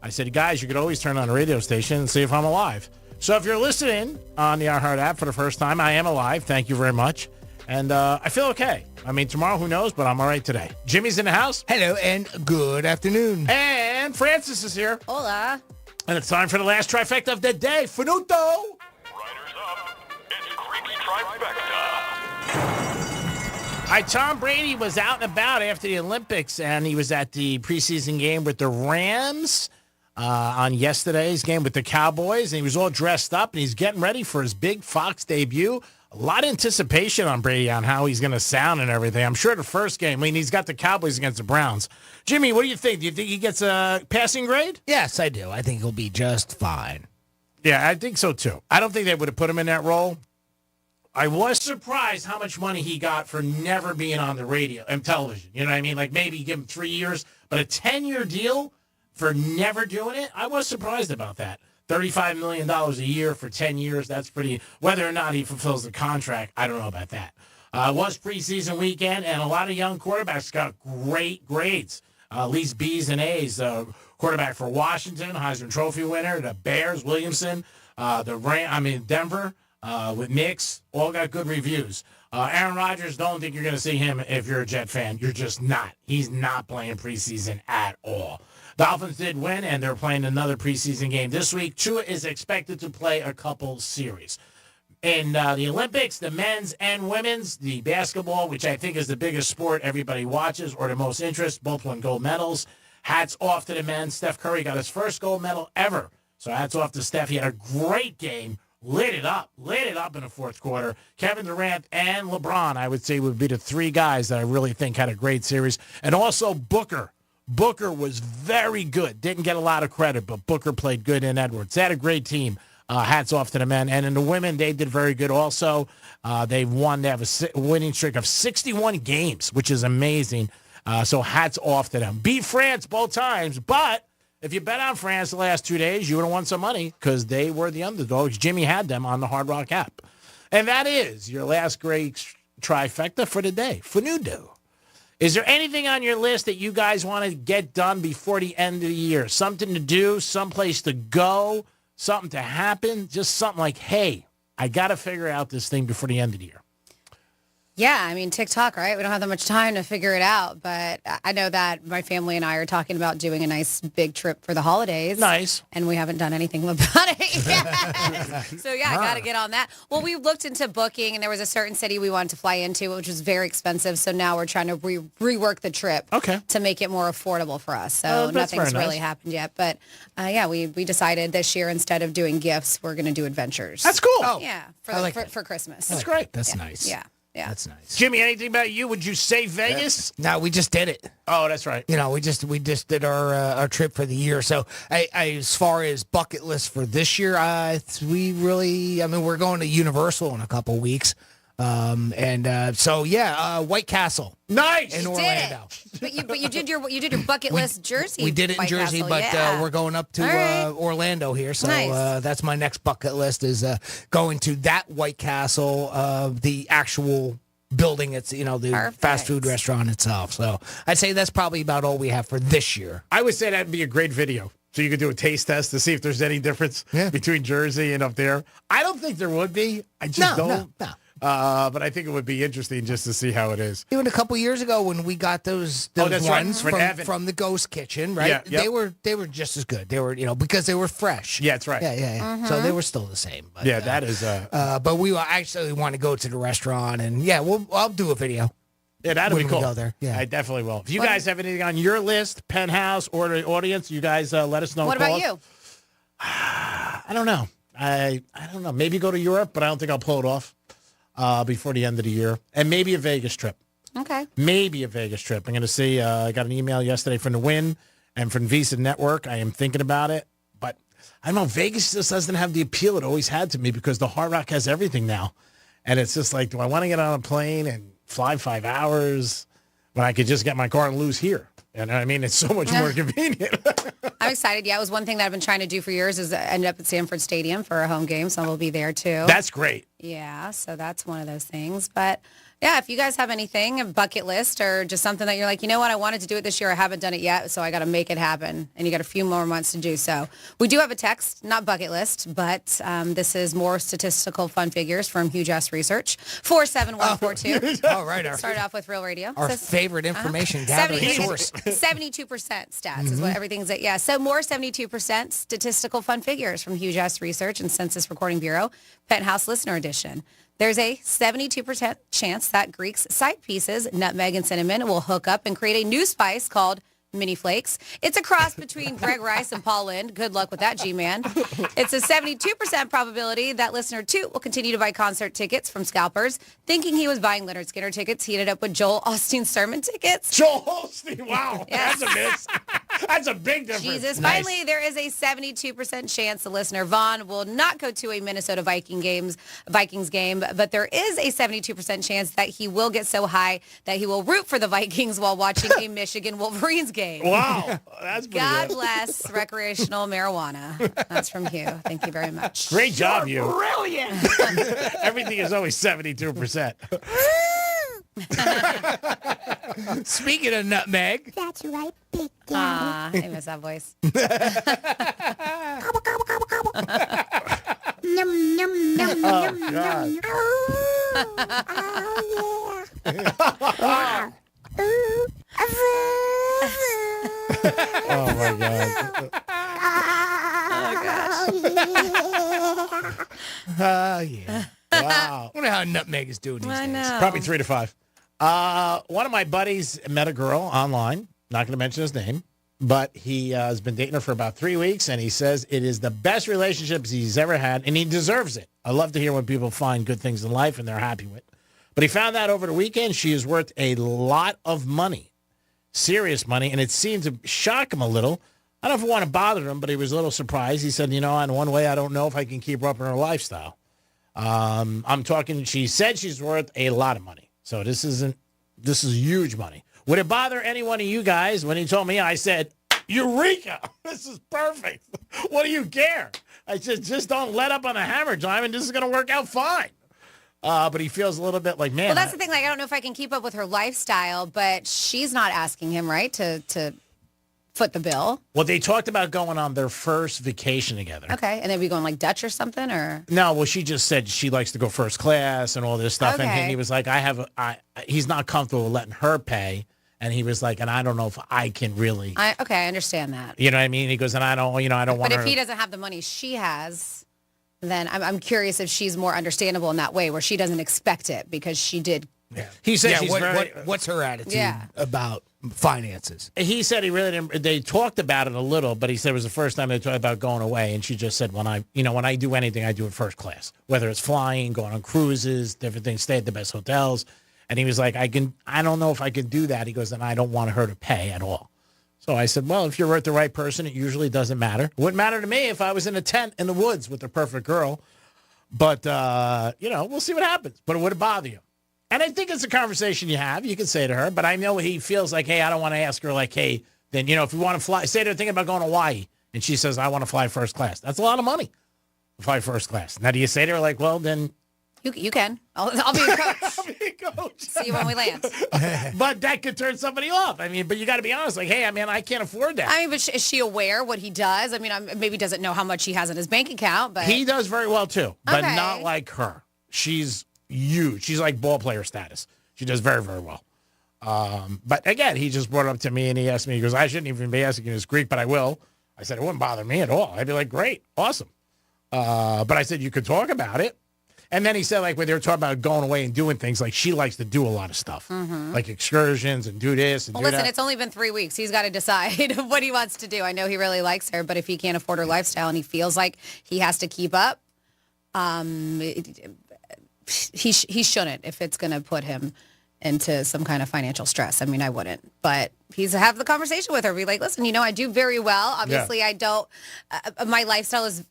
I said, guys, you could always turn on a radio station and see if I'm alive. So if you're listening on the iHeart app for the first time, I am alive. Thank you very much. And I feel okay. I mean, tomorrow, who knows, but I'm all right today. Jimmy's in the house. Hello, and good afternoon. And Francis is here. Hola. And it's time for the last trifecta of the day. Finito. Riders up. It's Creek's Trifecta. All right, Tom Brady was out and about after the Olympics, and he was at the preseason game with the Rams on yesterday's game with the Cowboys, and he was all dressed up, and he's getting ready for his big Fox debut. A lot of anticipation on Brady on how he's going to sound and everything. I'm sure the first game, I mean, he's got the Cowboys against the Browns. Jimmy, what do you think? Do you think he gets a passing grade? Yes, I do. I think he'll be just fine. Yeah, I think so, too. I don't think they would have put him in that role. I was surprised how much money he got for never being on the radio and television. You know what I mean? Like maybe give him 3 years, but a 10-year deal for never doing it? I was surprised about that. $35 million a year for 10 years, that's pretty, whether or not he fulfills the contract, I don't know about that. It was preseason weekend, and a lot of young quarterbacks got great grades, at least B's and A's. Quarterback for Washington, Heisman Trophy winner, the Bears, Williamson, Denver with Knicks, all got good reviews. Aaron Rodgers, don't think you're going to see him if you're a Jet fan. You're just not. He's not playing preseason at all. Dolphins did win, and they're playing another preseason game this week. Tua is expected to play a couple series. In the Olympics, the men's and women's, the basketball, which I think is the biggest sport everybody watches or the most interest, both won gold medals. Hats off to the men. Steph Curry got his first gold medal ever. So hats off to Steph. He had a great game. Lit it up in the fourth quarter. Kevin Durant and LeBron, I would say, would be the three guys that I really think had a great series. And also Booker. Booker was very good. Didn't get a lot of credit, but Booker played good in Edwards. They had a great team. Hats off to the men. And in the women, they did very good also. They have a winning streak of 61 games, which is amazing. So hats off to them. Beat France both times, but if you bet on France the last 2 days, you would have won some money because they were the underdogs. Jimmy had them on the Hard Rock app. And that is your last great trifecta for the day. Finito. Is there anything on your list that you guys want to get done before the end of the year? Something to do, someplace to go, something to happen, just something like, hey, I got to figure out this thing before the end of the year. Yeah, I mean, TikTok, right? We don't have that much time to figure it out, but I know that my family and I are talking about doing a nice big trip for the holidays. Nice. And we haven't done anything about it yet. So, yeah, I got to get on that. Well, we looked into booking, and there was a certain city we wanted to fly into, which was very expensive. So now we're trying to rework the trip to make it more affordable for us. So nothing's really happened yet. But, yeah, we decided this year, instead of doing gifts, we're going to do adventures. That's cool. Oh, yeah, for Christmas. That's great. That's nice. Yeah. Yeah. That's nice. Jimmy, anything about you? Would you say Vegas? No, we just did it. Oh, that's right. You know, we just did our trip for the year. So as far as bucket list for this year, we're going to Universal in a couple weeks. White Castle. Nice. In Orlando. But you did your bucket list Jersey. We did it in White Jersey, Castle, but we're going up to Orlando here. So nice. That's my next bucket list is going to that White Castle, the actual building. It's, the fast food restaurant itself. So I'd say that's probably about all we have for this year. I would say that'd be a great video. So you could do a taste test to see if there's any difference between Jersey and up there. I don't think there would be. I just don't. No. But I think it would be interesting just to see how it is. Even a couple years ago when we got those ones from the Ghost Kitchen, right? Yeah, They were just as good. They were, because they were fresh. Yeah, that's right. Yeah. Mm-hmm. So they were still the same. But, that is. But we actually want to go to the restaurant, and I'll do a video. Yeah, that'll be cool. Go there. Yeah, I definitely will. If you guys have anything on your list, Penthouse or the audience, you guys let us know. What about you? I don't know. I don't know. Maybe go to Europe, but I don't think I'll pull it off before the end of the year. And maybe a Vegas trip. Okay. Maybe a Vegas trip. I'm going to see. I got an email yesterday from the Win and from Visa Network. I am thinking about it. But I don't know. Vegas just doesn't have the appeal it always had to me because the Hard Rock has everything now. And it's just like, do I want to get on a plane and fly 5 hours when I could just get my car and lose here? You know what I mean? It's so much more convenient. I'm excited. Yeah, it was one thing that I've been trying to do for years is end up at Sanford Stadium for a home game, so we'll be there too. That's great. Yeah, so that's one of those things. But Yeah, if you guys have anything, a bucket list or just something that you're like, you know what, I wanted to do it this year. I haven't done it yet, so I got to make it happen. And you got a few more months to do so. We do have a text, not bucket list, but this is more statistical fun figures from Huge Ass Research. 47142. All right. Started off with Real Radio. Our favorite information gathering source. 72% stats is what everything's at. Yeah, so more 72% statistical fun figures from Huge Ass Research and Census Recording Bureau, Penthouse Listener Edition. There's a 72% chance that Greek's side pieces, nutmeg and cinnamon, will hook up and create a new spice called Mini Flakes. It's a cross between Greg Rice and Paul Lynde. Good luck with that, G-Man. It's a 72% probability that listener 2 will continue to buy concert tickets from scalpers. Thinking he was buying Leonard Skinner tickets, he ended up with Joel Osteen's sermon tickets. Joel Osteen, wow. Yes. That's a miss. That's a big difference. Jesus. Nice. Finally, there is a 72% chance the listener Vaughn will not go to a Minnesota Vikings game, but there is a 72% chance that he will get so high that he will root for the Vikings while watching a Michigan Wolverines game. Wow. That's pretty God good. bless recreational marijuana. That's from Hugh. Thank you very much. Great job, you. Brilliant. Everything is always 72%. Speaking of nutmeg. That's right, Big Daddy. I miss that voice. Num, num, num, Oh, num, God. num. Oh, yeah. Ooh. Oh, my God. Oh, yeah. Wow. I wonder how nutmeg is doing these I days. know. Probably 3 to 5. One of my buddies met a girl online. Not going to mention his name, but he has been dating her for about 3 weeks, and he says it is the best relationships he's ever had, and he deserves it. I love to hear when people find good things in life and they're happy with. But he found out over the weekend she is worth a lot of money, serious money, and it seemed to shock him a little. I don't know if I want to bother him, but he was a little surprised. He said, in one way, I don't know if I can keep her up in her lifestyle. I'm talking, she said she's worth a lot of money. So this is huge money. Would it bother any one of you guys? When he told me, I said, Eureka! This is perfect. What do you care? I said, just don't let up on the hammer, John, and this is going to work out fine. But he feels a little bit like, man. Well, that's the thing. Like, I don't know if I can keep up with her lifestyle, but she's not asking him, right, to foot the bill. Well, they talked about going on their first vacation together. Okay, and then we going like Dutch or something, or No, well, she just said she likes to go first class and all this stuff, Okay. and he was like, he's not comfortable with letting her pay, and he was like, and I don't know if I can really. I understand that. You know what I mean? He goes, and I don't want But her. if he doesn't have the money she has, then I'm curious if she's more understandable in that way, where she doesn't expect it because she did. Yeah. He said Yeah, she's what's her attitude Yeah. about finances? He said he really didn't. They talked about it a little, but he said it was the first time they talked about going away, and she just said, when I do anything, I do it first class, whether it's flying, going on cruises, different things, stay at the best hotels. And he was like, I don't know if I can do that. He goes, and I don't want her to pay at all. So I said, well, if you're with the right person, it usually doesn't matter. It wouldn't matter to me if I was in a tent in the woods with the perfect girl. But, we'll see what happens. But it wouldn't bother you. And I think it's a conversation you have. You can say to her. But I know he feels like, hey, I don't want to ask her like, hey, then, if you want to fly, say to her, thinking about going to Hawaii. And she says, I want to fly first class. That's a lot of money to fly first class. Now, do you say to her like, well, then. You can. I'll be your coach. See you when we land. But that could turn somebody off. I mean, but you got to be honest. Like, hey, I can't afford that. I mean, but is she aware what he does? I mean, maybe doesn't know how much he has in his bank account, but He does very well, too, but Okay. not like her. She's huge. She's like ball player status. She does very, very well. But again, he just brought it up to me and he asked me, he goes, I shouldn't even be asking this Greek, but I will. I said, it wouldn't bother me at all. I'd be like, great, awesome. But I said, you could talk about it. And then he said, like, when they were talking about going away and doing things, like, she likes to do a lot of stuff, like excursions and do this and Well, do listen, that. it's only been 3 weeks. He's got to decide what he wants to do. I know he really likes her, but if he can't afford her lifestyle and he feels like he has to keep up, he shouldn't if it's going to put him into some kind of financial stress. I mean, I wouldn't. But he's have the conversation with her. Be like, listen, I do very well. Obviously, I don't. My lifestyle is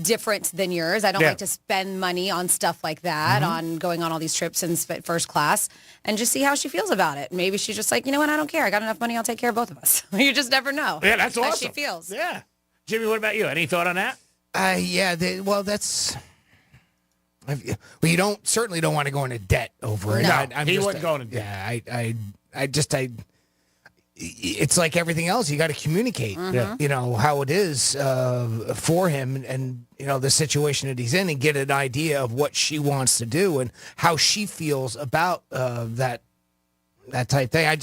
different than yours. I don't like to spend money on stuff like that, on going on all these trips in first class, and just see how she feels about it. Maybe she's just like, you know what, I don't care. I got enough money. I'll take care of both of us. You just never know. Yeah, that's how awesome. she feels. Yeah. Jimmy, what about you? Any thought on that? Well, that's. Well, you certainly don't want to go into debt over it. No, he wouldn't go into debt. Yeah, it's like everything else. You got to communicate, you know, how it is for him and, you know, the situation that he's in and get an idea of what she wants to do and how she feels about that type thing.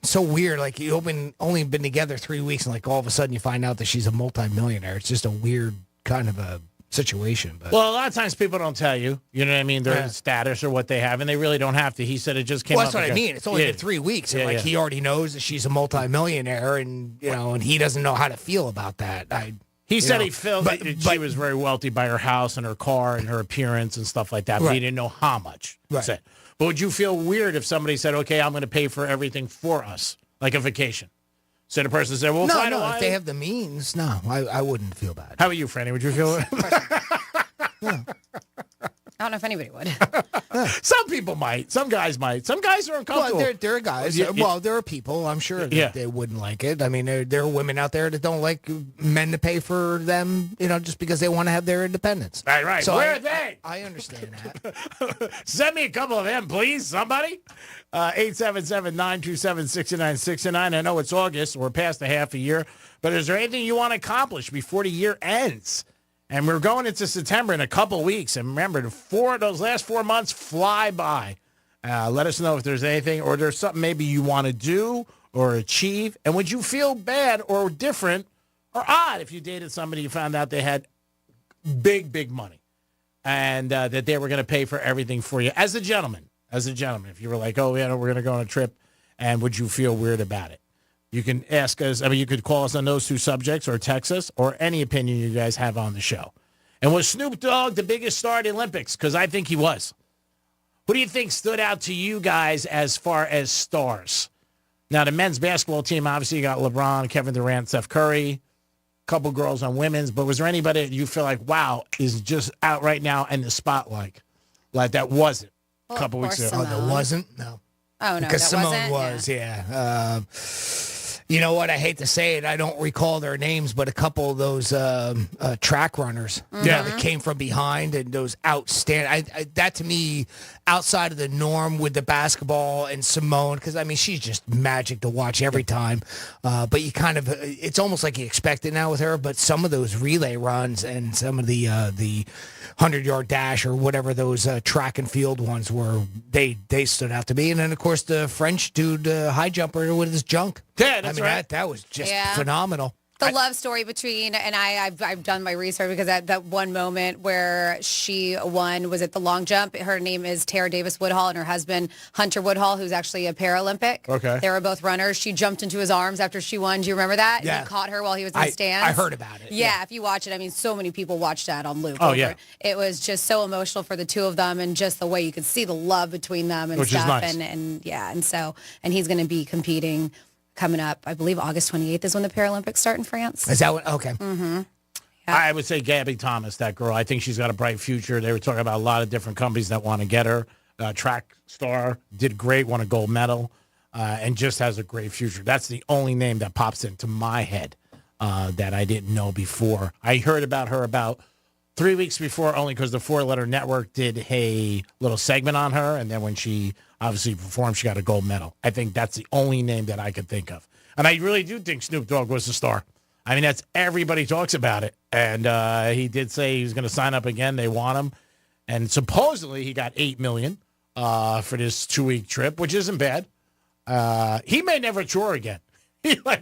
So weird. Like you only been together 3 weeks and like all of a sudden you find out that she's a multimillionaire. It's just a weird kind of a situation. But well, a lot of times people don't tell you, you know what I mean, their status or what they have, and they really don't have to. He said it just came up. Well, that's what I mean. It's only been 3 weeks, and he already knows that she's a multimillionaire, and you know, and he doesn't know how to feel about that. He said he felt that she was very wealthy by her house and her car and her appearance and stuff like that, but he didn't know how much. Right. Said. But would you feel weird if somebody said, "Okay, I'm going to pay for everything for us, like a vacation"? So the person said, "Well, no, if they have the means, no, I wouldn't feel bad." How about you, Franny? Would you feel? I don't know if anybody would. Some people might. Some guys might. Some guys are uncomfortable. Well, there are guys. Well, there are people, I'm sure, that they wouldn't like it. I mean, there are women out there that don't like men to pay for them, you know, just because they want to have their independence. Right. So Where are they? I understand that. Send me a couple of them, please, somebody. 877-927-6969. I know it's August. We're past a half a year. But is there anything you want to accomplish before the year ends? And we're going into September in a couple weeks. And remember, those last 4 months fly by. Let us know if there's anything or there's something maybe you want to do or achieve. And would you feel bad or different or odd if you dated somebody you found out they had big money and that they were going to pay for everything for you? As a gentleman, if you were like, oh, yeah, we're going to go on a trip, and would you feel weird about it? You can ask us. I mean, you could call us on those two subjects or text us or any opinion you guys have on the show. And was Snoop Dogg the biggest star at the Olympics? Because I think he was. Who do you think stood out to you guys as far as stars? Now, the men's basketball team, obviously, you got LeBron, Kevin Durant, Steph Curry, a couple girls on women's. But was there anybody that you feel like, wow, is just out right now in the spotlight? Like that wasn't a couple weeks ago. Oh, that wasn't? No. Oh, no, because that Simone wasn't? was, you know what? I hate to say it. I don't recall their names, but a couple of those track runners that came from behind and those outstanding. That to me, outside of the norm with the basketball and Simone, because I mean she's just magic to watch every time. But you kind of, it's almost like you expect it now with her. But some of those relay runs and some of the 100-yard dash or whatever those track and field ones were, they stood out to me. And then of course the French dude, high jumper with his junk. Yeah, that's right. That was just phenomenal. The love story between, and I've done my research because that one moment where she won was at the long jump. Her name is Tara Davis Woodhall, and her husband, Hunter Woodhall, who's actually a Paralympic. Okay. They were both runners. She jumped into his arms after she won. Do you remember that? Yeah. He caught her while he was in the stands. I heard about it. Yeah, if you watch it, I mean, so many people watched that on loop. Oh, yeah. It was just so emotional for the two of them and just the way you could see the love between them and Which stuff. is nice. And he's going to be competing coming up. I believe August 28th is when the Paralympics start in France. Is that what? Okay. Mm-hmm. I would say Gabby Thomas, that girl. I think she's got a bright future. They were talking about a lot of different companies that want to get her. Track star, did great, won a gold medal, and just has a great future. That's the only name that pops into my head that I didn't know before. I heard about her about 3 weeks before, only because the 4-Letter Network did a little segment on her, and then when she obviously performed, she got a gold medal. I think that's the only name that I could think of. And I really do think Snoop Dogg was the star. I mean, that's everybody talks about it. And he did say he was going to sign up again. They want him. And supposedly he got $8 million for this 2-week trip, which isn't bad. He may never tour again. I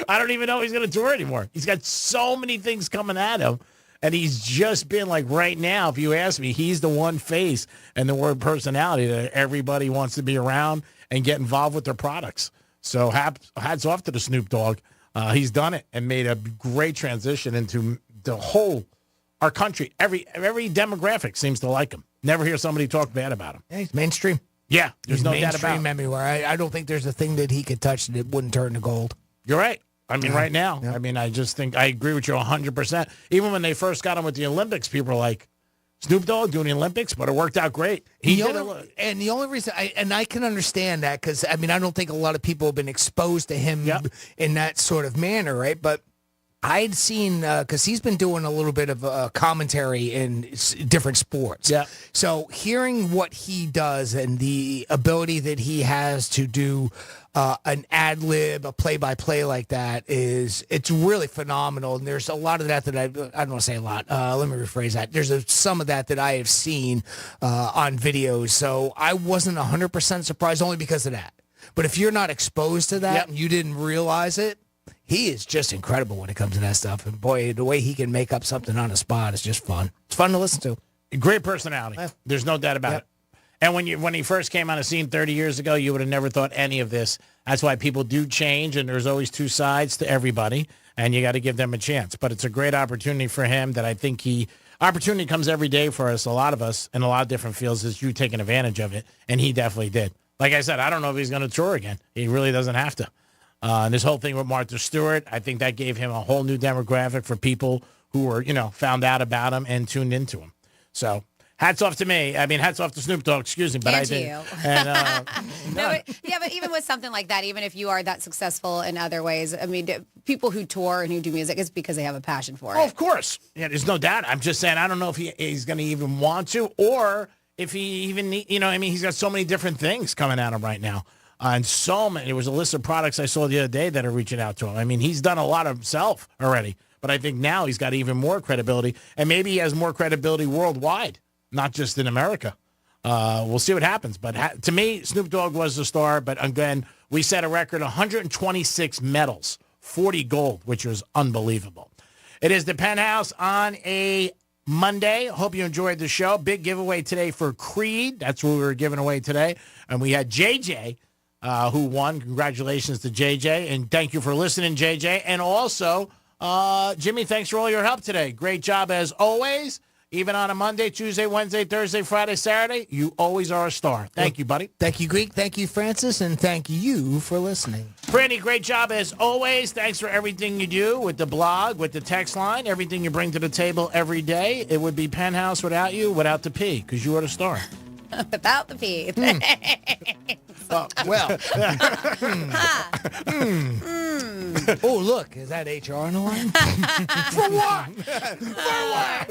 don't even know if he's going to tour anymore. He's got so many things coming at him. And he's just been like right now, if you ask me, he's the one face and the word personality that everybody wants to be around and get involved with their products. So hats off to the Snoop Dogg. He's done it and made a great transition into the whole, our country. Every demographic seems to like him. Never hear somebody talk bad about him. Yeah, he's mainstream. Yeah, there's he's no doubt about it. Mainstream everywhere. I don't think there's a thing that he could touch that it wouldn't turn to gold. You're right. I mean, right now. Yeah. I mean, I just think I agree with you 100%. Even when they first got him with the Olympics, people were like, Snoop Dogg doing the Olympics, but it worked out great. The only reason, I can understand that because, I mean, I don't think a lot of people have been exposed to him in that sort of manner, right? But I'd seen, because he's been doing a little bit of commentary in different sports. Yeah. So hearing what he does and the ability that he has to do an ad lib, a play-by-play like that it's really phenomenal. And there's a lot of that I don't want to say a lot. Let me rephrase that. There's some of that I have seen on videos. So I wasn't 100% surprised only because of that. But if you're not exposed to that and you didn't realize it, he is just incredible when it comes to that stuff. And boy, the way he can make up something on the spot is just fun. It's fun to listen to. Great personality. There's no doubt about it. And when he first came on the scene 30 years ago, you would have never thought any of this. That's why people do change, and there's always two sides to everybody, and you got to give them a chance. But it's a great opportunity for him that I think opportunity comes every day for us, a lot of us, in a lot of different fields, is you taking advantage of it, and he definitely did. Like I said, I don't know if he's going to tour again. He really doesn't have to. And this whole thing with Martha Stewart, I think that gave him a whole new demographic for people who were, found out about him and tuned into him. So hats off to me. I mean, hats off to Snoop Dogg, excuse me. But And I to did. you. And, but even with something like that, even if you are that successful in other ways, I mean, people who tour and who do music, it's because they have a passion for it. Oh, of course. Yeah, there's no doubt. I'm just saying, I don't know if he's going to even want to, or if he even, he's got so many different things coming at him right now. And so many. There was a list of products I saw the other day that are reaching out to him. I mean, he's done a lot of himself already, but I think now he's got even more credibility, and maybe he has more credibility worldwide, not just in America. We'll see what happens. But to me, Snoop Dogg was the star. But again, we set a record, 126 medals, 40 gold, which was unbelievable. It is the Penthouse on a Monday. Hope you enjoyed the show. Big giveaway today for Creed. That's what we were giving away today. And we had JJ, who won. Congratulations to JJ. And thank you for listening, JJ. And also, Jimmy, thanks for all your help today. Great job as always. Even on a Monday, Tuesday, Wednesday, Thursday, Friday, Saturday, you always are a star. Thank you, buddy. Thank you, Greek. Thank you, Francis. And thank you for listening. Brandy, great job as always. Thanks for everything you do with the blog, with the text line, everything you bring to the table every day. It would be Penthouse without you, without the P, because you are the star. Without the P. Oh, look, is that HR on the line? For what?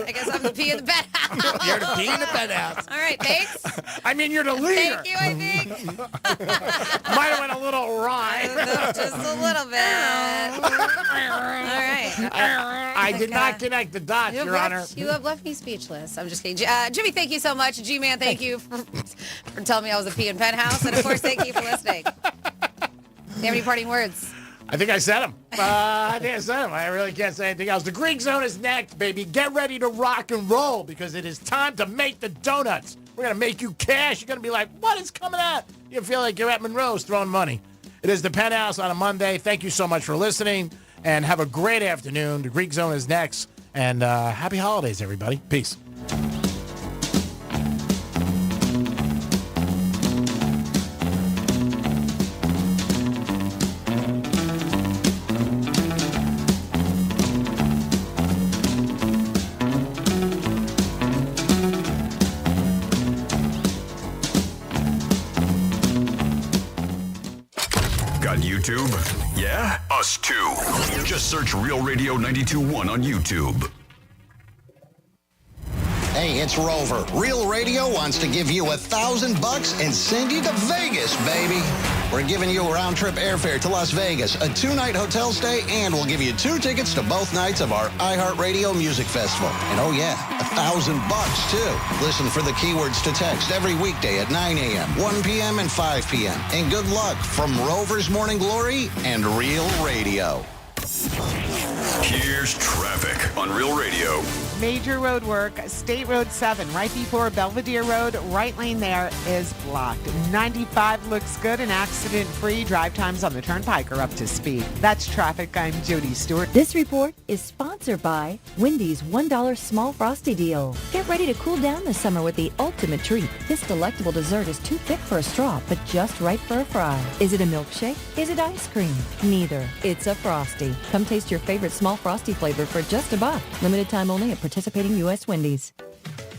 I guess I'm the P in the penthouse. You're the P in the penthouse. All right, thanks. I mean, you're the leader. Thank you, I think. Might have went a little awry. Just a little bit. All right. I did not connect the dots, Your Honor. You have left me speechless. I'm just kidding. Jimmy, thank you so much. G-Man, thank you for telling me I was a P in Penthouse. And, of course, thank you for listening. Do you have any parting words? I think I said them. I really can't say anything else. The Greek Zone is next, baby. Get ready to rock and roll because it is time to make the donuts. We're going to make you cash. You're going to be like, what is coming out? You feel like you're at Monroe's throwing money. It is the Penthouse on a Monday. Thank you so much for listening, and have a great afternoon. The Greek Zone is next, and happy holidays, everybody. Peace. Got YouTube? Yeah? Us too. Just search Real Radio 92.1 on YouTube. Hey, it's Rover. Real Radio wants to give you $1,000 and send you to Vegas, baby. We're giving you a round-trip airfare to Las Vegas, a 2-night hotel stay, and we'll give you 2 tickets to both nights of our iHeartRadio Music Festival. And oh yeah, $1,000 too. Listen for the keywords to text every weekday at 9 a.m., 1 p.m., and 5 p.m. And good luck from Rover's Morning Glory and Real Radio. Here's traffic on Real Radio. Major road work, State Road 7, right before Belvedere Road. Right lane there is blocked. 95 looks good and accident-free. Drive times on the Turnpike are up to speed. That's traffic. I'm Jody Stewart. This report is sponsored by Wendy's $1 Small Frosty Deal. Get ready to cool down this summer with the ultimate treat. This delectable dessert is too thick for a straw, but just right for a fry. Is it a milkshake? Is it ice cream? Neither. It's a Frosty. Come taste your favorite small Frosty flavor for just $1. Limited time only at participating U.S. Wendy's.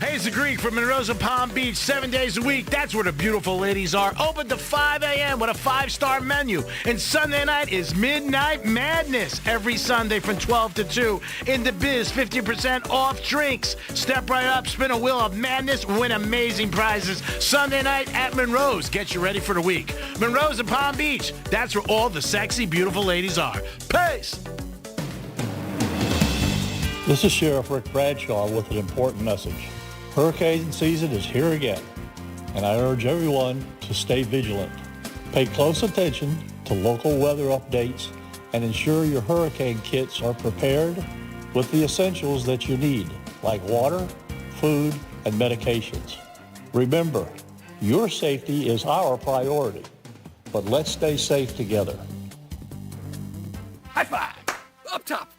Hey, it's the Greek from Monroe's and Palm Beach, 7 days a week. That's where the beautiful ladies are. Open to 5 a.m. with a 5-star menu. And Sunday night is Midnight Madness. Every Sunday from 12 to 2. In the biz, 50% off drinks. Step right up, spin a wheel of madness, win amazing prizes. Sunday night at Monroe's. Get you ready for the week. Monroe's and Palm Beach. That's where all the sexy, beautiful ladies are. Peace! This is Sheriff Rick Bradshaw with an important message. Hurricane season is here again, and I urge everyone to stay vigilant. Pay close attention to local weather updates and ensure your hurricane kits are prepared with the essentials that you need, like water, food, and medications. Remember, your safety is our priority, but let's stay safe together. High five! Up top!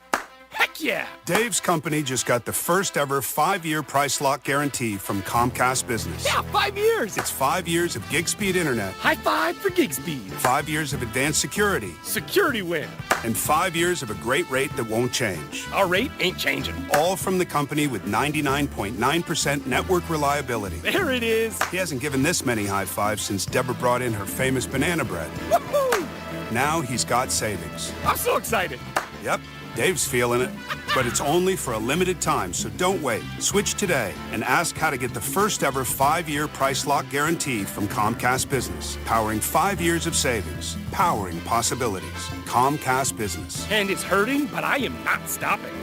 Heck yeah! Dave's company just got the first ever 5-year price lock guarantee from Comcast Business. Yeah, 5 years! It's 5 years of gig speed internet. High five for gig speed. 5 years of advanced security. Security win. And 5 years of a great rate that won't change. Our rate ain't changing. All from the company with 99.9% network reliability. There it is. He hasn't given this many high fives since Deborah brought in her famous banana bread. Woohoo! Now he's got savings. I'm so excited. Yep. Dave's feeling it, but it's only for a limited time, so don't wait. Switch today and ask how to get the first ever 5-year price lock guarantee from Comcast Business. Powering 5 years of savings, powering possibilities. Comcast Business. And it's hurting, but I am not stopping.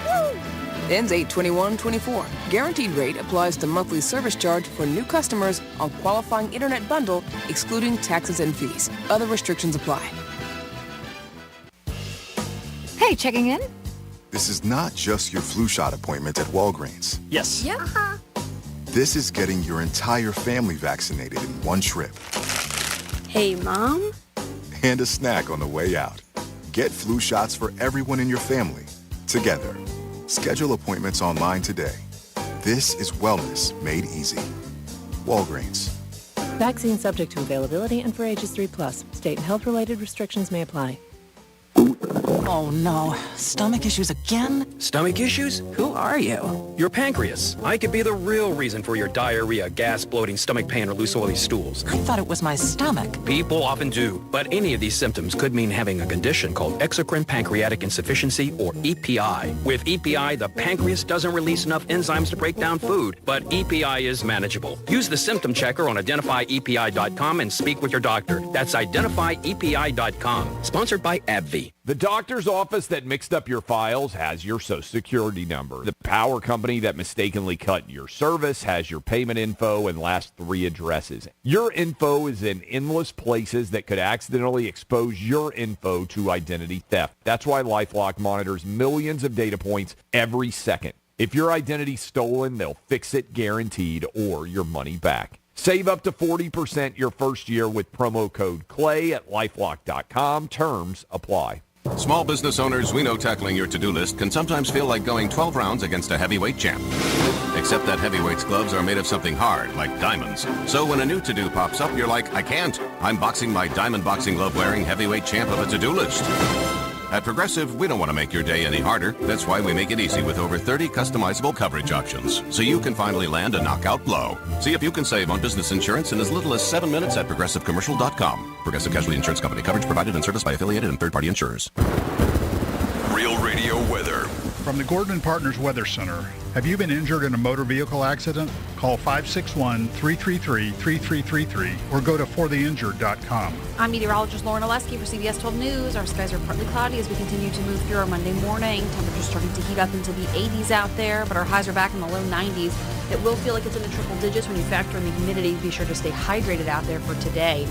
Woo! Ends 8/21/24. Guaranteed rate applies to monthly service charge for new customers on qualifying internet bundle, excluding taxes and fees. Other restrictions apply. Hey, checking in? This is not just your flu shot appointment at Walgreens. Yes. Yeah. This is getting your entire family vaccinated in one trip. Hey, Mom? And a snack on the way out. Get flu shots for everyone in your family, together. Schedule appointments online today. This is wellness made easy. Walgreens. Vaccine subject to availability and for ages 3+. State and health-related restrictions may apply. Oh no, stomach issues again? Stomach issues? Who are you? Your pancreas. I could be the real reason for your diarrhea, gas, bloating, stomach pain, or loose oily stools. I thought it was my stomach. People often do, but any of these symptoms could mean having a condition called exocrine pancreatic insufficiency, or EPI. With EPI, the pancreas doesn't release enough enzymes to break down food, but EPI is manageable. Use the symptom checker on identifyepi.com and speak with your doctor. That's identifyepi.com. Sponsored by AbbVie. The doctor's office that mixed up your files has your Social Security number. The power company that mistakenly cut your service has your payment info and last 3 addresses. Your info is in endless places that could accidentally expose your info to identity theft. That's why LifeLock monitors millions of data points every second. If your identity's stolen, they'll fix it guaranteed or your money back. Save up to 40% your first year with promo code CLAY at LifeLock.com. Terms apply. Small business owners, we know tackling your to-do list can sometimes feel like going 12 rounds against a heavyweight champ. Except that heavyweight's gloves are made of something hard, like diamonds. So when a new to-do pops up, you're like, I can't. I'm boxing my diamond boxing glove-wearing heavyweight champ of a to-do list. At Progressive, we don't want to make your day any harder. That's why we make it easy with over 30 customizable coverage options, so you can finally land a knockout blow. See if you can save on business insurance in as little as 7 minutes at ProgressiveCommercial.com. Progressive Casualty Insurance Company. Coverage provided and serviced by affiliated and third-party insurers. Real Radio weather. From the Gordon & Partners Weather Center. Have you been injured in a motor vehicle accident? Call 561-333-3333 or go to fortheinjured.com. I'm meteorologist Lauren Oleski for CBS 12 News. Our skies are partly cloudy as we continue to move through our Monday morning. Temperatures starting to heat up into the 80s out there, but our highs are back in the low 90s. It will feel like it's in the triple digits when you factor in the humidity. Be sure to stay hydrated out there for today.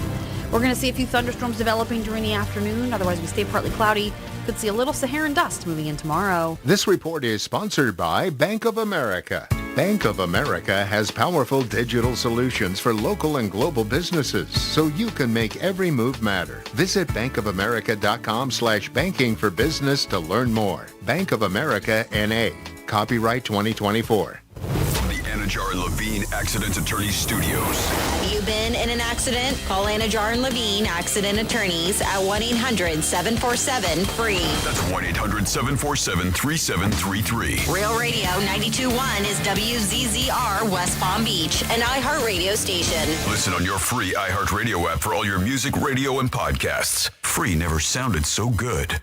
We're going to see a few thunderstorms developing during the afternoon. Otherwise, we stay partly cloudy. Could see a little Saharan dust moving in tomorrow. This report is sponsored by Bank of America. Bank of America has powerful digital solutions for local and global businesses, so you can make every move matter. Visit bankofamerica.com/banking for business to learn more. Bank of America, N.A. Copyright 2024. From the Anajar and Levine Accident Attorney Studios. Have you you been in an accident? Call Anna Jar and Levine Accident Attorneys at 1-800-747-FREE. That's 1-800-747-3733. Real Radio 92.1 is WZZR West Palm Beach, an iHeartRadio station. Listen on your free iHeartRadio app for all your music, radio, and podcasts. Free never sounded so good.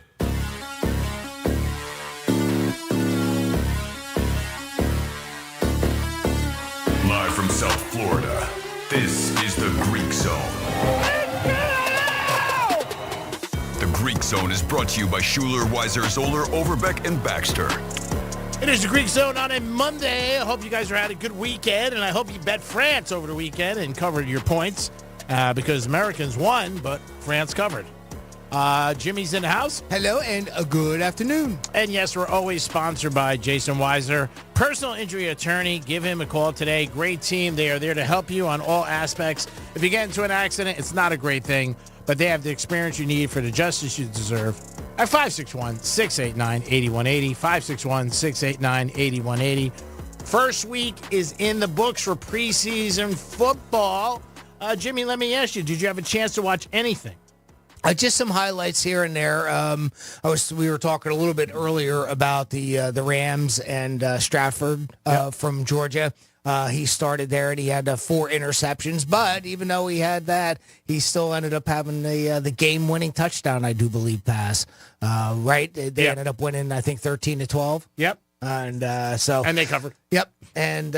Live from South Florida, this is the Greek Zone. The Greek Zone is brought to you by Schuler, Weiser, Zoller, Overbeck, and Baxter. It is the Greek Zone on a Monday. I hope you guys had a good weekend, and I hope you bet France over the weekend and covered your points because Americans won, but France covered. Jimmy's in the house. Hello, and a good afternoon. And yes, we're always sponsored by Jason Weiser, personal injury attorney. Give him a call today. Great team. They are there to help you on all aspects. If you get into an accident, it's not a great thing, but they have the experience you need for the justice you deserve. At 561-689-8180, 561-689-8180. First week is in the books for preseason football. Jimmy, let me ask you, did you have a chance to watch anything? Just some highlights here and there. We were talking a little bit earlier about the Rams and Stratford from Georgia. He started there and he had 4 interceptions, but even though he had that, he still ended up having the game-winning touchdown, I do believe, pass. Right? They ended up winning, I think, 13-12. Yep. And they covered. Yep. And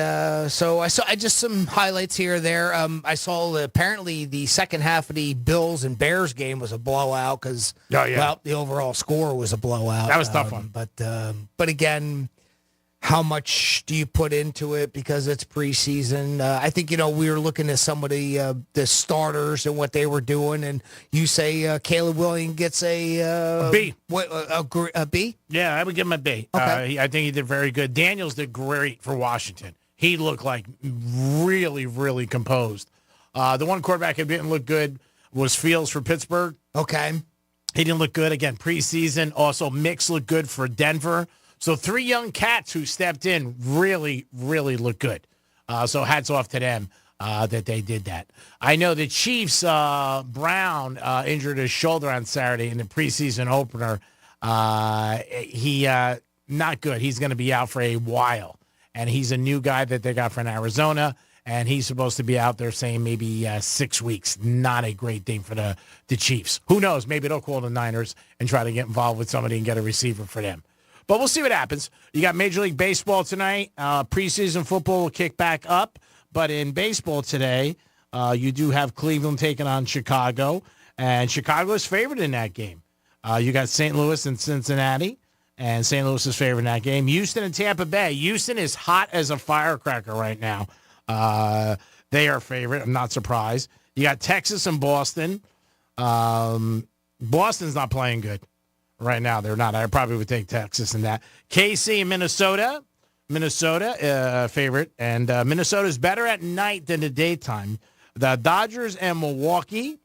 so I just some highlights here or there. I saw apparently the second half of the Bills and Bears game was a blowout because well, the overall score was a blowout. That was a tough one. But again, how much do you put into it because it's preseason? I think, we were looking at some of the starters and what they were doing, and you say Caleb Williams gets a B. A B? Yeah, I would give him a B. Okay. I think he did very good. Daniels did great for Washington. He looked like really, really composed. The one quarterback who didn't look good was Fields for Pittsburgh. Okay. He didn't look good. Again, preseason. Also, Mix looked good for Denver. So 3 young cats who stepped in really, really look good. So hats off to them that they did that. I know the Chiefs, Brown injured his shoulder on Saturday in the preseason opener. He not good. He's going to be out for a while. And he's a new guy that they got from Arizona. And he's supposed to be out there saying maybe 6 weeks. Not a great thing for the Chiefs. Who knows? Maybe they'll call the Niners and try to get involved with somebody and get a receiver for them. But we'll see what happens. You got Major League Baseball tonight. Preseason football will kick back up. But in baseball today, you do have Cleveland taking on Chicago. And Chicago is favored in that game. You got St. Louis and Cincinnati. And St. Louis is favored in that game. Houston and Tampa Bay. Houston is hot as a firecracker right now. They are favored. I'm not surprised. You got Texas and Boston. Boston's not playing good. Right now, they're not. I probably would take Texas in that. KC and Minnesota. Minnesota, favorite. And Minnesota's better at night than the daytime. The Dodgers and Milwaukee.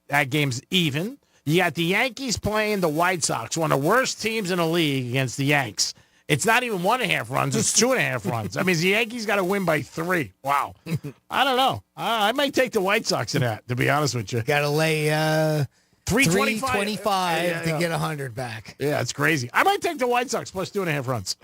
That game's even. You got the Yankees playing the White Sox, one of the worst teams in the league against the Yanks. It's not even 1.5 runs. It's 2.5 runs. I mean, the Yankees got to win by 3. Wow. I don't know. I might take the White Sox in that, to be honest with you. Got to lay 325 to get 100 back. Yeah, it's crazy. I might take the White Sox plus 2.5 runs.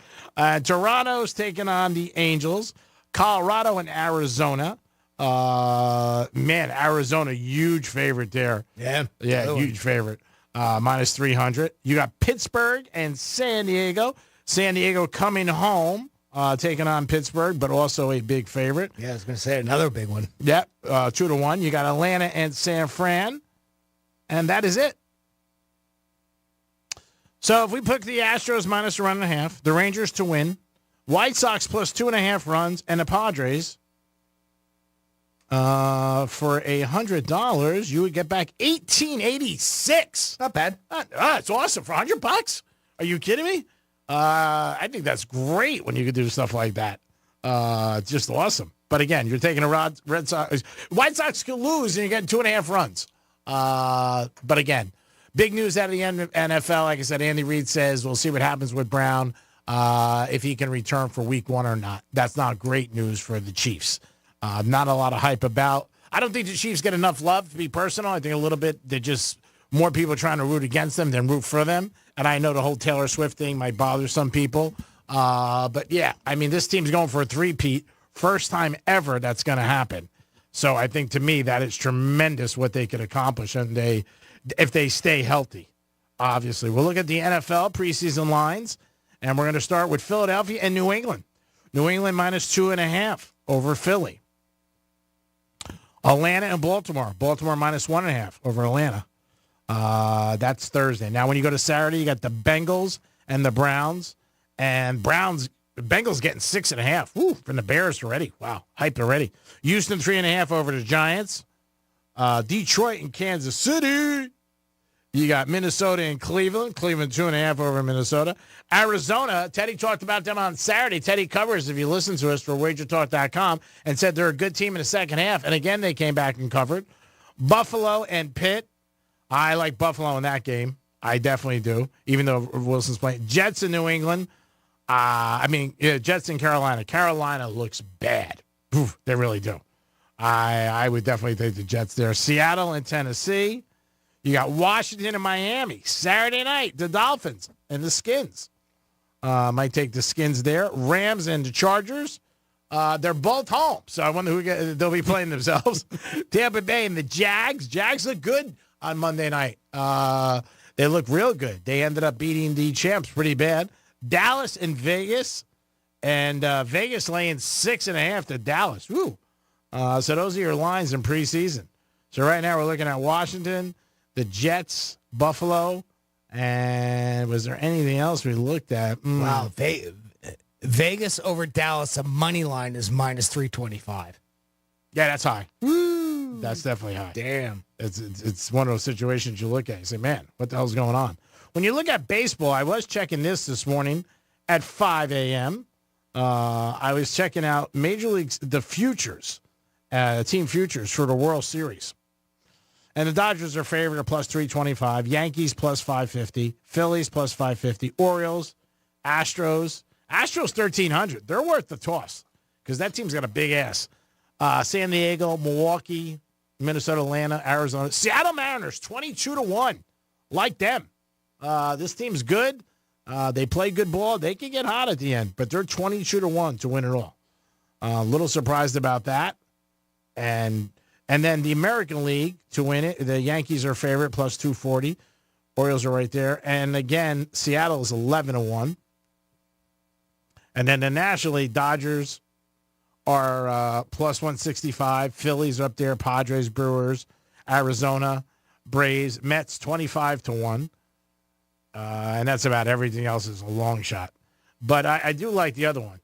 Toronto's taking on the Angels. Colorado and Arizona. Arizona, huge favorite there. Yeah, huge favorite. Minus 300. You got Pittsburgh and San Diego. San Diego coming home, taking on Pittsburgh, but also a big favorite. Yeah, I was going to say another big one. Yep, 2-1. You got Atlanta and San Fran. And that is it. So if we pick the Astros minus 1.5, the Rangers to win, White Sox plus 2.5 runs, and the Padres, for $100, you would get back $18.86. Not bad. It's awesome for $100. Are you kidding me? I think that's great when you can do stuff like that. It's just awesome. But again, you're taking a Red Sox. White Sox could lose, and you're getting 2.5 runs. But again, big news out of the NFL. Like I said, Andy Reid says we'll see what happens with Brown, if he can return for week 1 or not. That's not great news for the Chiefs. Not a lot of hype about I don't think the Chiefs get enough love, to be personal. I think a little bit they're just more people trying to root against them than root for them. And I know the whole Taylor Swift thing might bother some people. But, yeah, I mean, this team's going for a three-peat. First time ever that's going to happen. So I think, to me, that is tremendous what they could accomplish if they stay healthy, obviously. We'll look at the NFL preseason lines, and we're going to start with Philadelphia and New England. New England minus 2.5 over Philly. Atlanta and Baltimore. Baltimore minus 1.5 over Atlanta. That's Thursday. Now, when you go to Saturday, you got the Bengals and the Browns. And Bengals getting 6.5. Ooh, from the Bears already. Wow, hyped already. Houston 3.5 over the Giants. Detroit and Kansas City. You got Minnesota and Cleveland. Cleveland 2.5 over Minnesota. Arizona, Teddy talked about them on Saturday. Teddy covers, if you listen to us, for WagerTalk.com, and said they're a good team in the second half. And again, they came back and covered. Buffalo and Pitt. I like Buffalo in that game. I definitely do, even though Wilson's playing. Jets in New England. Jets in Carolina. Carolina looks bad. Oof, they really do. I would definitely take the Jets there. Seattle and Tennessee. You got Washington and Miami. Saturday night, the Dolphins and the Skins. Might take the Skins there. Rams and the Chargers. They're both home, so I wonder they'll be playing themselves. Tampa Bay and the Jags. Jags look good on Monday night. They look real good. They ended up beating the champs pretty bad. Dallas and Vegas. And Vegas laying 6.5 to Dallas. Woo. So those are your lines in preseason. So right now we're looking at Washington, the Jets, Buffalo, and was there anything else we looked at? Wow, Vegas over Dallas, a money line is minus 325. Yeah, that's high. Woo. That's definitely high. Damn. It's one of those situations you look at. You say, man, what the hell's going on? When you look at baseball, I was checking this morning at 5 a.m. I was checking out Major League's, the futures, team futures for the World Series. And the Dodgers are favored at plus 325. Yankees plus 550. Phillies plus 550. Orioles, Astros. Astros 1,300. They're worth the toss because that team's got a big ass. San Diego, Milwaukee, Minnesota, Atlanta, Arizona. Seattle Mariners 22-1. Like them. This team's good. They play good ball. They can get hot at the end, but they're 22-1 to win it all. A little surprised about that. And then the American League to win it, the Yankees are favorite, plus 240. Orioles are right there. And again, Seattle is 11-1. And then the National League, Dodgers are plus 165. Phillies are up there, Padres, Brewers, Arizona, Braves, Mets 25-1. And that's about everything else is a long shot. But I do like the other one,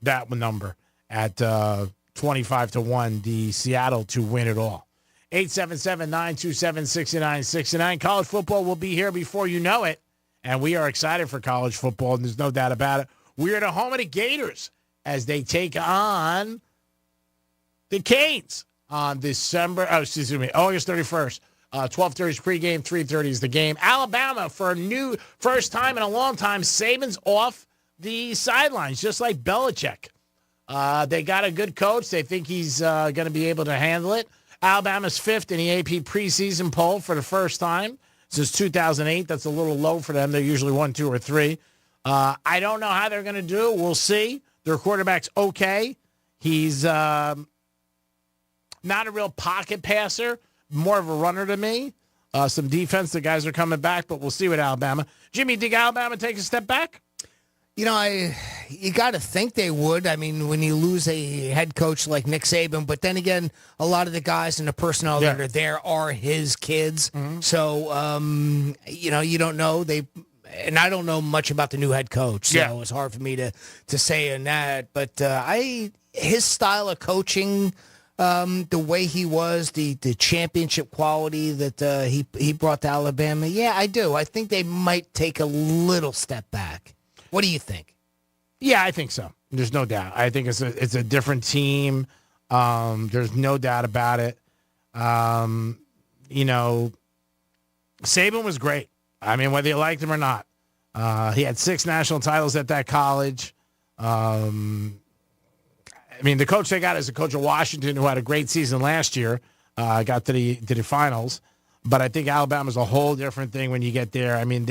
that number at 25-1, the Seattle to win it all. 877-927-6969. College football will be here before you know it, and we are excited for college football, and there's no doubt about it. We are at home of the Gators as they take on the Canes on August 31st. 12:30 is pregame, 3:30 is the game. Alabama, for a first time in a long time, Saban's off the sidelines, just like Belichick. They got a good coach. They think he's going to be able to handle it. Alabama's 5th in the AP preseason poll for the first time since 2008. That's a little low for them. They're usually 1, 2, or 3. I don't know how they're going to do. We'll see. Their quarterback's okay. He's not a real pocket passer, more of a runner to me. Some defense. The guys are coming back, but we'll see with Alabama. Jimmy, do you think Alabama takes a step back? You know, you got to think they would. I mean, when you lose a head coach like Nick Saban, but then again, a lot of the guys and the personnel that are there are his kids. Mm-hmm. So, you don't know. And I don't know much about the new head coach, so it's hard for me to say in that. But his style of coaching, the way he was, the championship quality that he brought to Alabama, I do. I think they might take a little step back. What do you think? Yeah, I think so. There's no doubt. I think it's a different team. There's no doubt about it. Saban was great. I mean, whether you liked him or not. He had 6 national titles at that college. I mean, the coach they got is the coach of Washington who had a great season last year, got to the finals. But I think Alabama's a whole different thing when you get there. I mean,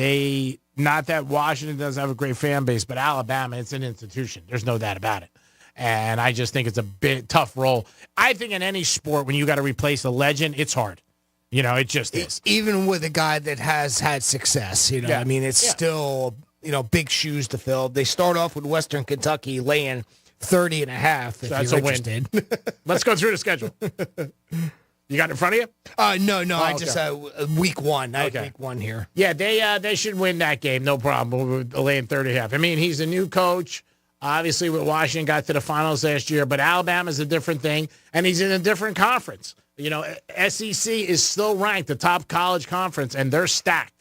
not that Washington doesn't have a great fan base, but Alabama, it's an institution. There's no doubt about it. And I just think it's a bit tough role. I think in any sport, when you got to replace a legend, it's hard. It just is. Even with a guy that has had success, Yeah. I mean, it's still, big shoes to fill. They start off with Western Kentucky laying 30.5 if That's you're a win. interested. Let's go through the schedule. You got it in front of you? No. I okay. just week one. I had Okay. week one here. Yeah, they should win that game, no problem. With laying 30.5. I mean, he's a new coach. Obviously, with Washington, got to the finals last year, but Alabama's a different thing, and he's in a different conference. SEC is still ranked the top college conference, and they're stacked.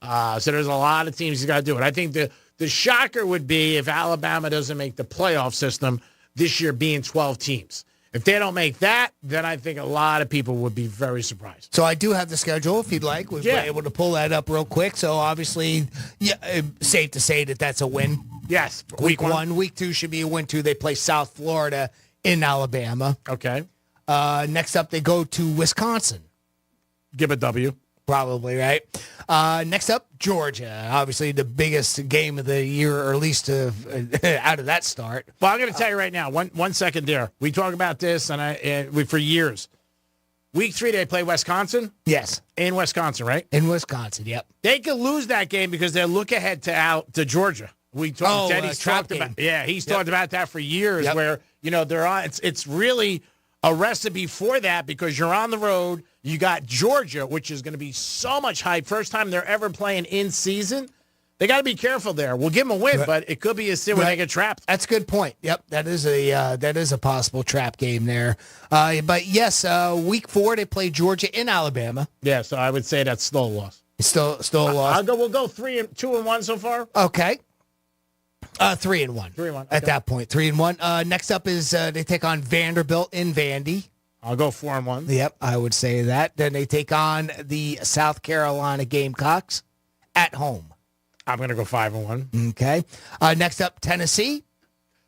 So there's a lot of teams he's got to do it. I think the shocker would be if Alabama doesn't make the playoff system this year, being 12 teams. If they don't make that, then I think a lot of people would be very surprised. So I do have the schedule, if you'd like. We've been able to pull that up real quick. So obviously, safe to say that that's a win. Yes. Week one. Week two should be a win, too. They play South Florida in Alabama. Okay. Next up, they go to Wisconsin. Give a W. Probably, right? Next up, Georgia. Obviously, the biggest game of the year, or at least out of that start. Well, I'm going to tell you right now, one second there. We talk about this for years. Week 3, they play Wisconsin? Yes. In Wisconsin, right? In Wisconsin, yep. They could lose that game because they look ahead to Georgia. He's talked about talked about that for years where, they're on. It's really a recipe for that because you're on the road. You got Georgia, which is going to be so much hype. First time they're ever playing in season. They got to be careful there. We'll give them a win, but it could be a sin where they get trapped. That's a good point. Yep, that is a possible trap game there. But yes, week 4 they play Georgia in Alabama. Yeah, so I would say that's still a loss. It's still a loss. We'll go 2-1 so far. Okay. 3-1. 3-1. Okay. At that point, 3-1. Next up is they take on Vanderbilt in Vandy. I'll go 4-1. Yep, I would say that. Then they take on the South Carolina Gamecocks at home. I'm going to go 5-1. Okay. Next up, Tennessee.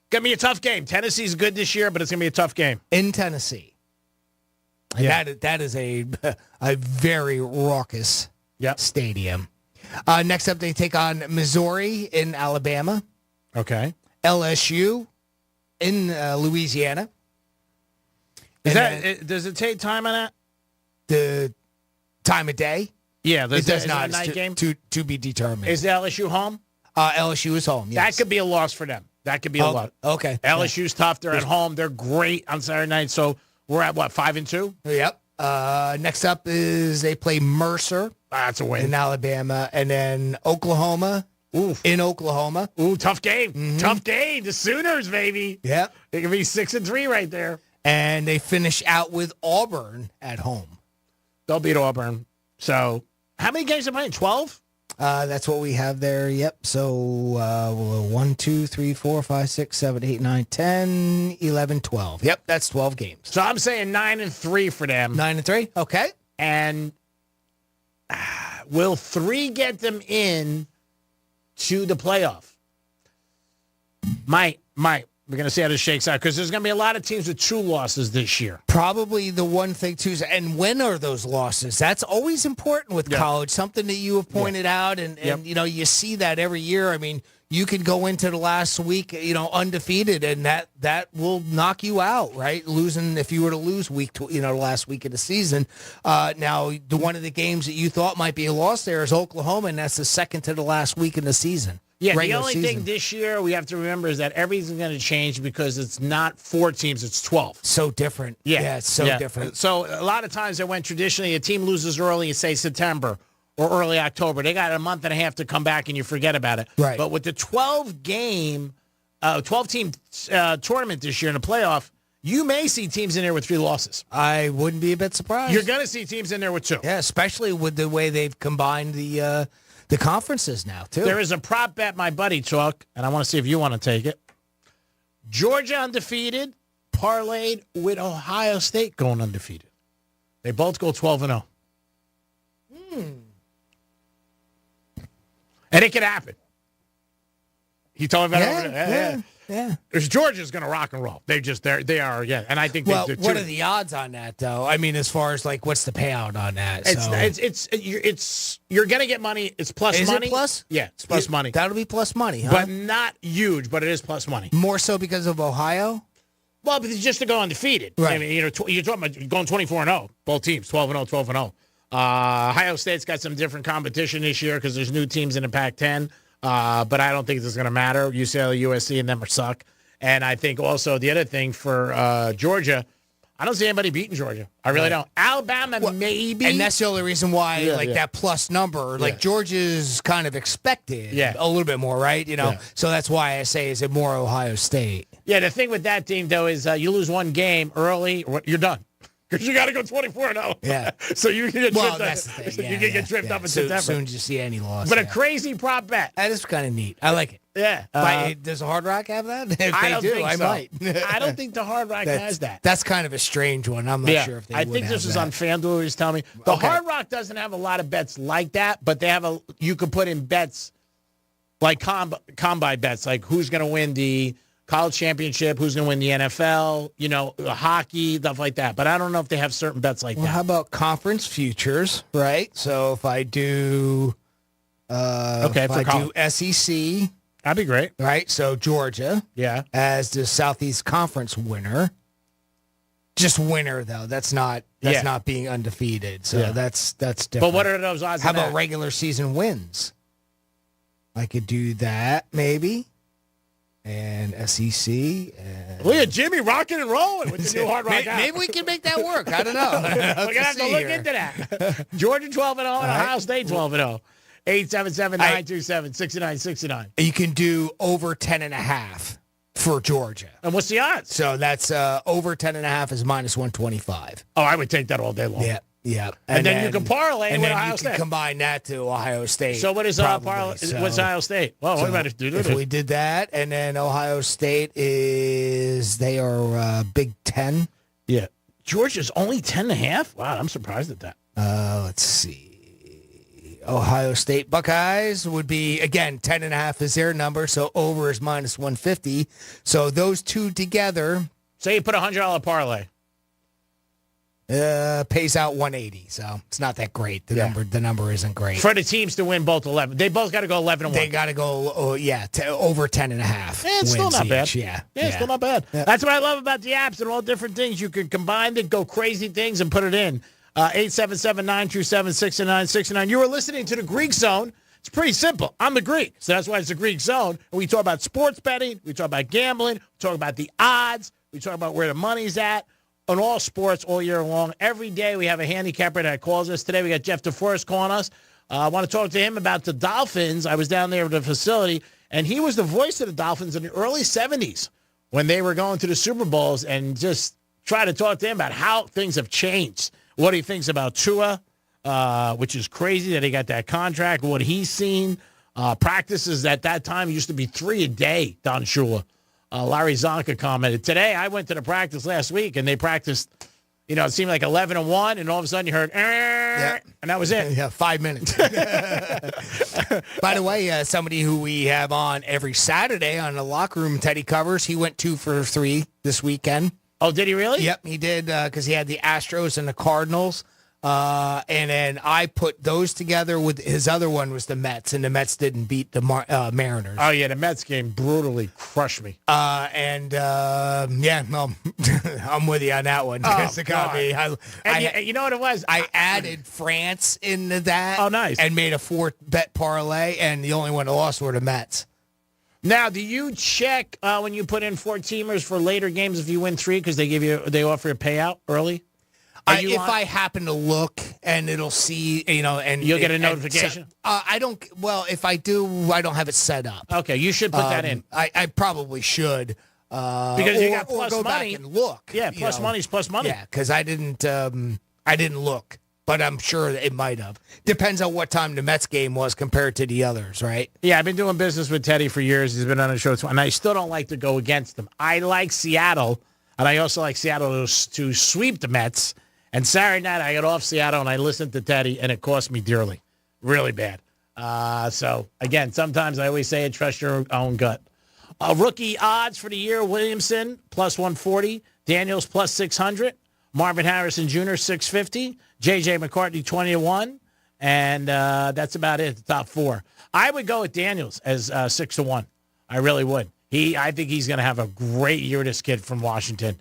Going to be a tough game. Tennessee's good this year, but it's going to be a tough game. In Tennessee. And that is a very raucous stadium. Next up, they take on Missouri in Alabama. Okay. LSU in Louisiana. Does it take time on that? The time of day? Yeah, it does not. A night game to be determined. Is LSU home? LSU is home. Yes. That could be a loss for them. That could be a loss. Okay. LSU's tough. They're at home. They're great on Saturday night. So we're at 5-2. Yep. Next up is they play Mercer. That's a win in Alabama, and then Oklahoma. In Oklahoma. Tough game. Mm-hmm. Tough game. The Sooners, baby. Yep. It could be 6-3 right there. And they finish out with Auburn at home. They'll beat Auburn. So, how many games are playing? 12? That's what we have there. Yep. So, 1, 2, 3, 4, 5, 6, 7, 8, 9, 10, 11, 12. Yep, that's 12 games. So, I'm saying 9-3 for them. 9-3? Okay. And will 3 get them in to the playoff? Might. We're going to see how this shakes out because there's going to be a lot of teams with 2 losses this year. Probably the one thing, too, is, and when are those losses? That's always important with college, something that you have pointed out, and you see that every year. I mean, you could go into the last week, undefeated, and that will knock you out, right? Losing, if you were to lose the last week of the season. Now, one of the games that you thought might be a loss there is Oklahoma, and that's the second to the last week in the season. Yeah, the only thing this year we have to remember is that everything's going to change because it's not 4 teams, it's 12. So different. Yeah, it's so different. So a lot of times traditionally a team loses early in, say, September or early October. They got a month and a half to come back and you forget about it. Right. But with the 12-team tournament this year in the playoff, you may see teams in there with 3 losses. I wouldn't be a bit surprised. You're going to see teams in there with 2. Yeah, especially with the way they've combined the conferences now, too. There is a prop bet my buddy took, and I want to see if you want to take it. Georgia undefeated, parlayed with Ohio State going undefeated. They both go 12-0. And it could happen. He told me about it over there. Yeah. Yeah. Because Georgia's going to rock and roll. They are, yeah. And I think Well, they're what are the odds on that, though? I mean, as far as like, what's the payout on that? It's you're going to get money. It's plus Is money. it plus? Yeah, it's plus money. That'll be plus money, huh? But not huge, but it is plus money. More so because of Ohio? Well, but it's just to go undefeated. Right. I mean, you're talking about going 24-0. Both teams, 12-0, 12-0. Ohio State's got some different competition this year because there's new teams in the Pac-10. But I don't think this is going to matter. UCLA, USC, and them are suck. And I think also the other thing for Georgia, I don't see anybody beating Georgia. I really don't. Alabama, maybe. And that's the only reason why, that plus number, Georgia's kind of expected a little bit more, right? So that's why I say, is it more Ohio State? Yeah, the thing with that team, though, is you lose one game early, you're done. Because you got to go 24-0. Yeah. So you can get tripped up. That's the thing. You can get tripped up in September. As soon as you see any loss. But a crazy prop bet. That is kind of neat. I like it. Yeah. Does Hard Rock have that? If I they don't do, think I so. might. I don't think the Hard Rock has that. That's kind of a strange one. I'm not sure if they I would think have this was that. on FanDuel. He's telling me the Hard Rock doesn't have a lot of bets like that, but they have you could put in bets like combine bets, like who's going to win the college championship, who's going to win the NFL, hockey, stuff like that. But I don't know if they have certain bets like that. How about conference futures, right? So if I do, do SEC, that'd be great, right? So Georgia, as the Southeast Conference winner. Just winner though. That's not being undefeated. So that's different. But what are those odds? How about regular season wins? I could do that maybe. And SEC. Look at Jimmy rocking and rolling with the new Hard Rock app. Maybe we can make that work. I don't know. We're going to have to look into that. Georgia 12-0 and Ohio State 12-0. 877-927-6969. You can do over 10.5 for Georgia. And what's the odds? So that's over 10.5 is minus 125. Oh, I would take that all day long. Yeah. And then you can parlay and with then Ohio you State. can combine that to Ohio State. So what is parlay? What's Ohio State? Well, what about it? If we did that, and then Ohio State they are Big Ten. Yeah. Georgia's only 10.5? Wow, I'm surprised at that. Let's see. Ohio State Buckeyes would be, again, 10.5 is their number, so over is minus 150. So those two together. Say you put a $100 parlay. Pays out 180, so it's not that great. The number isn't great. For the teams to win both 11. They both got to go 11-1. They got to go, over 10.5. Yeah, it's still not bad. Yeah, it's still not bad. Yeah. That's what I love about the apps and all different things. You can combine it, go crazy things, and put it in. 877-927-6969. You were listening to the Greek Zone. It's pretty simple. I'm the Greek, so that's why it's the Greek Zone. And we talk about sports betting. We talk about gambling. We talk about the odds. We talk about where the money's at. On all sports all year long. Every day we have a handicapper that calls us. Today we got Jeff DeForest calling us. I want to talk to him about the Dolphins. I was down there at the facility, and he was the voice of the Dolphins in the early 70s when they were going to the Super Bowls, and just try to talk to him about how things have changed, what he thinks about Tua, which is crazy that he got that contract, what he's seen. Practices at that time used to be 3 a day, Don Shula. Larry Zonka commented, today I went to the practice last week, and they practiced, it seemed like 11-1, and all of a sudden you heard, and that was it. Yeah, 5 minutes. By the way, somebody who we have on every Saturday on the locker room, Teddy Covers, he went 2 for 3 this weekend. Oh, did he really? Yep, he did, because he had the Astros and the Cardinals. And then I put those together with his other one was the Mets, and the Mets didn't beat the Mariners. Oh, yeah, the Mets game brutally crushed me. I'm with you on that one. Oh, you know what it was? I added France into that. Oh, nice. And made a 4-bet parlay, and the only one that lost were the Mets. Now, do you check when you put in 4-teamers for later games if you win 3 because they offer a payout early? If I happen to look and it'll see, and you'll get a notification. I don't. Well, if I do, I don't have it set up. Okay, you should put that in. I probably should. Because you got plus go money. Back and look. Yeah, plus money's plus money. Yeah, because I didn't look, but I'm sure it might have. Depends on what time the Mets game was compared to the others, right? Yeah, I've been doing business with Teddy for years. He's been on the show, and I still don't like to go against him. I like Seattle, and I also like Seattle to sweep the Mets. And Saturday night, I got off Seattle, and I listened to Teddy, and it cost me dearly. Really bad. So, again, sometimes I always say it, trust your own gut. Rookie odds for the year, Williamson, plus 140. Daniels, plus 600. Marvin Harrison Jr., 650. J.J. McCartney, 20-1. And that's about it, the top four. I would go with Daniels as 6-1. I really would. I think he's going to have a great year, this kid from Washington,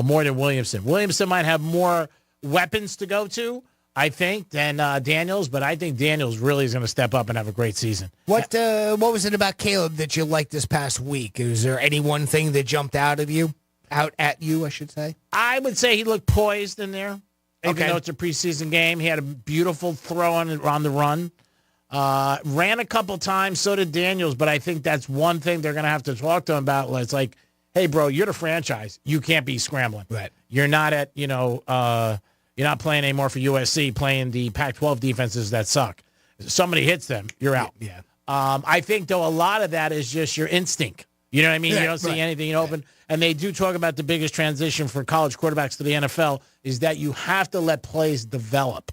more than Williamson. Williamson might have more weapons to go to, I think, than Daniels, but I think Daniels really is going to step up and have a great season. What was it about Caleb that you liked this past week? Is there any one thing that jumped out at you, I should say? I would say he looked poised in there, even though it's a preseason game. He had a beautiful throw on the run. Ran a couple times, so did Daniels, but I think that's one thing they're going to have to talk to him about. It's like, hey, bro, you're the franchise. You can't be scrambling. Right. You're not at, you're not playing anymore for USC, playing the Pac-12 defenses that suck. If somebody hits them, you're out. Yeah. I think, though, a lot of that is just your instinct. You know what I mean? Yeah, You don't see anything open. And they do talk about the biggest transition for college quarterbacks to the NFL is that you have to let plays develop.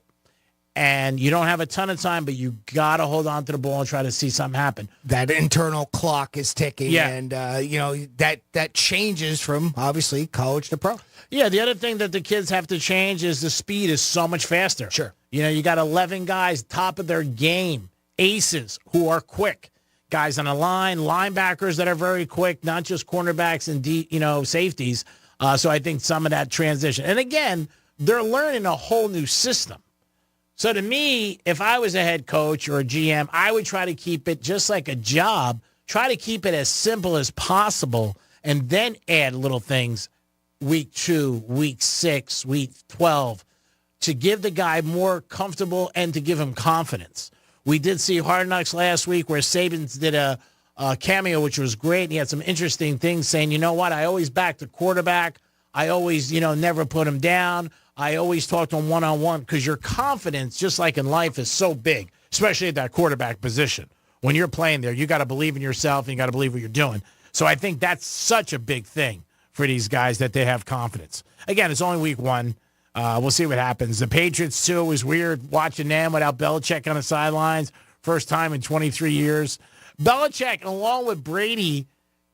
And you don't have a ton of time, but you got to hold on to the ball and try to see something happen. That internal clock is ticking, and that changes from obviously college to pro. Yeah, the other thing that the kids have to change is the speed is so much faster. Sure. You got 11 guys top of their game, aces who are quick, guys on the line, linebackers that are very quick, not just cornerbacks and safeties. So I think some of that transition, and again, they're learning a whole new system. So to me, if I was a head coach or a GM, I would try to keep it just like a job, try to keep it as simple as possible, and then add little things week 2, week 6, week 12 to give the guy more comfortable and to give him confidence. We did see Hard Knocks last week where Saban did a cameo, which was great, and he had some interesting things saying, you know what, I always back the quarterback. I always, never put him down. I always talk to him one-on-one because your confidence, just like in life, is so big, especially at that quarterback position. When you're playing there, you got to believe in yourself and you got to believe what you're doing. So I think that's such a big thing for these guys that they have confidence. Again, it's only week 1. We'll see what happens. The Patriots, too, it was weird watching them without Belichick on the sidelines. First time in 23 years. Belichick, along with Brady,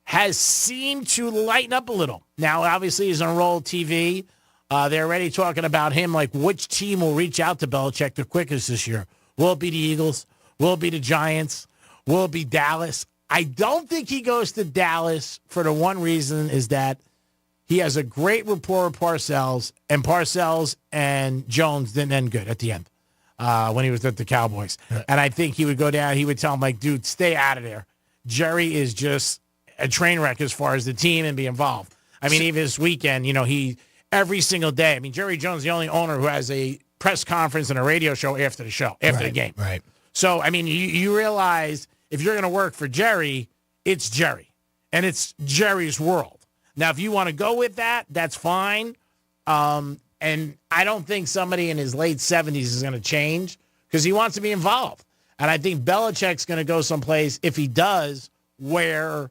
has seemed to lighten up a little. Now, obviously, he's on Roll TV. They're already talking about him, like which team will reach out to Belichick the quickest this year. Will it be the Eagles? Will it be the Giants? Will it be Dallas? I don't think he goes to Dallas for the one reason is that he has a great rapport with Parcells, and Parcells and Jones didn't end good at the end when he was with the Cowboys. And I think he would go down, he would tell him, like, dude, stay out of there. Jerry is just a train wreck as far as the team and be involved. I mean, even this weekend, every single day. I mean, Jerry Jones is the only owner who has a press conference and a radio show after the game. Right. So, I mean, you realize if you're going to work for Jerry, it's Jerry. And it's Jerry's world. Now, if you want to go with that, that's fine. And I don't think somebody in his late 70s is going to change because he wants to be involved. And I think Belichick's going to go someplace, if he does, where,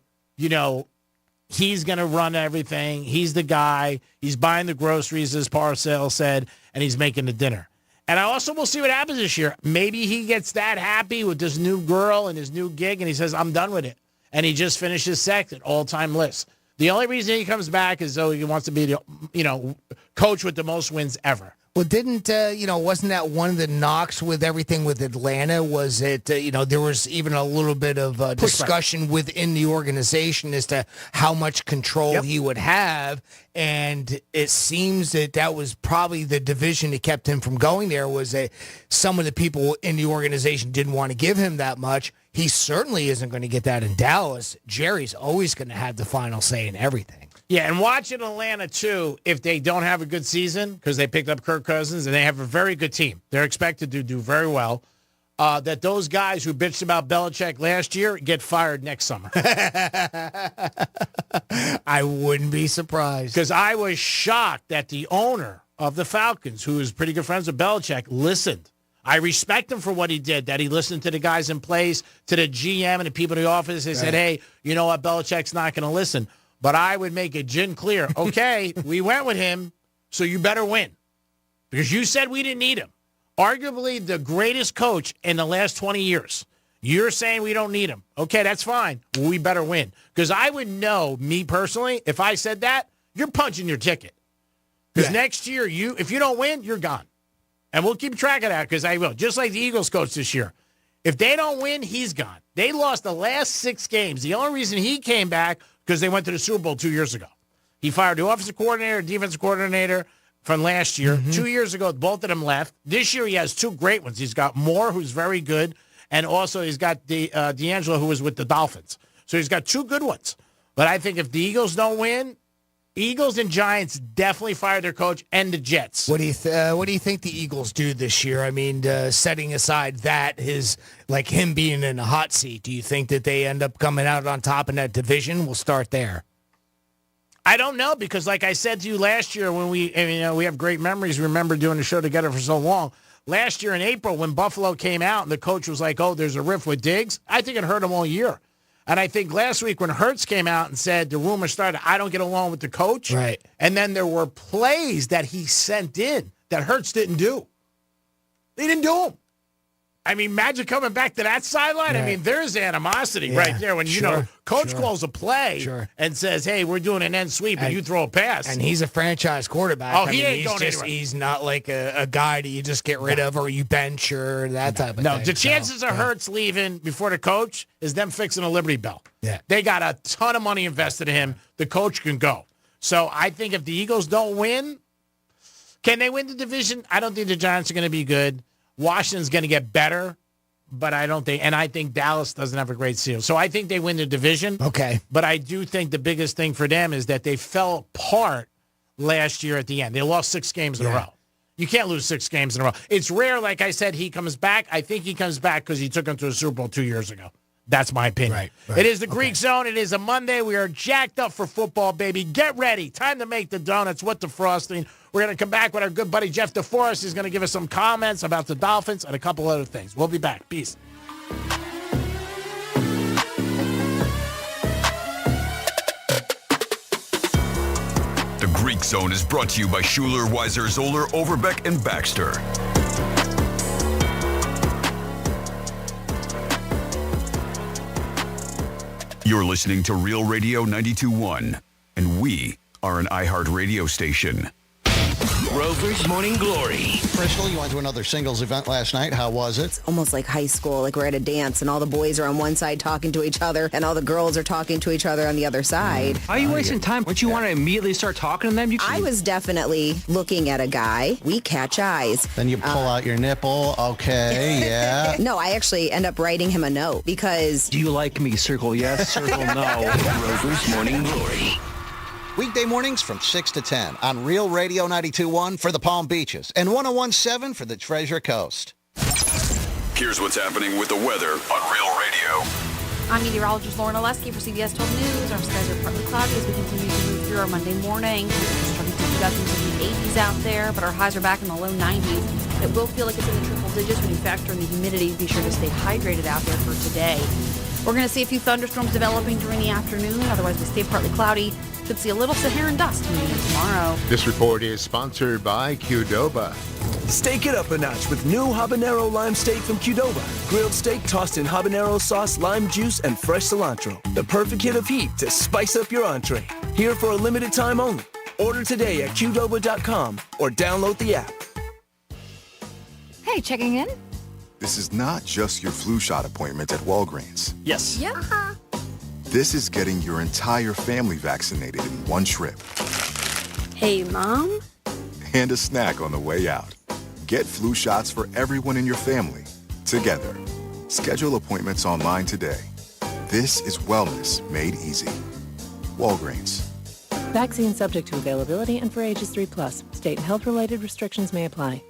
he's going to run everything. He's the guy. He's buying the groceries, as Parcells said, and he's making the dinner. And I also will see what happens this year. Maybe he gets that happy with this new girl and his new gig, and he says, I'm done with it. And he just finishes second, all-time list. The only reason he comes back is though he wants to be the, coach with the most wins ever. Well, wasn't that one of the knocks with everything with Atlanta? Was it, there was even a little bit of discussion within the organization as to how much control he would have. And it seems that was probably the division that kept him from going there was that some of the people in the organization didn't want to give him that much. He certainly isn't going to get that in Dallas. Jerry's always going to have the final say in everything. Yeah, and watching Atlanta, too, if they don't have a good season, because they picked up Kirk Cousins, and they have a very good team. They're expected to do very well. That those guys who bitched about Belichick last year get fired next summer. I wouldn't be surprised. Because I was shocked that the owner of the Falcons, who is pretty good friends with Belichick, listened. I respect him for what he did, that he listened to the guys in place, to the GM and the people in the office. They said, hey, you know what, Belichick's not going to listen. But I would make it gin clear. Okay, we went with him, so you better win. Because you said we didn't need him. Arguably the greatest coach in the last 20 years. You're saying we don't need him. Okay, that's fine. We better win. Because I would know, me personally, if I said that, you're punching your ticket. Because next year, if you don't win, you're gone. And we'll keep track of that because I will. Just like the Eagles coach this year. If they don't win, he's gone. They lost the last 6 games. The only reason he came back because they went to the Super Bowl 2 years ago. He fired the offensive coordinator, defensive coordinator from last year. 2 years ago, both of them left. This year, he has 2 great ones. He's got Moore, who's very good, and also he's got D'Angelo, who was with the Dolphins. So he's got 2 good ones. But I think if the Eagles don't win, Eagles and Giants definitely fire their coach and the Jets. What do you think the Eagles do this year? I mean, setting aside that him being in a hot seat, do you think that they end up coming out on top in that division? We'll start there. I don't know because, like I said to you last year, when we have great memories. We remember doing the show together for so long. Last year in April, when Buffalo came out and the coach was like, "Oh, there's a rift with Diggs," I think it hurt him all year. And I think last week when Hurts came out and said the rumor started, I don't get along with the coach. Right. And then there were plays that he sent in that Hurts didn't do. They didn't do them. I mean, imagine coming back to that sideline. Right. I mean, there's animosity right there when, coach calls a play and says, hey, we're doing an end sweep and you throw a pass. And he's a franchise quarterback. Oh, he ain't going anywhere. He's not like a guy that you just get rid of or you bench or that type of thing. No, the chances of Hurts leaving before the coach is them fixing a Liberty Bell. Yeah. They got a ton of money invested in him. The coach can go. So I think if the Eagles don't win, can they win the division? I don't think the Giants are going to be good. Washington's going to get better, but I don't think, and I think Dallas doesn't have a great seal. So I think they win the division. Okay. But I do think the biggest thing for them is that they fell apart last year at the end. They lost 6 games in a row. You can't lose 6 games in a row. It's rare, like I said, he comes back. I think he comes back because he took them to a Super Bowl 2 years ago. That's my opinion. Right. It is the Greek Zone. It is a Monday. We are jacked up for football, baby. Get ready. Time to make the donuts with the frosting. We're going to come back with our good buddy Jeff DeForest. He's going to give us some comments about the Dolphins and a couple other things. We'll be back. Peace. The Greek Zone is brought to you by Schuler, Weiser, Zoller, Overbeck, and Baxter. You're listening to Real Radio 92.1, and we are an iHeart radio station. Rover's Morning Glory. Crystal, you went to another singles event last night. How was it? It's almost like high school, like we're at a dance and all the boys are on one side talking to each other and all the girls are talking to each other on the other side. Why are you wasting time? Wouldn't you want to immediately start talking to them? I was definitely looking at a guy. We catch eyes. Then you pull out your nipple. Okay, yeah. No, I actually end up writing him a note because... Do you like me? Circle yes, circle no. Rover's Morning Glory. Weekday mornings from 6 to 10 on Real Radio 92.1 for the Palm Beaches and 101.7 for the Treasure Coast. Here's what's happening with the weather on Real Radio. I'm meteorologist Lauren Oleski for CBS 12 News. Our skies are partly cloudy as we continue to move through our Monday morning. We're starting to heat up into the 80s out there, but our highs are back in the low 90s. It will feel like it's in the triple digits when you factor in the humidity. Be sure to stay hydrated out there for today. We're going to see a few thunderstorms developing during the afternoon. Otherwise, we stay partly cloudy. Should see a little Saharan dust moving in tomorrow. This report is sponsored by Qdoba. Steak it up a notch with new habanero lime steak from Qdoba. Grilled steak tossed in habanero sauce, lime juice, and fresh cilantro. The perfect hit of heat to spice up your entree. Here for a limited time only. Order today at Qdoba.com or download the app. Hey, checking in? This is not just your flu shot appointment at Walgreens. Yes. Yeah. This is getting your entire family vaccinated in one trip. Hey, Mom? And a snack on the way out. Get flu shots for everyone in your family, together. Schedule appointments online today. This is wellness made easy. Walgreens. Vaccine subject to availability and for ages 3+. State and health-related restrictions may apply.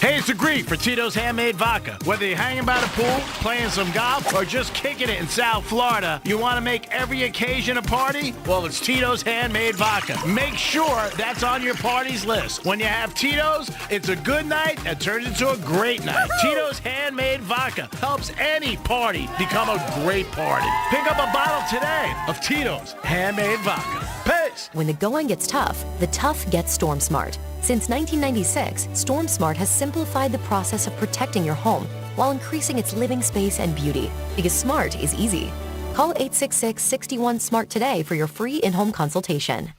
Hey, it's the Greek for Tito's Handmade Vodka. Whether you're hanging by the pool, playing some golf, or just kicking it in South Florida, you want to make every occasion a party? Well, it's Tito's Handmade Vodka. Make sure that's on your party's list. When you have Tito's, it's a good night that turns into a great night. Tito's Handmade Vodka helps any party become a great party. Pick up a bottle today of Tito's Handmade Vodka. Peace! When the going gets tough, the tough gets Storm Smart. Since 1996, Storm Smart has simplified the process of protecting your home, while increasing its living space and beauty. Because smart is easy. Call 866-61-SMART today for your free in-home consultation.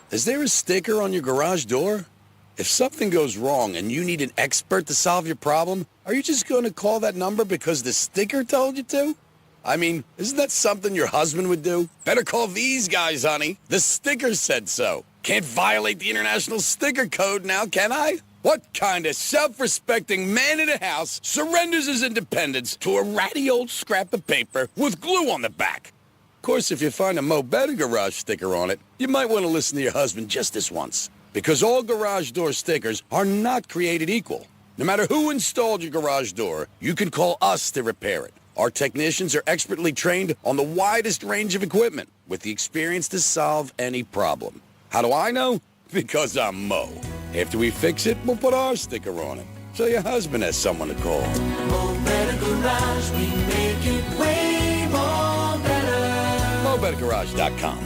Is there a sticker on your garage door? If something goes wrong and you need an expert to solve your problem, are you just going to call that number because the sticker told you to? I mean, isn't that something your husband would do? Better call these guys, honey. The sticker said so. Can't violate the International Sticker Code now, can I? What kind of self-respecting man in a house surrenders his independence to a ratty old scrap of paper with glue on the back? Of course, if you find a Mo Better Garage sticker on it, you might want to listen to your husband just this once. Because all garage door stickers are not created equal. No matter who installed your garage door, you can call us to repair it. Our technicians are expertly trained on the widest range of equipment with the experience to solve any problem. How do I know? Because I'm Mo. After we fix it, we'll put our sticker on it. So your husband has someone to call. Mo Better Garage, we make it way more better. MoBetterGarage.com.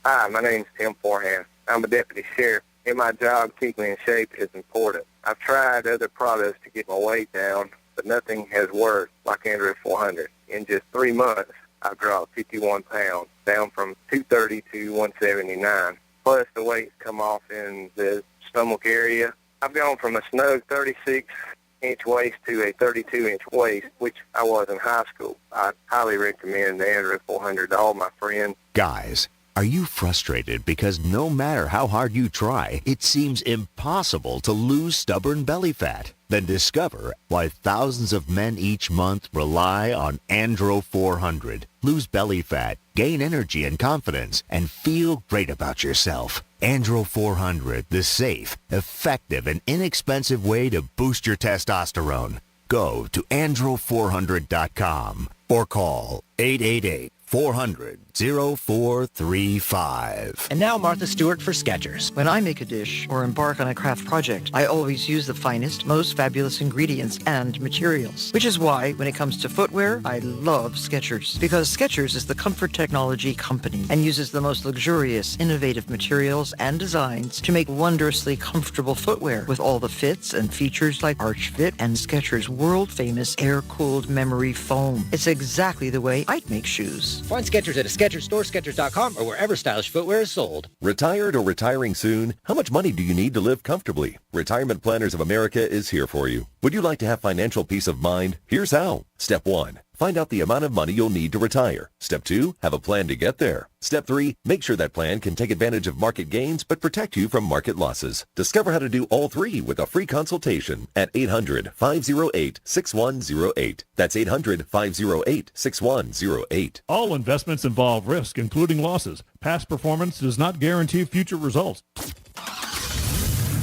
Hi, my name's Tim Forehand. I'm a deputy sheriff. In my job, keeping in shape is important. I've tried other products to get my weight down, but nothing has worked like Android 400. In just 3 months, I've dropped 51 pounds, down from 230 to 179. Plus, the weight's come off in the stomach area. I've gone from a snug 36-inch waist to a 32-inch waist, which I was in high school. I highly recommend the Android 400 to all my friends. Guys, are you frustrated because no matter how hard you try, it seems impossible to lose stubborn belly fat? Then discover why thousands of men each month rely on Andro 400. Lose belly fat, gain energy and confidence, and feel great about yourself. Andro 400, the safe, effective, and inexpensive way to boost your testosterone. Go to andro400.com or call 888-400-0435. And now Martha Stewart for Skechers. When I make a dish or embark on a craft project, I always use the finest, most fabulous ingredients and materials. Which is why, when it comes to footwear, I love Skechers. Because Skechers is the comfort technology company and uses the most luxurious, innovative materials and designs to make wondrously comfortable footwear with all the fits and features like Arch Fit and Skechers' world-famous air-cooled memory foam. It's exactly the way I'd make shoes. Find Skechers at a Skechers store, Skechers.com, or wherever stylish footwear is sold. Retired or retiring soon? How much money do you need to live comfortably? Retirement Planners of America is here for you. Would you like to have financial peace of mind? Here's how. Step 1. Find out the amount of money you'll need to retire. Step 2, have a plan to get there. Step 3, make sure that plan can take advantage of market gains but protect you from market losses. Discover how to do all three with a free consultation at 800-508-6108. That's 800-508-6108. All investments involve risk, including losses. Past performance does not guarantee future results.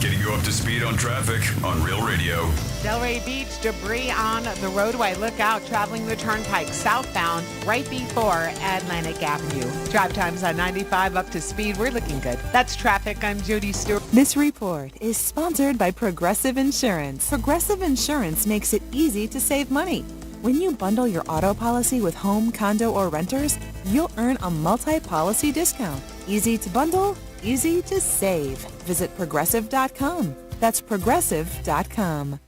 Getting you up to speed on traffic on Real Radio. Delray Beach, debris on the roadway. Look out, traveling the turnpike southbound right before Atlantic Avenue. Drive times on 95 up to speed. We're looking good. That's traffic. I'm Judy Stewart. This report is sponsored by Progressive Insurance. Progressive Insurance makes it easy to save money. When you bundle your auto policy with home, condo, or renters, you'll earn a multi-policy discount. Easy to bundle, easy to save. Visit Progressive.com. That's Progressive.com.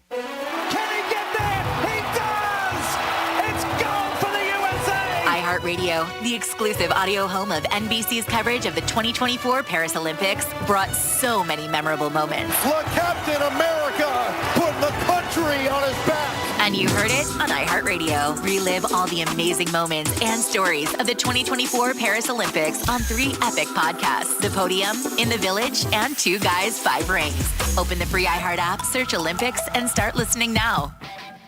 iHeartRadio, the exclusive audio home of NBC's coverage of the 2024 Paris Olympics, brought so many memorable moments. Look, Captain America putting the country on his back. And you heard it on iHeartRadio. Relive all the amazing moments and stories of the 2024 Paris Olympics on 3 epic podcasts: The Podium, In the Village, and 2 Guys, 5 Rings. Open the free iHeart app, search Olympics, and start listening now.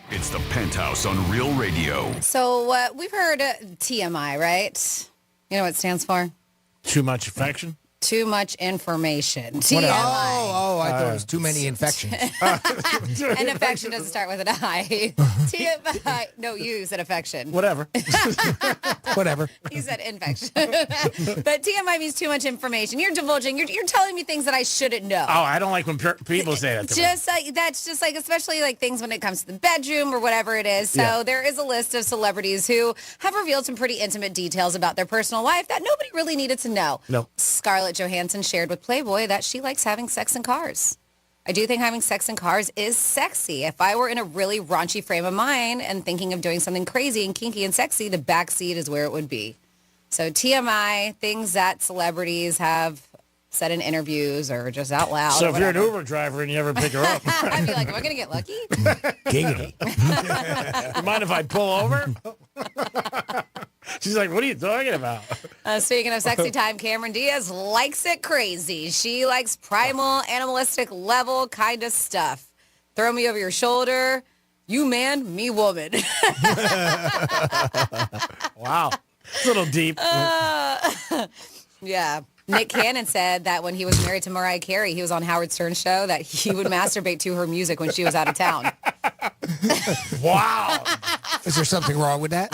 It's the Penthouse on Real Radio. So we've heard TMI, right? You know what it stands for? Too much affection? Too much information. What TMI. I thought it was too many infections. And affection doesn't start with an I. TMI. No, you said affection. Whatever. Whatever. You said infection. But TMI means too much information. You're divulging. You're telling me things that I shouldn't know. Oh, I don't like when people say that to me. Just like that's just like, especially like things when it comes to the bedroom or whatever it is. So there is a list of celebrities who have revealed some pretty intimate details about their personal life that nobody really needed to know. No. Scarlett Johansson shared with Playboy that she likes having sex in cars. I do think having sex in cars is sexy. If I were in a really raunchy frame of mind and thinking of doing something crazy and kinky and sexy, the back seat is where it would be. So TMI, things that celebrities have said in interviews or just out loud. So if you're an Uber driver and you ever pick her up, I'd be like, am I going to get lucky? Giggity. You mind if I pull over? She's like, what are you talking about? Speaking of sexy time, Cameron Diaz likes it crazy. She likes primal, animalistic level kind of stuff. Throw me over your shoulder. You man, me woman. Wow. It's a little deep. Yeah. Nick Cannon said that when he was married to Mariah Carey, he was on Howard Stern's show, that he would masturbate to her music when she was out of town. Wow. Is there something wrong with that?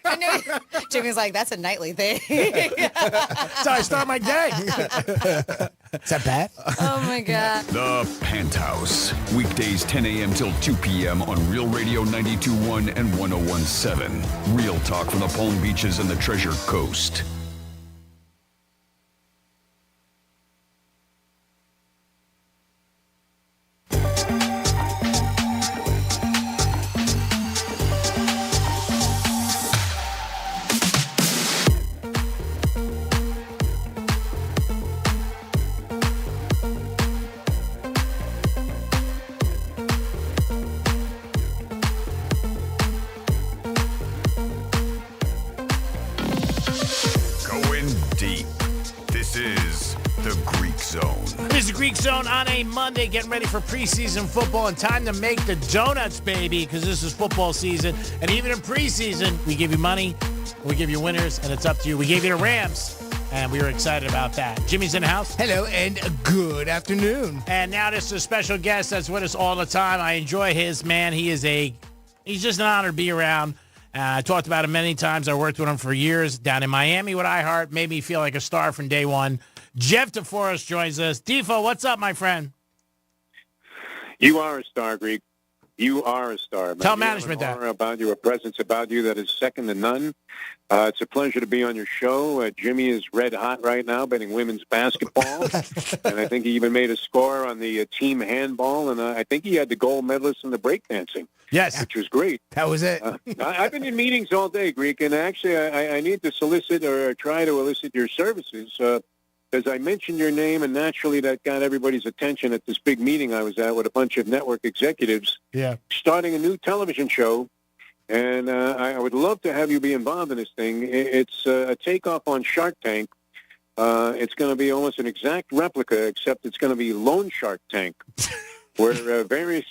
I know. Jimmy's like, that's a nightly thing. That's how I start my day. Is that bad? Oh, my God. The Penthouse. Weekdays 10 a.m. till 2 p.m. on Real Radio 92.1 and 101.7. Real talk from the Palm Beaches and the Treasure Coast. Greek Zone on a Monday, getting ready for preseason football and time to make the donuts, baby, because this is football season. And even in preseason, we give you money, we give you winners, and it's up to you. We gave you the Rams, and we were excited about that. Jimmy's in the house. Hello, and good afternoon. And now this is a special guest that's with us all the time. I enjoy his man. He's just an honor to be around. I talked about him many times. I worked with him for years down in Miami with iHeart. Made me feel like a star from day one. Jeff DeForest joins us. Defo, what's up, my friend? You are a star, Greek. You are a star. Man. Tell management that. About you, a presence about you that is second to none. It's a pleasure to be on your show. Jimmy is red hot right now betting women's basketball. And I think he even made a score on the team handball. And I think he had the gold medalist in the breakdancing. Yes. Which was great. That was it. I've been in meetings all day, Greek, and actually I need to solicit or try to elicit your services because I mentioned your name, and naturally that got everybody's attention at this big meeting I was at with a bunch of network executives. Yeah. Starting a new television show, and I would love to have you be involved in this thing. It's a takeoff on Shark Tank. It's going to be almost an exact replica, except it's going to be Loan Shark Tank, where various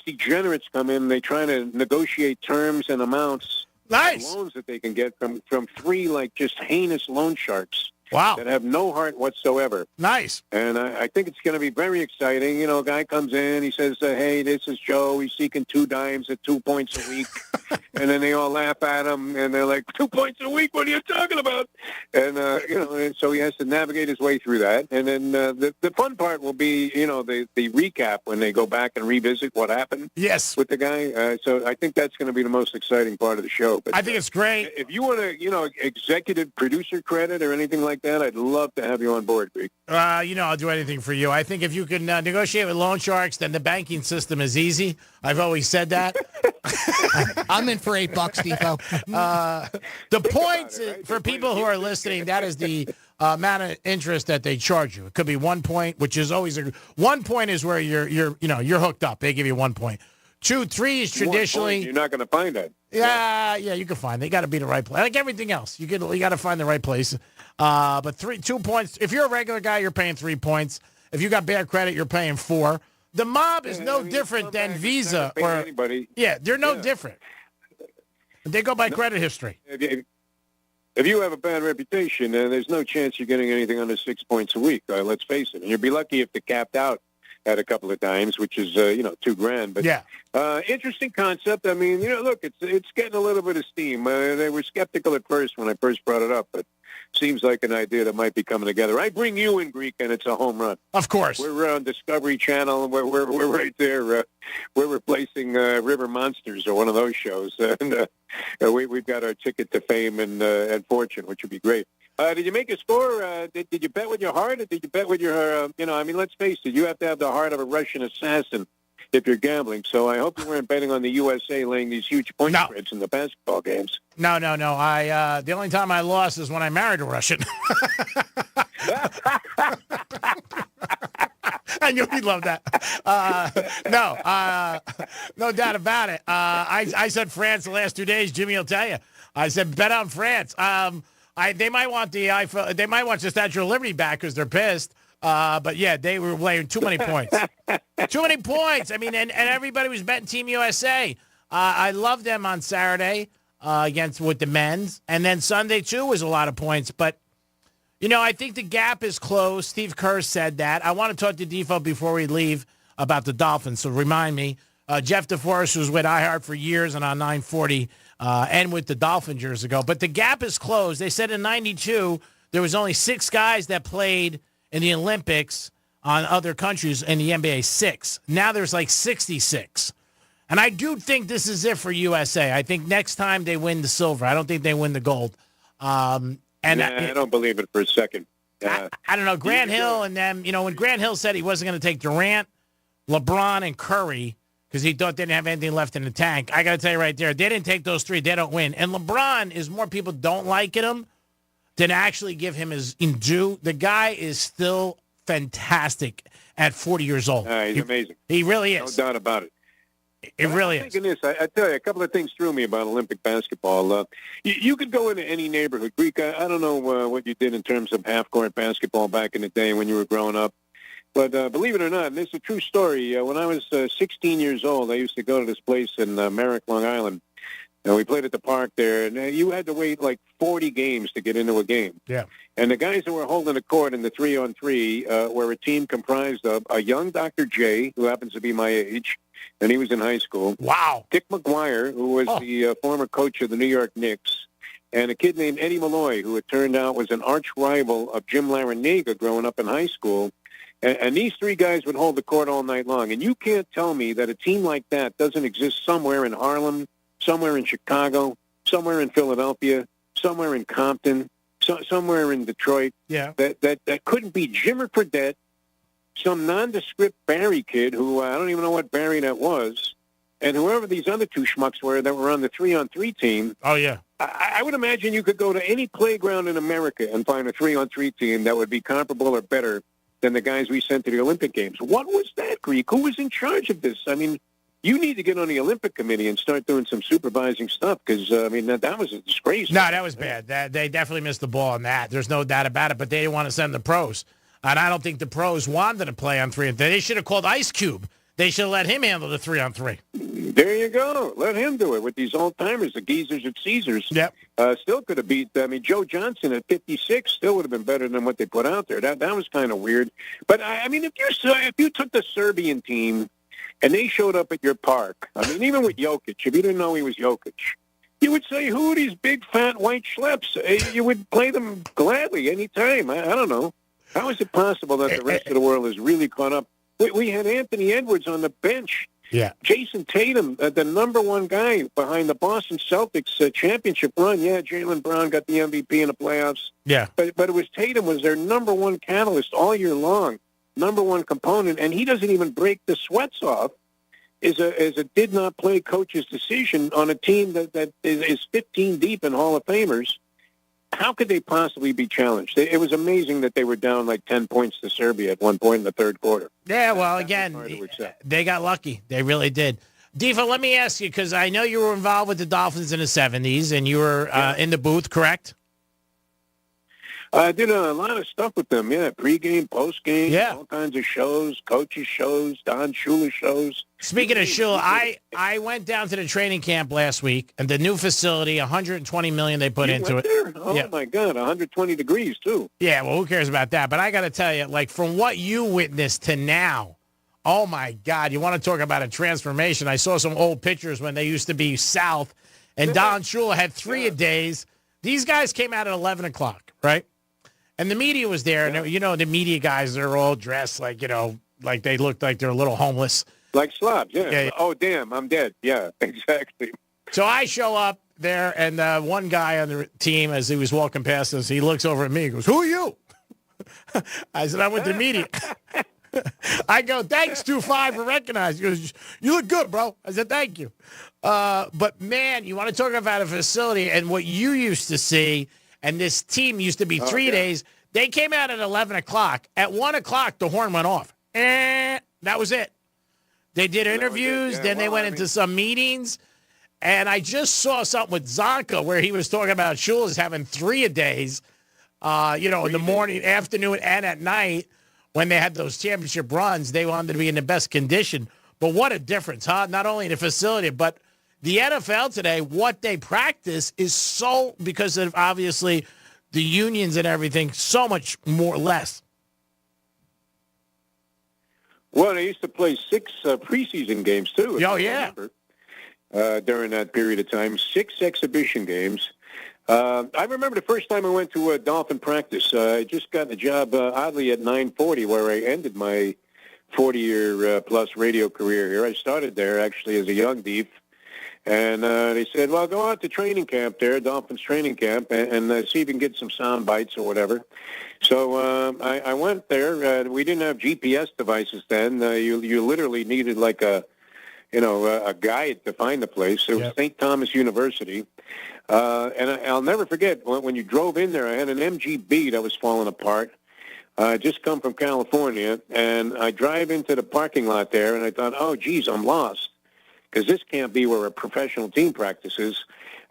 degenerates come in. They try to negotiate terms and amounts of loans that they can get from three just heinous loan sharks. Wow. That have no heart whatsoever. Nice. And I think it's going to be very exciting. You know, a guy comes in, he says, hey, this is Joe. He's seeking 2 dimes at 2 points a week. And then they all laugh at him, and they're like, 2 points a week? What are you talking about? And, and so he has to navigate his way through that. And then the fun part will be, the recap when they go back and revisit what happened. Yes. With the guy. So I think that's going to be the most exciting part of the show. But I think it's great. If you want to, executive producer credit or anything like that, I'd love to have you on board, Greg. I'll do anything for you. I think if you can negotiate with loan sharks, then the banking system is easy. I've always said that. I'm in for $8, Defo. The points for people who are listening, that is the amount of interest that they charge you. It could be 1 point, which is always 1 point is where you're hooked up. They give you 1 point. 2, 3 is traditionally. You're not going to find that. Yeah, you can find. They got to be the right place. Like everything else, you got to find the right place. But 2 points. If you're a regular guy, you're paying 3 points. If you got bad credit, you're paying 4. The mob is no different than Visa or anybody. Yeah, they're no different. They go by credit history. If you have a bad reputation, there's no chance you're getting anything under 6 points a week. Let's face it. And you'd be lucky if they capped out at a couple of times, which is $2,000. But yeah, interesting concept. I mean, look, it's getting a little bit of steam. They were skeptical at first when I first brought it up, but seems like an idea that might be coming together. I bring you in, Greek, and it's a home run. Of course, we're on Discovery Channel. We're right there. We're replacing River Monsters or one of those shows, and we've got our ticket to fame and fortune, which would be great. Did you make a score? Did you bet with your heart, or did you bet with your, let's face it, you have to have the heart of a Russian assassin if you're gambling. So I hope you weren't betting on the USA laying these huge point spreads in the basketball games. No. I the only time I lost is when I married a Russian. I knew he'd love that. No doubt about it. I said France the last 2 days. Jimmy will tell you. I said bet on France. They might want the iPhone. They might want the Statue of Liberty back because they're pissed. But yeah, they were laying too many points. Too many points. I mean, and everybody was betting Team USA. I loved them on Saturday with the men's, and then Sunday too was a lot of points. But I think the gap is closed. Steve Kerr said that. I want to talk to Defo before we leave about the Dolphins. So remind me, Jeff DeForest was with iHeart for years and on 940. And with the Dolphins years ago. But the gap is closed. They said in 92, there was only 6 guys that played in the Olympics on other countries in the NBA, 6. Now there's like 66. And I do think this is it for USA. I think next time they win the silver. I don't think they win the gold. I don't believe it for a second. I don't know. Grant Hill and them, when Grant Hill said he wasn't going to take Durant, LeBron, and Curry, because he thought they didn't have anything left in the tank. I got to tell you right there, they didn't take those 3. They don't win. And LeBron is more people don't like him than actually give him his due. The guy is still fantastic at 40 years old. He's amazing. He really is. No doubt about it. It really is. I tell you, a couple of things threw me about Olympic basketball. You could go into any neighborhood. Greek, I don't know what you did in terms of half-court basketball back in the day when you were growing up. But believe it or not, and this is a true story, when I was 16 years old, I used to go to this place in Merrick, Long Island. And we played at the park there, and you had to wait like 40 games to get into a game. Yeah. And the guys that were holding the court in the 3-on-3 were a team comprised of a young Dr. J, who happens to be my age, and he was in high school. Wow. Dick McGuire, who was the former coach of the New York Knicks, and a kid named Eddie Malloy, who it turned out was an arch rival of Jim Larinaga growing up in high school. And these 3 guys would hold the court all night long. And you can't tell me that a team like that doesn't exist somewhere in Harlem, somewhere in Chicago, somewhere in Philadelphia, somewhere in Compton, somewhere in Detroit. Yeah. That couldn't be Jimmer Fredette, some nondescript Barry kid who I don't even know what Barry that was, and whoever these other 2 schmucks were that were on the 3-on-3 team. Oh, yeah. I would imagine you could go to any playground in America and find a 3-on-3 team that would be comparable or better than the guys we sent to the Olympic Games. What was that, Greek? Who was in charge of this? I mean, you need to get on the Olympic Committee and start doing some supervising stuff because, that was a disgrace. No, that was bad. They definitely missed the ball on that. There's no doubt about it, but they didn't want to send the pros. And I don't think the pros wanted to play on 3-on-3. They should have called Ice Cube. They should have let him handle the 3-on-3. There you go. Let him do it with these old-timers, the geezers at Caesars. Yep. Still could have beat, Joe Johnson at 56 still would have been better than what they put out there. That was kind of weird. But, if you took the Serbian team and they showed up at your park, even with Jokic, if you didn't know he was Jokic, you would say, who are these big, fat, white schleps? You would play them gladly any time. I don't know. How is it possible that the rest of the world has really caught up? We had Anthony Edwards on the bench. Yeah. Jason Tatum, the number 1 guy behind the Boston Celtics championship run. Yeah, Jaylen Brown got the MVP in the playoffs. Yeah. But it was Tatum was their number 1 catalyst all year long, number 1 component, and he doesn't even break the sweats off. Is a did not play coach's decision on a team that is 15 deep in Hall of Famers. How could they possibly be challenged? It was amazing that they were down like 10 points to Serbia at one point in the third quarter. Yeah, well, again, they got lucky. They really did. Defa, let me ask you, because I know you were involved with the Dolphins in the 70s, and you were in the booth, correct? I did a lot of stuff with them, pregame, postgame, all kinds of shows, coaches shows, Don Shula shows. Speaking of Shula, I went down to the training camp last week, and the new facility, $120 million they put into it. There? Oh, my God, 120 degrees, too. Yeah, well, who cares about that? But I got to tell you, like, from what you witnessed to now, oh, my God, you want to talk about a transformation. I saw some old pictures when they used to be south, and Don Shula had 3-a-days. These guys came out at 11 o'clock, right? And the media was there, and, the media guys, they're all dressed like, like they looked like they're a little homeless. Like slobs, yeah. Oh, damn, I'm dead. Yeah, exactly. So I show up. there, and one guy on the team, as he was walking past us, he looks over at me and goes, "Who are you?" I said, "I'm with the media." I go, "Thanks, 2-5 for recognizing." He goes, "You look good, bro." I said, "Thank you." But, man, you want to talk about a facility and what you used to see, and this team used to be 3 days. They came out at 11 o'clock. At 1 o'clock, the horn went off. That was it. They did interviews. Then they went into some meetings. And I just saw something with Zonka where he was talking about Schuler's having 3-a-days, in the morning, afternoon, and at night. When they had those championship runs, they wanted to be in the best condition. But what a difference, huh? Not only the facility, but the NFL today, what they practice is so, because of obviously the unions and everything, so much more less. Well, they used to play 6 preseason games, too. Oh, yeah. During that period of time, 6 exhibition games. I remember the first time I went to a Dolphin practice. I just got a job, oddly, at 940, where I ended my 40-year-plus radio career here. I started there, actually, as a young deep. And they said, well, go out to training camp there, Dolphins training camp, and see if you can get some sound bites or whatever. So I went there. We didn't have GPS devices then. You literally needed like a guide to find the place. It was St. Thomas University. And I'll never forget, when you drove in there, I had an MGB that was falling apart. I just come from California, and I drive into the parking lot there, and I thought, oh, geez, I'm lost, because this can't be where a professional team practices.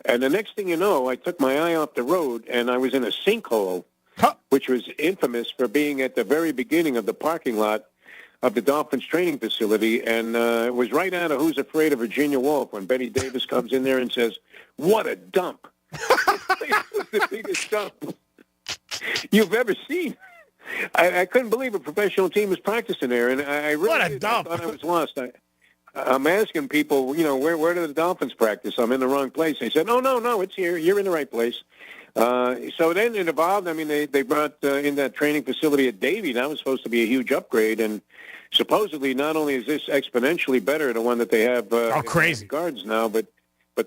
And the next thing you know, I took my eye off the road, and I was in a sinkhole, which was infamous for being at the very beginning of the parking lot of the Dolphins training facility, and it was right out of Who's Afraid of Virginia Woolf when Betty Davis comes in there and says, "What a dump." It was the biggest dump you've ever seen. I couldn't believe a professional team was practicing there, and I really thought I was lost. I'm asking people, where do the Dolphins practice? I'm in the wrong place. They said, no, it's here. You're in the right place. So then it evolved. I mean, they brought in that training facility at Davie. That was supposed to be a huge upgrade, and supposedly not only is this exponentially better, the one that they have crazy guards now, but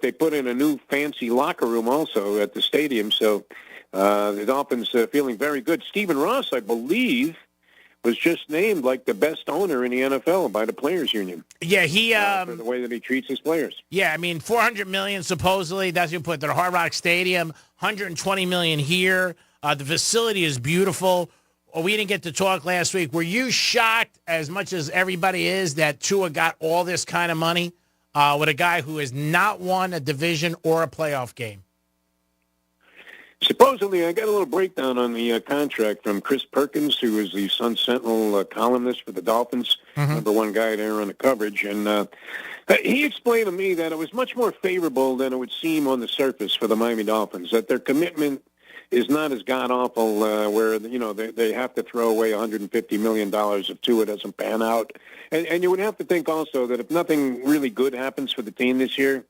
they put in a new fancy locker room also at the stadium. So the Dolphins feeling very good. Stephen Ross, I believe, was just named like the best owner in the NFL by the Players Union. Yeah, he for the way that he treats his players. Yeah, I mean, $400 million supposedly. That's what you put at the Hard Rock Stadium. $120 million here. The facility is beautiful. We didn't get to talk last week. Were you shocked, as much as everybody is, that Tua got all this kind of money with a guy who has not won a division or a playoff game? Supposedly, I got a little breakdown on the contract from Chris Perkins, who is the Sun Sentinel columnist for the Dolphins, number one guy there on the coverage. And he explained to me that it was much more favorable than it would seem on the surface for the Miami Dolphins, that their commitment is not as god-awful where, they have to throw away $150 million if Tua doesn't pan out. And you would have to think also that if nothing really good happens for the team this year,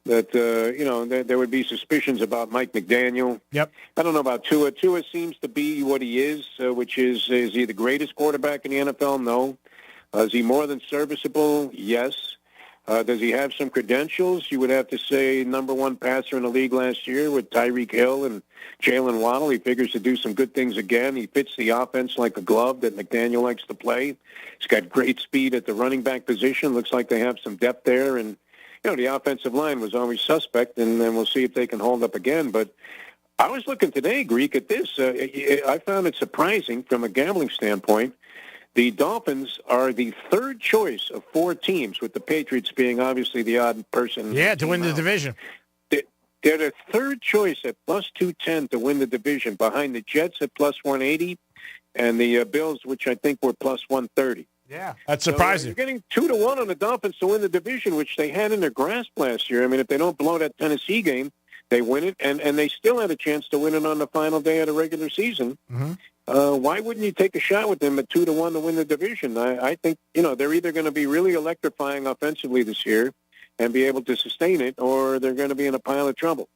that, there would be suspicions about Mike McDaniel. Yep. I don't know about Tua. Tua seems to be what he is, which is he the greatest quarterback in the NFL? No. Is he more than serviceable? Yes. Does he have some credentials? You would have to say number one passer in the league last year with Tyreek Hill and Jalen Waddle. He figures to do some good things again. He fits the offense like a glove that McDaniel likes to play. He's got great speed at the running back position. Looks like they have some depth there. And, the offensive line was always suspect, and then we'll see if they can hold up again. But I was looking today, Greek, at this. I found it surprising from a gambling standpoint. The Dolphins are the third choice of 4 teams, with the Patriots being obviously the odd person. Yeah, to win the division. They're the third choice at plus 210 to win the division, behind the Jets at plus 180 and the Bills, which I think were plus 130. Yeah, that's surprising. So you're getting 2-1 on the Dolphins to win the division, which they had in their grasp last year. I mean, if they don't blow that Tennessee game, they win it, and they still had a chance to win it on the final day of the regular season. Why wouldn't you take a shot with them at 2-1 to win the division? I think, they're either going to be really electrifying offensively this year and be able to sustain it, or they're going to be in a pile of trouble.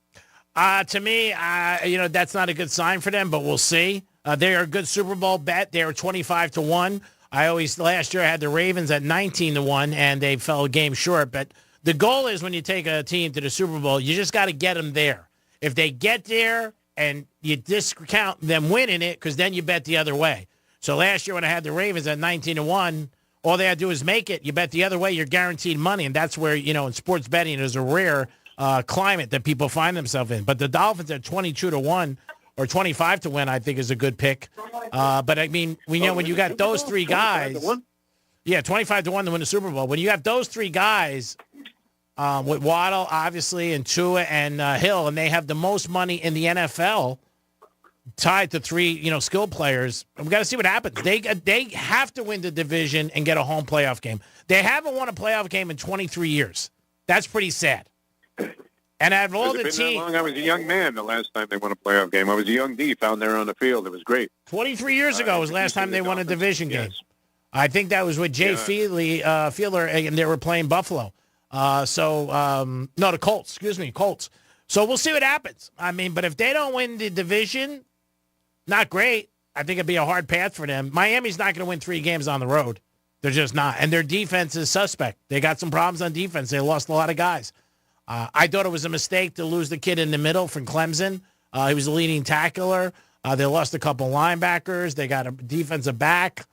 To me, that's not a good sign for them, but we'll see. They are a good Super Bowl bet. They are 25-1. Last year I had the Ravens at 19-1, and they fell a game short, but The goal is when you take a team to the Super Bowl, you just got to get them there. If they get there and you discount them winning it, because then you bet the other way. So last year when I had the Ravens at 19-1, all they had to do is make it. You bet the other way, you're guaranteed money. And that's where, in sports betting is a rare climate that people find themselves in. But the Dolphins at 22-1 or 25 to win, I think is a good pick. But I mean, we know when you got those three guys, 25 to 1 to win the Super Bowl. When you have those three guys, with Waddle obviously and Tua and Hill, and they have the most money in the NFL, tied to three skilled players. We got to see what happens. They have to win the division and get a home playoff game. They haven't won a playoff game in 23 years. That's pretty sad. And out of all the teams, I was a young man the last time they won a playoff game. I was a young D out there on the field. It was great. 23 years ago was the last time they won a division game. I think that was with Jay Fiedler, and they were playing Buffalo. No, the Colts. Excuse me, Colts. So we'll see what happens. I mean, but if they don't win the division, not great. I think it'd be a hard path for them. Miami's not going to win 3 games on the road. They're just not. And their defense is suspect. They got some problems on defense. They lost a lot of guys. I thought it was a mistake to lose the kid in the middle from Clemson. He was a leading tackler. They lost a couple linebackers. They got a defensive back.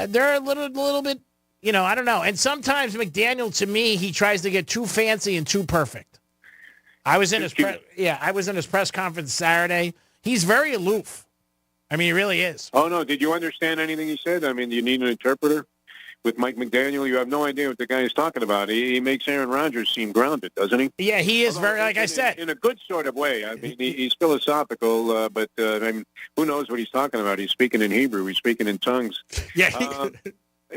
They're a little bit, I don't know. And sometimes McDaniel, to me, he tries to get too fancy and too perfect. I was in his press conference Saturday. He's very aloof. I mean, he really is. Oh, no. Did you understand anything he said? I mean, do you need an interpreter? With Mike McDaniel, you have no idea what the guy is talking about. He makes Aaron Rodgers seem grounded, doesn't he? Yeah, he is very, like I said. In a good sort of way. I mean, he's philosophical, but I mean, who knows what he's talking about? He's speaking in Hebrew. He's speaking in tongues. Yeah.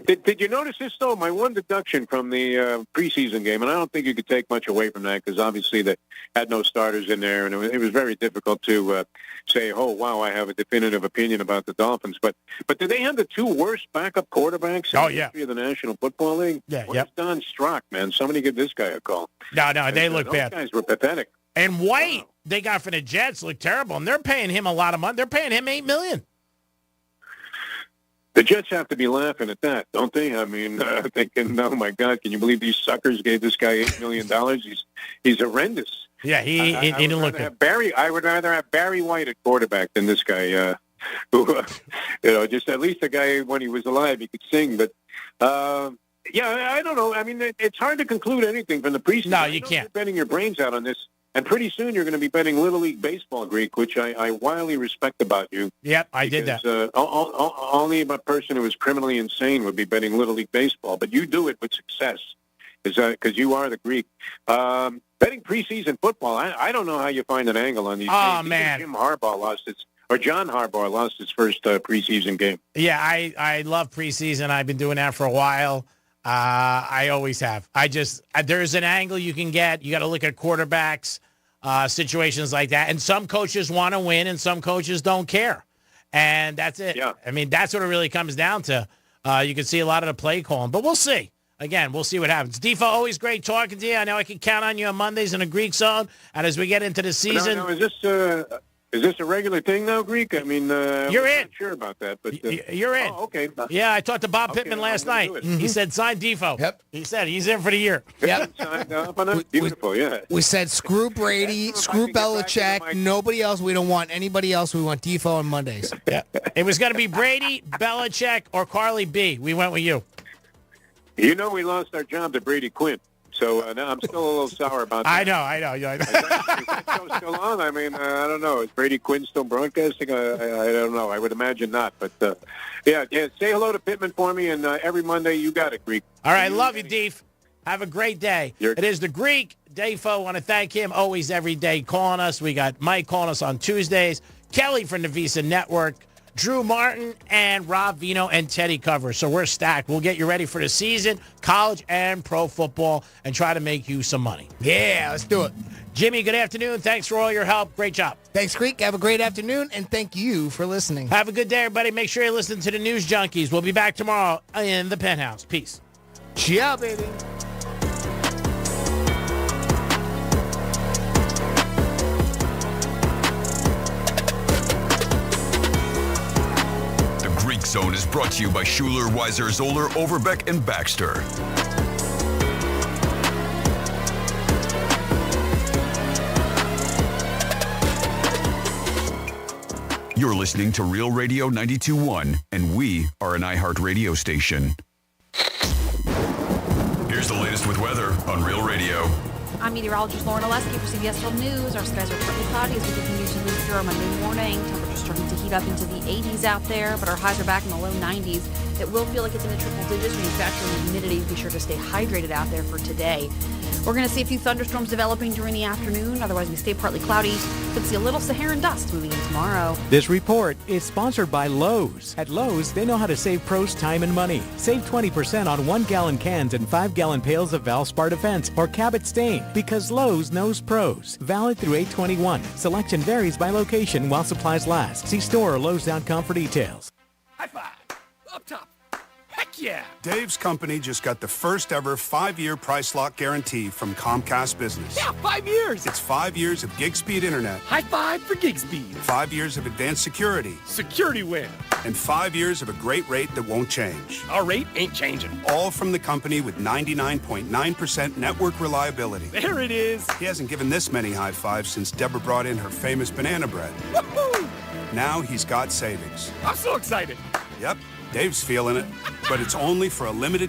Did you notice this, though? My one deduction from the preseason game, and I don't think you could take much away from that because obviously they had no starters in there, and it was very difficult to say, oh, wow, I have a definitive opinion about the Dolphins. But did they have the 2 worst backup quarterbacks in the history of the National Football League? Yeah, Where's Don Strock, man? Somebody give this guy a call. No, they look bad. Those guys were pathetic. And White, they got from the Jets, looked terrible, and they're paying him a lot of money. They're paying him $8 million. The Jets have to be laughing at that, don't they? I mean, thinking, oh, my God, can you believe these suckers gave this guy $8 million? He's horrendous. Yeah, he didn't look good. I would rather have Barry White at quarterback than this guy, who, just at least the guy when he was alive, he could sing. But, I don't know. I mean, it's hard to conclude anything from the preseason. No, you can't. You're betting your brains out on this. And pretty soon you're going to be betting Little League Baseball, Greek, which I wildly respect about you. Yep, I did that. Only a person who is criminally insane would be betting Little League Baseball, but you do it with success because you are the Greek. Betting preseason football, I don't know how you find an angle on these games. Even Man. John Harbaugh lost his first preseason game. Yeah, I love preseason. I've been doing that for a while. I always have. There's an angle you can get. You got to look at quarterbacks, situations like that. And some coaches want to win and some coaches don't care. And that's it. Yeah. I mean, that's what it really comes down to. You can see a lot of the play calling, but we'll see. Again, we'll see what happens. Defoe, always great talking to you. I know I can count on you on Mondays in a Greek zone. And as we get into the season. Now, is this a regular thing now, Greek? I mean, you're I'm not sure about that, but you're in. Oh, okay. Yeah, I talked to Bob Pittman last night. He said sign Defoe. Yep. He said he's in for the year. Yep. Beautiful, yeah. We said screw Brady, screw Belichick, nobody else. We don't want anybody else. We want Defoe on Mondays. Yeah. It was going to be Brady, Belichick, or Carly B. We went with you. You know we lost our job to Brady Quinn. So now I'm still a little sour about that. I know. Is that show still on? I mean, I don't know. Is Brady Quinn still broadcasting? I don't know. I would imagine not. But, yeah, say hello to Pittman for me, and every Monday you got it, Greek. All right, love you, Deef. Have a great day. It is the Greek. Defoe, want to thank him always every day calling us. We got Mike calling us on Tuesdays, Kelly from the Visa Network, Drew Martin, and Rob Vino and Teddy Cover. So we're stacked. We'll get you ready for the season, college and pro football, and try to make you some money. Yeah, let's do it. Jimmy, good afternoon. Thanks for all your help. Great job. Thanks, Greek. Have a great afternoon, and thank you for listening. Have a good day, everybody. Make sure you listen to the News Junkies. We'll be back tomorrow in the Penthouse. Peace. Ciao, baby. Zone is brought to you by Schuler, Weiser, Zoller, Overbeck, and Baxter. You're listening to Real Radio 92.1, and we are an iHeart radio station. Here's the latest with weather on Real Radio. I'm meteorologist Lauren Oleski for CBS World News. Our skies are partly cloudy as we continue to move through our Monday morning. Temperatures starting to heat up into the 80s out there, but our highs are back in the low 90s. It will feel like it's in the triple digits when you factor in humidity. Be sure to stay hydrated out there for today. We're going to see a few thunderstorms developing during the afternoon. Otherwise, we stay partly cloudy. Could see a little Saharan dust moving in tomorrow. This report is sponsored by Lowe's. At Lowe's, they know how to save pros time and money. Save 20% on 1-gallon cans and 5-gallon pails of Valspar Defense or Cabot Stain, because Lowe's knows pros. Valid through 8/21. Selection varies by location while supplies last. See store or Lowe's.com for details. High five. Up top. Heck yeah. Dave's company just got the first ever 5-year price lock guarantee from Comcast Business. Yeah, 5 years. It's 5 years of gig speed internet. High five for gig speed. 5 years of advanced security. Security win. And 5 years of a great rate that won't change. Our rate ain't changing. All from the company with 99.9% network reliability. There it is. He hasn't given this many high fives since Deborah brought in her famous banana bread. Woohoo! Now he's got savings. I'm so excited. Yep, Dave's feeling it. But it's only for a limited